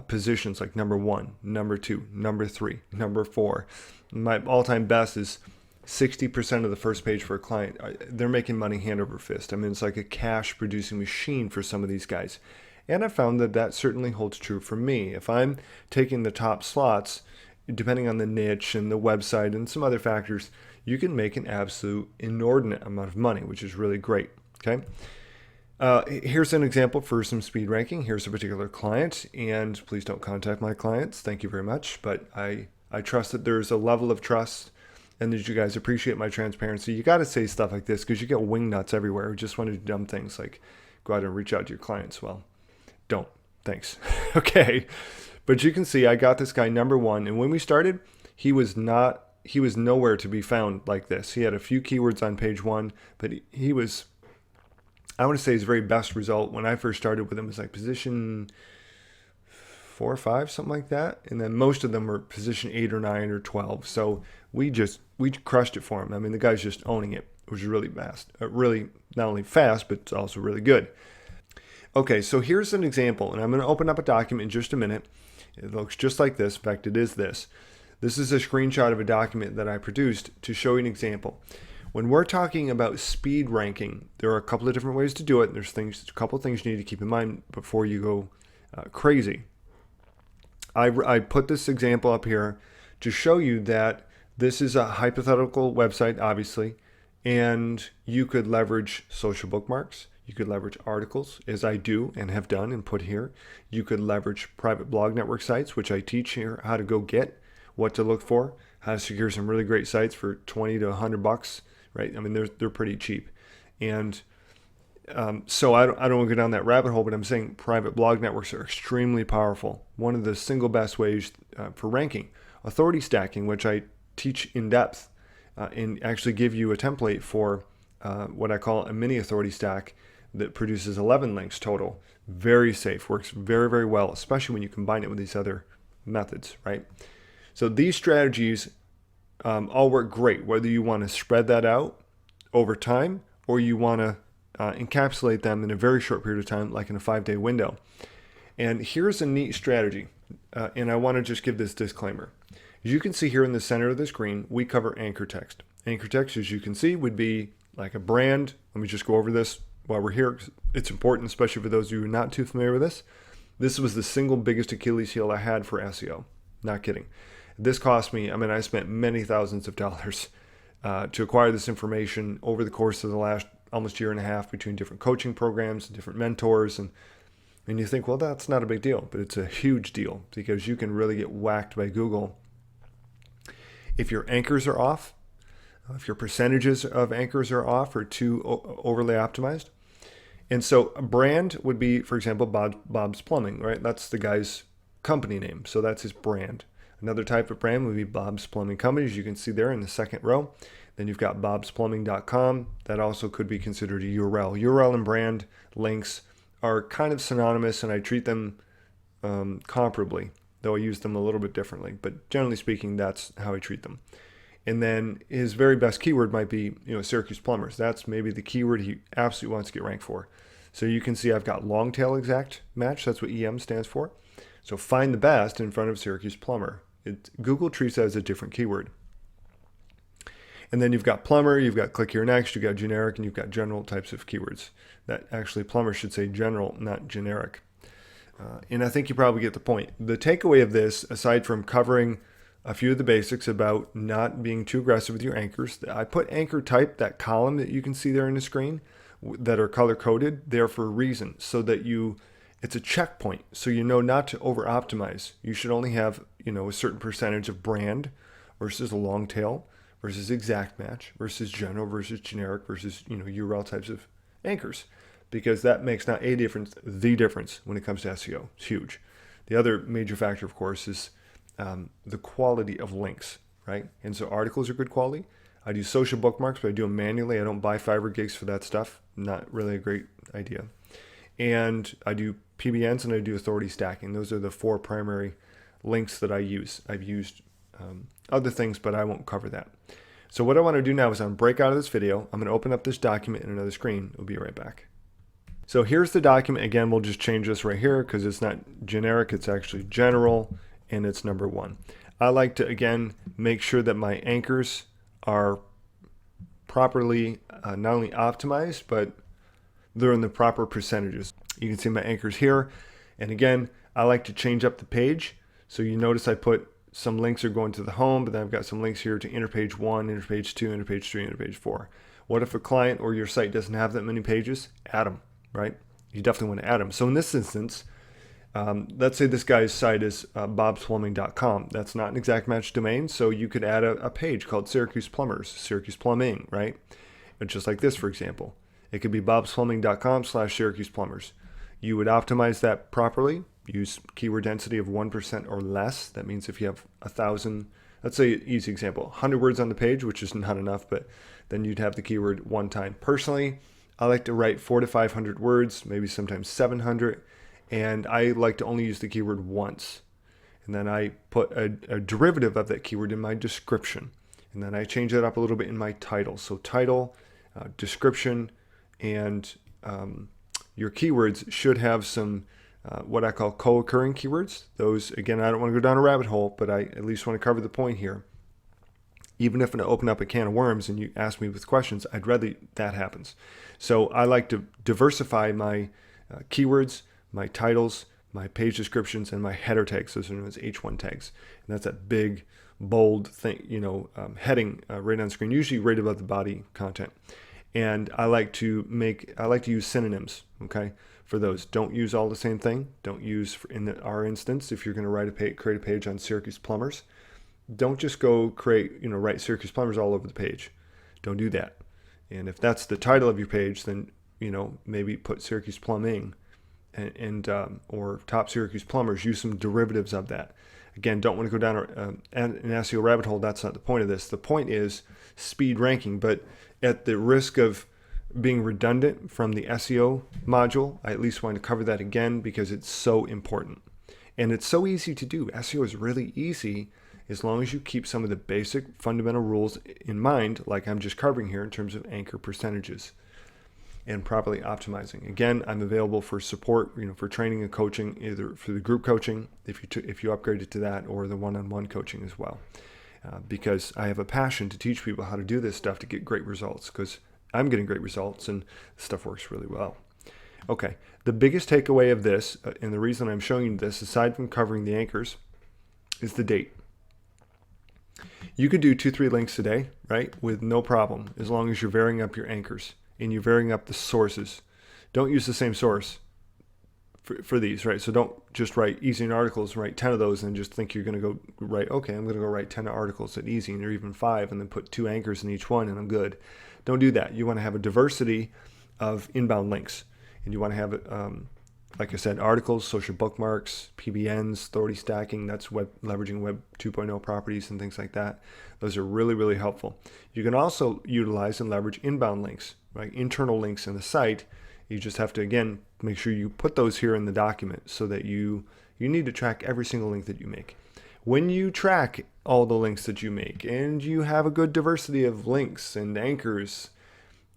positions like #1, #2, #3, #4. My all-time best is 60% of the first page for a client. They're making money hand over fist. I mean, it's like a cash producing machine for some of these guys. And I found that that certainly holds true for me. If I'm taking the top slots, depending on the niche and the website and some other factors, you can make an absolute inordinate amount of money, which is really great. Okay. Here's an example for some speed ranking. Here's a particular client, and please don't contact my clients. Thank you very much. But I trust that there's a level of trust and that you guys appreciate my transparency. You got to say stuff like this because you get wingnuts everywhere who just want to do dumb things like go out and reach out to your clients. Well, don't. Thanks. Okay. But you can see I got this guy #1, and when we started, he was nowhere to be found like this. He had a few keywords on page 1, but he was, I want to say his very best result when I first started with him was like position 4 or 5, something like that. And then most of them were position 8 or 9 or 12. So we crushed it for him. I mean, the guy's just owning it, which is really fast. Really not only fast, but it's also really good. Okay, so here's an example, and I'm going to open up a document in just a minute. It looks just like this. In fact, it is this. This is a screenshot of a document that I produced to show you an example. When we're talking about speed ranking, there are a couple of different ways to do it. There's a couple of things you need to keep in mind before you go crazy. I put this example up here to show you that this is a hypothetical website, obviously, and you could leverage social bookmarks. You could leverage articles, as I do and have done and put here. You could leverage private blog network sites, which I teach here how to go get, what to look for, how to secure some really great sites for 20 to 100 bucks, right? I mean, they're pretty cheap. And so I don't want to go down that rabbit hole, but I'm saying private blog networks are extremely powerful. One of the single best ways for ranking. Authority stacking, which I teach in depth and actually give you a template for what I call a mini authority stack that produces 11 links total. Very safe, works very, very well, especially when you combine it with these other methods, right? So these strategies all work great, whether you want to spread that out over time or you want to encapsulate them in a very short period of time, like in a 5-day window. And here's a neat strategy, and I want to just give this disclaimer. As you can see here in the center of the screen, we cover anchor text. Anchor text, as you can see, would be like a brand. Let me just go over this while we're here. It's important, especially for those of you who are not too familiar with this. This was the single biggest Achilles heel I had for SEO. Not kidding. This cost me, I spent many thousands of dollars to acquire this information over the course of the last almost year and a half between different coaching programs and different mentors. And you think, well, that's not a big deal, but it's a huge deal because you can really get whacked by Google if your anchors are off, if your percentages of anchors are off or too overly optimized. And so a brand would be, for example, Bob's Plumbing, right? That's the guy's company name. So that's his brand. Another type of brand would be Bob's Plumbing Company, as you can see there in the second row. Then you've got bobsplumbing.com. That also could be considered a URL. URL and brand links are kind of synonymous, and I treat them comparably, though I use them a little bit differently. But generally speaking, that's how I treat them. And then his very best keyword might be, Syracuse Plumbers. That's maybe the keyword he absolutely wants to get ranked for. So you can see I've got long tail exact match. That's what EM stands for. So find the best in front of Syracuse plumber. Google treats that as a different keyword. And then you've got plumber, you've got click here next, you've got generic, and you've got general types of keywords. That actually plumber should say general, not generic. And I think you probably get the point. The takeaway of this, aside from covering a few of the basics about not being too aggressive with your anchors, I put anchor type, that column that you can see there in the screen, that are color coded there for a reason, so that it's a checkpoint, so you know not to over optimize. You should only have, a certain percentage of brand versus a long tail versus exact match versus general versus generic versus URL types of anchors, because that makes not a difference, the difference when it comes to SEO. It's huge. The other major factor, of course, is the quality of links, right? And so articles are good quality. I do social bookmarks, but I do them manually. I don't buy Fiverr gigs for that stuff. Not really a great idea. And I do PBNs and I do authority stacking. Those are the 4 primary links that I use. I've used other things, but I won't cover that. So what I want to do now is I'm going to break out of this video. I'm going to open up this document in another screen. We'll be right back. So here's the document. Again, we'll just change this right here because it's not generic. It's actually general, and it's number 1. I like to, again, make sure that my anchors are properly not only optimized, but they're in the proper percentages. You can see my anchors here. And again, I like to change up the page. So you notice I put some links are going to the home, but then I've got some links here to interpage 1, interpage 2, interpage 3, interpage 4. What if a client or your site doesn't have that many pages? Add them, right? You definitely want to add them. So in this instance, let's say this guy's site is bobsplumbing.com. That's not an exact match domain, so you could add a page called Syracuse Plumbers, Syracuse Plumbing, right? It's just like this, for example. It could be bobsplumbing.com/Syracuse Plumbers. You would optimize that properly. Use keyword density of 1% or less. That means if you have 1,000, let's say easy example, 100 words on the page, which is not enough, but then you'd have the keyword 1 time. Personally, I like to write 400 to 500 words, maybe sometimes 700, and I like to only use the keyword once. And then I put a derivative of that keyword in my description. And then I change that up a little bit in my title. So title, description, and your keywords should have some what I call co-occurring keywords. Those, again, I don't want to go down a rabbit hole, but I at least want to cover the point here. Even if I open up a can of worms and you ask me with questions, I'd rather that happens. So I like to diversify my keywords, my titles, my page descriptions, and my header tags. Those are known as H1 tags. And that's that big, bold thing, heading right on screen, usually right above the body content. And I like to use synonyms, okay, for those. Don't use all the same thing. Don't use, our instance, if you're going to create a page on Syracuse Plumbers, don't just go write Syracuse Plumbers all over the page. Don't do that. And if that's the title of your page, then, maybe put Syracuse Plumbing and or top Syracuse Plumbers. Use some derivatives of that. Again, don't want to go down an SEO rabbit hole. That's not the point of this. The point is speed ranking, but at the risk of being redundant from the SEO module, I at least want to cover that again because it's so important. And it's so easy to do. SEO is really easy as long as you keep some of the basic fundamental rules in mind, like I'm just covering here in terms of anchor percentages and properly optimizing. Again, I'm available for support, for training and coaching, either for the group coaching, if you upgraded to that, or the one-on-one coaching as well. Because I have a passion to teach people how to do this stuff to get great results, because I'm getting great results and stuff works really well. Okay, the biggest takeaway of this, and the reason I'm showing you this, aside from covering the anchors, is the date. You could do 2-3 links a day, right, with no problem, as long as you're varying up your anchors and you're varying up the sources. Don't use the same source for these, right? So don't just write Easy articles, write 10 of those and just think you're going to go write, okay, I'm going to go write 10 articles at Easy, or even 5, and then put 2 anchors in each one and I'm good. Don't do that. You want to have a diversity of inbound links, and you want to have it, like I said, articles, social bookmarks, PBNs, authority stacking. That's leveraging Web 2.0 properties and things like that. Those are really, really helpful. You can also utilize and leverage inbound links, right? Internal links in the site. You just have to, again, make sure you put those here in the document so that you need to track every single link that you make. When you track all the links that you make and you have a good diversity of links and anchors,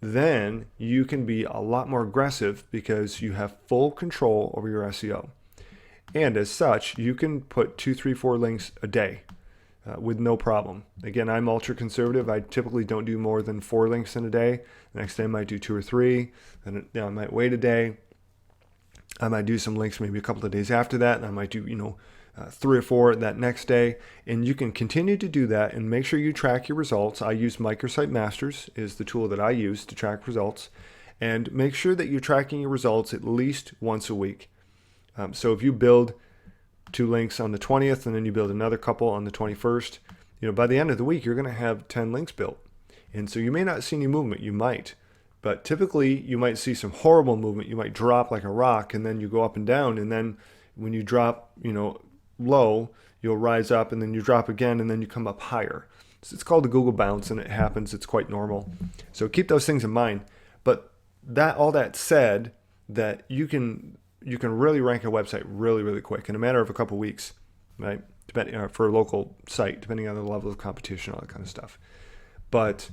then you can be a lot more aggressive because you have full control over your SEO. And as such, you can put 2, 3, 4 links a day with no problem. Again, I'm ultra conservative. I typically don't do more than 4 links in a day. The next day I might do 2 or 3. Then I might wait a day. I might do some links maybe a couple of days after that, and I might do 3 or 4 that next day. And you can continue to do that and make sure you track your results. I use Microsite Masters is the tool that I use to track results, and make sure that you're tracking your results at least once a week. So if you build 2 links on the 20th and then you build another couple on the 21st, by the end of the week you're going to have 10 links built. And so you may not see any movement, you might. But typically you might see some horrible movement. You might drop like a rock and then you go up and down, and then when you drop, low, you'll rise up, and then you drop again, and then you come up higher. So it's called the Google bounce, and it happens. It's quite normal. So keep those things in mind. But all that said, that you can really rank a website really, really quick in a matter of a couple weeks, right? Depending for a local site, depending on the level of competition, all that kind of stuff. But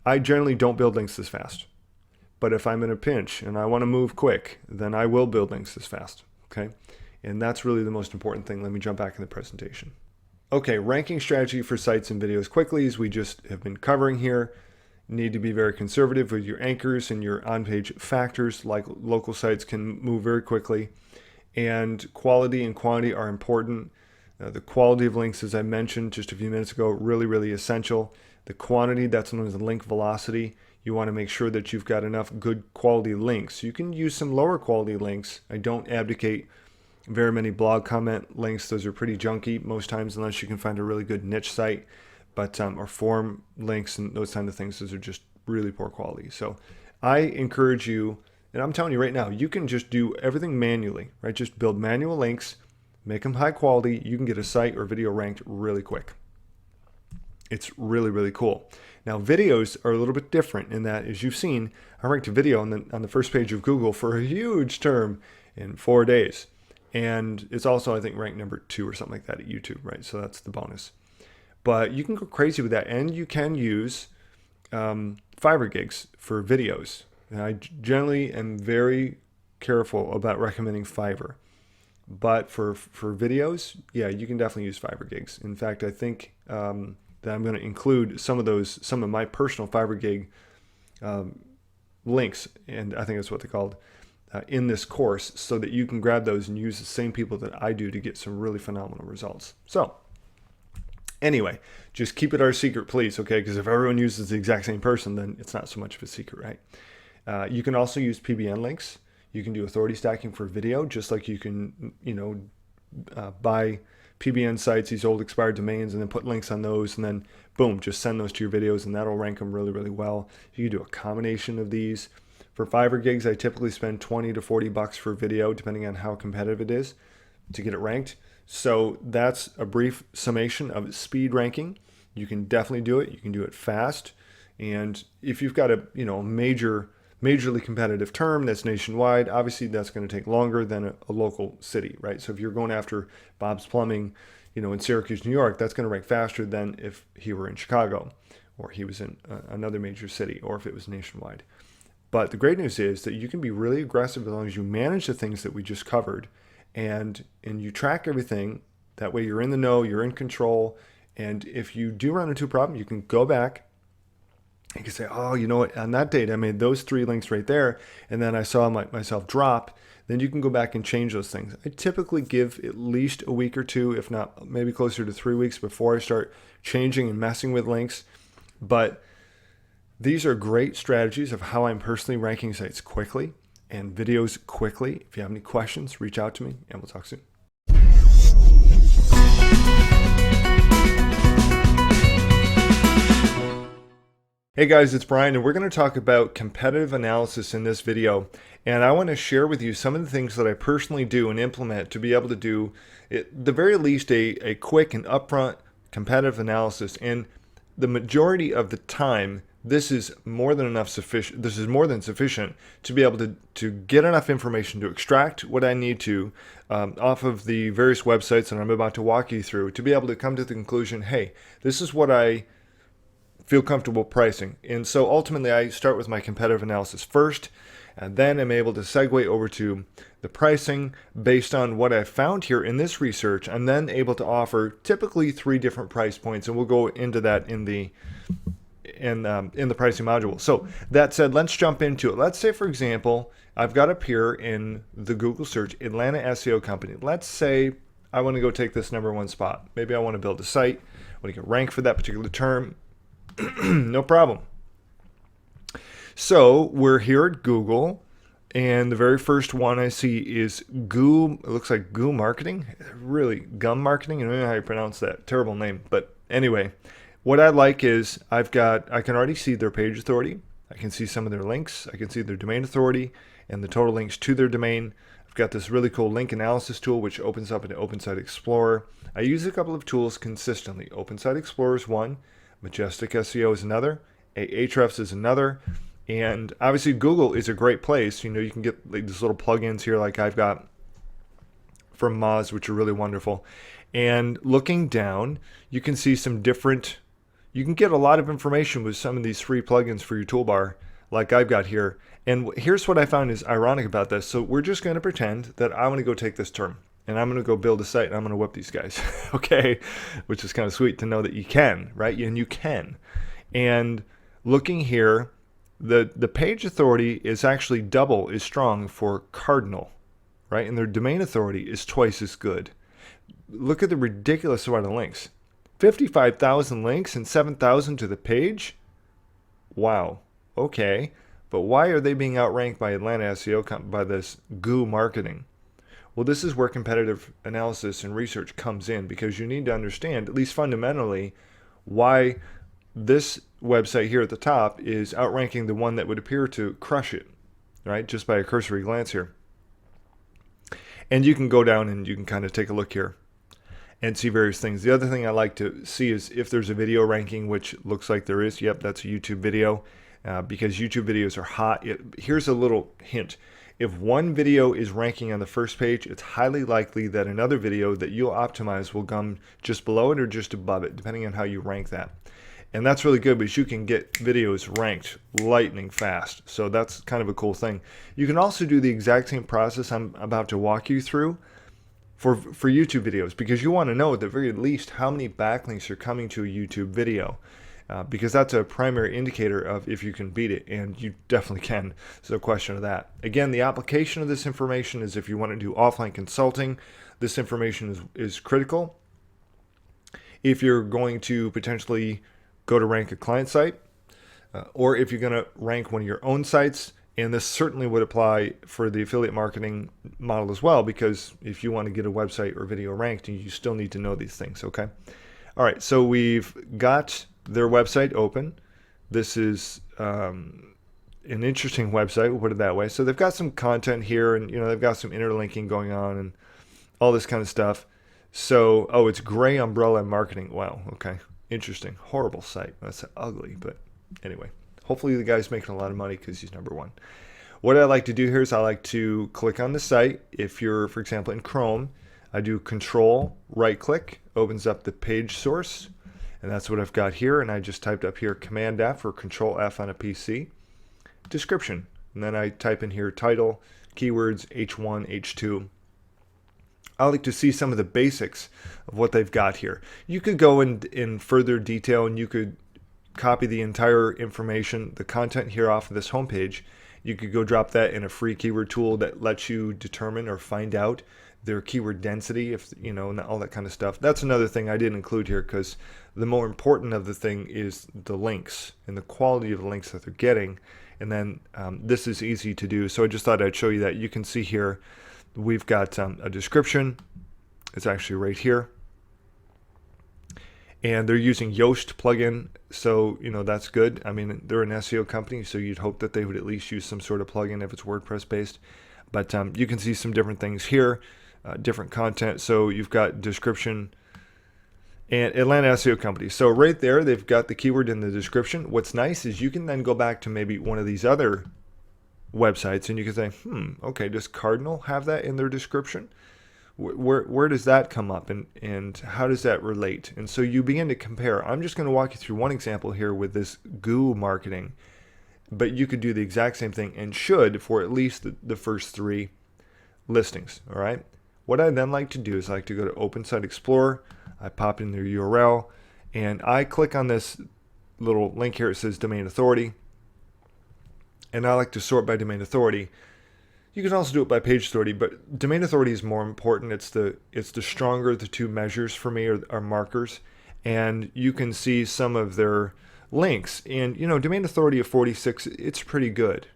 I generally don't build links this fast. But if I'm in a pinch and I want to move quick, then I will build links this fast. Okay, and that's really the most important thing. Let me jump back in the presentation. Okay, ranking strategy for sites and videos quickly, as we just have been covering here. Need to be very conservative with your anchors and your on-page factors. Like local sites can move very quickly, and quality and quantity are important. The quality of links, as I mentioned just a few minutes ago, really, really essential. The quantity, that's known as the link velocity. You want to make sure that you've got enough good quality links. You can use some lower quality links. I don't advocate very many blog comment links. Those are pretty junky most times, unless you can find a really good niche site. But or forum links and those kind of things, those are just really poor quality. So I encourage you, and I'm telling you right now, you can just do everything manually, right? Just build manual links, make them high quality. You can get a site or video ranked really quick. It's really, really cool. Now, videos are a little bit different in that, as you've seen, I ranked a video on the first page of Google for a huge term in 4 days. And it's also, I think, ranked number 2 or something like that at YouTube, right? So that's the bonus. But you can go crazy with that, and you can use Fiverr gigs for videos. And I generally am very careful about recommending Fiverr. But for videos, yeah, you can definitely use Fiverr gigs. In fact, I think that I'm going to include some of my personal Fiverr gig links, and I think that's what they're called, in this course, so that you can grab those and use the same people that I do to get some really phenomenal results. So anyway, just keep it our secret, please, okay? Because if everyone uses the exact same person, then it's not so much of a secret, right? You can also use PBN links. You can do authority stacking for video, just like you can, buy PBN sites, these old expired domains, and then put links on those, and then boom, just send those to your videos, and that'll rank them really, really well. You can do a combination of these. For Fiverr gigs, I typically spend $20 to $40 for video, depending on how competitive it is, to get it ranked. So that's a brief summation of speed ranking. You can definitely do it. You can do it fast. And if you've got a majorly competitive term that's nationwide, obviously that's going to take longer than a local city, right? So if you're going after Bob's Plumbing, in Syracuse, New York, that's going to rank faster than if he were in Chicago, or he was in another major city, or if it was nationwide. But the great news is that you can be really aggressive as long as you manage the things that we just covered, and you track everything. That way you're in the know, you're in control, and if you do run into a problem, you can go back. You can say, oh, you know what, on that date I made those 3 links right there, and then I saw myself drop. Then you can go back and change those things. I typically give at least a week or 2, if not maybe closer to 3 weeks, before I start changing and messing with links. But these are great strategies of how I'm personally ranking sites quickly and videos quickly. If you have any questions, reach out to me, and we'll talk soon. Hey guys, it's Brian, and we're going to talk about competitive analysis in this video. And I want to share with you some of the things that I personally do and implement to be able to do, at the very least, a quick and upfront competitive analysis. And the majority of the time, this is more than sufficient to be able to get enough information to extract what I need to off of the various websites that I'm about to walk you through, to be able to come to the conclusion, hey, this is what I feel comfortable pricing. And so ultimately I start with my competitive analysis first, and then I'm able to segue over to the pricing based on what I've found here in this research. I'm then able to offer typically 3 different price points, and we'll go into that in the pricing module. So that said, let's jump into it. Let's say, for example, I've got up here in the Google search, Atlanta SEO company. Let's say I want to go take this #1 spot. Maybe I want to build a site. I want to get ranked for that particular term. No problem. So we're here at Google, and the very first one I see is Goo. It looks like Goo Marketing. Really, Gum Marketing. I don't know how you pronounce that. Terrible name. But anyway, what I like is I can already see their page authority. I can see some of their links. I can see their domain authority and the total links to their domain. I've got this really cool link analysis tool which opens up into Open Site Explorer. I use a couple of tools consistently. Open Site Explorer is one. Majestic SEO is another. Ahrefs is another. And obviously Google is a great place. You know, you can get like these little plugins here like I've got from Moz, which are really wonderful. And looking down, you can see some different, you can get a lot of information with some of these free plugins for your toolbar like I've got here. And here's what I found is ironic about this. So we're just going to pretend that I want to go take this term and I'm going to go build a site and I'm going to whip these guys. Okay. Which is kind of sweet to know that you can, right? And you can. And looking here, the page authority is actually double as strong for Cardinal, right? And their domain authority is twice as good. Look at the ridiculous amount of links. 55,000 links and 7,000 to the page? Wow. Okay. But why are they being outranked by Atlanta SEO by this Goo Marketing? Well, this is where competitive analysis and research comes in, because you need to understand, at least fundamentally, why this website here at the top is outranking the one that would appear to crush it, right? Just by a cursory glance here. And you can go down and you can kind of take a look here and see various things. The other thing I like to see is if there's a video ranking, which looks like there is. Yep, that's a YouTube video. Because YouTube videos are hot. Here's a little hint. If one video is ranking on the first page, it's highly likely that another video that you'll optimize will come just below it or just above it, depending on how you rank that. And that's really good because you can get videos ranked lightning fast. So that's kind of a cool thing. You can also do the exact same process I'm about to walk you through for YouTube videos, because you want to know at the very least how many backlinks are coming to a YouTube video. Because that's a primary indicator of if you can beat it, and you definitely can. There's no question of that. Again, the application of this information is if you want to do offline consulting, this information is critical. If you're going to potentially go to rank a client site, or if you're going to rank one of your own sites, and this certainly would apply for the affiliate marketing model as well, because if you want to get a website or video ranked, you still need to know these things, okay? All right, so we've got their website open. This is an interesting website, we'll put it that way. So they've got some content here, and they've got some interlinking going on and all this kind of stuff. So, oh, it's Gray Umbrella Marketing. Wow, okay, interesting. Horrible site. That's ugly, but anyway. Hopefully the guy's making a lot of money because he's #1. What I like to do here is I like to click on the site. If you're, for example, in Chrome, I do Control right click, opens up the page source. And that's what I've got here. And I just typed up here Command F or Control F on a PC. Description. And then I type in here title, keywords, H1, H2. I like to see some of the basics of what they've got here. You could go in further detail, and you could copy the entire information, the content here off of this homepage. You could go drop that in a free keyword tool that lets you determine or find out their keyword density, if and all that kind of stuff. That's another thing I didn't include here, because the more important of the thing is the links and the quality of the links that they're getting. And then this is easy to do, so I just thought I'd show you that. You can see here we've got a description. It's actually right here, and they're using Yoast plugin, so that's good. I mean, they're an SEO company, so you'd hope that they would at least use some sort of plugin if it's WordPress based. But you can see some different things here. Different content. So you've got description and Atlanta SEO company. So right there, they've got the keyword in the description. What's nice is you can then go back to maybe one of these other websites and you can say, okay, does Cardinal have that in their description? Where does that come up, and how does that relate? And so you begin to compare. I'm just going to walk you through one example here with this Google marketing, but you could do the exact same thing and should for at least the first 3 listings. All right. What I then like to do is I like to go to Open Site Explorer. I pop in their URL and I click on this little link here. It says domain authority. And I like to sort by domain authority. You can also do it by page authority, but domain authority is more important. It's the stronger of the 2 measures for me, are markers. And you can see some of their links. And, domain authority of 46, it's pretty good.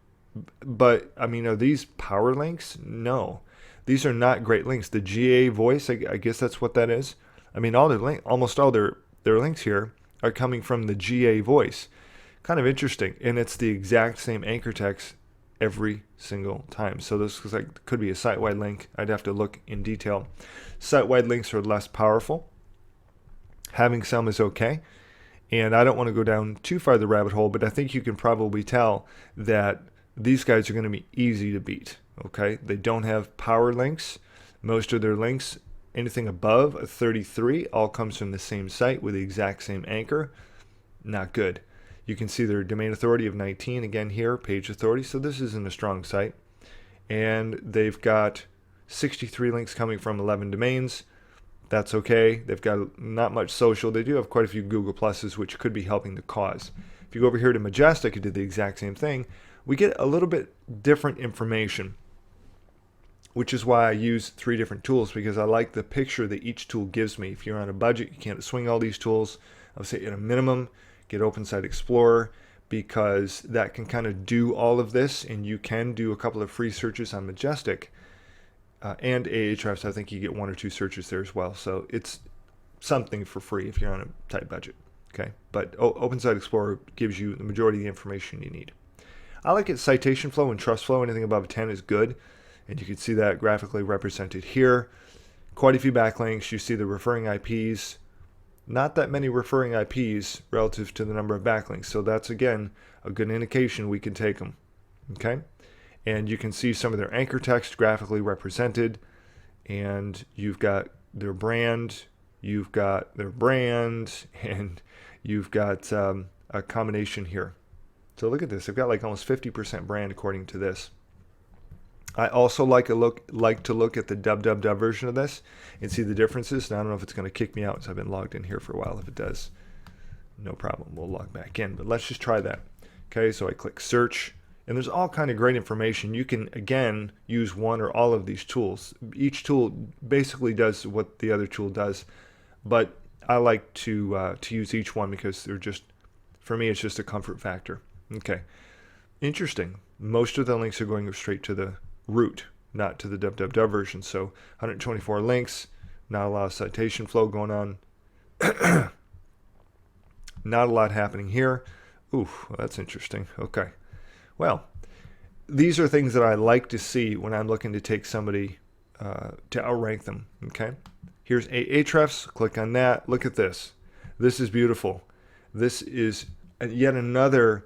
But, I mean, are these power links? No. These are not great links. The GA voice, I guess that's what that is. I mean, almost all their links here are coming from the GA voice. Kind of interesting. And it's the exact same anchor text every single time. So this could be a site-wide link. I'd have to look in detail. Site-wide links are less powerful. Having some is okay. And I don't want to go down too far the rabbit hole, but I think you can probably tell that these guys are going to be easy to beat. Okay, they don't have power links. Most of their links, anything above a 33, all comes from the same site with the exact same anchor. Not good. You can see their domain authority of 19 again here, page authority. So this isn't a strong site. And they've got 63 links coming from 11 domains. That's okay. They've got not much social. They do have quite a few Google Pluses, which could be helping the cause. If you go over here to Majestic, who did the exact same thing, we get a little bit different information, which is why I use 3 different tools, because I like the picture that each tool gives me. If you're on a budget, you can't swing all these tools. I would say at a minimum, get Open Site Explorer, because that can kind of do all of this, and you can do a couple of free searches on Majestic and Ahrefs. I think you get 1 or 2 searches there as well. So it's something for free if you're on a tight budget. Okay, but Open Site Explorer gives you the majority of the information you need. I like it citation flow and trust flow. Anything above 10 is good, and you can see that graphically represented here. Quite a few backlinks. You see the referring IPs. Not that many referring IPs relative to the number of backlinks. So that's, again, a good indication we can take them. Okay? And you can see some of their anchor text graphically represented. And you've got their brand, you've got their brand, and you've got a combination here. So look at this. They've got like almost 50% brand according to this. I also like to look at the www version of this and see the differences. Now, I don't know if it's going to kick me out, so I've been logged in here for a while. If it does, no problem. We'll log back in. But let's just try that. Okay, so I click search, and there's all kind of great information. You can, again, use one or all of these tools. Each tool basically does what the other tool does, but I like to use each one because they're just, for me, it's just a comfort factor. Okay, interesting. Most of the links are going straight to the root, not to the www version. So 124 links, not a lot of citation flow going on. Not a lot happening here. Ooh, well, that's interesting. Okay. Well, these are things that I like to see when I'm looking to take somebody to outrank them. Okay. Here's Ahrefs. Click on that. Look at this. This is beautiful. This is yet another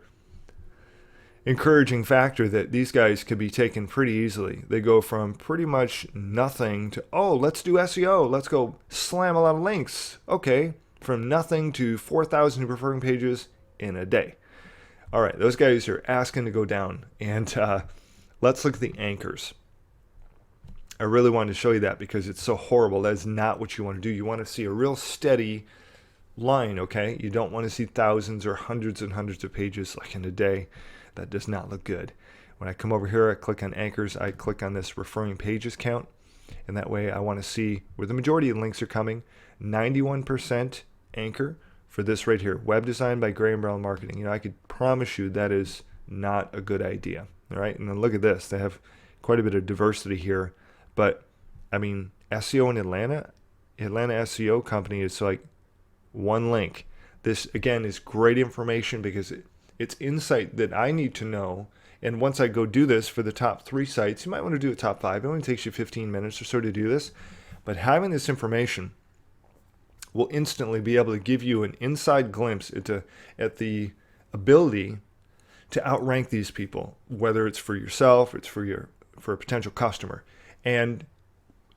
encouraging factor that these guys could be taken pretty easily. They go from pretty much nothing to, oh, let's do SEO. Let's go slam a lot of links. Okay. From nothing to 4,000 referring pages in a day. All right. Those guys are asking to go down. And let's look at the anchors. I really wanted to show you that because it's so horrible. That's not what you want to do. You want to see a real steady line, okay? You don't want to see thousands or hundreds and hundreds of pages like in a day. That does not look good. When I come over here, I click on anchors, I click on this referring pages count, and that way I want to see where the majority of links are coming. 91% anchor for this right here, web design by Graham Brown Marketing. You know, I could promise you that is not a good idea. All right, and then look at this. They have quite a bit of diversity here, but I mean, SEO in Atlanta SEO company is like one link. This again is great information because it's insight that I need to know. And once I go do this for the top 3 sites, you might want to do a top 5. It only takes you 15 minutes or so to do this. But having this information will instantly be able to give you an inside glimpse at the ability to outrank these people, whether it's for yourself, or it's for a potential customer. And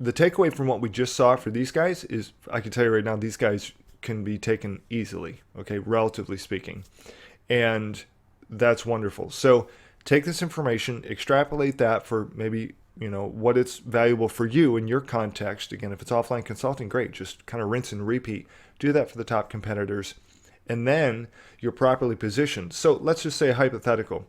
the takeaway from what we just saw for these guys is, I can tell you right now, these guys can be taken easily, okay, relatively speaking. And that's wonderful. So take this information, extrapolate that for maybe, what it's valuable for you in your context. Again, if it's offline consulting, great. Just kind of rinse and repeat. Do that for the top competitors. And then you're properly positioned. So let's just say a hypothetical.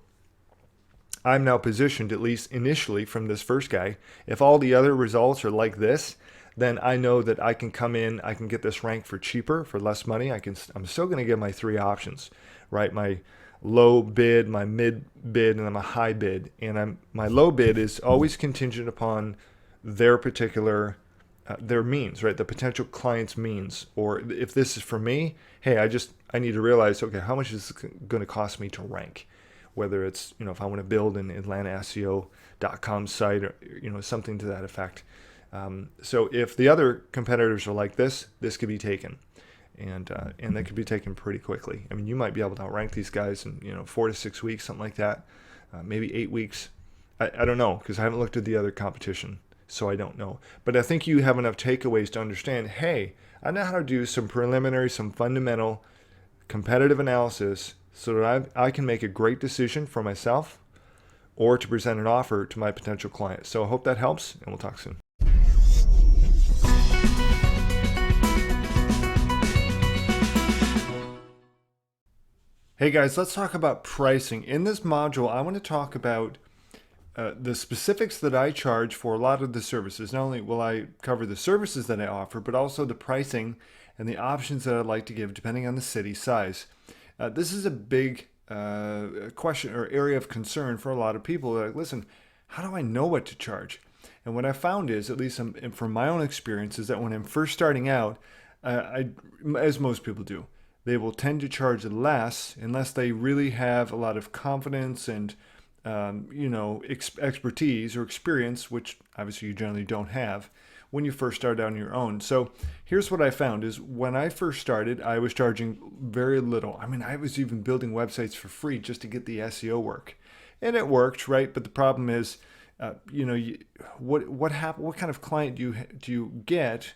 I'm now positioned, at least initially, from this first guy. If all the other results are like this, then I know that I can come in, I can get this ranked for cheaper, for less money. I'm still going to get my three options, right? My low bid, my mid bid, and then my high bid. And my low bid is always contingent upon their particular their means, right? The potential client's means. Or if this is for me, hey, I need to realize, okay, how much is it going to cost me to rank? Whether it's, if I want to build an AtlantaSEO.com site or, something to that effect. So if the other competitors are like this could be taken. And that could be taken pretty quickly. I mean, you might be able to outrank these guys in, 4 to 6 weeks, something like that. Maybe 8 weeks. I don't know, because I haven't looked at the other competition, so I don't know. But I think you have enough takeaways to understand, hey, I know how to do some preliminary, some fundamental competitive analysis so that I can make a great decision for myself or to present an offer to my potential client. So I hope that helps, and we'll talk soon. Hey guys, let's talk about pricing. In this module, I want to talk about the specifics that I charge for a lot of the services. Not only will I cover the services that I offer, but also the pricing and the options that I'd like to give depending on the city size. This is a big question or area of concern for a lot of people. They're like, listen, how do I know what to charge? And what I found is, at least from my own experience, is that when I'm first starting out, as most people do, they will tend to charge less unless they really have a lot of confidence and expertise or experience, which obviously you generally don't have when you first start out on your own. So here's what I found is when I first started, I was charging very little. I mean, I was even building websites for free just to get the SEO work. And it worked, right? But the problem is, what kind of client do you get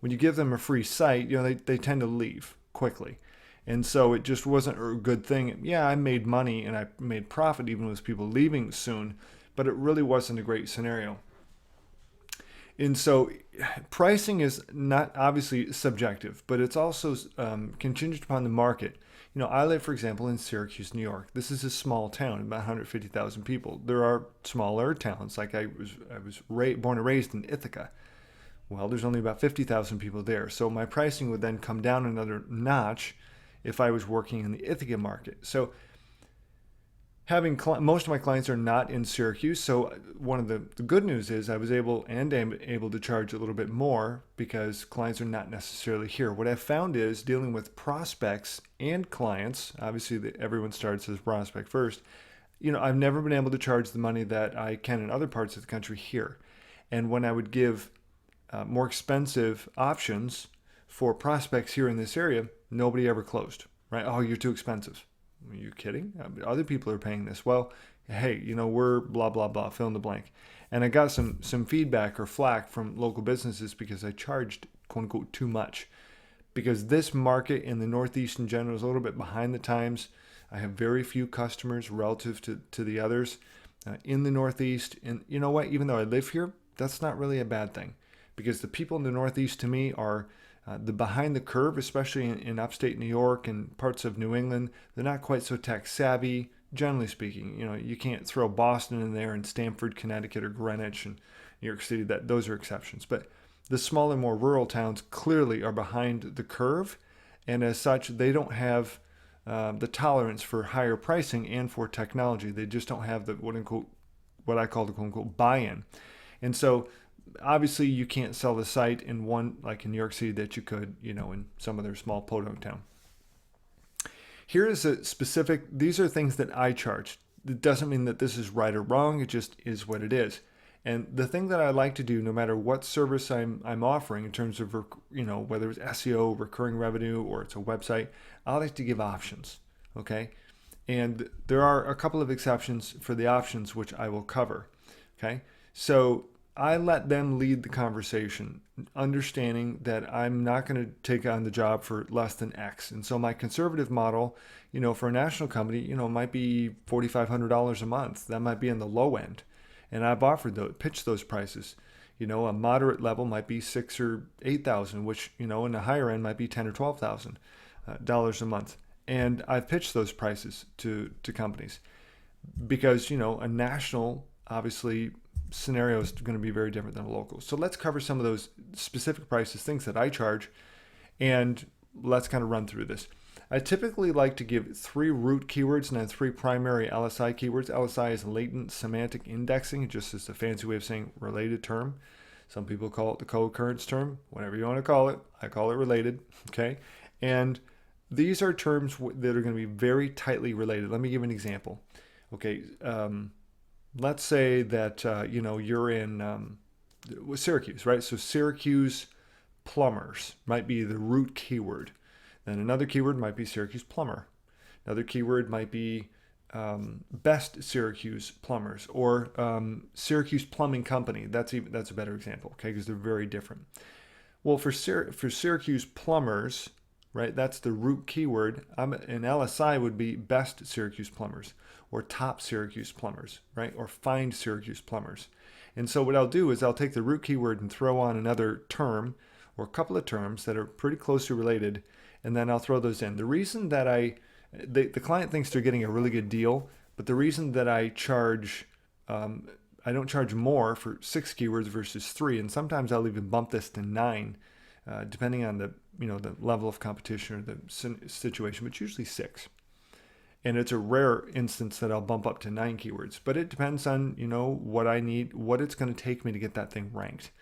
when you give them a free site? They tend to leave quickly. And so it just wasn't a good thing. Yeah, I made money and I made profit even with people leaving soon, but it really wasn't a great scenario. And so pricing is not obviously subjective, but it's also contingent upon the market. I live, for example, in Syracuse, New York. This is a small town, about 150,000 people. There are smaller towns, like I was born and raised in Ithaca. Well, there's only about 50,000 people there. So my pricing would then come down another notch if I was working in the Ithaca market. So most of my clients are not in Syracuse, so one of the good news is I was able to charge a little bit more because clients are not necessarily here. What I found is dealing with prospects and clients, obviously everyone starts as prospect first, I've never been able to charge the money that I can in other parts of the country here. And when I would give more expensive options for prospects here in this area, nobody ever closed, right? Oh, you're too expensive. Are you kidding? I mean, other people are paying this. Well, hey, we're blah, blah, blah, fill in the blank. And I got some feedback or flack from local businesses because I charged, quote unquote, too much. Because this market in the Northeast in general is a little bit behind the times. I have very few customers relative to the others in the Northeast. And you know what? Even though I live here, that's not really a bad thing. Because the people in the Northeast to me are the behind the curve, especially in upstate New York and parts of New England. They're not quite so tech savvy, generally speaking. You can't throw Boston in there and Stamford, Connecticut, or Greenwich and New York City. Those are exceptions. But the smaller, more rural towns clearly are behind the curve, and as such, they don't have the tolerance for higher pricing and for technology. They just don't have the what I call the quote unquote buy-in. And so obviously you can't sell the site in one, like in New York City, that you could, in some other small podunk town. Here is these are things that I charge. It doesn't mean that this is right or wrong. It just is what it is. And the thing that I like to do, no matter what service I'm offering in terms of, whether it's SEO, recurring revenue, or it's a website, I like to give options, okay? And there are a couple of exceptions for the options, which I will cover, okay? So I let them lead the conversation, understanding that I'm not going to take on the job for less than X. And so my conservative model, for a national company, might be $4,500 a month. That might be in the low end. And I've offered those, pitched those prices. A moderate level might be 6 or 8,000, which, in the higher end might be 10 or 12,000 dollars a month. And I've pitched those prices to companies because, a national, obviously, scenario is going to be very different than a local. So let's cover some of those specific prices, things that I charge, and let's kind of run through this. I typically like to give 3 root keywords and then 3 primary LSI keywords. LSI is latent semantic indexing, just as a fancy way of saying related term. Some people call it the co-occurrence term, whatever you want to call it. I call it related, okay? And these are terms that are going to be very tightly related. Let me give an example. Okay, let's say that you're in Syracuse, right? So Syracuse plumbers might be the root keyword. Then another keyword might be Syracuse plumber. Another keyword might be best Syracuse plumbers or Syracuse plumbing company. That's a better example, okay? Because they're very different. Well, for Syracuse plumbers, right? That's the root keyword. An LSI would be best Syracuse plumbers or top Syracuse plumbers, right? Or find Syracuse plumbers. And so what I'll do is I'll take the root keyword and throw on another term or a couple of terms that are pretty closely related, and then I'll throw those in. The reason that the client thinks they're getting a really good deal, but the reason that I don't charge more for 6 keywords versus 3, and sometimes I'll even bump this to 9, depending on the level of competition or the situation, but usually 6. And it's a rare instance that I'll bump up to 9 keywords, but it depends on what I need, what it's going to take me to get that thing ranked.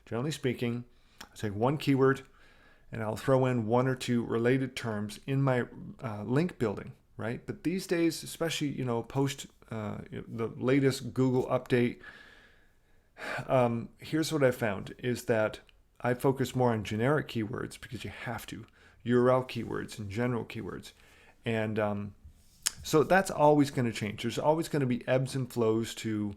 Generally speaking, I'll take 1 keyword and I'll throw in 1 or 2 related terms in my link building, right? But these days, especially post the latest Google update, here's what I found is that I focus more on generic keywords because you have to, URL keywords and general keywords. And so that's always going to change. There's always going to be ebbs and flows to,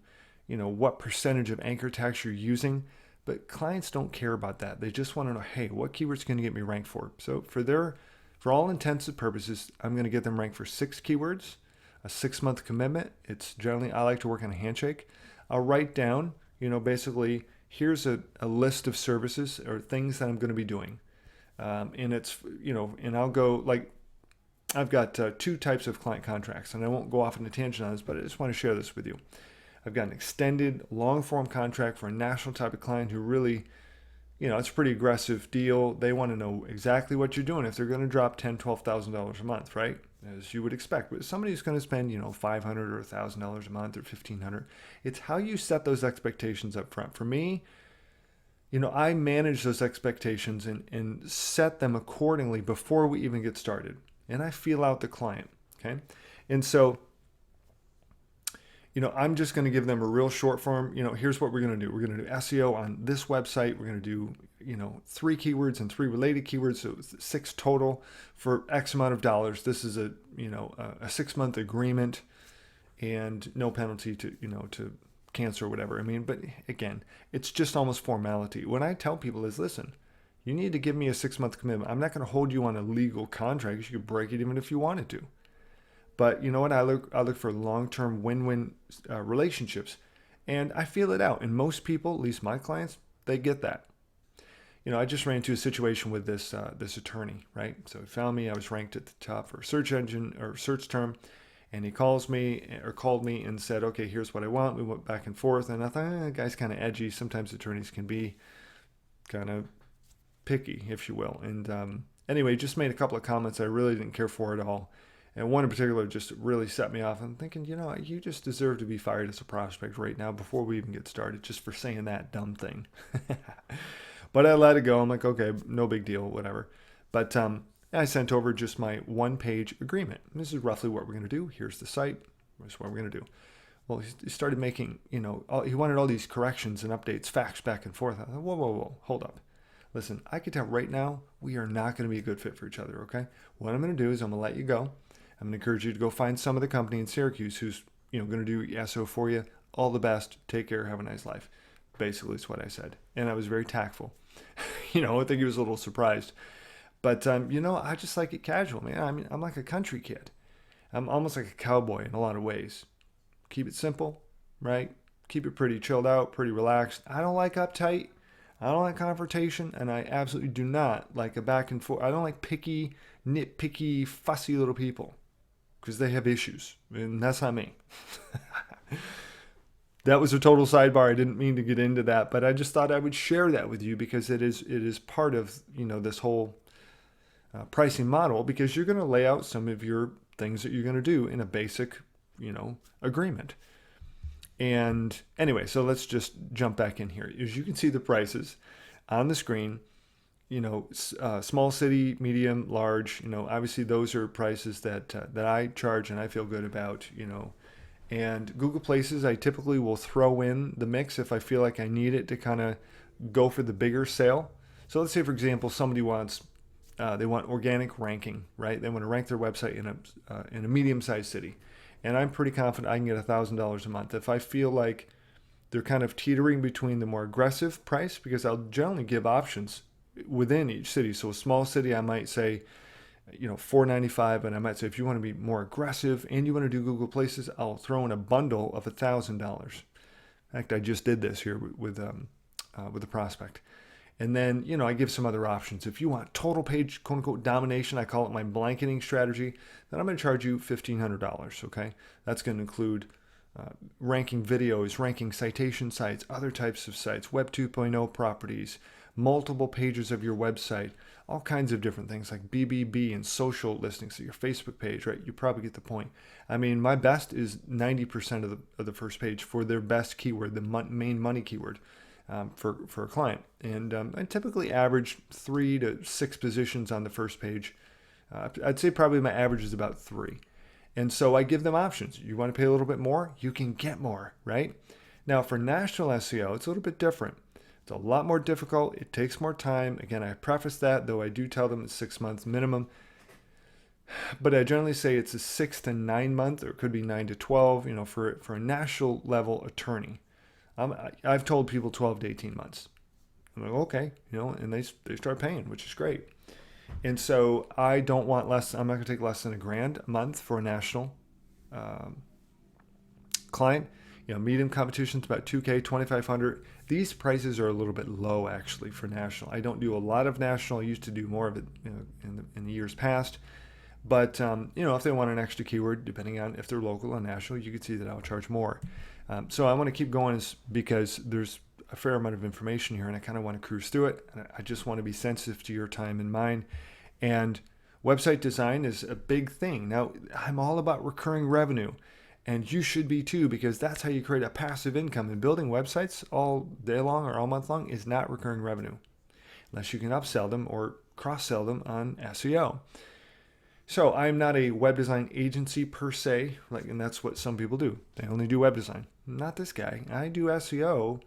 what percentage of anchor text you're using. But clients don't care about that. They just want to know, hey, what keyword's going to get me ranked for? So for all intents and purposes, I'm going to get them ranked for 6 keywords, a 6-month commitment. It's generally, I like to work on a handshake. I'll write down, basically, here's a list of services or things that I'm going to be doing. And it's, and I'll go like, I've got 2 types of client contracts, and I won't go off on a tangent on this, but I just want to share this with you. I've got an extended long-form contract for a national type of client who really, it's a pretty aggressive deal. They want to know exactly what you're doing if they're going to drop $10,000, $12,000 a month, right? As you would expect. But somebody who's going to spend, $500 or $1,000 a month or $1,500, it's how you set those expectations up front. For me, I manage those expectations and set them accordingly before we even get started. And I feel out the client, okay? And so, I'm just going to give them a real short form. Here's what we're going to do. We're going to do SEO on this website. We're going to do, 3 keywords and 3 related keywords. So 6 total for X amount of dollars. This is a 6-month agreement and no penalty to cancel or whatever. But again, it's just almost formality. What I tell people is, listen, you need to give me a 6-month commitment. I'm not going to hold you on a legal contract. You could break it even if you wanted to. But you know what? I look for long-term win-win relationships, and I feel it out. And most people, at least my clients, they get that. I just ran into a situation with this attorney, right? So he found me. I was ranked at the top for a search engine or search term, and he called me and said, "Okay, here's what I want." We went back and forth, and I thought, the guy's kind of edgy. Sometimes attorneys can be kind of picky, if you will. And anyway, just made a couple of comments I really didn't care for at all. And one in particular just really set me off. I'm thinking, you just deserve to be fired as a prospect right now before we even get started, just for saying that dumb thing. But I let it go. I'm like, okay, no big deal, whatever. But I sent over just my 1-page agreement. This is roughly what we're going to do. Here's the site. This is what we're going to do. Well, he started making, he wanted all these corrections and updates, facts back and forth. I thought, whoa, hold up. Listen, I can tell right now we are not going to be a good fit for each other, okay? What I'm going to do is I'm going to let you go. I'm going to encourage you to go find some other company in Syracuse who's going to do SEO for you. All the best. Take care. Have a nice life. basically is what I said. And I was very tactful. I think he was a little surprised. But, I just like it casual, man. I mean, I'm like a country kid. I'm almost like a cowboy in a lot of ways. Keep it simple, right? Keep it pretty chilled out, pretty relaxed. I don't like uptight. I don't like confrontation, and I absolutely do not like a back and forth. I don't like picky, nitpicky, fussy little people because they have issues, and that's not me. That was a total sidebar. I didn't mean to get into that, but I just thought I would share that with you because it is part of this whole pricing model, because you're going to lay out some of your things that you're going to do in a basic agreement. And anyway, so let's just jump back in here. As you can see the prices on the screen, small city, medium, large, obviously those are prices that I charge and I feel good about, and Google Places, I typically will throw in the mix if I feel like I need it to kind of go for the bigger sale. So let's say, for example, somebody wants, they want organic ranking, right? They want to rank their website in a medium-sized city. And I'm pretty confident I can get $1,000 a month. If I feel like they're kind of teetering between the more aggressive price, because I'll generally give options within each city. So a small city, I might say, $4.95, and I might say if you want to be more aggressive and you want to do Google Places, I'll throw in a bundle of $1,000. In fact, I just did this here with a prospect. And then, I give some other options. If you want total page, quote unquote, domination, I call it my blanketing strategy, then I'm going to charge you $1,500, okay? That's going to include ranking videos, ranking citation sites, other types of sites, Web 2.0 properties, multiple pages of your website, all kinds of different things like BBB and social listings, so your Facebook page, right? You probably get the point. I mean, my best is 90% of the first page for their best keyword, the main money keyword. For a client. And I typically average 3 to 6 positions on the first page. I'd say probably my average is about 3. And so I give them options. You want to pay a little bit more? You can get more, right? Now for national SEO, it's a little bit different. It's a lot more difficult. It takes more time. Again, I preface that, though I do tell them it's 6 months minimum. But I generally say it's a 6 to 9 month, or it could be 9 to 12, for a national level attorney. I've told people 12 to 18 months. I'm like, okay, and they start paying, which is great. And so I don't want less. I'm not going to take less than $1,000 a month for a national client. Medium competition's about $2,000, $2,500. These prices are a little bit low actually for national. I don't do a lot of national. I used to do more of it in the years past. But if they want an extra keyword, depending on if they're local or national, you can see that I'll charge more. So I want to keep going because there's a fair amount of information here, and I kind of want to cruise through it. And I just want to be sensitive to your time and mine. And website design is a big thing. Now, I'm all about recurring revenue, and you should be too, because that's how you create a passive income. And building websites all day long or all month long is not recurring revenue, unless you can upsell them or cross-sell them on SEO. So I'm not a web design agency per se, and that's what some people do. They only do web design. Not this guy. I do SEO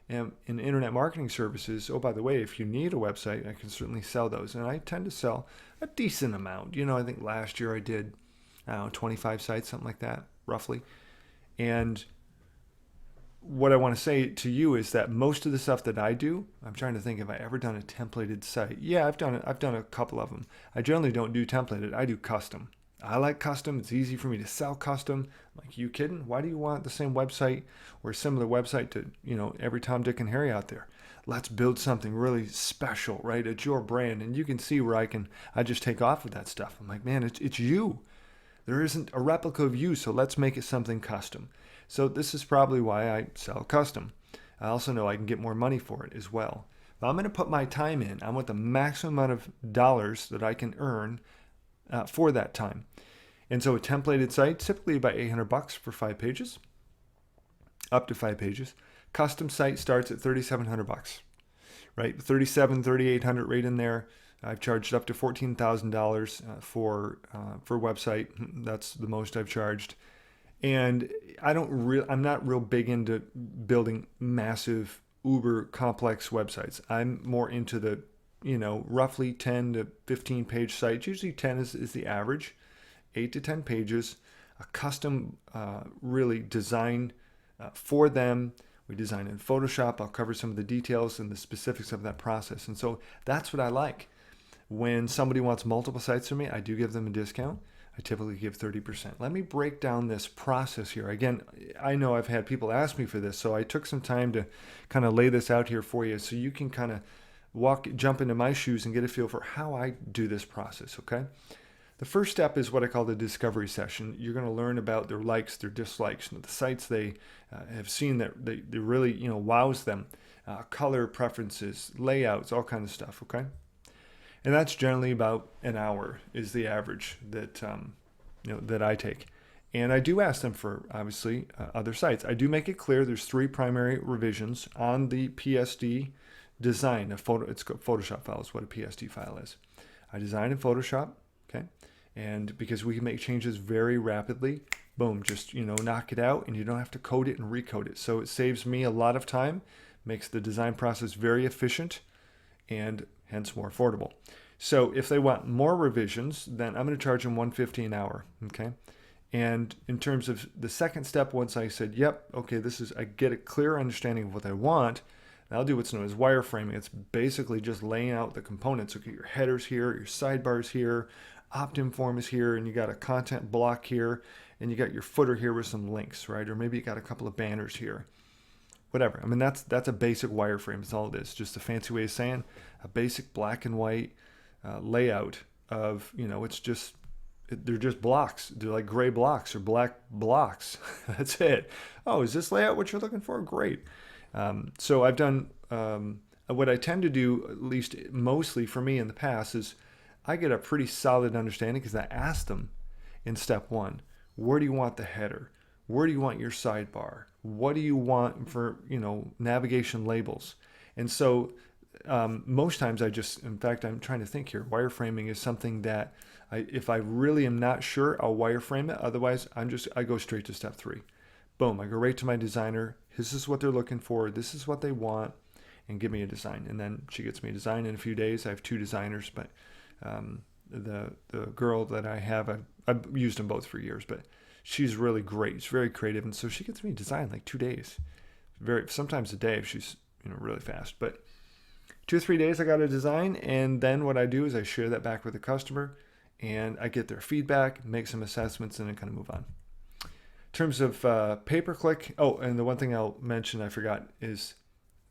and internet marketing services. Oh, by the way, if you need a website, I can certainly sell those. And I tend to sell a decent amount. I think last year I did, 25 sites, something like that, roughly. And what I want to say to you is that most of the stuff that I do, I'm trying to think if I ever done a templated site. Yeah, I've done a couple of them. I generally don't do templated. I do custom. I like custom. It's easy for me to sell custom. I'm like, you kidding? Why do you want the same website or a similar website to, every Tom, Dick, and Harry out there? Let's build something really special, right? It's your brand. And you can see where I just take off with that stuff. I'm like, man, it's you. There isn't a replica of you, so let's make it something custom. So this is probably why I sell custom. I also know I can get more money for it as well. But I'm going to put my time in. I want the maximum amount of dollars that I can earn for that time. And so a templated site, typically about $800 for 5 pages, up to 5 pages. Custom site starts at $3,700, right? $3,700, $3,800 right in there. I've charged up to $14,000 for website. That's the most I've charged. And I'm not real big into building massive, uber complex websites. I'm more into the, roughly 10 to 15 page sites. Usually 10 is the average, 8 to 10 pages, a custom, really designed for them We design in Photoshop. I'll cover some of the details and the specifics of that process. And so that's what I like. When somebody wants multiple sites from me, I do give them a discount. I typically give 30%. Let me break down this process here. Again, I know I've had people ask me for this, so I took some time to kind of lay this out here for you so you can kind of jump into my shoes and get a feel for how I do this process, okay? The first step is what I call the discovery session. You're going to learn about their likes, their dislikes, the sites they have seen that they really, wows them, color preferences, layouts, all kinds of stuff, okay? And that's generally about an hour is the average that that I take. And I do ask them for, obviously, other sites. I do make it clear there's 3 primary revisions on the PSD design. It's called Photoshop file is what a PSD file is. I design in Photoshop, okay? And because we can make changes very rapidly, boom, just, knock it out and you don't have to code it and recode it. So it saves me a lot of time, makes the design process very efficient and hence more affordable. So if they want more revisions, then I'm going to charge them $150 an hour, okay? And in terms of the second step, once I said, yep, okay, I get a clear understanding of what I want, I'll do what's known as wireframing. It's basically just laying out the components. Okay, your headers here, your sidebars here, opt-in form is here, and you got a content block here, and you got your footer here with some links, right? Or maybe you got a couple of banners here. Whatever. I mean, that's a basic wireframe. That's all it is. Just a fancy way of saying a basic black and white layout of, they're just blocks. They're like gray blocks or black blocks. That's it. Oh, is this layout what you're looking for? Great. So I've done what I tend to do, at least mostly for me in the past, is I get a pretty solid understanding because I asked them in step 1, where do you want the header? Where do you want your sidebar? What do you want for, navigation labels? And so most times in fact, I'm trying to think here, wireframing is something that if I really am not sure, I'll wireframe it. Otherwise, I go straight to step 3. Boom, I go right to my designer. This is what they're looking for. This is what they want, and give me a design. And then she gets me a design in a few days. I have 2 designers, but the girl that I have, I've used them both for years, but she's really great. She's very creative, and so she gets me a design in like 2 days. Sometimes a day if she's really fast. But 2 or 3 days I got a design, and then what I do is I share that back with the customer, and I get their feedback, make some assessments, and then kind of move on. In terms of pay-per-click, and the one thing I'll mention I forgot is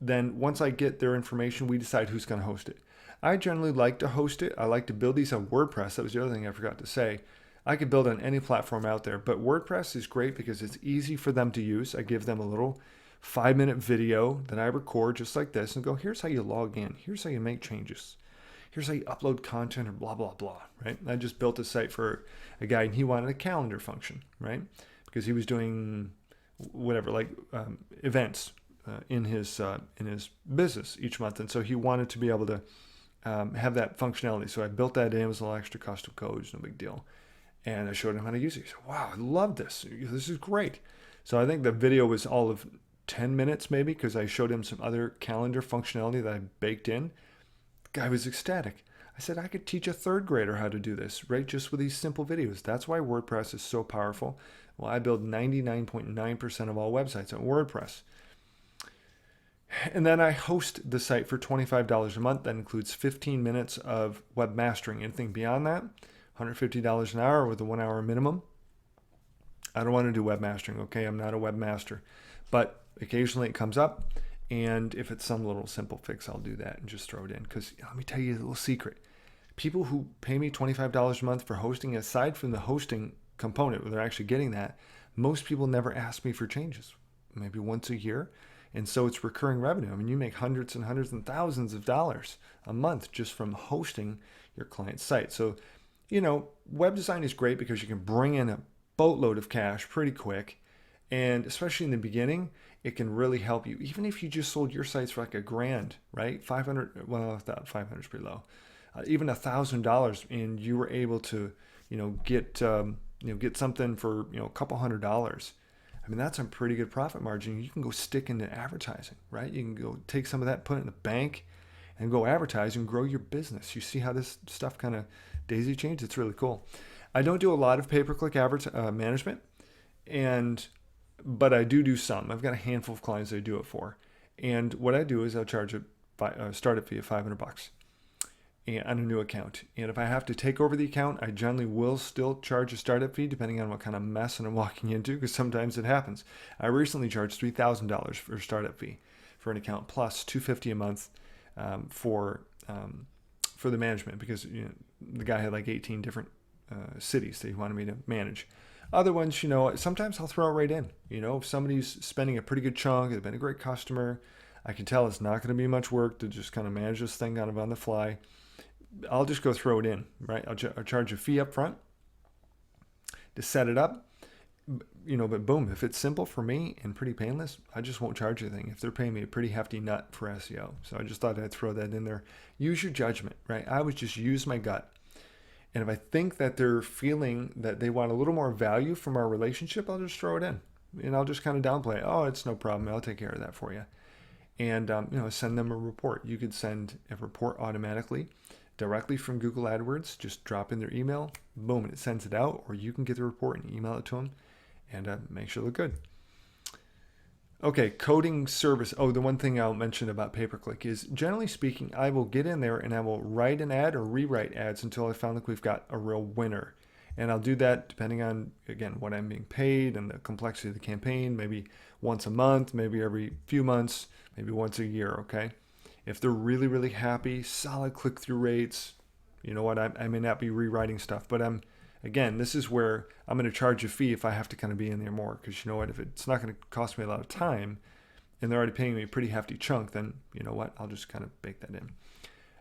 then once I get their information, we decide who's going to host it. I generally like to host it. I like to build these on WordPress. That was the other thing I forgot to say. I could build on any platform out there, but WordPress is great because it's easy for them to use. I give them a little 5-minute video that I record just like this and go, here's how you log in. Here's how you make changes. Here's how you upload content or blah, blah, blah, right? I just built a site for a guy and he wanted a calendar function, right? Because he was doing whatever, like events in his business each month. And so he wanted to be able to have that functionality. So I built that in. It was a little extra custom codes, no big deal. And I showed him how to use it. He said, wow, I love this. This is great. So I think the video was all of 10 minutes maybe because I showed him some other calendar functionality that I baked in. The guy was ecstatic. I said I could teach a 3rd grader how to do this, right? Just with these simple videos. That's why WordPress is so powerful. Well, I build 99.9% of all websites on WordPress. And then I host the site for $25 a month. That includes 15 minutes of web mastering. Anything beyond that, $150 an hour with a 1-hour minimum. I don't want to do web mastering, okay? I'm not a webmaster. But occasionally it comes up, and if it's some little simple fix, I'll do that and just throw it in. Because let me tell you a little secret. People who pay me $25 a month for hosting, aside from the hosting component where they're actually getting that, most people never ask me for changes, maybe once a year. And so it's recurring revenue. I mean, you make hundreds and hundreds and thousands of dollars a month just from hosting your client's site. So, web design is great because you can bring in a boatload of cash pretty quick. And especially in the beginning, it can really help you. Even if you just sold your sites for like $1,000, right? 500, well, 500 is pretty low. Even $1,000, and you were able to, get something for, a couple $100. I mean, that's a pretty good profit margin. You can go stick into advertising, right? You can go take some of that, put it in the bank, and go advertise and grow your business. You see how this stuff kind of daisy chains? It's really cool. I don't do a lot of pay-per-click management, and but I do some. I've got a handful of clients I do it for. And what I do is I'll charge a startup fee of $500 on a new account. And if I have to take over the account, I generally will still charge a startup fee depending on what kind of mess I'm walking into, because sometimes it happens. I recently charged $3,000 for a startup fee for an account, plus $250 a month for the management, because the guy had like 18 different cities that he wanted me to manage. Other ones, sometimes I'll throw it right in. If somebody's spending a pretty good chunk, they've been a great customer, I can tell it's not going to be much work to just kind of manage this thing kind of on the fly, I'll just go throw it in, right? I'll charge a fee up front to set it up, but boom, if it's simple for me and pretty painless, I just won't charge anything if they're paying me a pretty hefty nut for SEO. So I just thought I'd throw that in there. Use your judgment, right? I would just use my gut. And if I think that they're feeling that they want a little more value from our relationship, I'll just throw it in. And I'll just kind of downplay it. Oh, it's no problem. I'll take care of that for you. And, send them a report. You could send a report automatically directly from Google AdWords. Just drop in their email, boom, and it sends it out. Or you can get the report and email it to them and make sure they look good. Okay, coding service. Oh, the one thing I'll mention about pay-per-click is, generally speaking, I will get in there and I will write an ad or rewrite ads until I found like we've got a real winner. And I'll do that depending on, again, what I'm being paid and the complexity of the campaign, maybe once a month, maybe every few months, maybe once a year, okay? If they're really, really happy, solid click-through rates, you know what, I may not be rewriting stuff, but again, this is where I'm going to charge a fee if I have to kind of be in there more, because you know what, if it's not going to cost me a lot of time and they're already paying me a pretty hefty chunk, then you know what, I'll just kind of bake that in.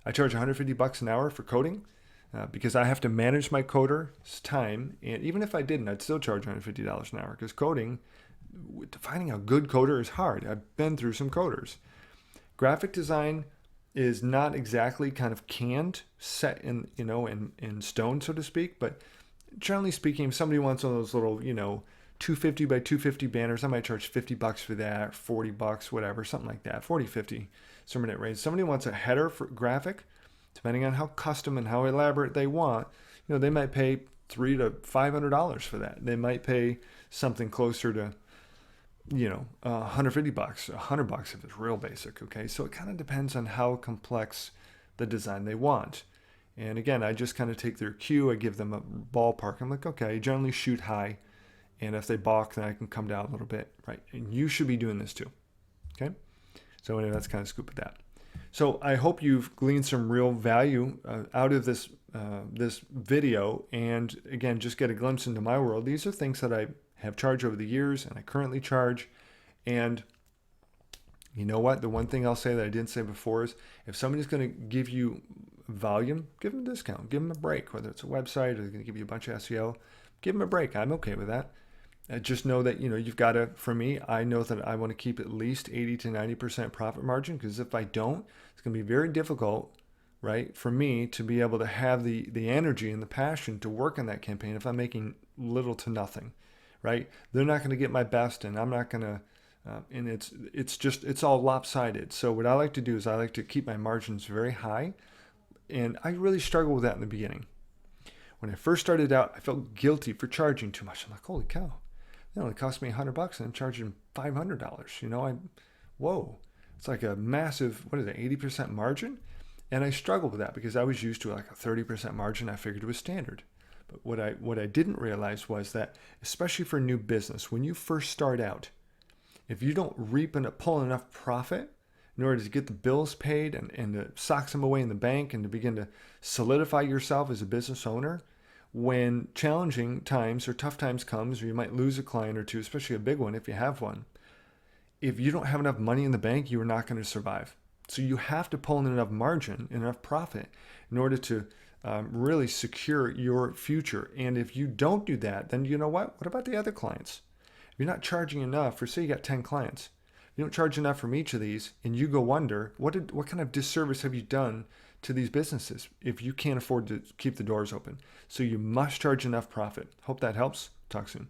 I charge $150 an hour for coding because I have to manage my coder's time, and even if I didn't, I'd still charge $150 an hour, because coding, finding a good coder is hard. I've been through some coders. Graphic design is not exactly kind of canned, set in in stone, so to speak, but generally speaking, if somebody wants one of those little 250 by 250 banners, I might charge $50 for that, $40, whatever, something like that, 40, 50, somewhere in that range. Somebody wants a header for graphic, depending on how custom and how elaborate they want, they might pay $300 to $500 for that. They might pay something closer to $150, $100 if it's real basic, okay? So it kind of depends on how complex the design they want. And again, I just kind of take their cue, I give them a ballpark. I'm like, okay, I generally shoot high, and if they balk, then I can come down a little bit, right? And you should be doing this too, okay? So anyway, that's kind of scoop of that. So I hope you've gleaned some real value out of this video, and again, just get a glimpse into my world. These are things that I have charged over the years, and I currently charge. And you know what? The one thing I'll say that I didn't say before is, if somebody's going to give you volume, give them a discount, give them a break. Whether it's a website or they're going to give you a bunch of SEO, give them a break. I'm okay with that. Just know that you've got to. For me, I know that I want to keep at least 80 to 90% profit margin, because if I don't, it's going to be very difficult, right, for me to be able to have the energy and the passion to work on that campaign if I'm making little to nothing, right? They're not going to get my best, and I'm not going to. And it's all lopsided. So what I like to do is I like to keep my margins very high, and I really struggled with that in the beginning. When I first started out, I felt guilty for charging too much. I'm like, holy cow, it only cost me $100 and I'm charging $500. Whoa, it's like a massive, 80% margin? And I struggled with that because I was used to like a 30% margin. I figured it was standard. But what I didn't realize was that, especially for new business, when you first start out, if you don't pull enough profit in order to get the bills paid and to sock some away in the bank and to begin to solidify yourself as a business owner, when challenging times or tough times comes, or you might lose a client or two, especially a big one if you have one, if you don't have enough money in the bank, you are not going to survive. So you have to pull in enough margin, enough profit in order to really secure your future. And if you don't do that, then you know what? What about the other clients? If you're not charging enough, for say you got 10 clients, you don't charge enough from each of these, and you go wonder, what kind of disservice have you done to these businesses if you can't afford to keep the doors open? So you must charge enough profit. Hope that helps. Talk soon.